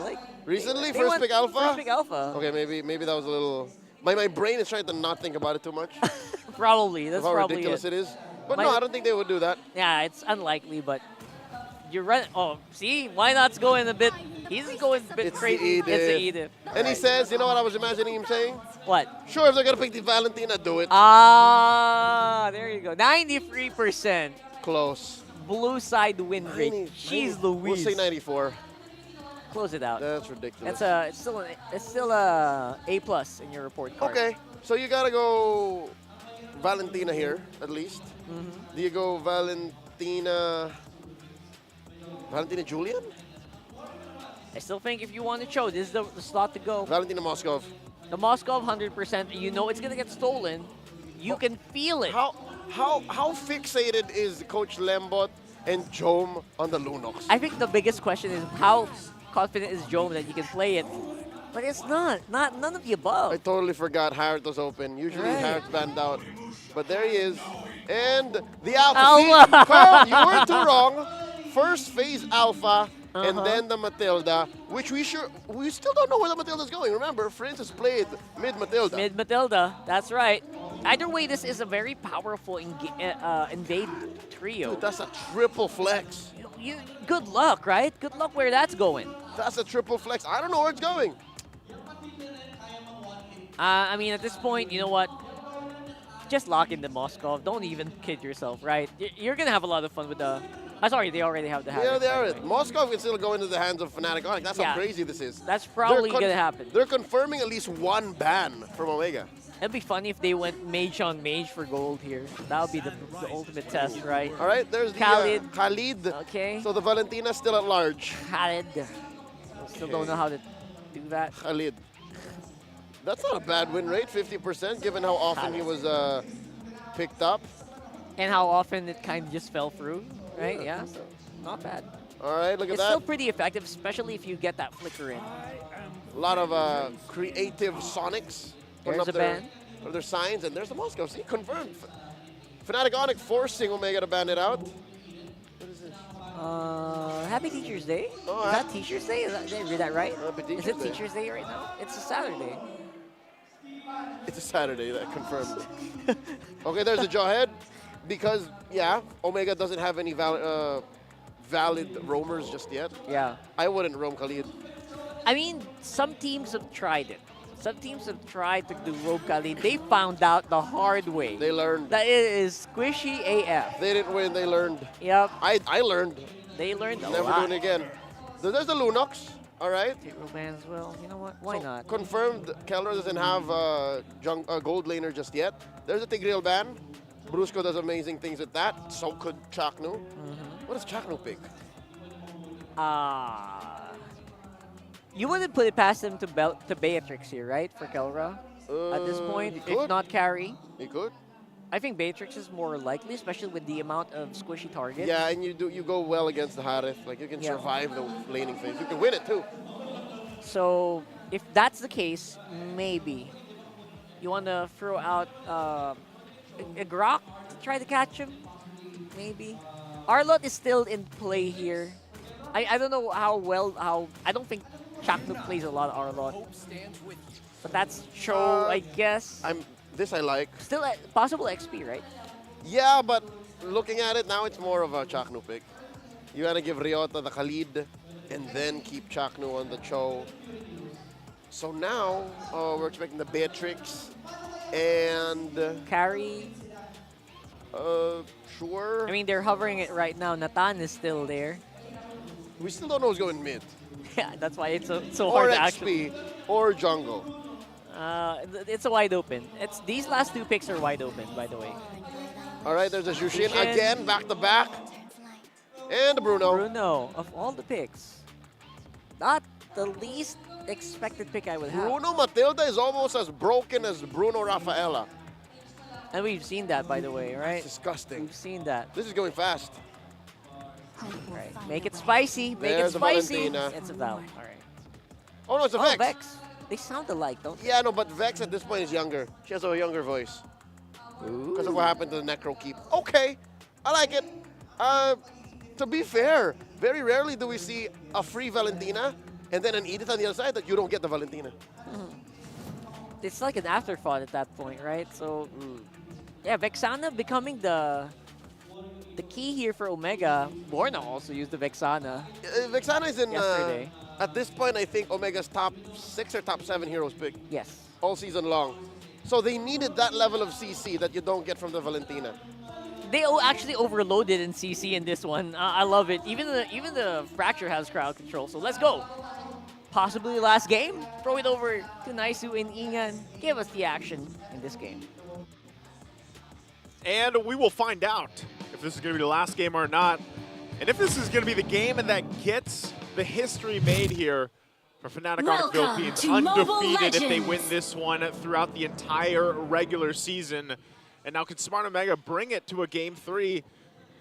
Recently, they first went pick Alpha? First pick Alpha. Okay, maybe that was a little... My brain is trying to not think about it too much. Probably. That's how probably ridiculous it is. But My- no, I don't think they would do that. Yeah, it's unlikely, but you're right. Oh, see, why not's going a bit. He's going a bit crazy. It's the Edith. And he says, you know what I was imagining him saying? What? Sure, if they're gonna pick the Valentina, do it. Ah, there you go. 93%. Close. Blue side win rate. She's Louise. We'll say 94. Close it out. That's ridiculous. It's still a A+ in your report card. Okay, so you gotta go Valentina here, at least. Mm-hmm. Do you go Valentina Julian? I still think if you want to show, this is the slot to go. Valentina Moskov. The Moskov 100%. You know it's gonna get stolen. You can feel it. How fixated is Coach Lembot and Jome on the Lunox? I think the biggest question is how confident is Jome that you can play it. But it's not. None of the above. I totally forgot Harrod was open. Usually Right. Harrod's banned out. But there he is. And the Alpha. Alpha. See, Carl, you weren't too wrong. First phase Alpha, and Uh-huh. then the Matilda, which we still don't know where the Matilda's going. Remember, Francis played mid Matilda. Mid Matilda, that's right. Either way, this is a very powerful invade trio. Dude, that's a triple flex. Good luck, right? Good luck where that's going. That's a triple flex. I don't know where it's going. I mean, at this point, you know what? Just lock in the Moskov. Don't even kid yourself, right? You're going to have a lot of fun with the... sorry, they already have the Yeah, habit. they are it. Moskov can still go into the hands of Fnatic Onic. That's Yeah. how crazy this is. That's probably They're going to happen. They're confirming at least one ban from Omega. It'd be funny if they went mage on mage for gold here. That would be the ultimate test, right? All right, there's the Khalid. Okay. So the Valentina's still at large. Khalid. Still don't know how to do that. Khalid. That's not a bad win rate, 50%, given how often he was picked up. And how often it kind of just fell through, right? Yeah, so not bad. All right, look at It's that. still pretty effective, especially if you get that flicker in. A lot of creative Sonics. putting There's up a ban. their signs, and there's the Moscow. See, confirmed. Fnatic Onic forcing Omega to ban it out. What is this? Happy Teacher's Day? Oh, is that Teacher's Day? Did I read that right? Happy Is it Teacher's Day. Teacher's Day right now? It's a Saturday. It's a Saturday, that confirmed. Okay, there's the Jawhead. Because, yeah, Omega doesn't have any valid roamers just yet. Yeah. I wouldn't roam Khalid. I mean, some teams have tried it. Some teams have tried to do Rogue Khalid. They found out the hard way. They learned. That it is squishy AF. They didn't win, they learned. Yep. I learned. They learned a Never lot. doing it again. So there's the Lunox, all right? Hero ban as well. You know what? Why not? Confirmed, Keller doesn't have a gold laner just yet. There's a Tigreal ban. Brusco does amazing things with that. So could Chaknu. What does Chaknu pick? You wouldn't put it past him to Beatrix here, right? For Kelra? At this point, he could. if not carry. He could. I think Beatrix is more likely, especially with the amount of squishy targets. Yeah, and you go well against the Harith. Like, you can Yeah. survive the laning phase. You can win it, too. So, if that's the case, maybe you want to throw out a Grok to try to catch him? Maybe. Arlott is still in play here. I don't know how I don't think Chaknuk plays a lot of Arlott. But that's show, I guess. This I like. Still a possible XP, right? Yeah, but looking at it now, it's more of a Chaknu pick. You gotta give Ryota the Khalid, and then keep Chaknu on the Cho. So now, we're expecting the Beatrix and... Carry. Sure. I mean, they're hovering it right now. Natan is still there. We still don't know who's going mid. Yeah, that's why it's so Or hard to XP, actually. or jungle. It's a wide open. These last two picks are wide open, by the way. All right, there's a Jushin again, back to back. And Bruno. Bruno, of all the picks, not the least expected pick I would have. Bruno Matilda is almost as broken as Bruno Rafaela. And we've seen that, by the way, right? It's disgusting. We've seen that. This is going fast. Right. Make it spicy. Make There's it spicy. Valentina. It's a Val. All right. Oh, no, it's a Vex. Vex. They sound alike, don't they? Yeah, no, but Vex at this point is younger. She has a younger voice. Because of what happened to the Necro Keep. Okay, I like it. To be fair, very rarely do we see a free Valentina and then an Edith on the other side that you don't get the Valentina. It's like an afterthought at that point, right? So, yeah, Vexana becoming the key here for Omega. Borna also used the Vexana. Vexana is in, yesterday. At this point, I think Omega's top 6 or top 7 heroes pick. Yes. All season long. So they needed that level of CC that you don't get from the Valentina. They actually overloaded in CC in this one. I love it. Even the Fracture has crowd control. So let's go. Possibly last game. Throw it over to Naisu and Ingan. Give us the action in this game. And we will find out if this is going to be the last game or not. And if this is going to be the game that gets the history made here for Fnatic Onic Philippines, undefeated if they win this one throughout the entire regular season. And now can Smart Omega bring it to a Game 3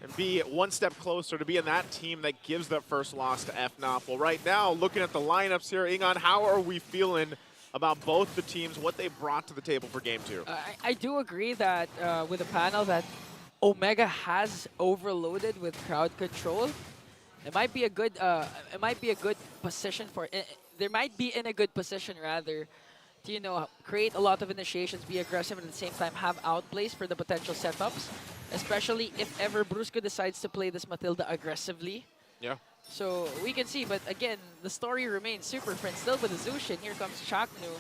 and be one step closer to being that team that gives that first loss to FNOP? Well, right now, looking at the lineups here, Ingon, how are we feeling about both the teams, what they brought to the table for Game 2? I do agree that with the panel that Omega has overloaded with crowd control. It might be a good position for they might be in a good position rather to create a lot of initiations, be aggressive, and at the same time have outplays for the potential setups, especially if ever Brusco decides to play this Matilda aggressively. Yeah. So we can see, but again, the story remains Super Friend still with the Zushin. Here comes Chaknu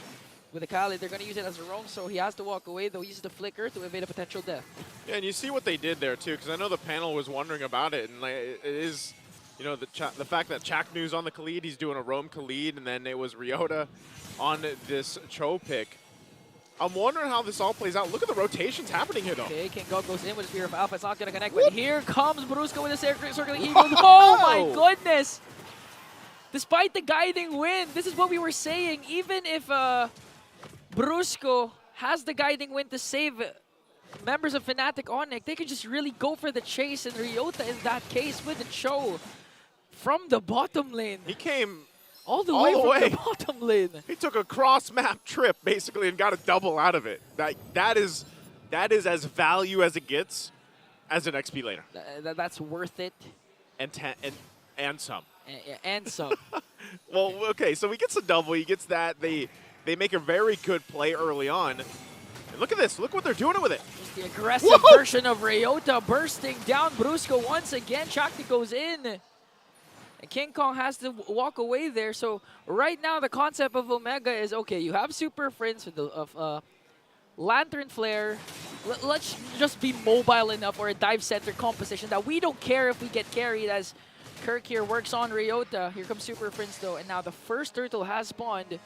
with the Kali. They're going to use it as a roam, so he has to walk away, though he uses the flicker to evade a potential death. Yeah, and you see what they did there too, because I know the panel was wondering about it, and like, it is, the fact that Chaknu's on the Khalid, he's doing a roam Khalid, and then it was Ryota on this Cho pick. I'm wondering how this all plays out. Look at the rotations happening here, though. Okay, King Go goes in with Spear of Alpha. It's not going to connect, but here comes Brusco with a circling eagle. Oh my goodness! Despite the guiding wind, this is what we were saying. Even if Brusco has the guiding wind to save members of Fnatic Onic, they could just really go for the chase, and Ryota in that case with the Cho from the bottom lane. He came all the way from the bottom lane. He took a cross-map trip, basically, and got a double out of it. That is as value as it gets as an XP laner. That's worth it. And some. And some. Well, okay, so he gets a double. He gets that. They make a very good play early on. And look at this. Look what they're doing with it. Just the aggressive version of Ryota bursting down Brusco once again. Chakti goes in. And King Kong has to walk away there. So right now the concept of Omega is, okay, you have Super Friends of Lantern Flare. Let's just be mobile enough or a dive center composition that we don't care if we get carried, as Kirk here works on Ryota. Here comes Super Friends though, and now the first turtle has spawned.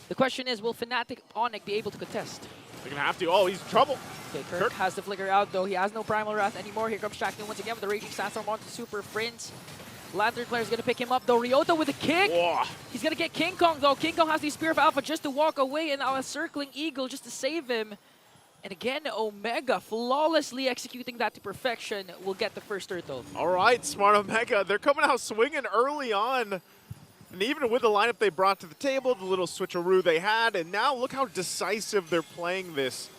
The question is, will Fnatic Onic be able to contest? They're going to have to. Oh, he's in trouble. Okay, Kirk has the flicker out though. He has no Primal Wrath anymore. Here comes Chaknu once again with the Raging Sandstorm onto Super Friends. Lantern Flare is going to pick him up though. Ryota with a kick. Whoa. He's going to get King Kong though. King Kong has the Spear of Alpha just to walk away, and now a circling Eagle just to save him. And again, Omega flawlessly executing that to perfection will get the first turtle. All right, Smart Omega. They're coming out swinging early on. And even with the lineup they brought to the table, the little switcheroo they had, and now look how decisive they're playing this.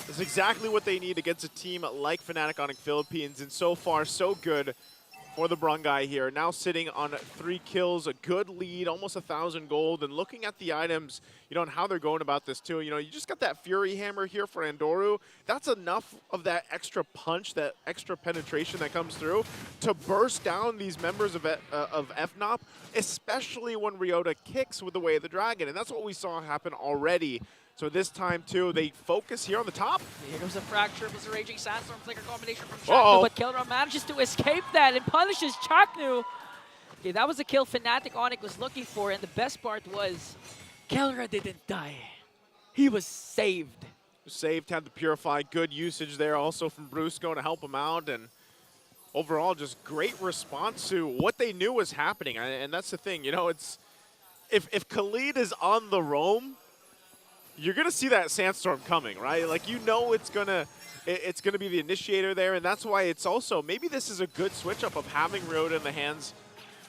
This is exactly what they need against a team like Fnatic Onic Philippines, and so far, so good for the Brungai here. Now sitting on 3 kills, a good lead, almost 1,000 gold, and looking at the items, and how they're going about this too. You just got that Fury Hammer here for Andoru. That's enough of that extra punch, that extra penetration that comes through to burst down these members of FNOP, especially when Ryota kicks with the Way of the Dragon, and that's what we saw happen already. So this time, too, they focus here on the top. Here comes the Fracture, was a Raging Sandstorm flicker combination from Chaknu, but Kelra manages to escape that and punishes Chaknu. Okay, that was the kill Fnatic Onic was looking for, and the best part was Kelra didn't die. he was saved. Saved, had the Purify, good usage there also from Brusco to help him out, and overall just great response to what they knew was happening. And that's the thing, you know, it's if Khalid is on the roam, you're gonna see that sandstorm coming, right? Like, you know it's gonna be the initiator there, and that's why it's also, maybe this is a good switch up of having Ryota in the hands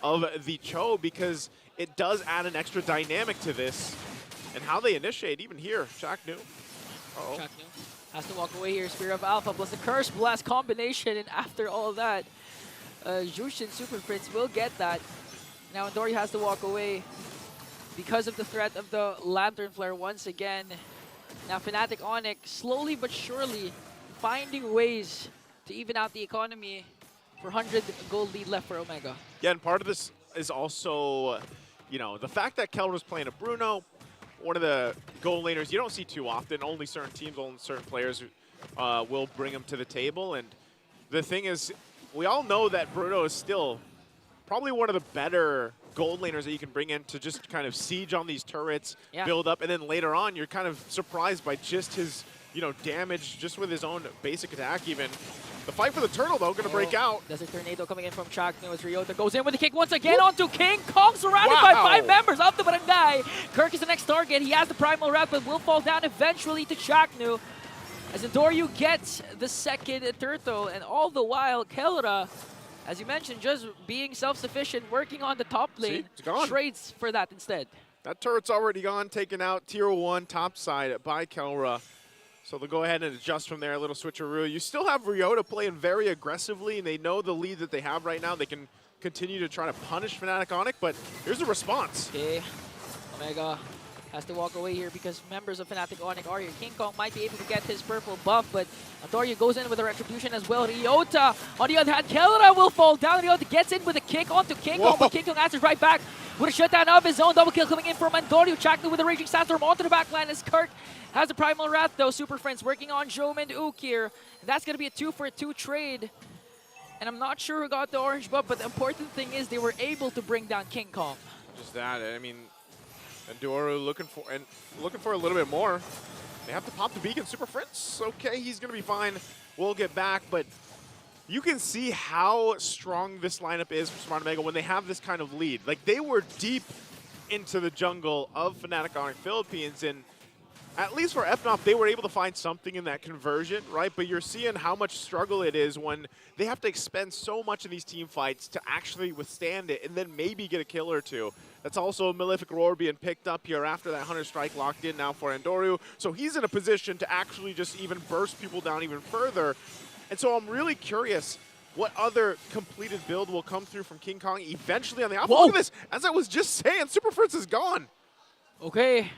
of the Cho, because it does add an extra dynamic to this and how they initiate. Even here, Chaknu. Chaknu has to walk away here. Spear of Alpha plus the Curse Blast combination, and after all that, Jushin Super Prince will get that. Now Andori has to walk away because of the threat of the Lantern Flare once again. Now Fnatic Onic slowly but surely finding ways to even out the economy for 100 gold lead left for Omega. Yeah, and part of this is also, you know, the fact that Kelra's playing a Bruno, one of the goal laners you don't see too often. Only certain teams, only certain players will bring him to the table. And the thing is, we all know that Bruno is still probably one of the better gold laners that you can bring in to just kind of siege on these turrets, build up, and then later on you're kind of surprised by just his, you know, damage just with his own basic attack even. The fight for the turtle, though, going to break out. There's a tornado coming in from Chaknu as Ryota goes in with the kick once again onto King Kong, surrounded by 5 members of the barangay. Kirk is the next target. He has the primal wrap, but will fall down eventually to Chaknu as Endoryu gets the second turtle. And all the while, Kelra, as you mentioned, just being self-sufficient, working on the top lane, trades for that instead. That turret's already gone, taken out tier 1 top side by Kelra. So they'll go ahead and adjust from there, a little switcheroo. You still have Ryota playing very aggressively, and they know the lead that they have right now. They can continue to try to punish Fnatic Onic, but here's a response. Okay, Omega has to walk away here because members of Fnatic Onic are here. King Kong might be able to get his purple buff, but Antorio goes in with a retribution as well. Ryota, on the other hand, Kelra will fall down. Ryota gets in with a kick onto King Kong, but King Kong answers right back with a shutdown of his own. Double kill coming in from Antorio. Chaknu with a Raging Sandstorm onto the backline as Kirk has the Primal Wrath, though. Super Friends working on Jome and Ook here. And that's going to be a 2-for-2 trade. And I'm not sure who got the orange buff, but the important thing is they were able to bring down King Kong. Just that, I mean, Endoro looking for a little bit more. They have to pop the beacon. Super Friends, okay, he's going to be fine. We'll get back, but you can see how strong this lineup is for Smart Omega when they have this kind of lead. Like, they were deep into the jungle of Fnatic Onic Philippines, and at least for FNOP, they were able to find something in that conversion, right? But you're seeing how much struggle it is when they have to expend so much in these team fights to actually withstand it and then maybe get a kill or two. That's also a Malefic Roar being picked up here after that Hunter Strike locked in now for Endoryu. So he's in a position to actually just even burst people down even further. And so I'm really curious what other completed build will come through from King Kong eventually on the outfit. Look at this. As I was just saying, Super Fritz is gone. Okay.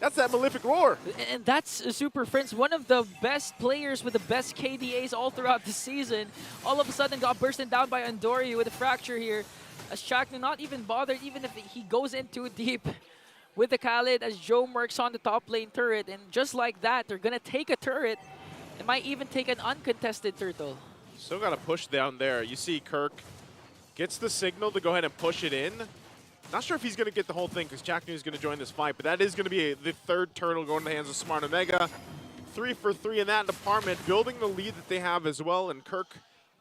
That's that Malefic Roar. And that's Super Friends, one of the best players with the best KDAs all throughout the season. All of a sudden got bursted down by Endoryu with a fracture here. As Chaknu not even bothered, even if he goes in too deep with the Khalid as Jome works on the top lane turret. And just like that, they're going to take a turret. They might even take an uncontested turtle. Still got to push down there. You see Kirk gets the signal to go ahead and push it in. Not sure if he's going to get the whole thing because Chaknu is going to join this fight, but that is going to be the third turtle going to the hands of Smart Omega. 3 for 3 in that department, building the lead that they have as well, and Kirk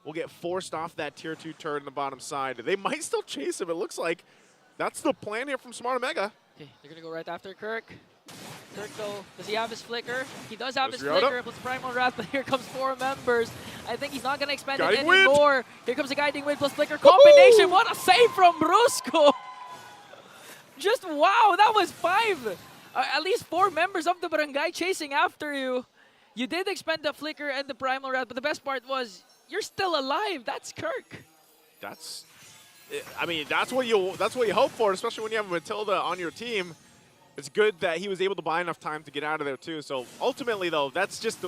will get forced off that tier 2 turret on the bottom side. They might still chase him. It looks like that's the plan here from Smart Omega. Okay, they're going to go right after Kirk. Kirk, though, does he have his flicker? He does have his flicker plus Primal Wrath, but here comes 4 members. I think he's not going to expand it anymore. Here comes a Guiding Wind plus flicker combination. What a save from Brusco! Just wow, that was 5. At least 4 members of the barangay chasing after you. You did expend the flicker and the Primal Wrath, but the best part was you're still alive. That's Kirk. That's, I mean, that's what you hope for, especially when you have Matilda on your team. It's good that he was able to buy enough time to get out of there too. So ultimately, though, that's just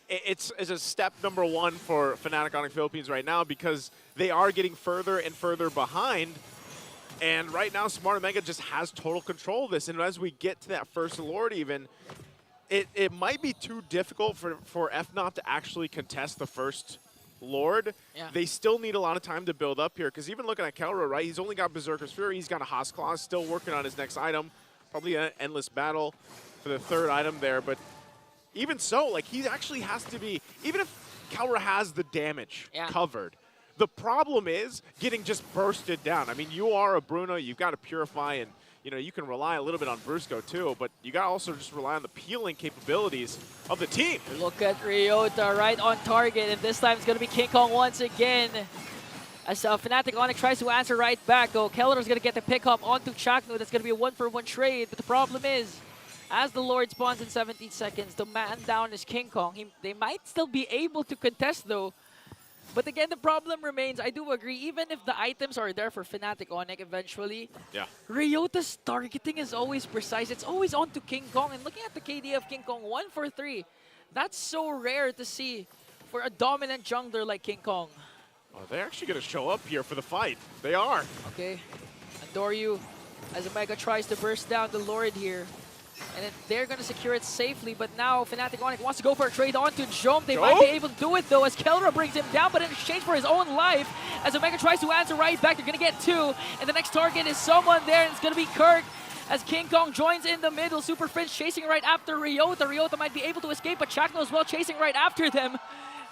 it's a step number 1 for Fnatic Onic Philippines right now because they are getting further and further behind. And right now, Smart Omega just has total control of this. And as we get to that first Lord even, it might be too difficult for FNOP to actually contest the first Lord. Yeah. They still need a lot of time to build up here. Because even looking at Kelra, right, he's only got Berserker's Fury. He's got a Haas Claw, still working on his next item. Probably an endless battle for the third item there, but even so, like, he actually has to be, even if Kelra has the damage covered, the problem is getting just bursted down. I mean, you are a Bruno, you've got to purify, and you know, you can rely a little bit on Brusco too, but you got to also just rely on the peeling capabilities of the team. Look at Ryota right on target, and this time it's going to be King Kong once again. As Fnatic Onic tries to answer right back, though, Keller's going to get the pick up onto Chakno. That's going to be a 1-for-1 trade, but the problem is, as the Lord spawns in 17 seconds, the man down is King Kong. They might still be able to contest, though. But again, the problem remains, I do agree, even if the items are there for Fnatic Onic eventually, Ryota's targeting is always precise. It's always on to King Kong. And looking at the KD of King Kong, 1 for 3. That's so rare to see for a dominant jungler like King Kong. Oh, they're actually going to show up here for the fight. They are. Okay. Andoryu, as Omega tries to burst down the Lord here. And they're going to secure it safely, but now Fnatic Onic wants to go for a trade onto Jom. They might be able to do it, though, as Kelra brings him down, but in exchange for his own life, as Omega tries to answer right back, they're going to get 2, and the next target is someone there, and it's going to be Kirk, as King Kong joins in the middle. Super Prince chasing right after Ryota. Ryota might be able to escape, but Chakno as well chasing right after them.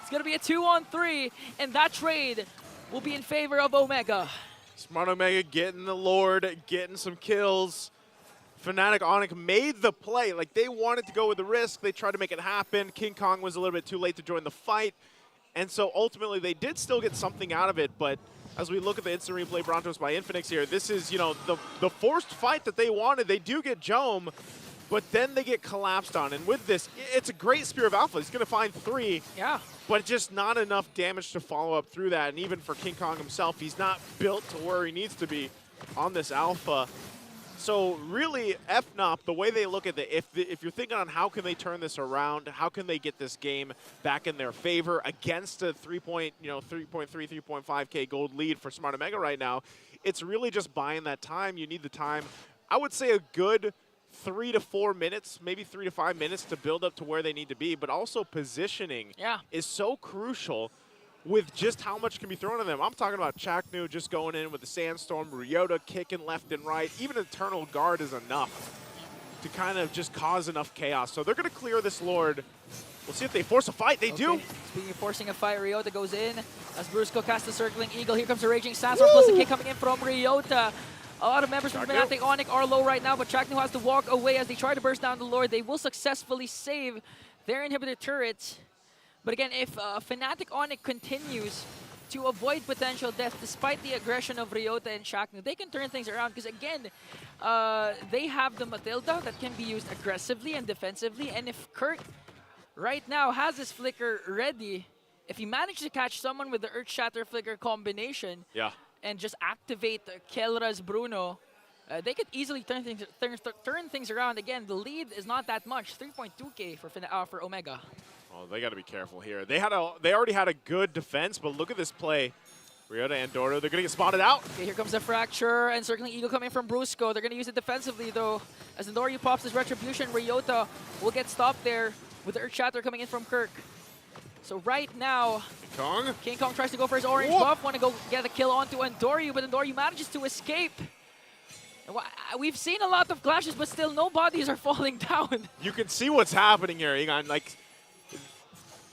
It's going to be a 2-on-3, and that trade will be in favor of Omega. Smart Omega getting the Lord, getting some kills. Fnatic Onic made the play. Like, they wanted to go with the risk. They tried to make it happen. King Kong was a little bit too late to join the fight. And so ultimately they did still get something out of it. But as we look at the instant replay Brontos by Infinix here, this is, you know, the forced fight that they wanted. They do get Jome, but then they get collapsed on. And with this, it's a great Spear of Alpha. He's going to find 3. Yeah. But just not enough damage to follow up through that. And even for King Kong himself, he's not built to where he needs to be on this Alpha. So really, FNOP, the way they look at it, if you're thinking on how can they turn this around, how can they get this game back in their favor against a 3.3, 3.5K gold lead for Smart Omega right now, it's really just buying that time. You need the time. I would say a good 3 to 4 minutes, maybe 3 to 5 minutes to build up to where they need to be, but also positioning is so crucial with just how much can be thrown at them. I'm talking about Chaknu just going in with the Sandstorm, Ryota kicking left and right. Even Eternal Guard is enough to kind of just cause enough chaos. So they're going to clear this Lord. We'll see if they force a fight. They do. Speaking of forcing a fight, Ryota goes in as Brusco casts the Circling Eagle. Here comes the Raging Sandstorm plus a kick coming in from Ryota. A lot of members from Fnatic Onic are low right now, but Chaknu has to walk away as they try to burst down the Lord. They will successfully save their inhibitor turrets. But again, if Fnatic Onic continues to avoid potential death despite the aggression of Ryota and Chaknu, they can turn things around because again, they have the Matilda that can be used aggressively and defensively. And if Kirk right now has his Flicker ready, if he manages to catch someone with the Earth Shatter Flicker combination and just activate Kelra's Bruno, they could easily turn things around. Again, the lead is not that much, 3.2K for Omega. Oh, they got to be careful here. They already had a good defense, but look at this play. Ryota and Doro, they're going to get spotted out. Okay, here comes the Fracture and Circling Eagle coming from Brusco. They're going to use it defensively, though. As Andoryu pops his Retribution, Ryota will get stopped there with the Earth Shatter coming in from Kirk. So right now, King Kong tries to go for his orange buff, want to go get a kill onto Andoryu, but Andoryu manages to escape. We've seen a lot of clashes, but still no bodies are falling down. You can see what's happening here, Egon. Like,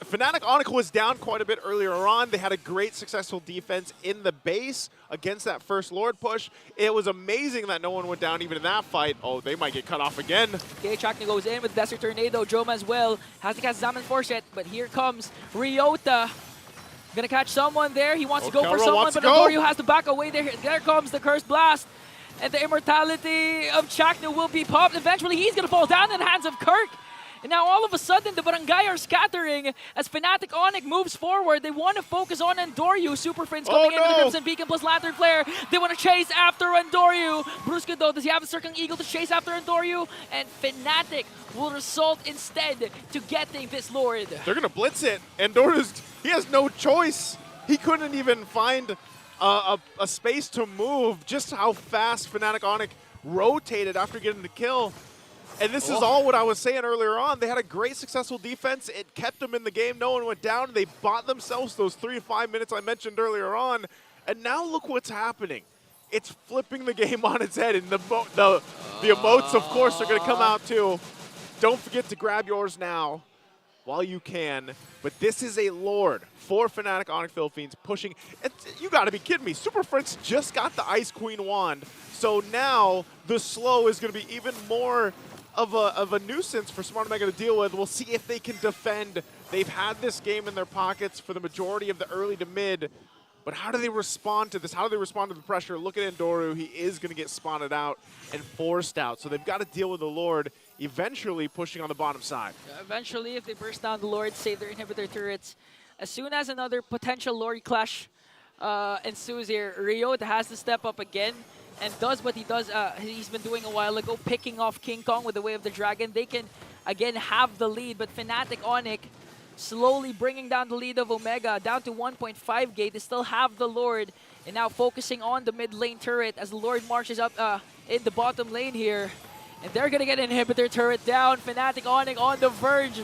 Fnatic Onic was down quite a bit earlier on. They had a great successful defense in the base against that first Lord push. It was amazing that no one went down even in that fight. Oh, they might get cut off again. Okay, Chaknu goes in with Desert Tornado. Joma as well has to cast Zaman Force yet, but here comes Ryota. Gonna catch someone there. He wants to go for someone, but Andoryu has to back away there. There comes the Cursed Blast. And the immortality of Chaknu will be popped. Eventually, he's gonna fall down in the hands of Kirk. And now all of a sudden, the Barangay are scattering as Fnatic Onic moves forward. They want to focus on Andoryu. Super Prince coming in with the Crimson Beacon plus Lantern Flare. They want to chase after Andoryu. Brusco, though, does he have a Circling Eagle to chase after Andoryu? And Fnatic will result instead to getting this Lord. They're going to blitz it. Andoryu, he has no choice. He couldn't even find a space to move. Just how fast Fnatic Onic rotated after getting the kill. And this is all what I was saying earlier on. They had a great successful defense. It kept them in the game. No one went down. They bought themselves those 3 to 5 minutes I mentioned earlier on. And now look what's happening. it's flipping the game on its head, and the emotes, of course, are going to come out too. Don't forget to grab yours now while you can. But this is a Lord for Fnatic Onic Philippines pushing. You got to be kidding me. Super Prince just got the Ice Queen wand. So now the slow is going to be even more of a nuisance for Smart Omega to deal with. We'll see if they can defend. They've had this game in their pockets for the majority of the early to mid. But how do they respond to this? How do they respond to the pressure? Look at Andoru. He is going to get spotted out and forced out. So they've got to deal with the Lord eventually pushing on the bottom side. Eventually, if they burst down the Lord, save their inhibitor turrets. As soon as another potential Lord clash ensues here, Ryota has to step up again and does what he's been doing a while ago, picking off King Kong with the Way of the Dragon. They can, again, have the lead, but Fnatic Onic slowly bringing down the lead of Omega down to 1.5 gate. They still have the Lord, and now focusing on the mid lane turret as the Lord marches up in the bottom lane here. And they're going to get an inhibitor turret down. Fnatic Onic on the verge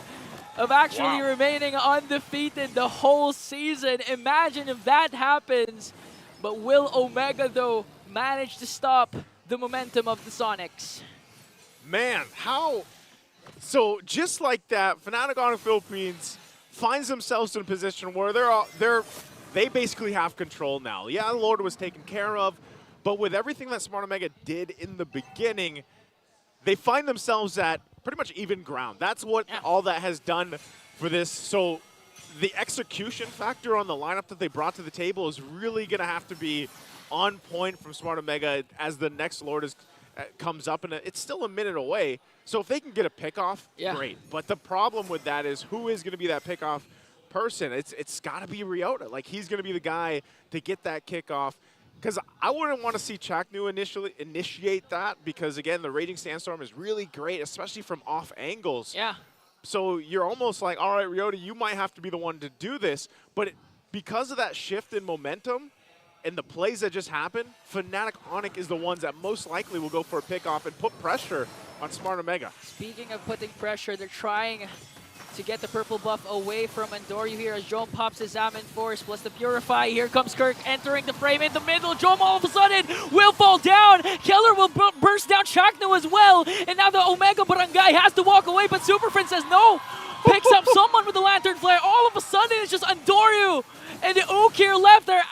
of actually remaining undefeated the whole season. Imagine if that happens. But will Omega, though, manage to stop the momentum of the Sonics? Man, how... So just like that, Fnatic Onic Philippines finds themselves in a position where they basically have control now. Yeah, the Lord was taken care of, but with everything that Smart Omega did in the beginning, they find themselves at pretty much even ground. That's what all that has done for this. So the execution factor on the lineup that they brought to the table is really going to have to be on point from Smart Omega as the next Lord comes up, and it's still a minute away. So if they can get a pickoff, great. But the problem with that is who is going to be that pickoff person? It's got to be Ryota. Like, he's going to be the guy to get that kickoff. Because I wouldn't want to see Chaknu initiate that because, again, the Raging Sandstorm is really great, especially from off angles. Yeah. So you're almost like, all right, Ryota, you might have to be the one to do this. But because of that shift in momentum and the plays that just happened, Fnatic Onic is the ones that most likely will go for a pickoff and put pressure on Smart Omega. Speaking of putting pressure, they're trying to get the purple buff away from Andoru here as Jom pops his Salmon Force plus the Purify. Here comes Kirk entering the frame in the middle. Jom all of a sudden will fall down. Keller will burst down Chaknu as well. And now the Omega Barangay has to walk away, but Superfriend says no. Picks up someone with the Lantern Flare. All of a sudden it's just Andoru and the Ukir left there.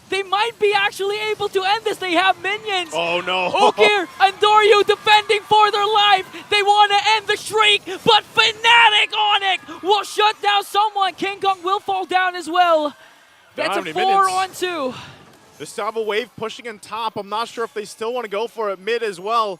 They might be actually able to end this. They have minions. Oh, no. Ukir and Doryu defending for their life. They want to end the streak, but Fnatic Onic will shut down someone. King Kong will fall down as well. That's a 4-on-2. The Sava Wave pushing in top. I'm not sure if they still want to go for it mid as well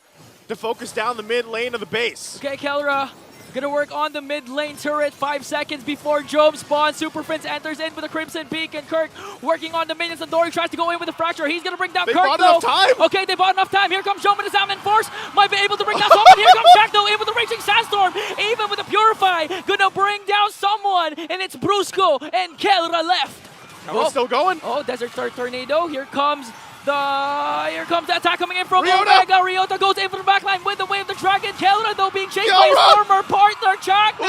to focus down the mid lane of the base. Okay, Kelra. Gonna work on the mid lane turret. 5 seconds before Jom spawns. Superfrince enters in with a Crimson Peak, and Kirk working on the minions. And Dory tries to go in with a Fracture. He's gonna bring down They Kirk, bought though. enough time. Okay, they bought enough time. Here comes Jom with his Salmon Force. Might be able to bring down someone. Here comes Jack, though, in with the Raging Sandstorm. Even with the Purify, gonna bring down someone. And it's Brusco and Kelra left. Kelra's still going. Oh, Desert Tornado. Here comes the attack coming in from Ryota. Omega. Ryota goes in for the backline with the Way of the Dragon. Kelra, though, being chased by his former partner, Chaknu.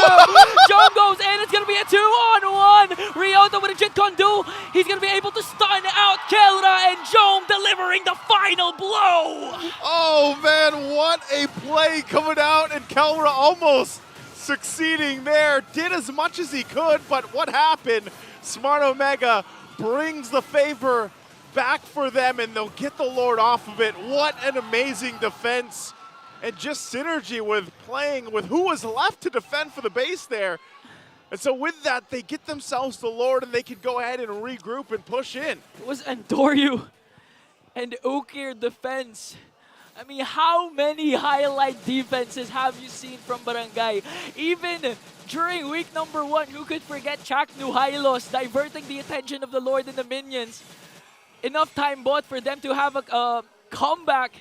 John goes in. It's going to be a 2-on-1. Ryota with a Jit Kondu. He's going to be able to stun out Kelra, and Jom delivering the final blow. Oh, man, what a play coming out, and Kelra almost succeeding there. Did as much as he could, but what happened? Smart Omega brings the favor back for them, and they'll get the Lord off of it. What an amazing defense, and just synergy with playing with who was left to defend for the base there. And so with that, they get themselves the Lord, and they can go ahead and regroup and push in. It was Andoryu and Ukir defense. I mean, how many highlight defenses have you seen from Barangay? Even during week number 1, who could forget Chaknu Hylos diverting the attention of the Lord and the minions? Enough time bought for them to have a comeback.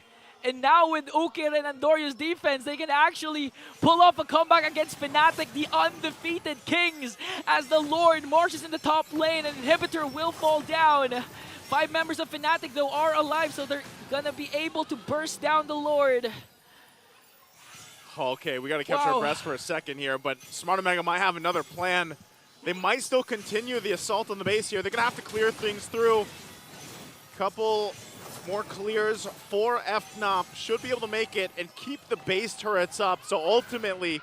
And now with Ukir and Andoryu's defense, they can actually pull off a comeback against Fnatic, the undefeated Kings, as the Lord marches in the top lane and Inhibitor will fall down. 5 members of Fnatic, though, are alive, so they're going to be able to burst down the Lord. Okay, we got to catch our breaths for a second here, but Smart Omega might have another plan. They might still continue the assault on the base here. They're going to have to clear things through. Couple More clears for FNOP. Should be able to make it and keep the base turrets up. So ultimately,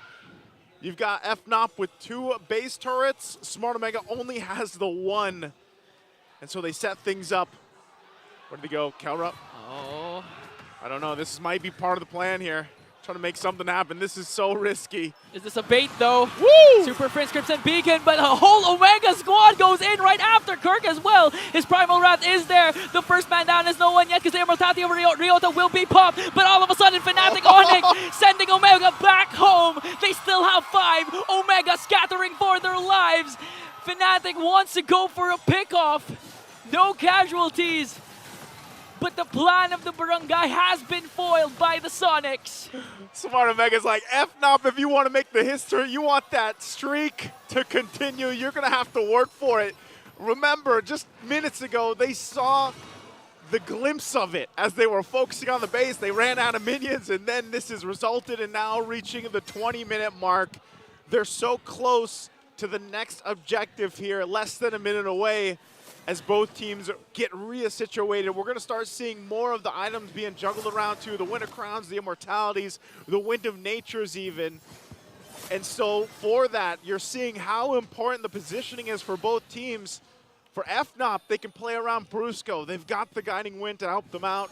you've got FNOP with 2 base turrets. Smart Omega only has the 1. And so they set things up. Where did he go? Kelrup? Oh. I don't know. This might be part of the plan here. Trying to make something happen. This is so risky. Is this a bait though? Woo! Super Prince Crimson Beacon, but a whole Omega squad goes in right after Kirk as well. His Primal Wrath is there. The first man down is no one yet because the Immortality of Ryota will be popped. But all of a sudden, Fnatic Onic sending Omega back home. They still have 5. Omega scattering for their lives. Fnatic wants to go for a pickoff. No casualties. But the plan of the Barangay has been foiled by the Sonics. Smart Omega's like, FNOP, if you want to make the history, you want that streak to continue, you're going to have to work for it. Remember, just minutes ago, they saw the glimpse of it as they were focusing on the base. They ran out of minions, and then this has resulted in now reaching the 20-minute mark. They're so close to the next objective here, less than a minute away. As both teams get re-situated, we're going to start seeing more of the items being juggled around too. The Winter Crowns, the Immortalities, the Wind of Natures even. And so for that, you're seeing how important the positioning is for both teams. For FNOP, they can play around Brusco. They've got the Guiding Wind to help them out.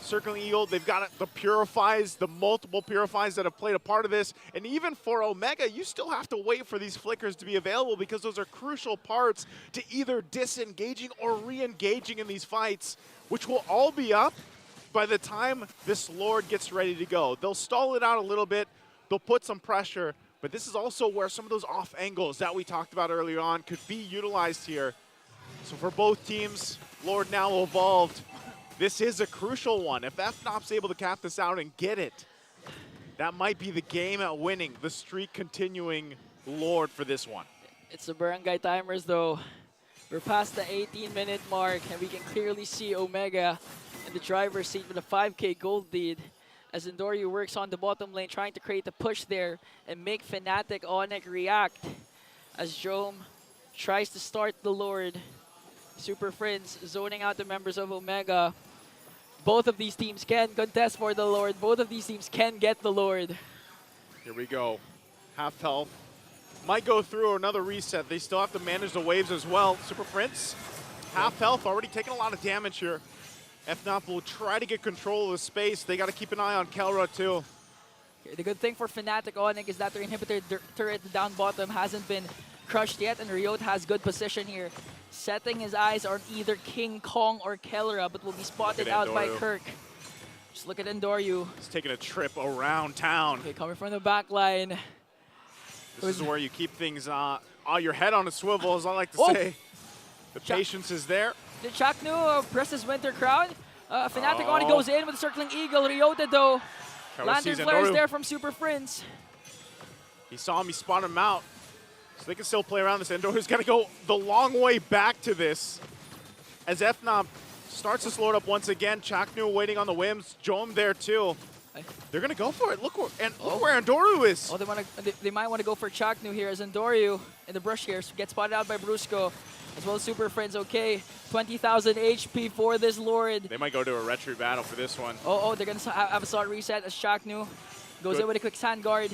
Circling Eagle, they've got the Purifies, the multiple Purifies that have played a part of this. And even for Omega, you still have to wait for these flickers to be available because those are crucial parts to either disengaging or re-engaging in these fights, which will all be up by the time this Lord gets ready to go. They'll stall it out a little bit, they'll put some pressure, but this is also where some of those off angles that we talked about earlier on could be utilized here. So for both teams, Lord now evolved. This is a crucial one. If FNOP's able to cap this out and get it, that might be the game at winning, the streak continuing Lord for this one. It's the Barangay timers though. We're past the 18-minute mark and we can clearly see Omega in the driver's seat with a 5K gold lead as Endoryu works on the bottom lane trying to create a push there and make Fnatic Onic react as Jome tries to start the Lord. Super Friends zoning out the members of Omega. Both of these teams can contest for the Lord. Both of these teams can get the Lord. Here we go. Half health. Might go through another reset. They still have to manage the waves as well. Super Prince, half health, already taking a lot of damage here. FNOP will try to get control of the space. They got to keep an eye on Kelra too. The good thing for Fnatic Onic is that their inhibitor turret down bottom hasn't been crushed yet, and Ryota has good position here. Setting his eyes on either King Kong or Kelra, but will be spotted out by Kirk. Just look at Endoryu. He's taking a trip around town. Okay, coming from the back line. This is where you keep things your head on a swivel, as I like to say. The patience is there. Did Chaknu press his Winter Crown? Fnatic Onic goes in with a Circling Eagle. Ryota though. Lantern flares there from Super Prince. He saw him, he spotted him out. So they can still play around this. Endoru's got to go the long way back to this. As FNOP starts to slow it up once again. Chaknu waiting on the whims. Jome there too. They're going to go for it. Look where Endoru is. Oh, they might want to go for Chaknu here as Endoryu in the brush here. Gets spotted out by Brusco. As well as Super Friends, okay. 20,000 HP for this Lord. They might go to a retreat battle for this one. Oh, they're going to have a solid reset as Chaknu goes in with a quick sand guard.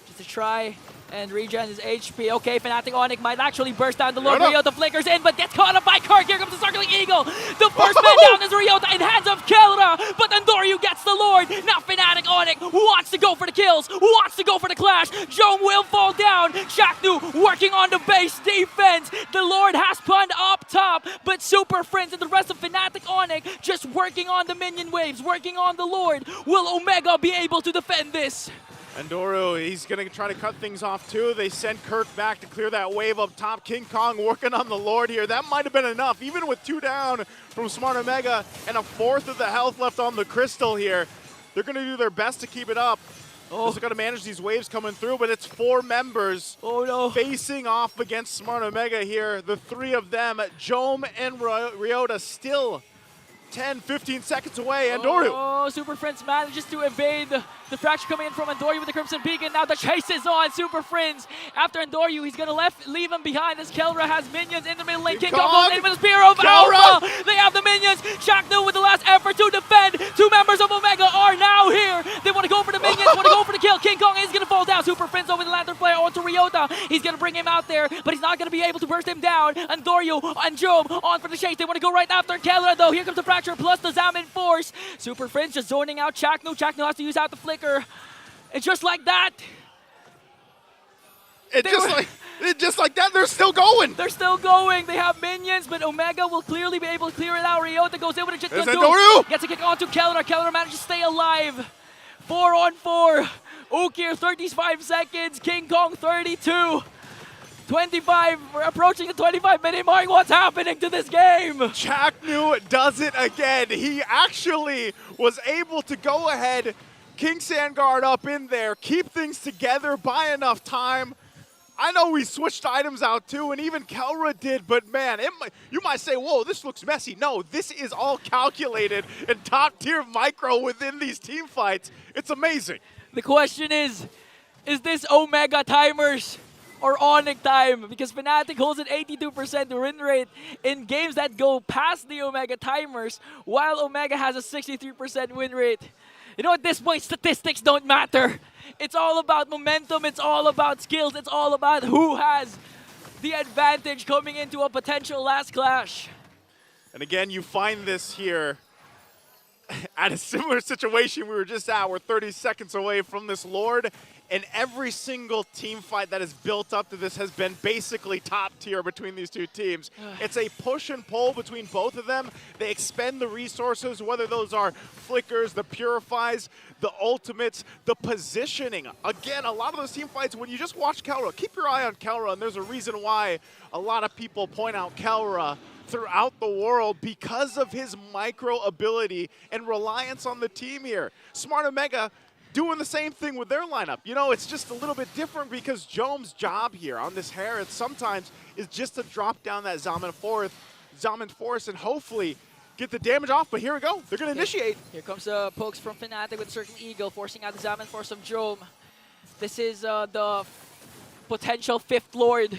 Just to try and regen his HP. Okay, Fnatic Onic might actually burst down the Lord. Ryota flickers in, but gets caught up by Kirk. Here comes the Circling Eagle. The first man down is Ryota in hands of Kelra, but Endoryu gets the Lord. Now Fnatic Onic wants to go for the kills, wants to go for the clash. Jome will fall down. Chaknu working on the base defense. The Lord has punned up top, but Super Friends and the rest of Fnatic Onic just working on the minion waves, working on the Lord. Will Omega be able to defend this? Endoru, he's going to try to cut things off too. They send Kirk back to clear that wave up top. King Kong working on the Lord here. That might have been enough, even with 2 down from Smart Omega and a 4th of the health left on the Crystal here. They're going to do their best to keep it up. Just got to manage these waves coming through, but it's 4 members facing off against Smart Omega here. The 3 of them, Jome and Ryota, still 10, 15 seconds away. Endoru. Oh, Super Friends manages to evade the The fracture coming in from Andoryu with the Crimson Beacon. Now the chase is on. Super Friends after Andoryu. He's going to leave him behind as Kelra has minions in the middle lane. King Kong goes in with a spear of Alpha. They have the minions. Shaknu with the last effort to defend. Two members of Omega are now here. They want to go for the minions, want to go for the kill. King Kong is going to fall down. Super Friends over the Lantern Flare onto Ryota. He's going to bring him out there, but he's not going to be able to burst him down. Andoryu and Job on for the chase. They want to go right after Kelra though. Here comes the fracture plus the Zamin Force. Super Friends just zoning out Shaknu. Shaknu has to use out the flicker. It's just like that. Just like that, they're still going. They're still going. They have minions, but Omega will clearly be able to clear it out. Ryota goes in with a Jit Gundu. Gets a kick onto Kelra. Kelra manages to stay alive. 4-on-4. Ukir 35 seconds. King Kong 32. 25. We're approaching the 25-minute mark. What's happening to this game? Shaknu does it again. He actually was able to go ahead, King Sandguard up in there, keep things together, buy enough time. I know we switched items out too, and even Kelra did, but man, you might say, whoa, this looks messy. No, this is all calculated and top-tier micro within these team fights. It's amazing. The question is this Omega timers or Onic time? Because Fnatic holds an 82% win rate in games that go past the Omega timers, while Omega has a 63% win rate. You know, at this point, statistics don't matter. It's all about momentum, it's all about skills, it's all about who has the advantage coming into a potential last clash. And again, you find this here at a similar situation we were just at. We're 30 seconds away from this Lord, and every single team fight that has built up to this has been basically top tier between these two teams. It's a push and pull between both of them. They expend the resources, whether those are flickers, the purifies, the ultimates, the positioning. Again, a lot of those team fights, when you just watch Kelra, keep your eye on Kelra, and there's a reason why a lot of people point out Kelra throughout the world because of his micro ability and reliance on the team here. Smart Omega doing the same thing with their lineup. You know, it's just a little bit different because Jome's job here on this Harriet sometimes is just to drop down that Zamin Force and hopefully get the damage off, but here we go. They're going to initiate. Here comes the pokes from Fnatic with Circle Eagle, forcing out the Zamin Force of Jome. This is the potential fifth Lord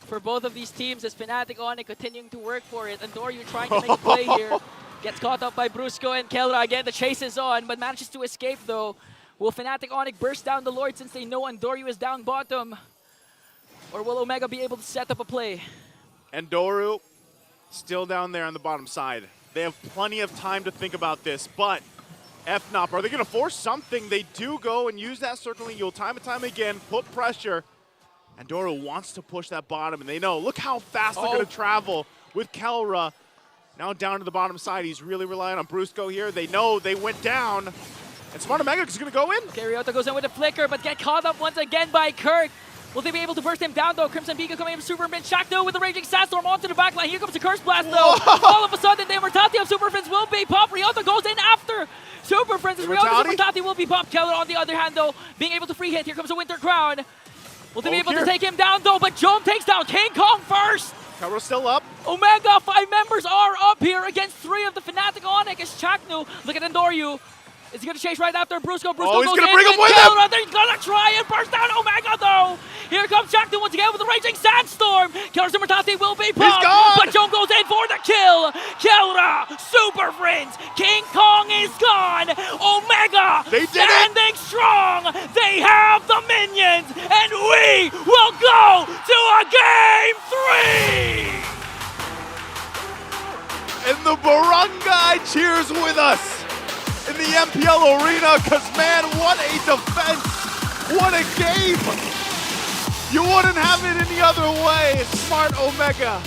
for both of these teams as Fnatic Onic continuing to work for it. Andoryu trying to make a play here. Gets caught up by Brusco and Kelra. Again, the chase is on, but manages to escape though. Will Fnatic Onic burst down the Lord since they know Andoryu is down bottom? Or will Omega be able to set up a play? Andoryu still down there on the bottom side. They have plenty of time to think about this, but FNOP, are they going to force something? They do go and use that circling Yule time and time again, put pressure. Andoryu wants to push that bottom, and they know, look how fast they're going to travel with Kelra. Now down to the bottom side, he's really relying on Brusco here. They know they went down, and Smart Omega is going to go in. Ryota goes in with a flicker, but get caught up once again by Kirk. Will they be able to burst him down though? Crimson Beacon coming in from Superman. Shaknu with the Raging Sandstorm onto the backline. Here comes the Curse Blast though. All of a sudden, the Immortality of Super Friends will be popped. Ryota goes in after Super Friends. Ryota's Immortality will be popped. Keller on the other hand though, being able to free hit. Here comes the Winter Crown. Will they be able to take him down though? But Jome takes down King Kong first. Kelra's still up. Omega, 5 members are up here against 3 of the Fnatic Onic as Shaknu. Look at Andoryu. Is he going to chase right after Brusco? Brusco he's goes going to in bring him with him. They're going to try and burst down Omega, though. Here comes Shaknu once again with the Raging Sandstorm. Kelra's Immortality will be popped, but Jome goes in for the kill. Kelra, Super Friends, King Kong is gone. Omega standing strong. They have the minions, and we will go to a Game 3. And the barangay cheers with us in the MPL arena, because man, what a defense, what a game. You wouldn't have it any other way. Smart Omega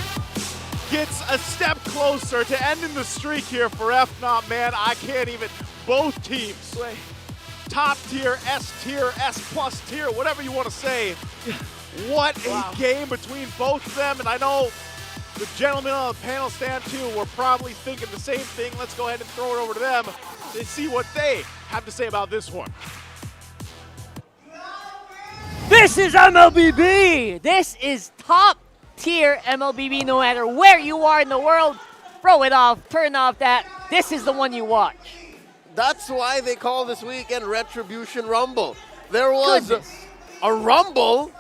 gets a step closer to ending the streak here for FNOP, man. I can't even, both teams, top tier, S tier, S plus tier, whatever you want to say. What a game between both of them, and I know the gentlemen on the panel stand too. We're probably thinking the same thing. Let's go ahead and throw it over to them to see what they have to say about this one. This is MLBB. This is top tier MLBB. No matter where you are in the world, throw it off, turn off that. This is the one you watch. That's why they call this weekend Retribution Rumble. There was a rumble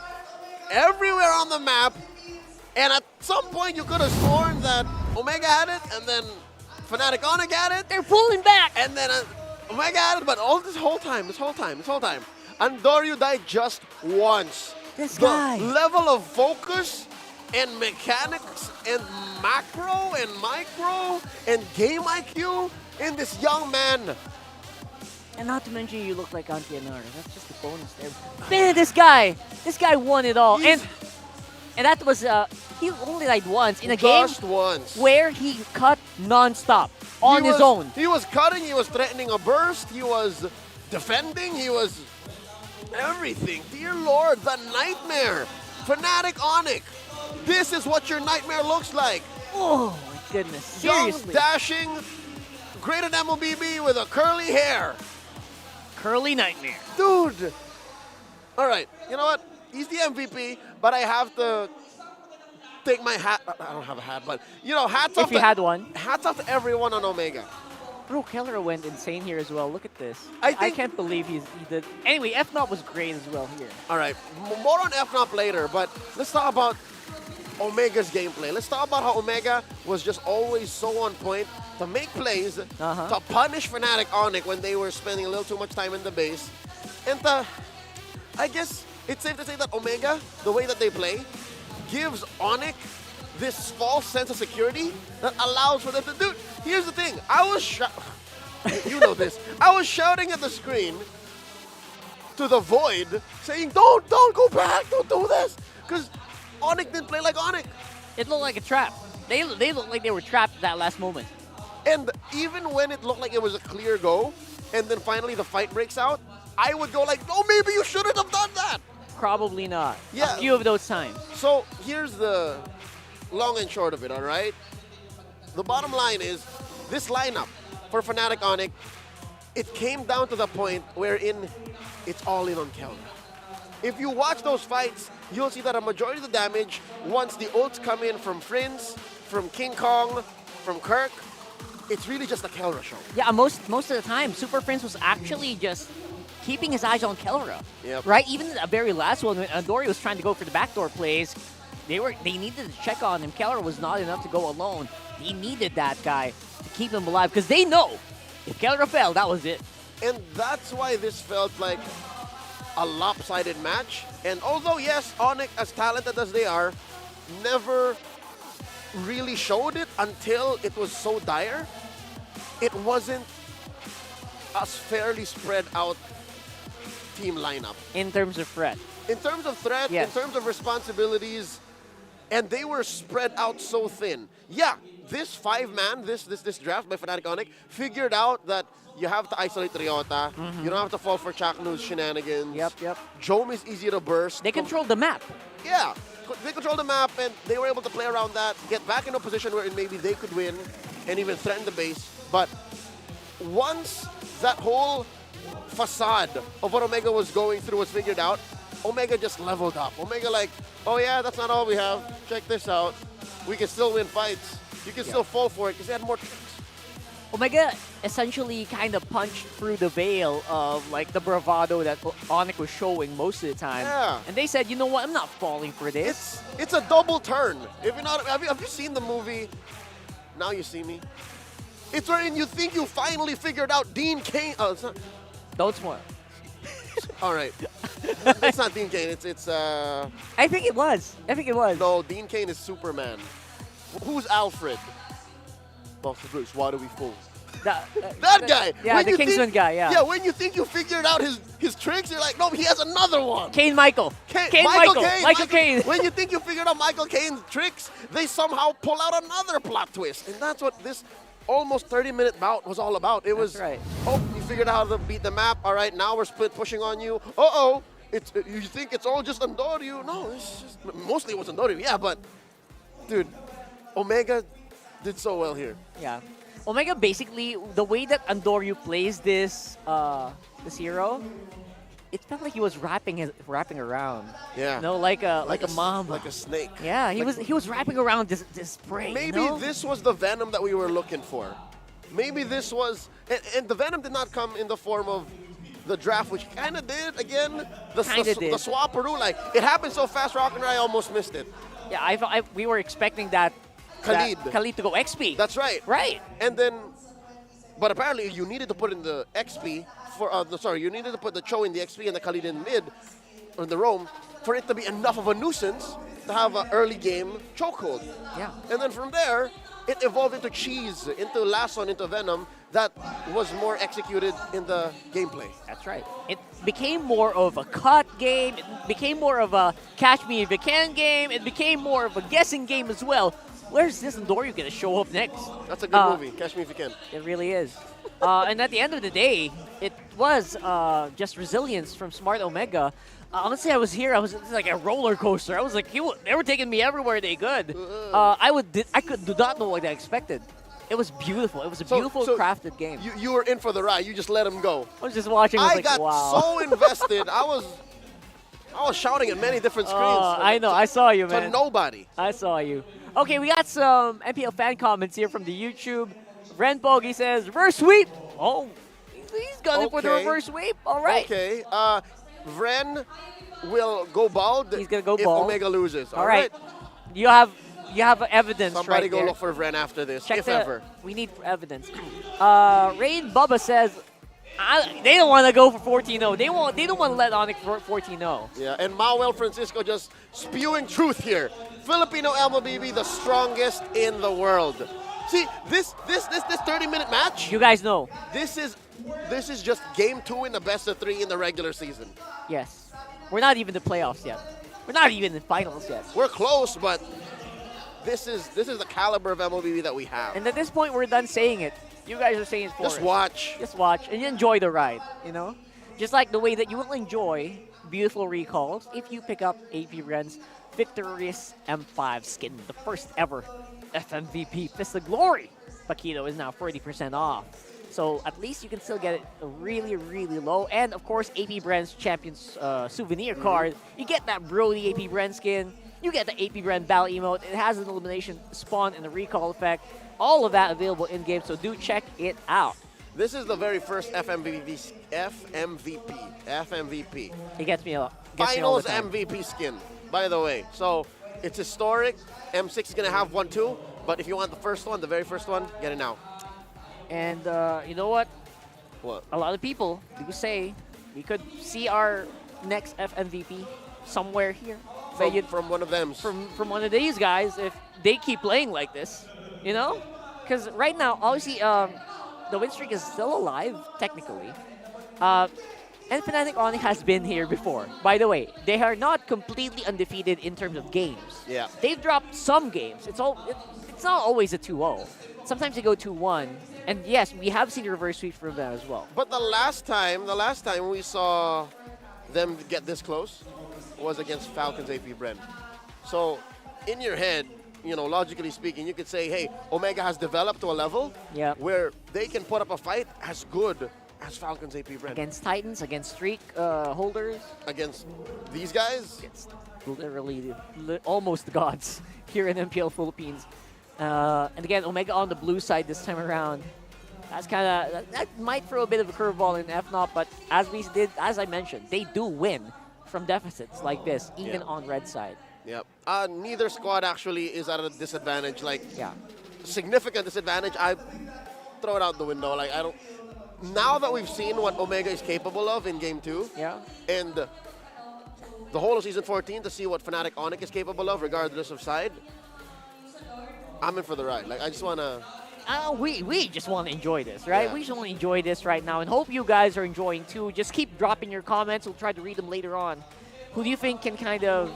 everywhere on the map, and at some point you could have sworn that Omega had it, and then Fnatic Onic had it. They're pulling back! And then Omega had it, but all this whole time, Andoryu died just once. This guy. The level of focus and mechanics and macro and micro and game IQ in this young man. And not to mention you look like Auntie Anara. That's just a bonus there. Man, this guy won it all. And that was, he only died once in a game where he cut non-stop on his own. He was cutting, he was threatening a burst, he was defending, he was everything. Dear Lord, the nightmare. Fnatic Onic. This is what your nightmare looks like. Oh my goodness, seriously. Young, dashing, graded MLBB with a curly hair. Curly nightmare. Dude. All right, you know what? He's the MVP, but I have to take my hat. I don't have a hat, but you know, hats off. If you had one. Hats off to everyone on Omega. Bro, Keller went insane here as well. Look at this. I can't believe he did. Anyway, FNOP was great as well here. All right, more on FNOP later, but let's talk about Omega's gameplay. Let's talk about how Omega was just always so on point to make plays, to punish Fnatic Onic when they were spending a little too much time in the base. And I guess it's safe to say that Omega, the way that they play, gives Onic this false sense of security that allows for them to do. Here's the thing. You know this. I was shouting at the screen to the void saying, don't go back, don't do this. Because Onic didn't play like Onic. It looked like a trap. They looked like they were trapped at that last moment. And even when it looked like it was a clear go, and then finally the fight breaks out, I would go like, oh, maybe you shouldn't have done that. Probably not. Yeah. A few of those times. So here's the long and short of it, all right? The bottom line is, this lineup for Fnatic Onic, it came down to the point wherein it's all in on Kelra. If you watch those fights, you'll see that a majority of the damage, once the ults come in from Prince, from King Kong, from Kirk, it's really just a Kelra show. Yeah, most of the time, Super Prince was actually just keeping his eyes on Kelra. Yep. Right? Even the very last one, when Andoryu was trying to go for the backdoor plays, they needed to check on him. Kelra was not enough to go alone. He needed that guy to keep him alive, because they know if Kelra fell, that was it. And that's why this felt like a lopsided match. And although, yes, Onic, as talented as they are, never really showed it until it was so dire. It wasn't a fairly spread out team lineup. In terms of threat. In terms of threat, yes. In terms of responsibilities, and they were spread out so thin. Yeah, this five-man, this draft by Fnatic Onic figured out that you have to isolate Ryota. You don't have to fall for Chaknu's shenanigans. Yep. Jome is easy to burst. They controlled the map. Yeah, they controlled the map, and they were able to play around that, get back in a position where maybe they could win and even threaten the base. But once that whole facade of what Omega was going through was figured out, Omega just leveled up. Omega like, oh yeah, that's not all we have. Check this out. We can still win fights. You can still fall for it because they had more tricks. Omega essentially kind of punched through the veil of like the bravado that Onic was showing most of the time. Yeah. And they said, you know what, I'm not falling for this. It's a double turn. If you're not, have you seen the movie Now You See Me? It's wherein you think you finally figured out Dean Cain. Oh, it's not. Don't spoil. All right. It's not Dean Cain. It's I think it was. No, Dean Cain is Superman. Who's Alfred? Dr. Bruce, why do we fall? That guy. Yeah, when the Kingsman guy, yeah. Yeah, when you think you figured out his tricks, you're like, no, he has another one. Michael Caine. When you think you figured out Michael Caine's tricks, they somehow pull out another plot twist. And that's what this almost 30-minute bout was all about. It was, right. Oh, you figured out how to beat the map. All right, now we're split pushing on you. Uh-oh. You think it's all just Andoryu. No, it's just, mostly it was Andoryu. Yeah, but, dude, Omega did so well here. Yeah. Omega basically, the way that Andoryu plays this hero, it felt like he was wrapping around. Yeah. You know, like a mamba. Like a snake. Yeah, he was wrapping around this prey. Maybe you know? this was the venom that we were looking for. maybe this was, and the Venom did not come in the form of the draft, which kind of did again. The swapperoo, like it happened so fast, Rock and I almost missed it. Yeah, we were expecting that Khalid to go XP. That's right. Right. And then, but apparently you needed to put in the XP for, you needed to put the Cho in the XP and the Khalid in mid, or in the roam, for it to be enough of a nuisance to have an early game chokehold. Yeah. And then from there, it evolved into Cheese, into Lasson, into Venom, that was more executed in the gameplay. That's right. It became more of a cut game. It became more of a catch me if you can game. It became more of a guessing game as well. Where's this Endoryu going to show up next? That's a good movie. Catch Me If You Can. It really is. And at the end of the day, it was just resilience from Smart Omega. Honestly, I was here. I was like a roller coaster. I was like, they were taking me everywhere they could. I do not know what I expected. It was beautiful. It was a beautiful crafted game. You were in for the ride. You just let him go. I was just watching. I got wow. so invested. I was shouting at many different screens. I know. I saw you, man. To nobody. I saw you. Okay, we got some MPL fan comments here from the YouTube. Ren Bogie says, reverse sweep. Oh, he's gunning for the reverse sweep. All right. Okay. Vren will go bald. He's gonna go if bald. Omega loses. All right. You have evidence. Somebody right go there. look for Vren after this, Check if ever. We need evidence. Rain Bubba says they don't want to go for 14-0. They don't want to let Onic for 14-0. Yeah, and Mauel Francisco just spewing truth here. Filipino MLBB, the strongest in the world. See, this 30-minute match. You guys know. This is just game 2 in the best of 3 in the regular season. Yes. We're not even in the playoffs yet. We're not even in finals yet. We're close, but this is the caliber of MLBB that we have. And at this point, we're done saying it. You guys are saying it for us. Just watch. Just watch and enjoy the ride, you know? Just like the way that you will enjoy beautiful recalls if you pick up AP Ren's victorious M5 skin, the first ever FMVP Fist of Glory. Paquito is now 40% off. So at least you can still get it really, really low. And of course, AP Brand's Champions souvenir card. You get that Brody AP Brand skin. You get the AP Brand Battle emote. It has an elimination spawn and a recall effect. All of that available in-game, so do check it out. This is the very first FMVP. It gets me a lot. Finals MVP skin, by the way. So it's historic. M6 is going to have one too. But if you want the first one, the very first one, get it now. And you know what? What? A lot of people do say we could see our next FMVP somewhere here. From one of them. From one of these guys, if they keep playing like this, you know? Because right now, obviously, the win streak is still alive, technically. And Fnatic Onic has been here before. By the way, they are not completely undefeated in terms of games. Yeah. They've dropped some games. It's not always a 2-0. Sometimes they go 2-1. And yes, we have seen reverse sweep from them as well. But the last time we saw them get this close was against Falcons AP Bren. So in your head, you know, logically speaking, you could say, hey, Omega has developed to a level where they can put up a fight as good as Falcons AP Bren. Against Titans, against streak holders. Against these guys? Against literally almost the gods here in MPL Philippines. And again, Omega on the blue side this time around. That's that might throw a bit of a curveball in FNOP, but as I mentioned, they do win from deficits like this, even on red side. Yep. Neither squad actually is at a disadvantage, significant disadvantage. I throw it out the window. Like I don't. Now that we've seen what Omega is capable of in Game 2, and the whole of Season 14 to see what Fnatic Onic is capable of, regardless of side, I'm in for the ride. Like I just wanna. We just want to enjoy this, right? Yeah. We just want to enjoy this right now, and hope you guys are enjoying too. Just keep dropping your comments. We'll try to read them later on. Who do you think can kind of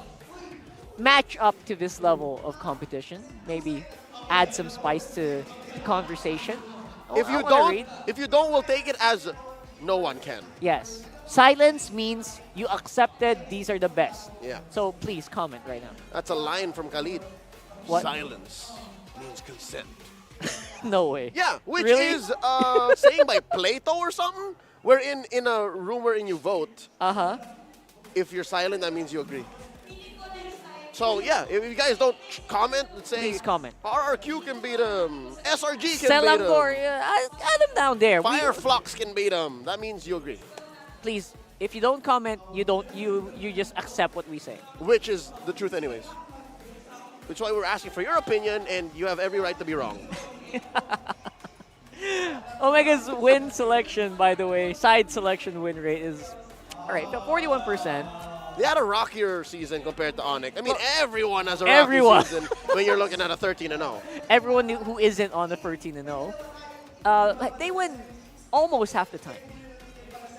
match up to this level of competition? Maybe add some spice to the conversation. If you don't, we'll take it as no one can. Yes. Silence means you accepted these are the best. Yeah. So please comment right now. That's a line from Khalid. What? Silence means consent. No way. Yeah, which really? is saying by Plato or something. We're in a room wherein you vote. Uh-huh. If you're silent, that means you agree. So yeah, if you guys don't comment, let's say Please comment. RRQ can beat them, SRG can Sell beat them them, for add them down there. Fireflux can beat them. That means you agree. Please, if you don't comment, you just accept what we say. Which is the truth anyways. Which is why we're asking for your opinion, and you have every right to be wrong. Omega's win selection, by the way, side selection win rate is, all right, 41%. They had a rockier season compared to Onic. I mean, everyone has a rocky season when you're looking at a 13-0. Everyone who isn't on the 13-0. They win almost half the time.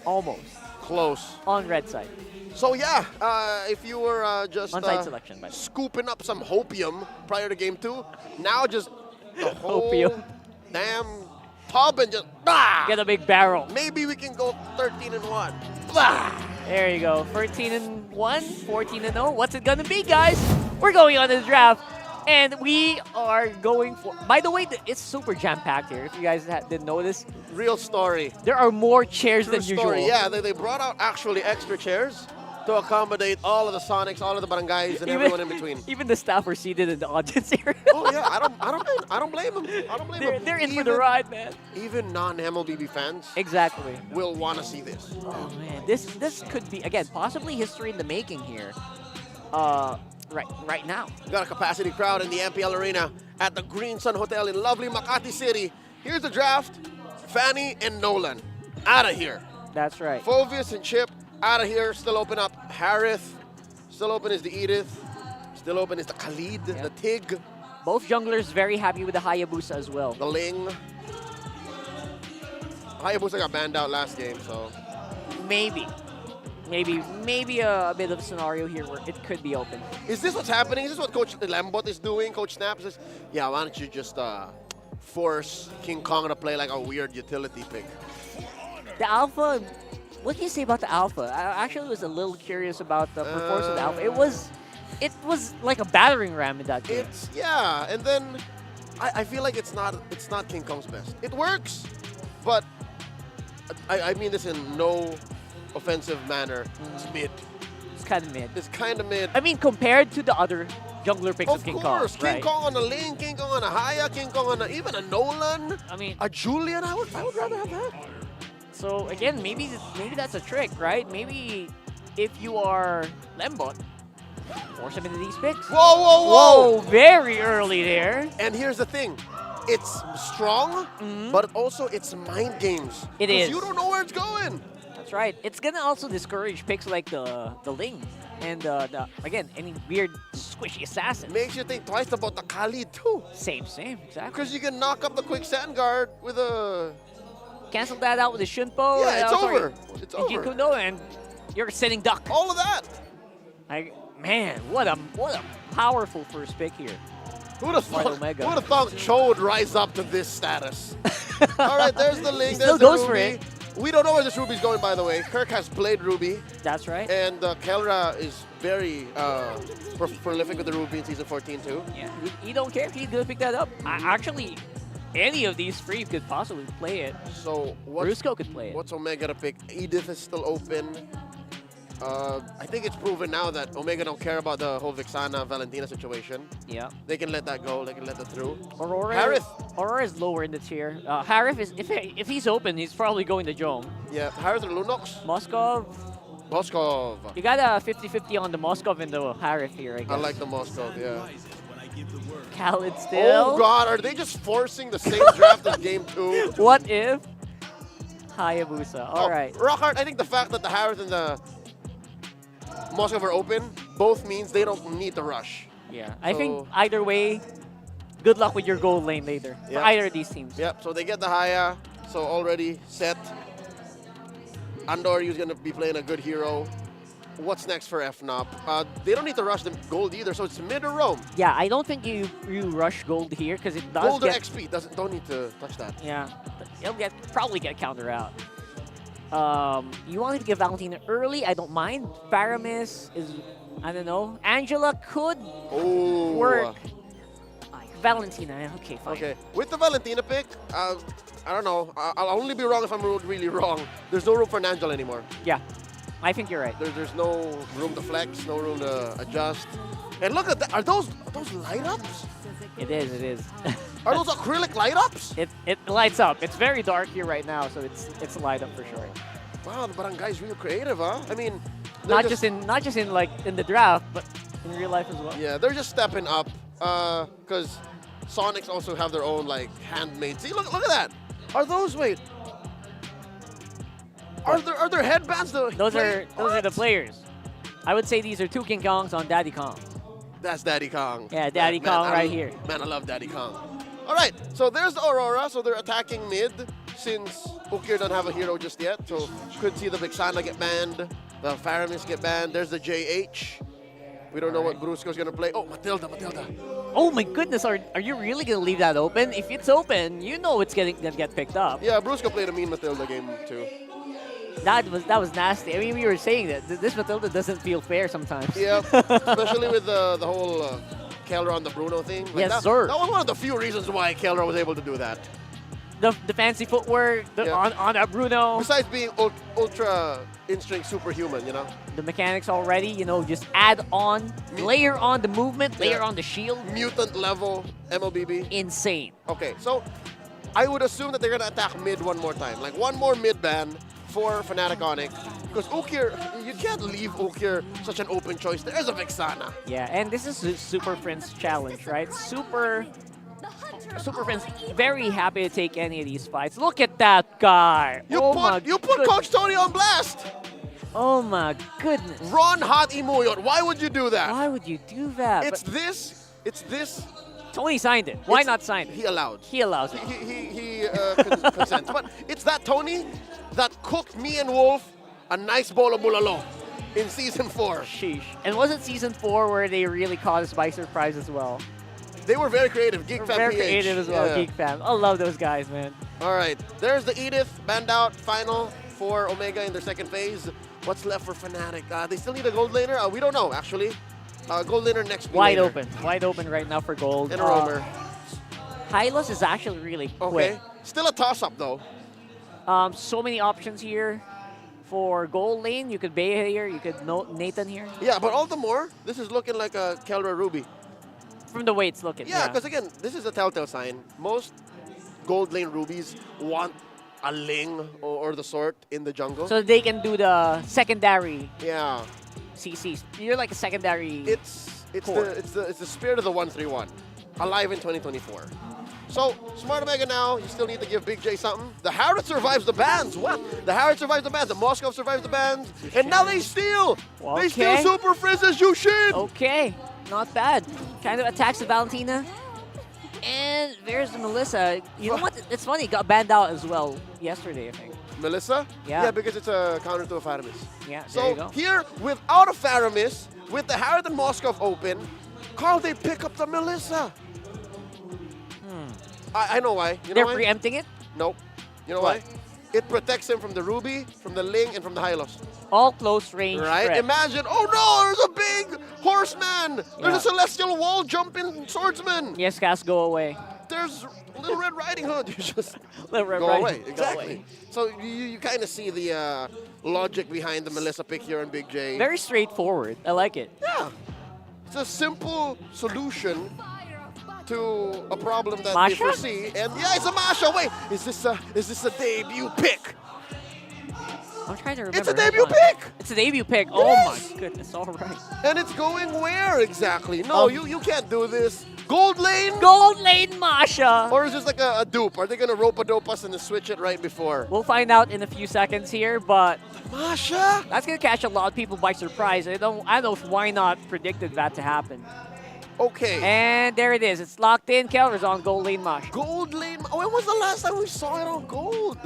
Almost. Close. On red side. So yeah, if you were just on side selection, scooping up some hopium prior to game 2, now just the whole damn tub and just get a big barrel. Maybe we can go 13-1. There you go. 13-1, 14-0. What's it gonna be, guys? We're going on this draft, and we are going for. By the way, it's super jam-packed here. If you guys didn't notice, real story. There are more chairs True than story. usual. Yeah, they brought out actually extra chairs to accommodate all of the Sonics, all of the barangays, and everyone in between. Even the staff are seated in the audience area. Oh yeah, I don't blame them. I don't blame them. They're in for the ride, man. Even non-MLBB fans exactly will want to see this. Oh man, this could be again possibly history in the making here. Right now. We got a capacity crowd in the MPL arena at the Green Sun Hotel in lovely Makati City. Here's the draft. Fanny and Nolan out of here. That's right. Fovius and Chip out of here. Still open up Harith. Still open is the Edith. Still open is the Khalid, the Tig. Both junglers very happy with the Hayabusa as well. The Ling. Hayabusa got banned out last game, so. Maybe a bit of a scenario here where it could be open. Is this what's happening? Is this what Coach Lambot is doing? Coach Snap says, yeah, why don't you just force King Kong to play like a weird utility pick? The Alpha, what can you say about the Alpha? I actually was a little curious about the performance of the Alpha. It was like a battering ram in that game. Yeah, and then I feel like it's not King Kong's best. It works, but I mean this in no offensive manner. It's mid. It's kind of mid. It's kind of mid. I mean, compared to the other jungler picks of King Kong. Of course, King Kong on a Ling, King Kong on a Haya, King Kong on even a Nolan. I mean, a Julian. I would rather have that. So again, maybe that's a trick, right? Maybe if you are Lembot, force him into these picks. Whoa! Very early there. And here's the thing. It's strong, but also it's mind games. It is. You don't know where it's going. That's right. It's gonna also discourage picks like the Ling and again any weird squishy assassin. Makes you think twice about the Khalid too. Same, exactly. Because you can knock up the quicksand guard with a. Cancel that out with a Shunpo. Yeah, it's over. It's over. Jikundo, and you're sitting duck. All of that. Man, what a powerful first pick here. Who would have thought Cho would rise up to this status? All right, there's the Ling. He still goes for it. We don't know where this Ruby's going, by the way. Kirk has played Ruby. That's right. And Kelra is very prolific with the Ruby in Season 14, too. Yeah, he don't care if he's going to pick that up. Actually, any of these three could possibly play it. So Brusco could play it. What's Omega to pick? Edith is still open. I think it's proven now that Omega don't care about the whole Vixana-Valentina situation. Yeah. They can let that go. They can let that through. Aurora is lower in the tier. Harith is, if he's open, he's probably going to Jome. Yeah, Harith or Lunox? Moskov. You got a 50-50 on the Moskov and the Harith here, I guess. I like the Moskov, yeah. Khalid still. Oh God, are they just forcing the same draft as game 2? What if? Hayabusa, all right. Rockhart, I think the fact that the Harith and the Moskov are open, both means they don't need to rush. Yeah, I think either way, good luck with your gold lane later for either of these teams. Yep, so they get the Haya, so already set. Andor is going to be playing a good hero. What's next for FNOP? They don't need to rush the gold either, so it's mid or roam. Yeah, I don't think you rush gold here because it does gold or XP, don't need to touch that. Yeah, it'll probably get counter out. You wanted to give Valentina early, I don't mind. Paramis is, I don't know. Angela could work. Valentina, okay, fine. Okay, with the Valentina pick, I don't know. I'll only be wrong if I'm really wrong. There's no room for an Angela anymore. Yeah. I think you're right. There's no room to flex, no room to adjust. And look at that. Are those light ups? It is. Are those acrylic light ups? It lights up. It's very dark here right now, so it's light up for sure. Wow, the barangay's real creative, huh? I mean, not just in the draft, but in real life as well. Yeah, they're just stepping up because Sonics also have their own like handmade. See, look at that. Are those Are there headbands? Those are the players. I would say these are two King Kongs on Daddy Kong. That's Daddy Kong. Yeah, Daddy Kong right here. Man, I love Daddy Kong. All right, so there's the Aurora. So they're attacking mid since Ukir doesn't have a hero just yet. So could see the Vixana get banned, the Faramis get banned. There's the JH. We don't know what Brusco's going to play. Oh, Matilda. Oh my goodness, are you really going to leave that open? If it's open, you know it's going to get picked up. Yeah, Brusco played a mean Matilda game too. That was nasty. I mean, we were saying that this Matilda doesn't feel fair sometimes. Yeah, especially with the whole Keller on the Bruno thing. Like Yes, sir. That was one of the few reasons why Keller was able to do that. The fancy footwork on a Bruno. Besides being ultra instinct superhuman, you know? The mechanics already, just add on, layer on the movement, layer on the shield. Mutant level MLBB. Insane. Okay, so I would assume that they're going to attack mid one more time. Like one more mid ban for Fnatic Onic. Because Ukir, you can't leave Ukir such an open choice. There's a Vixana. Yeah, and this is Super Friends challenge, right? Super Friends very happy to take any of these fights. Look at that guy. You put Coach Tony on blast. Oh my goodness. Ron Hot Imuyot. Why would you do that? Why would you do that? It's this. Tony signed it. Why not sign it? He allowed. He allows it. He consents. But it's that Tony that cooked me and Wolf a nice bowl of bulalo in Season 4. Sheesh. And was it Season 4 where they really caught us by surprise as well? They were very creative. Geek Fam Very PH. creative as well, Yeah. Geek Fam. I love those guys, man. All right. There's the Edith banned out final for Omega in their second phase. What's left for Fnatic? They still need a gold laner? We don't know, actually. Gold laner next week. Wide open right now for gold. And a roamer. Hylos is actually really quick. Okay. Still a toss-up, though. So many options here. For gold lane, you could Bay here, you could Nathan here. Yeah, but all the more, this is looking like a Kelra Ruby. From the way it's looking. Yeah, because again, this is a telltale sign. Most gold lane rubies want a Ling or the sort in the jungle. So they can do the secondary. Yeah. CCs. You're like a secondary. It's the spirit of the 131, alive in 2024. So, Smart Omega now, you still need to give Big J something. The Harrod survives the bans. What? The Harrod survives the bans. The Moscow survives the bans. And now they steal. Okay. They steal Super Frizz's Yushin. Okay. Not bad. Kind of attacks the Valentina. And there's the Melissa. You know what? It's funny. Got banned out as well yesterday, I think. Melissa? Yeah. Yeah, because it's a counter to a Faramis. Yeah, So there you go. here, without a Faramis, with the Harrod and Moscow open, Carl, they pick up the Melissa. I know why. You know They're why? preempting it? Nope. You know What? why? It protects him from the Ruby, from the Ling, and from the Hylos. All close range. Right? threats. Imagine, oh no, there's a big horseman. There's a celestial wall jumping swordsman. Yes, Cass, go away. There's Little Red Riding Hood. You just Little Red go Riding away. Hood, go Exactly. away. So you kind of see the logic behind the Melissa pick here and Big J. Very straightforward. I like it. Yeah. It's a simple solution to a problem that Masha? they foresee. And yeah, it's a Masha. Wait, is this a debut pick? I'm trying to remember. It's a Hold debut on. pick. It's a debut pick. Yes. Oh my goodness. All right. And it's going where exactly? No, you can't do this. Gold lane? Gold lane, Masha. Or is this like a dupe? Are they going to rope-a-dope us and then switch it right before? We'll find out in a few seconds here, but Masha? That's gonna catch a lot of people by surprise. I don't know if why not predicted that to happen. Okay. And there it is. It's locked in. Keller's on gold lane, Masha. Gold lane? When was the last time we saw it on gold?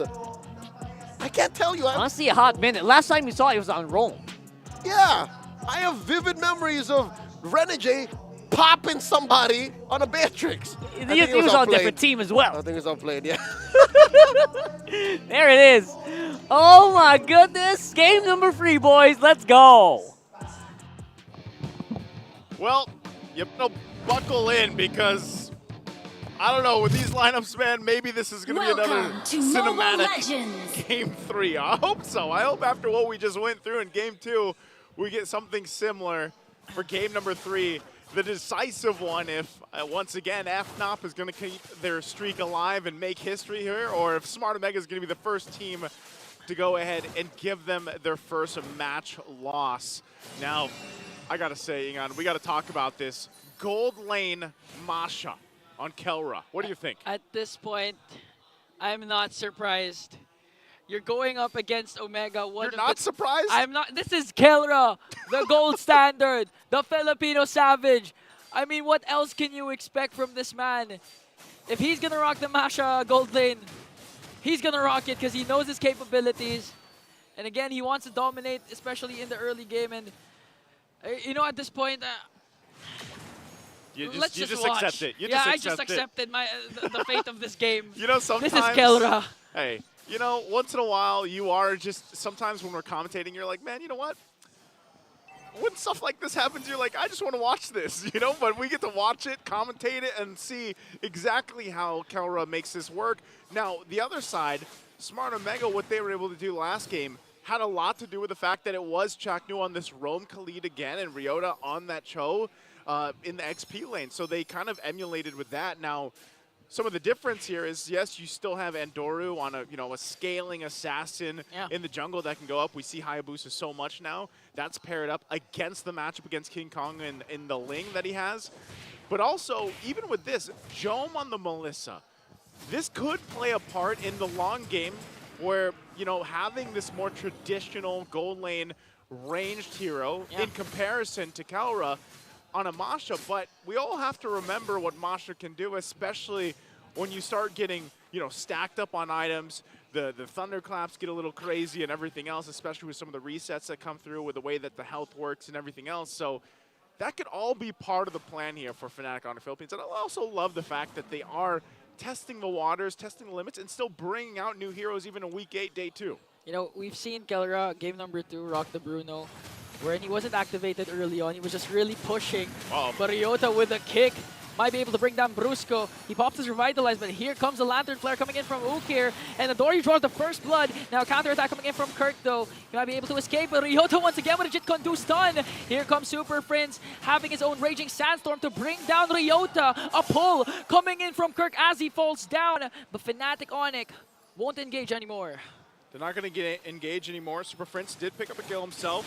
I can't tell you. Honestly, a hot minute. Last time we saw it was on Rome. Yeah. I have vivid memories of Renegade popping somebody on a Beatrix. He was on a different team as well. I think it was outplayed, yeah. There it is. Oh my goodness. Game number 3, boys. Let's go. Well, you better buckle in because I don't know, with these lineups, man, maybe this is going to be another cinematic Game 3. I hope so. I hope after what we just went through in Game 2, we get something similar for Game number 3. The decisive one if, once again, FNOP is going to keep their streak alive and make history here, or if Smart Omega is going to be the first team to go ahead and give them their first match loss. Now, I got to say, Ingan, we got to talk about this. Gold lane Masha on Kelra. What do you think? At this point, I'm not surprised. You're going up against Omega. You're not surprised? I'm not. This is Kelra, the gold standard, the Filipino savage. I mean, what else can you expect from this man? If he's going to rock the Masha gold lane, he's going to rock it because he knows his capabilities. And again, he wants to dominate, especially in the early game. And, you know, at this point, let's just watch. Accept it. I just accepted the fate of this game. You know, sometimes. This is Kelra. Hey, you know, once in a while, you are just, sometimes when we're commentating, you're like, man, you know what? When stuff like this happens, you're like, I just want to watch this, you know? But we get to watch it, commentate it, and see exactly how Kelra makes this work. Now, the other side, Smart Omega, what they were able to do last game, had a lot to do with the fact that it was Chaknu on this roam Khalid again and Ryota on that Cho in the XP lane. So they kind of emulated with that. Now, some of the difference here is, yes, you still have Andoru on a scaling assassin in the jungle that can go up. We see Hayabusa so much now. That's paired up against the matchup against King Kong in the Ling that he has. But also, even with this, Jome on the Melissa, this could play a part in the long game where, you know, having this more traditional gold lane ranged hero in comparison to Kelra on a Masha, but we all have to remember what Masha can do, especially when you start getting, you know, stacked up on items. The thunderclaps get a little crazy and everything else, especially with some of the resets that come through with the way that the health works and everything else. So that could all be part of the plan here for Fnatic Onic Philippines. And I also love the fact that they are testing the waters, testing the limits, and still bringing out new heroes even in Week 8, Day 2. You know, we've seen Kelra, game number 2, rock the Bruno, where he wasn't activated early on. He was just really pushing. But Ryota with a kick might be able to bring down Brusco. He pops his Revitalize, but here comes the Lantern Flare coming in from Ukir. And Adori draws the first blood. Now counterattack coming in from Kirk, though. He might be able to escape, but Ryota once again with a Jit Kondu stun. Here comes Super Prince having his own Raging Sandstorm to bring down Ryota. A pull coming in from Kirk as he falls down. But Fnatic Onic won't engage anymore. They're not going to get engaged anymore. Super Prince did pick up a kill himself.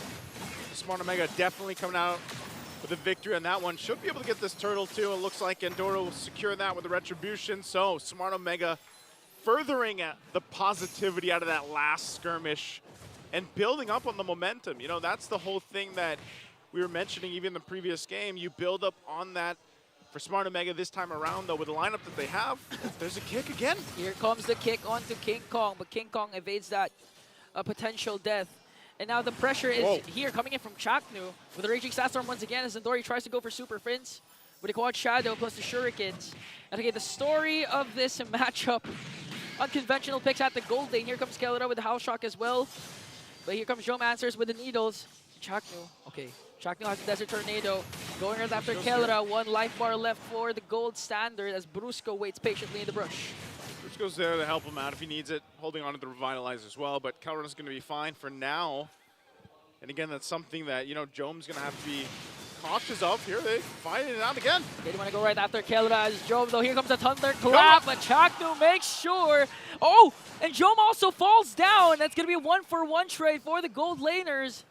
Smart Omega definitely coming out with a victory on that one. Should be able to get this turtle too. It looks like Enduro will secure that with the Retribution. So Smart Omega furthering the positivity out of that last skirmish and building up on the momentum. You know, that's the whole thing that we were mentioning even in the previous game. You build up on that for Smart Omega this time around, though, with the lineup that they have. There's a kick again. Here comes the kick onto King Kong, but King Kong evades that potential death. And now the pressure is here coming in from Chaknu with the Raging Sandstorm once again as Zandori tries to go for Super Prince with a Quad Shadow plus the Shurikens. And okay, the story of this matchup, unconventional picks at the gold lane. Here comes Kelra with the House Shock as well. But here comes Jome Answers with the Needles. Chaknu, okay. Chaknu has the Desert Tornado. Going right after Kelra. 1 life bar left for the gold standard as Brusco waits patiently in the brush. Brusco's there to help him out if he needs it, holding on to the Revitalize as well, but Kelra's going to be fine for now. And again, that's something that, you know, Jome's going to have to be cautious of. Here they fighting it out again. They want to go right after Kelra as Jome, though. Here comes the Thunderclap, but Chaknu makes sure. Oh, and Jome also falls down. That's going to be a 1-for-1 trade for the gold laners.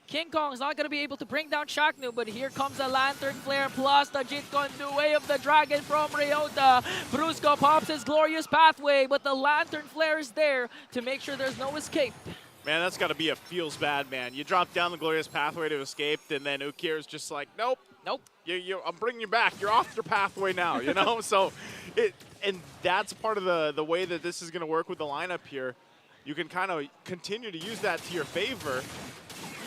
King Kong's not going to be able to bring down Chaknu, but here comes the Lantern Flare plus the Jit Kondu, Way of the Dragon from Ryota. Brusco pops his Glorious Pathway, but the Lantern Flare is there to make sure there's no escape. Man, that's got to be a feels bad, man. You drop down the Glorious Pathway to escape, and then Ukir's just like, nope. I'm bringing you back. You're off your pathway now, you know? So, and that's part of the way that this is going to work with the lineup here. You can kind of continue to use that to your favor.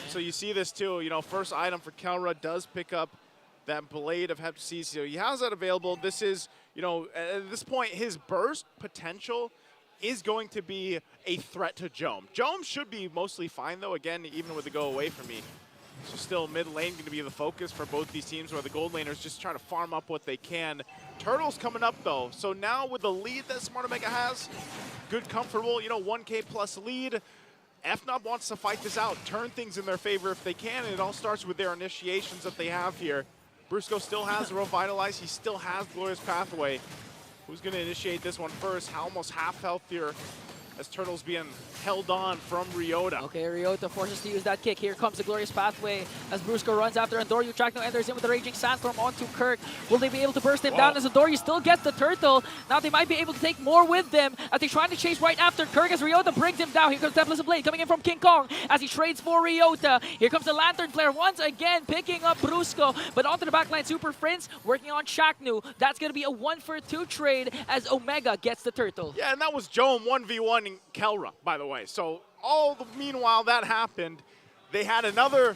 So you see this too, you know, first item for Kelra does pick up that Blade of Heptasis. So he has that available. This is, you know, at this point, his burst potential is going to be a threat to Jome. Jome should be mostly fine, though, again, even with the go away from me. So still mid lane going to be the focus for both these teams, where the gold laners just trying to farm up what they can. Turtles coming up though. So now with the lead that Smart Omega has, good, comfortable, 1K plus lead. FNOP wants to fight this out, turn things in their favor if they can, and it all starts with their initiations that they have here. Brusco still has Revitalize, he still has Glorious Pathway. Who's going to initiate this one first? Almost half health here as Turtles being held on from Ryota. Okay, Ryota forces to use that kick. Here comes the Glorious Pathway as Brusco runs after Andoryu. Chakno enters in with the Raging Sandstorm onto Kirk. Will they be able to burst him down as Andoryu still gets the turtle? Now they might be able to take more with them as they're trying to chase right after Kirk as Ryota brings him down. Here comes Tempest of Blade coming in from King Kong as he trades for Ryota. Here comes the Lantern Flare once again picking up Brusco, but onto the backline Super Prince working on Chaknu. That's going to be a 1-for-2 trade as Omega gets the turtle. Yeah, and that was Jome 1v1 in Kelra, by the way. So meanwhile that happened, they had another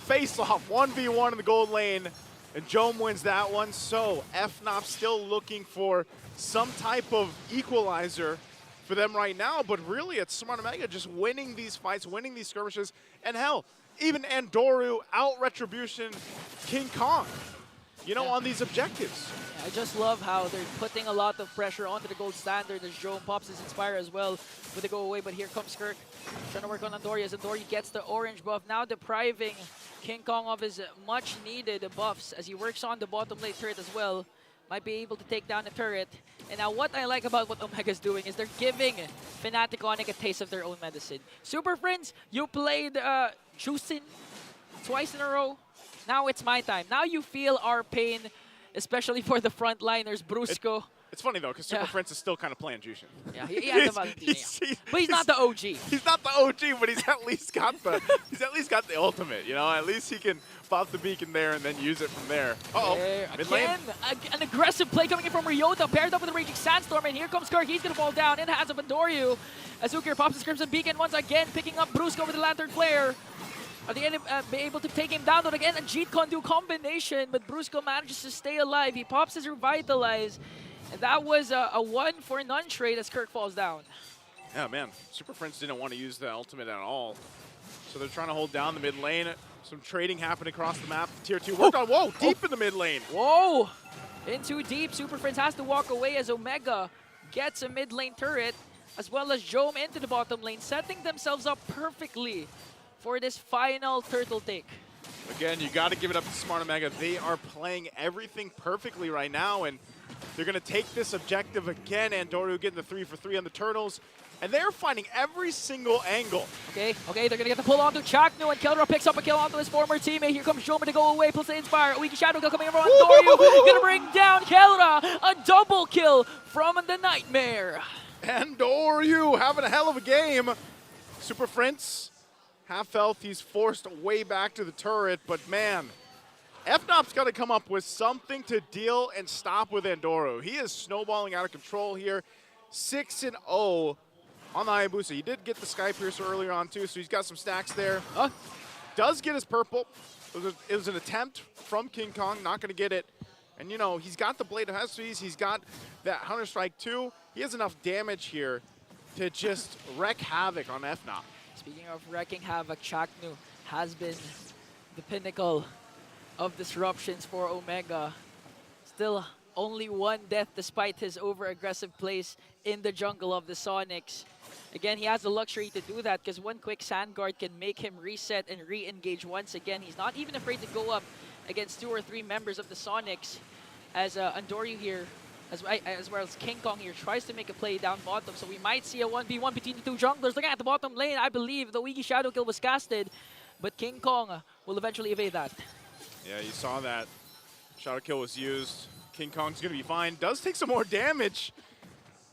face-off, 1v1 in the gold lane, and Jome wins that one. So FNOP still looking for some type of equalizer for them right now, but really it's Smart Omega just winning these fights, winning these skirmishes, and hell, even Andoryu out Retribution King Kong, on these objectives. I just love how they're putting a lot of pressure onto the gold standard as Jome pops his Inspire as well with the go away, but here comes Kirk trying to work on Andoryu as Andoryu gets the orange buff, now depriving King Kong of his much needed buffs as he works on the bottom lane turret as well. Might be able to take down the turret. And now what I like about what Omega's doing is they're giving Fnatic Onic a taste of their own medicine. Super Friends, you played Juicin twice in a row. Now it's my time. Now you feel our pain, especially for the frontliners, Brusco. It's funny though, because Super Prince is still kind of playing Jushin. Yeah, he has the Valentina. But he's not the OG. He's not the OG, but he's at least got the ultimate. At least he can pop the beacon there and then use it from there. Mid lane. Again, an aggressive play coming in from Ryota, paired up with the Raging Sandstorm, and here comes Kirk. He's gonna fall down in the hands of Andoryu. Azukir pops his Crimson Beacon once again, picking up Brusco with the Lantern Flare. Are they going to be able to take him down? But again, a Jeet Kondu combination, but Brusco manages to stay alive. He pops his Revitalize, and that was a 1-for-none trade as Kirk falls down. Yeah, man. Super Prince didn't want to use the ultimate at all. So they're trying to hold down the mid lane. Some trading happened across the map. Tier 2 worked on. Whoa, deep in the mid lane. Whoa, in too deep. Super Prince has to walk away as Omega gets a mid lane turret, as well as Jome into the bottom lane, setting themselves up perfectly for this final turtle take. Again, you got to give it up to Smart Omega. They are playing everything perfectly right now, and they're going to take this objective again. Andoryu getting the 3-for-3 on the Turtles, and they're finding every single angle. Okay, they're going to get the pull onto Chaknu, and Kelra picks up a kill onto his former teammate. Here comes Jome to go away, plus the Inspire. A weak Shadow Kill coming in from Andoryu. Going to bring down Kelra. A double kill from the Nightmare. Andoryu having a hell of a game. Super Prince, half health, he's forced way back to the turret, but man, FNOP's got to come up with something to deal and stop with Andoryu. He is snowballing out of control here. 6-0 on the Hayabusa. He did get the Sky Piercer earlier on too, so he's got some stacks there. Does get his purple. It was an attempt from King Kong, not going to get it. And he's got the Blade of Hestes, he's got that Hunter Strike too. He has enough damage here to just wreak havoc on FNOP. Speaking of wrecking havoc, Chaknu has been the pinnacle of disruptions for Omega. Still only one death despite his over-aggressive plays in the jungle of the Sonics. Again, he has the luxury to do that because one quick Sand Guard can make him reset and re-engage once again. He's not even afraid to go up against 2 or 3 members of the Sonics as Andoryu here, as well as King Kong here, tries to make a play down bottom. So we might see a 1v1 between the 2 junglers. Looking at the bottom lane, I believe the Wiki Shadow Kill was casted, but King Kong will eventually evade that. Yeah, you saw that. Shadow Kill was used. King Kong's going to be fine. Does take some more damage.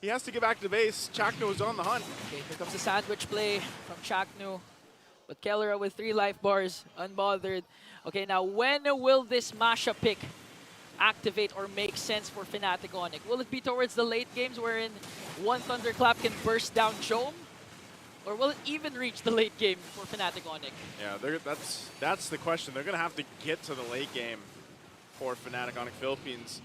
He has to get back to the base. Chaknu is on the hunt. Okay, here comes the sandwich play from Chaknu. But Kelra with 3 life bars, unbothered. Okay, now when will this Masha pick activate or make sense for Fnatic Onic? Will it be towards the late games wherein one Thunderclap can burst down Jome? Or will it even reach the late game for Fnatic Onic? Yeah, that's the question. They're going to have to get to the late game for Fnatic Onic Philippines.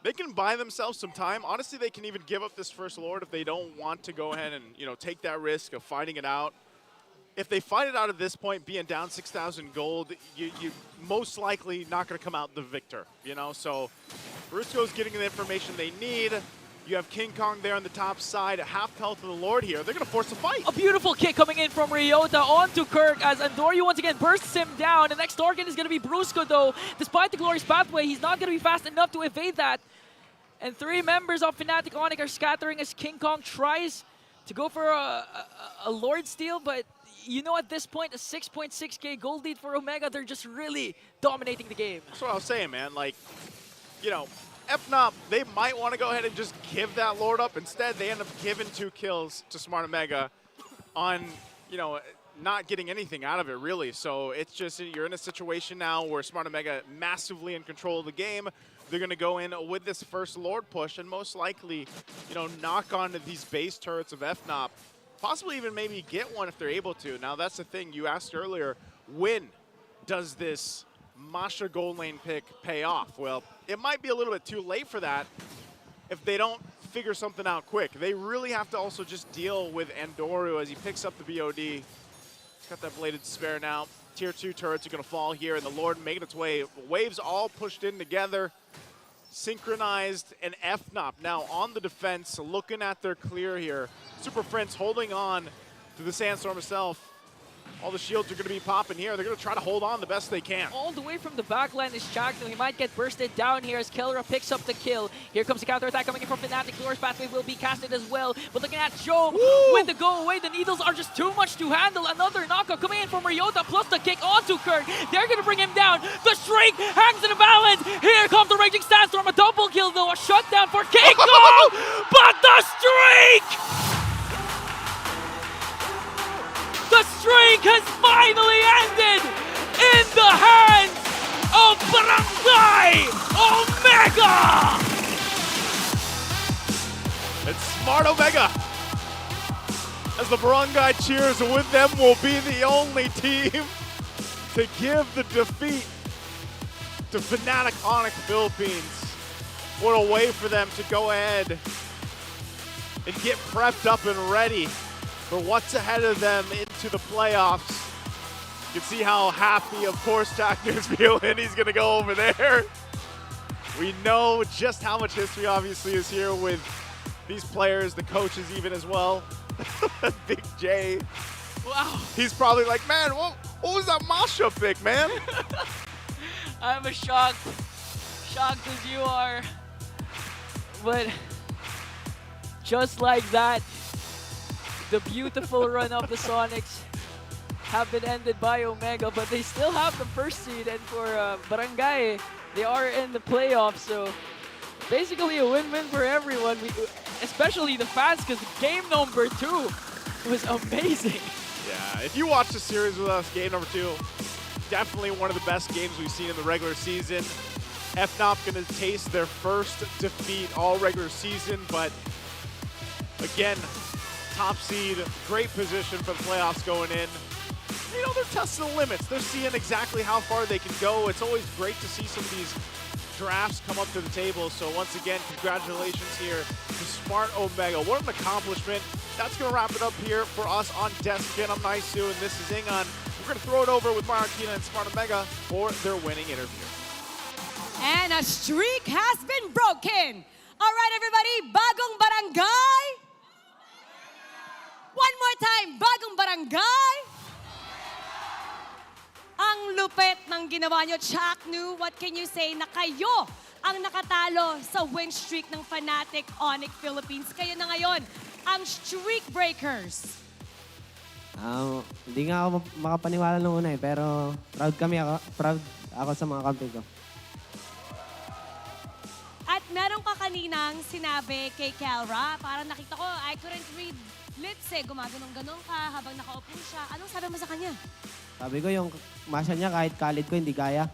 They can buy themselves some time. Honestly, they can even give up this first Lord if they don't want to go ahead and take that risk of fighting it out. if they fight it out at this point, being down 6,000 gold, you most likely not going to come out the victor, you know? So Brusco's getting the information they need. You have King Kong there on the top side, half health of the Lord here. They're going to force a fight. A beautiful kick coming in from Ryota onto Kirk as Andoryu once again bursts him down. The next target is going to be Brusco though. Despite the glorious pathway, he's not going to be fast enough to evade that. And 3 members of Fnatic Onic are scattering as King Kong tries to go for a Lord steal, but you know at this point, a 6.6k gold lead for Omega, they're just really dominating the game. That's what I was saying, man. Like, you know, FNOP, they might want to go ahead and just give that Lord up. Instead, they end up giving 2 kills to Smart Omega on, you know, not getting anything out of it, really. So it's just, you're in a situation now where Smart Omega massively in control of the game. They're going to go in with this first Lord push and most likely, you know, knock onto these base turrets of FNOP. Possibly even maybe get one if they're able to. Now, that's the thing you asked earlier. When does this Masha gold lane pick pay off? Well, it might be a little bit too late for that if they don't figure something out quick. They really have to also just deal with Andoryu as he picks up the BOD. He's got that Bladed Despair now. Tier 2 turrets are going to fall here, and the Lord making its way. Waves all pushed in together. Synchronized, and FNOP now on the defense, looking at their clear here. Super Prince holding on to the Sandstorm herself. All the shields are going to be popping here. They're going to try to hold on the best they can. All the way from the backline is Chakno. He might get bursted down here as Kelra picks up the kill. Here comes the counterattack coming in from Fnatic. Glorious Pathway will be casted as well. But looking at Joe with the go away, the needles are just too much to handle. Another knockout coming in from Ryota plus the kick onto Kirk. They're going to bring him down. The Shriek hangs in the balance. Here comes the Raging Sandstorm. A double kill though. A shutdown for King Kong. But the streak! The streak has finally ended in the hands of Barangay Omega! It's Smart Omega. As the Barangay cheers with them will be the only team to give the defeat to Fnatic Onic Philippines. What a way for them to go ahead and get prepped up and ready for what's ahead of them into the playoffs. You can see how happy, of course, Chakner's feeling. He's going to go over there. We know just how much history, obviously, is here with these players, the coaches even as well. Big J. Wow. He's probably like, man, what was that Masha pick, man? I'm as shocked as you are. But just like that, the beautiful run of the Sonics have been ended by Omega, but they still have the first seed, and for Barangay, they are in the playoffs, so basically a win-win for everyone, especially the fans, because game number 2 was amazing. Yeah, if you watch the series with us, game number 2, definitely one of the best games we've seen in the regular season. FNOP going to taste their first defeat all regular season, but again, top seed, great position for the playoffs going in. You know, they're testing the limits. They're seeing exactly how far they can go. It's always great to see some of these drafts come up to the table. So once again, congratulations here to Smart Omega. What an accomplishment. That's going to wrap it up here for us on Desk Again. I'm Naisu, and this is Ingon. We're going to throw it over with Martina and Smart Omega for their winning interview. And a streak has been broken. All right, everybody, bagong barangay. One more time, bagong barangay. Ang lupet ng ginawa nyo, Chaknu. What can you say na kayo ang nakatalo sa win streak ng Fnatic Onic Philippines? Kayo na ngayon, ang streak breakers. Hindi nga ako makapaniwala nung una pero proud ako sa mga kampi ko. At meron ka kaninang sinabi kay Kelra, parang nakita ko, I couldn't read lips eh, gumaganong-ganong ka habang nakaupo siya. Anong sabi mo sa kanya? Sabi ko yung masya niya kahit kalid ko hindi kaya.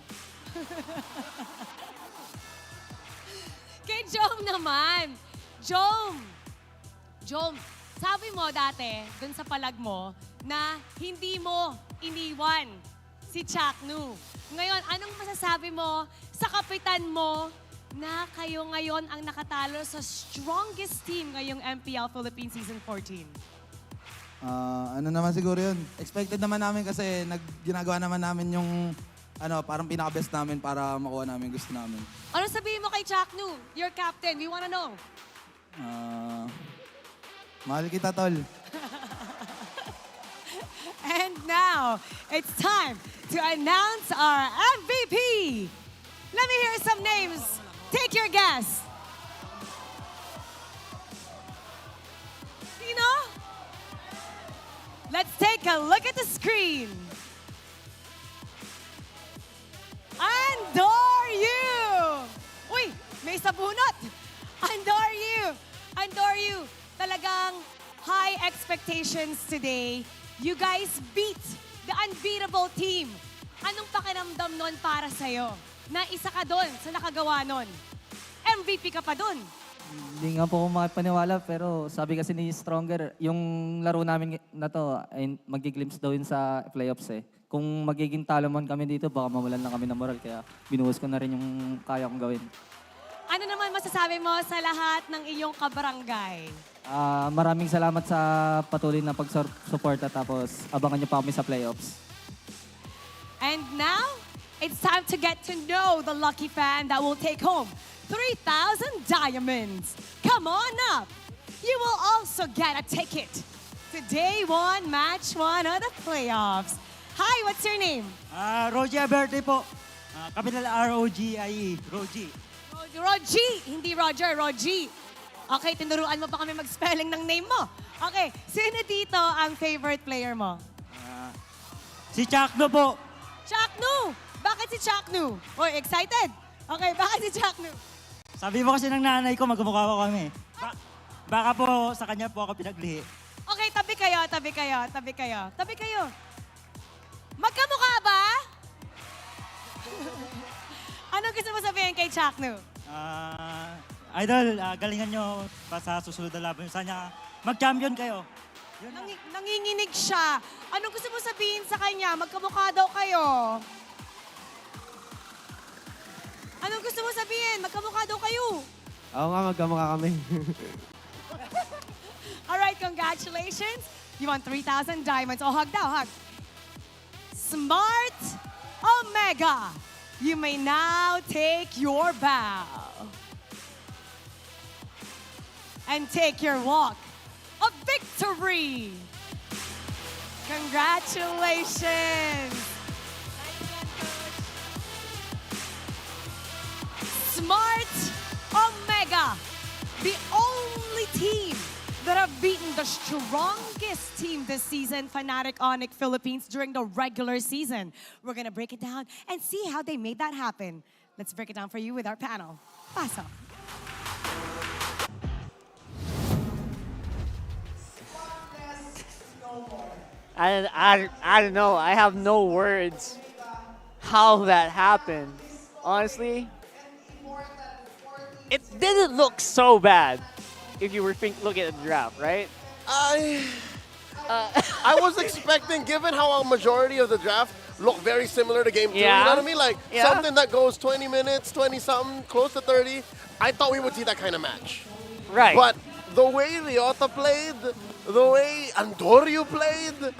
Kay Jom naman. Jom, sabi mo dati, dun sa palag mo, na hindi mo iniwan si Chaknu. Ngayon, anong masasabi mo sa kapitan mo na kayo ngayon ang nakatalo sa strongest team ngayong MPL Philippines Season 14? Ano naman siguro yun. Expected naman namin kasi ginagawa naman namin yung parang pinaka-best namin para makuha namin gusto namin. Ano sabihin mo kay Chaknu, your captain? We wanna know. Mahal kita, tol. And now, it's time to announce our MVP. Let me hear some names. Take your guess. Sino? Let's take a look at the screen. Andoryu! Uy, may sabunot. Andoryu, talagang high expectations today. You guys beat the unbeatable team. Anong pakiramdam nun para sa'yo? Na isa ka doon sa nakagawa nun. MVP ka pa doon. Hindi nga po ako makipaniwala pero sabi kasi ni Stronger, yung laro namin na to ay magiglimpse daw yun sa playoffs eh. Kung magiging talo man kami dito, baka mawalan lang kami ng moral kaya binuhos ko na rin yung kaya kong gawin. Ano naman masasabi mo sa lahat ng iyong kabarangay? Maraming salamat sa patuloy na pag-suporta tapos abangan niyo pa kami sa playoffs. And now, it's time to get to know the lucky fan that will take home 3,000 diamonds. Come on up. You will also get a ticket to Day 1, Match 1 of the playoffs. Hi, what's your name? Roger Aberte po. Capital R-O-G-I-E. Rogi. Rogi, hindi Roger, Rogi. Okay, tinuruan mo pa kami mag-spelling ng name mo. Okay, sino dito ang favorite player mo? Si Chakno po. Chaknu! Bakit si Chaknu? Oy, excited? Okay, bakit si Chaknu? Sabi mo kasi ng nanay ko, magkamukha ko kami. Baka po sa kanya po ako pinaglihi. Okay, tabi kayo. Magkamukha ba? Ano gusto mo sabihin kay Chaknu? Idol, galingan nyo pa sa susunod na laban. Sana mag-champion kayo. Nanginginig siya. Anong gusto mo sabihin sa kanya? Magkamukha daw kayo. Anong gusto mo sabihin? Magkamukha daw kayo. Oo nga, magkamukha kami. Alright, congratulations. You won 3,000 diamonds. Oh, hug daw, hug. Smart Omega, you may now take your bow and take your walk of victory. Congratulations. Smart Omega, the only team that have beaten the strongest team this season, Fnatic Onic Philippines, during the regular season. We're gonna break it down and see how they made that happen. Let's break it down for you with our panel. Paso. I don't know. I have no words how that happened. Honestly, it didn't look so bad if you were looking at the draft, right? I was expecting, given how a majority of the draft look very similar to game 2, you know what I mean? Like something that goes 20 minutes, 20-something, close to 30. I thought we would see that kind of match. Right. But the way Ryota played, the way Andoryu played,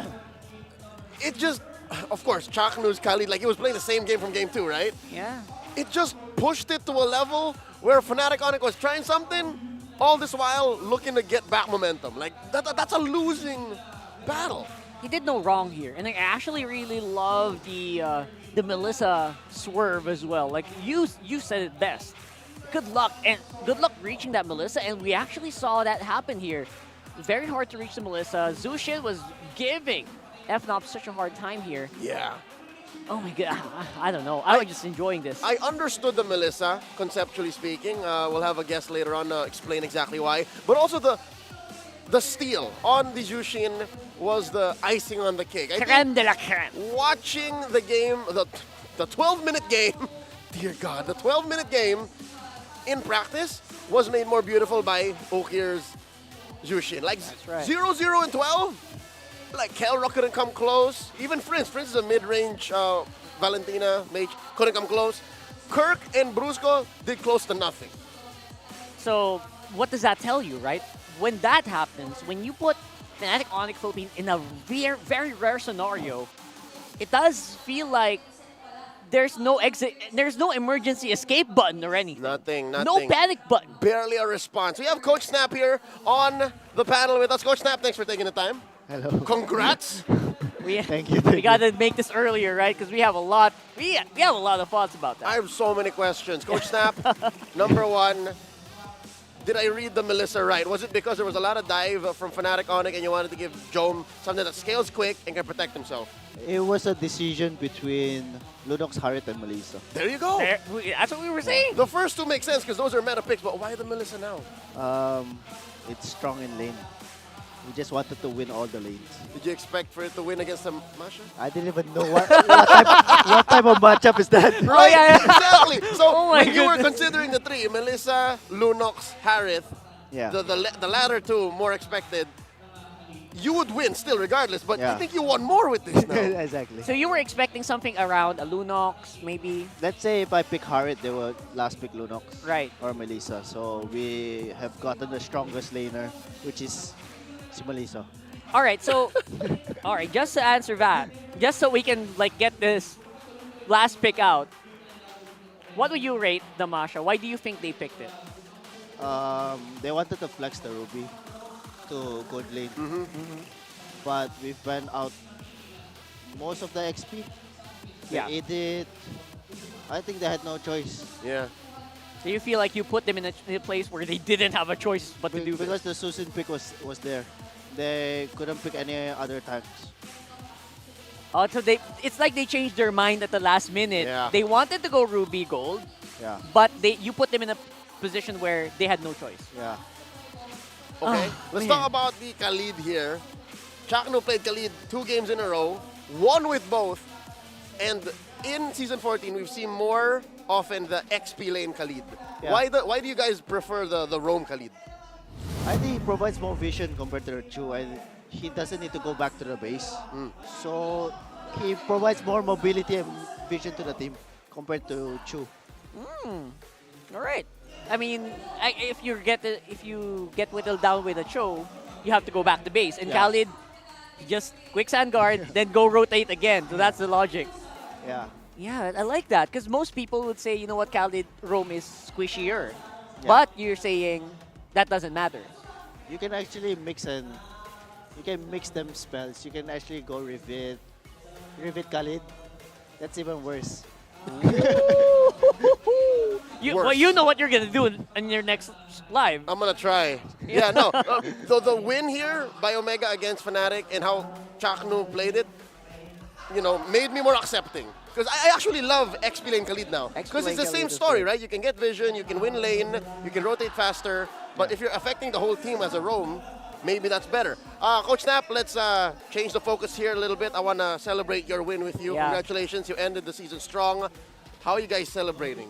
it just, of course, Chaknu's Khalid, like he was playing the same game from game 2, right? Yeah. It just pushed it to a level where Fnatic Onic was trying something, all this while looking to get back momentum. Like, that's a losing battle. He did no wrong here. And I actually really love the Melissa swerve as well. Like, you said it best. Good luck reaching that Melissa, and we actually saw that happen here. Very hard to reach the Melissa. Zushin was giving FNOP such a hard time here. Yeah. Oh my god, I don't know. I was just enjoying this. I understood the Melissa, conceptually speaking. We'll have a guest later on explain exactly why. But also the steal on the Jushin was the icing on the cake. Crème de la crème. Watching the game, the 12-minute game, dear God, the 12-minute game in practice was made more beautiful by Okir's Jushin. Like 0-0 and 12. Like Kelrock couldn't come close. Even Prince is a mid-range Valentina mage, couldn't come close. Kirk and Brusco did close to nothing. So what does that tell you, right? When that happens, when you put Fnatic Onic Philippines in a very, very rare scenario, it does feel like there's no exit, there's no emergency escape button or anything. Nothing. No panic button. Barely a response. We have Coach Snap here on the panel with us. Coach Snap, thanks for taking the time. Hello. Congrats. Thank you. We got to make this earlier, right? Because we have a lot. We have a lot of thoughts about that. I have so many questions. Coach Snap, number one, did I read the Melissa right? Was it because there was a lot of dive from Fnatic Onic and you wanted to give Jome something that scales quick and can protect himself? It was a decision between Lunox, Harit, and Melissa. There you go. That's what we were saying. The first two make sense because those are meta picks, but why the Melissa now? It's strong in lane. We just wanted to win all the lanes. Did you expect for it to win against the Masha? I didn't even know what type of matchup is that. Right, exactly. So when you were goodness. considering the three, Melissa, Lunox, Harith, Yeah. the latter two more expected, you would win still regardless, but Yeah. I think you won more with this now. Exactly. So you were expecting something around a Lunox, maybe? Let's say if I pick Harit, they will last pick Lunox. Right. Or Melissa. So we have gotten the strongest laner, which is si Melissa. All right, so, all right, just to answer that, just so we can like get this last pick out, what would you rate the Masha? Why do you think they picked it? They wanted to flex the Ruby to good lane. But we've been out most of the XP. They Yeah. ate it. I think they had no choice. Yeah. Do you feel like you put them in a place where they didn't have a choice but to do Because the Susan pick was there. They couldn't pick any other tanks. Oh, so it's like they changed their mind at the last minute. Yeah. They wanted to go Ruby Gold, Yeah. but you put them in a position where they had no choice. Yeah. Okay, let's man. talk about the Khalid here. Chakno played Khalid 2 games in a row, won with both, and in Season 14, we've seen more often the XP lane Khalid. Yeah. Why do you guys prefer the roam Khalid? I think he provides more vision compared to Chu, and he doesn't need to go back to the base. So he provides more mobility and vision to the team compared to Chu. All right. I mean, if you get whittled down with a Cho, you have to go back to base. And Yeah. Khalid, just quick sand guard, then go rotate again. So that's the logic. Yeah. Yeah, I like that. Because most people would say, you know what, Khalid roam is squishier. Yeah. But you're saying that doesn't matter. You can actually mix them spells. You can actually go Rivet Khalid. That's even worse. You know what you're going to do in your next live. I'm going to try. Yeah, no. So the win here by Omega against Fnatic and how Chakno played it, made me more accepting. Because I actually love XP lane Khalid now. Because it's the same story, right? You can get vision, you can win lane, you can rotate faster. But if you're affecting the whole team as a roam, maybe that's better. Coach Snap, let's change the focus here a little bit. I want to celebrate your win with you. Yeah. Congratulations, you ended the season strong. How are you guys celebrating?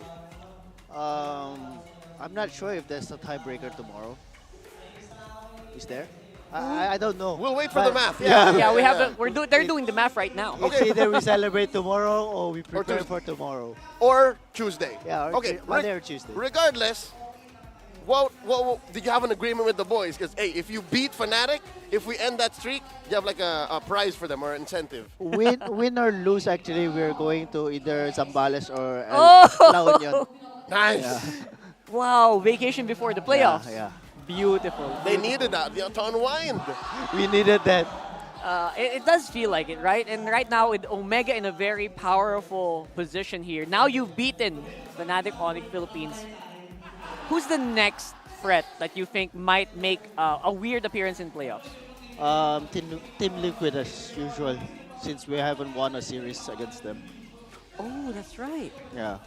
I'm not sure if there's a tiebreaker tomorrow. Is there? I don't know. We'll wait for the math. Yeah, we have. They're doing the math right now. It's either we celebrate tomorrow or we prepare for tomorrow. Or Tuesday. Yeah, okay. Monday or Tuesday. Regardless, what did you have an agreement with the boys? Because hey, if you beat Fnatic, if we end that streak, you have like a prize for them or an incentive. Win or lose, actually, we're going to either Zambales or La Union. Nice. Yeah. Wow, vacation before the playoffs. Yeah. Beautiful. They needed that to unwind. We needed that. It does feel like it, right? And right now, with Omega in a very powerful position here, now you've beaten Fnatic Onic Philippines. Who's the next threat that you think might make a weird appearance in playoffs? Team Liquid as usual, since we haven't won a series against them. Oh, that's right. Yeah.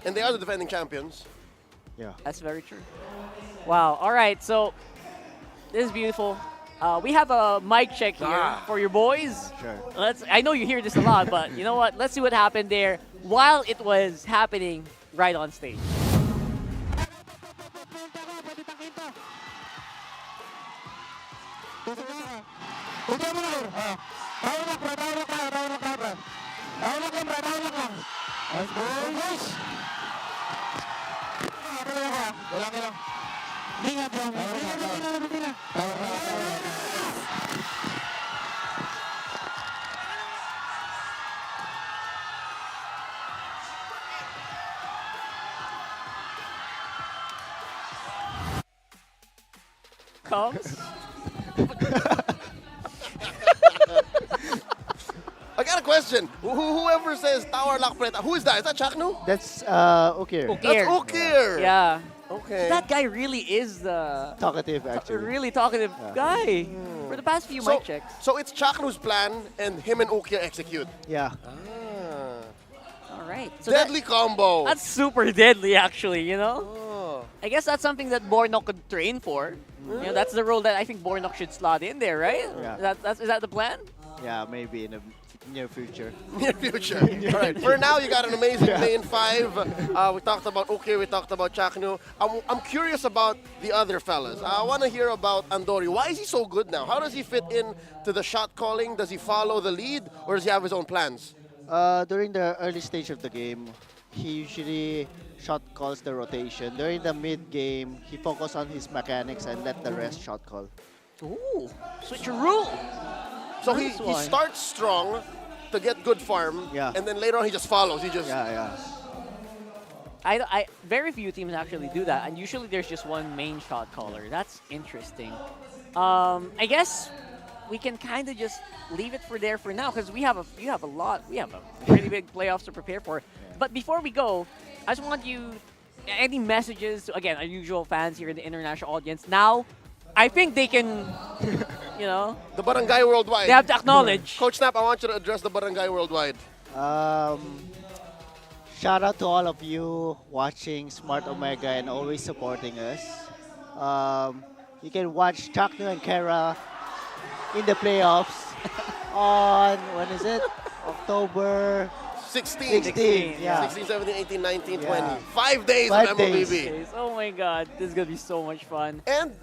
And they are the defending champions. Yeah. That's very true. Wow. All right. So this is beautiful. We have a mic check here for your boys. Sure. I know you hear this a lot, but you know what? Let's see what happened there while it was happening right on stage. comes. I got a question. Whoever says Tower Lock Preta, who is that? Is that Chaknu? That's Ukir. That's Ukir. Yeah. Okay. That guy really is the Talkative, actually. really talkative guy for the past few mic checks. So it's Chaknu's plan, and him and Ukir execute. Yeah. All right. So Deadly combo. That's super deadly, actually, you know? I guess that's something that Bornok could train for. You know, that's the role that I think Bornok should slot in there, right? Yeah. Is that the plan? Yeah, maybe in the near future. Near future. All right. For now, you got an amazing main five. We talked about Ukir, we talked about Chaknu. I'm curious about the other fellas. I want to hear about Andori. Why is he so good now? How does he fit in to the shot calling? Does he follow the lead, or does he have his own plans? During the early stage of the game, he usually shot calls the rotation. During the mid game, he focused on his mechanics and let the rest shot call. Ooh, switch a rule. So he starts strong to get good farm, and then later on he just follows. He just I very few teams actually do that, and usually there's just one main shot caller. That's interesting. I guess we can kind of just leave it for there for now because we have a pretty big playoffs to prepare for. But before we go, I just want you any messages to, again, our usual fans here in the international audience. Now, I think they can, you know, the Barangay Worldwide. They have to acknowledge. Coach Snap, I want you to address the Barangay Worldwide. Shout out to all of you watching Smart Omega and always supporting us. You can watch Chaknu and Kara in the playoffs on, when is it? October 16. 16, yeah. 16, 17, 18, 19, Yeah. 20. 5 days 5 of MLBB. days. Oh my God, this is gonna be so much fun. And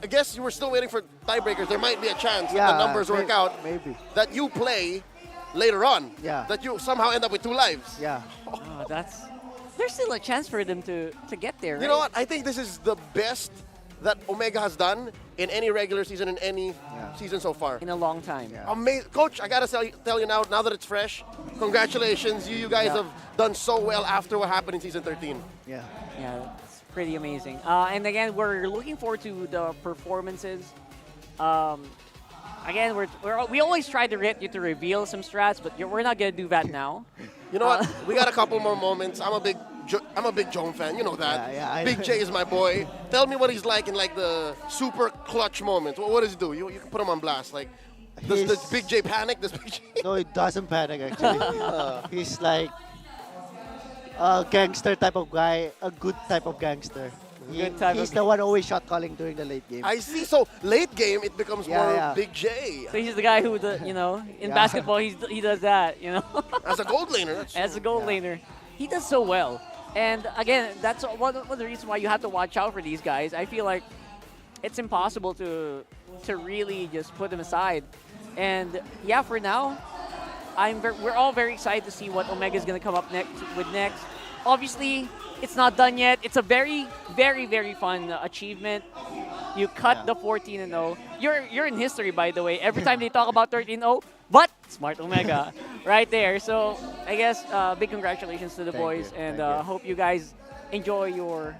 I guess you were still waiting for tiebreakers. There might be a chance Yeah, that the numbers work out. Maybe. That you play later on. Yeah. That you somehow end up with 2 lives. Yeah. Oh, there's still a chance for them to get there. You know what? I think this is the best that Omega has done in any regular season, in any season so far. In a long time. Amazing. Coach, I got to tell you now that it's fresh, congratulations. You guys have done so well after what happened in Season 13. Yeah. Yeah, it's pretty amazing. And again, we're looking forward to the performances. Again, we always try to get you to reveal some strats, but we're not going to do that now. You know what? We got a couple more moments. I'm a big Joan fan. You know that. Yeah, Big J is my boy. Tell me what he's like in like the super clutch moments. What does he do? You can put him on blast. Like, does Big J panic? Does Big J? No, it doesn't panic actually. He's like a gangster type of guy, a good type of gangster. He's the one always shot calling during the late game. I see. So late game, it becomes more Big J. So he's the guy who, in basketball, he does that, you know. As a gold laner. As a gold laner, he does so well. And again, that's one of the reasons why you have to watch out for these guys. I feel like it's impossible to really just put them aside. And yeah, for now, we're all very excited to see what Omega is going to come up next. Obviously, it's not done yet. It's a very, very, very fun achievement. You cut the 14-0. You're in history, by the way. Every time they talk about 13-0, but Smart Omega right there. So I guess big congratulations to the boys, and hope you guys enjoy your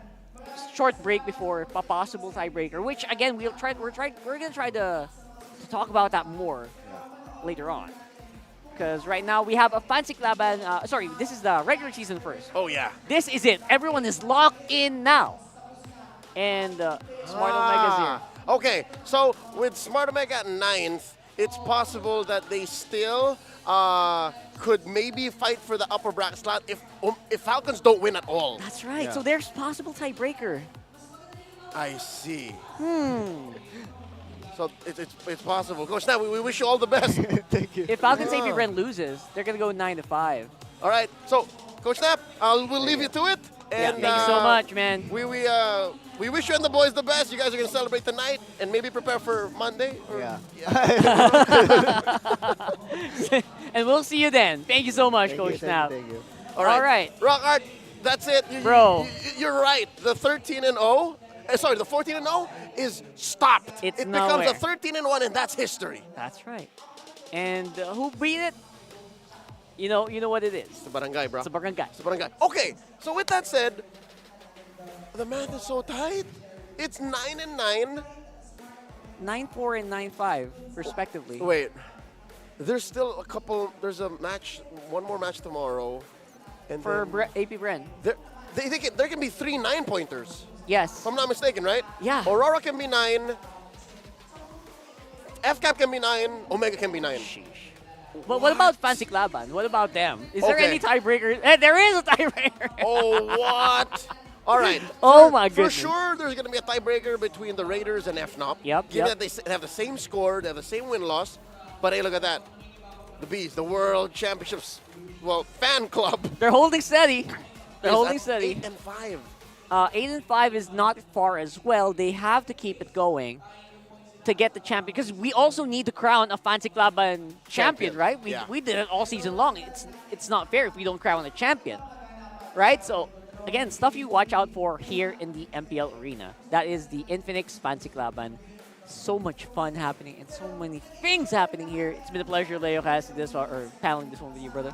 short break before a possible tiebreaker. Which again, we're gonna try to talk about that more later on. Because right now we have a fancy laban. Sorry, this is the regular season first. Oh yeah. This is it. Everyone is locked in now, and Smart Omega's here. Okay, so with Smart Omega at 9th, it's possible that they still could maybe fight for the upper bracket slot if Falcons don't win at all. That's right. So there's possible tiebreaker. I see. So it's possible. Coach Snap, we wish you all the best. Thank you. If Falcons AP Ren loses, they're gonna go 9-5. All right. So Coach Snap, we'll leave you to it. And thank you so much, man. We wish you and the boys the best. You guys are gonna celebrate tonight and maybe prepare for Monday. And we'll see you then. Thank you so much, Coach Snap. Thank you. All right. Rock Art, that's it. Bro. You're right. The 13-0. Sorry, the 14-0 is stopped. It's it nowhere. becomes a 13-1, and that's history. That's right. And who beat it? You know what it is. It's the barangay, bro. It's the barangay. It's the barangay. Okay, so with that said, the math is so tight. It's 9-9. 9-4 and 9-5, respectively. Wait, there's still a couple. There's a match, one more match tomorrow, and For then AP Bren. there can be 3 9-pointers. Yes. If I'm not mistaken, right? Yeah. Aurora can be 9. FCAP can be 9. Omega can be 9. But what about Fancy Laban? What about them? Is there Okay. any tiebreaker? There is a tiebreaker. Oh, what? All right. Oh, my For goodness. sure, there's going to be a tiebreaker between the Raiders and FNOP. Yep, Given yep. that they have the same score, they have the same win-loss. But hey, look at that. The Bees, the World Championships, well, fan club. They're holding steady. They're Is holding that steady. 8 and 5. 8-5 is not far as well. They have to keep it going to get the champion, because we also need to crown a Fancy Laban champion, right? We did it all season long. It's not fair if we don't crown a champion, right? So again, stuff you watch out for here in the MPL arena. That is the Infinix Fancy Laban. So much fun happening and so many things happening here. It's been a pleasure, Leo, casting this or paneling this one with you, brother.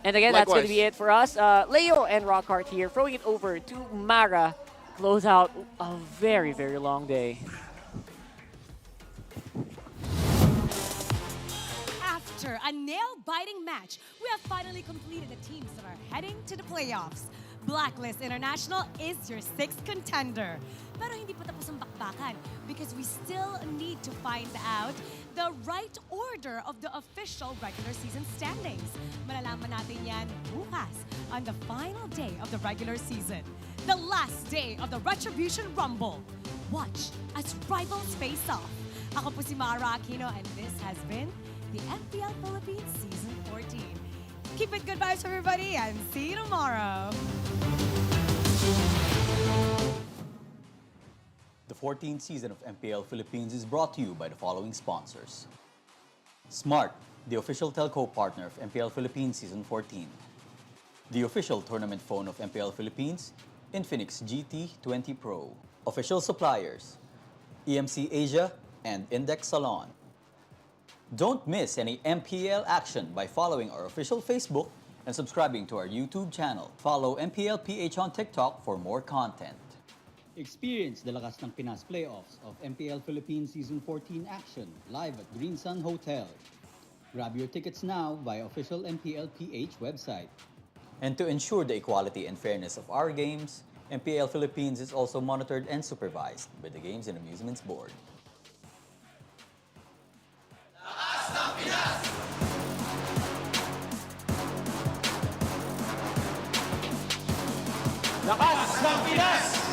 And again, that's going to be it for us. Leo and Rockhart here, throwing it over to Mara. Close out a very, very long day. After a nail-biting match, we have finally completed the teams that are heading to the playoffs. Blacklist International is your 6th contender. Pero hindi pa tapos ang bakbakan because we still need to find out the right order of the official regular season standings. Malalaman natin yan bukas on the final day of the regular season, the last day of the Retribution Rumble. Watch as rivals face off. Ako po si Mara Aquino, and this has been the MPL Philippines Season 14. Keep it good vibes, everybody, and see you tomorrow. The 14th season of MPL Philippines is brought to you by the following sponsors. Smart, the official telco partner of MPL Philippines Season 14. The official tournament phone of MPL Philippines, Infinix GT20 Pro. Official suppliers, EMC Asia and Index Salon. Don't miss any MPL action by following our official Facebook and subscribing to our YouTube channel. Follow MPL PH on TikTok for more content. Experience the lakas ng Pinas playoffs of MPL Philippines Season 14 action live at Green Sun Hotel. Grab your tickets now via official MPL PH website. And to ensure the equality and fairness of our games, MPL Philippines is also monitored and supervised by the Games and Amusements Board. Lakas ng Pinas!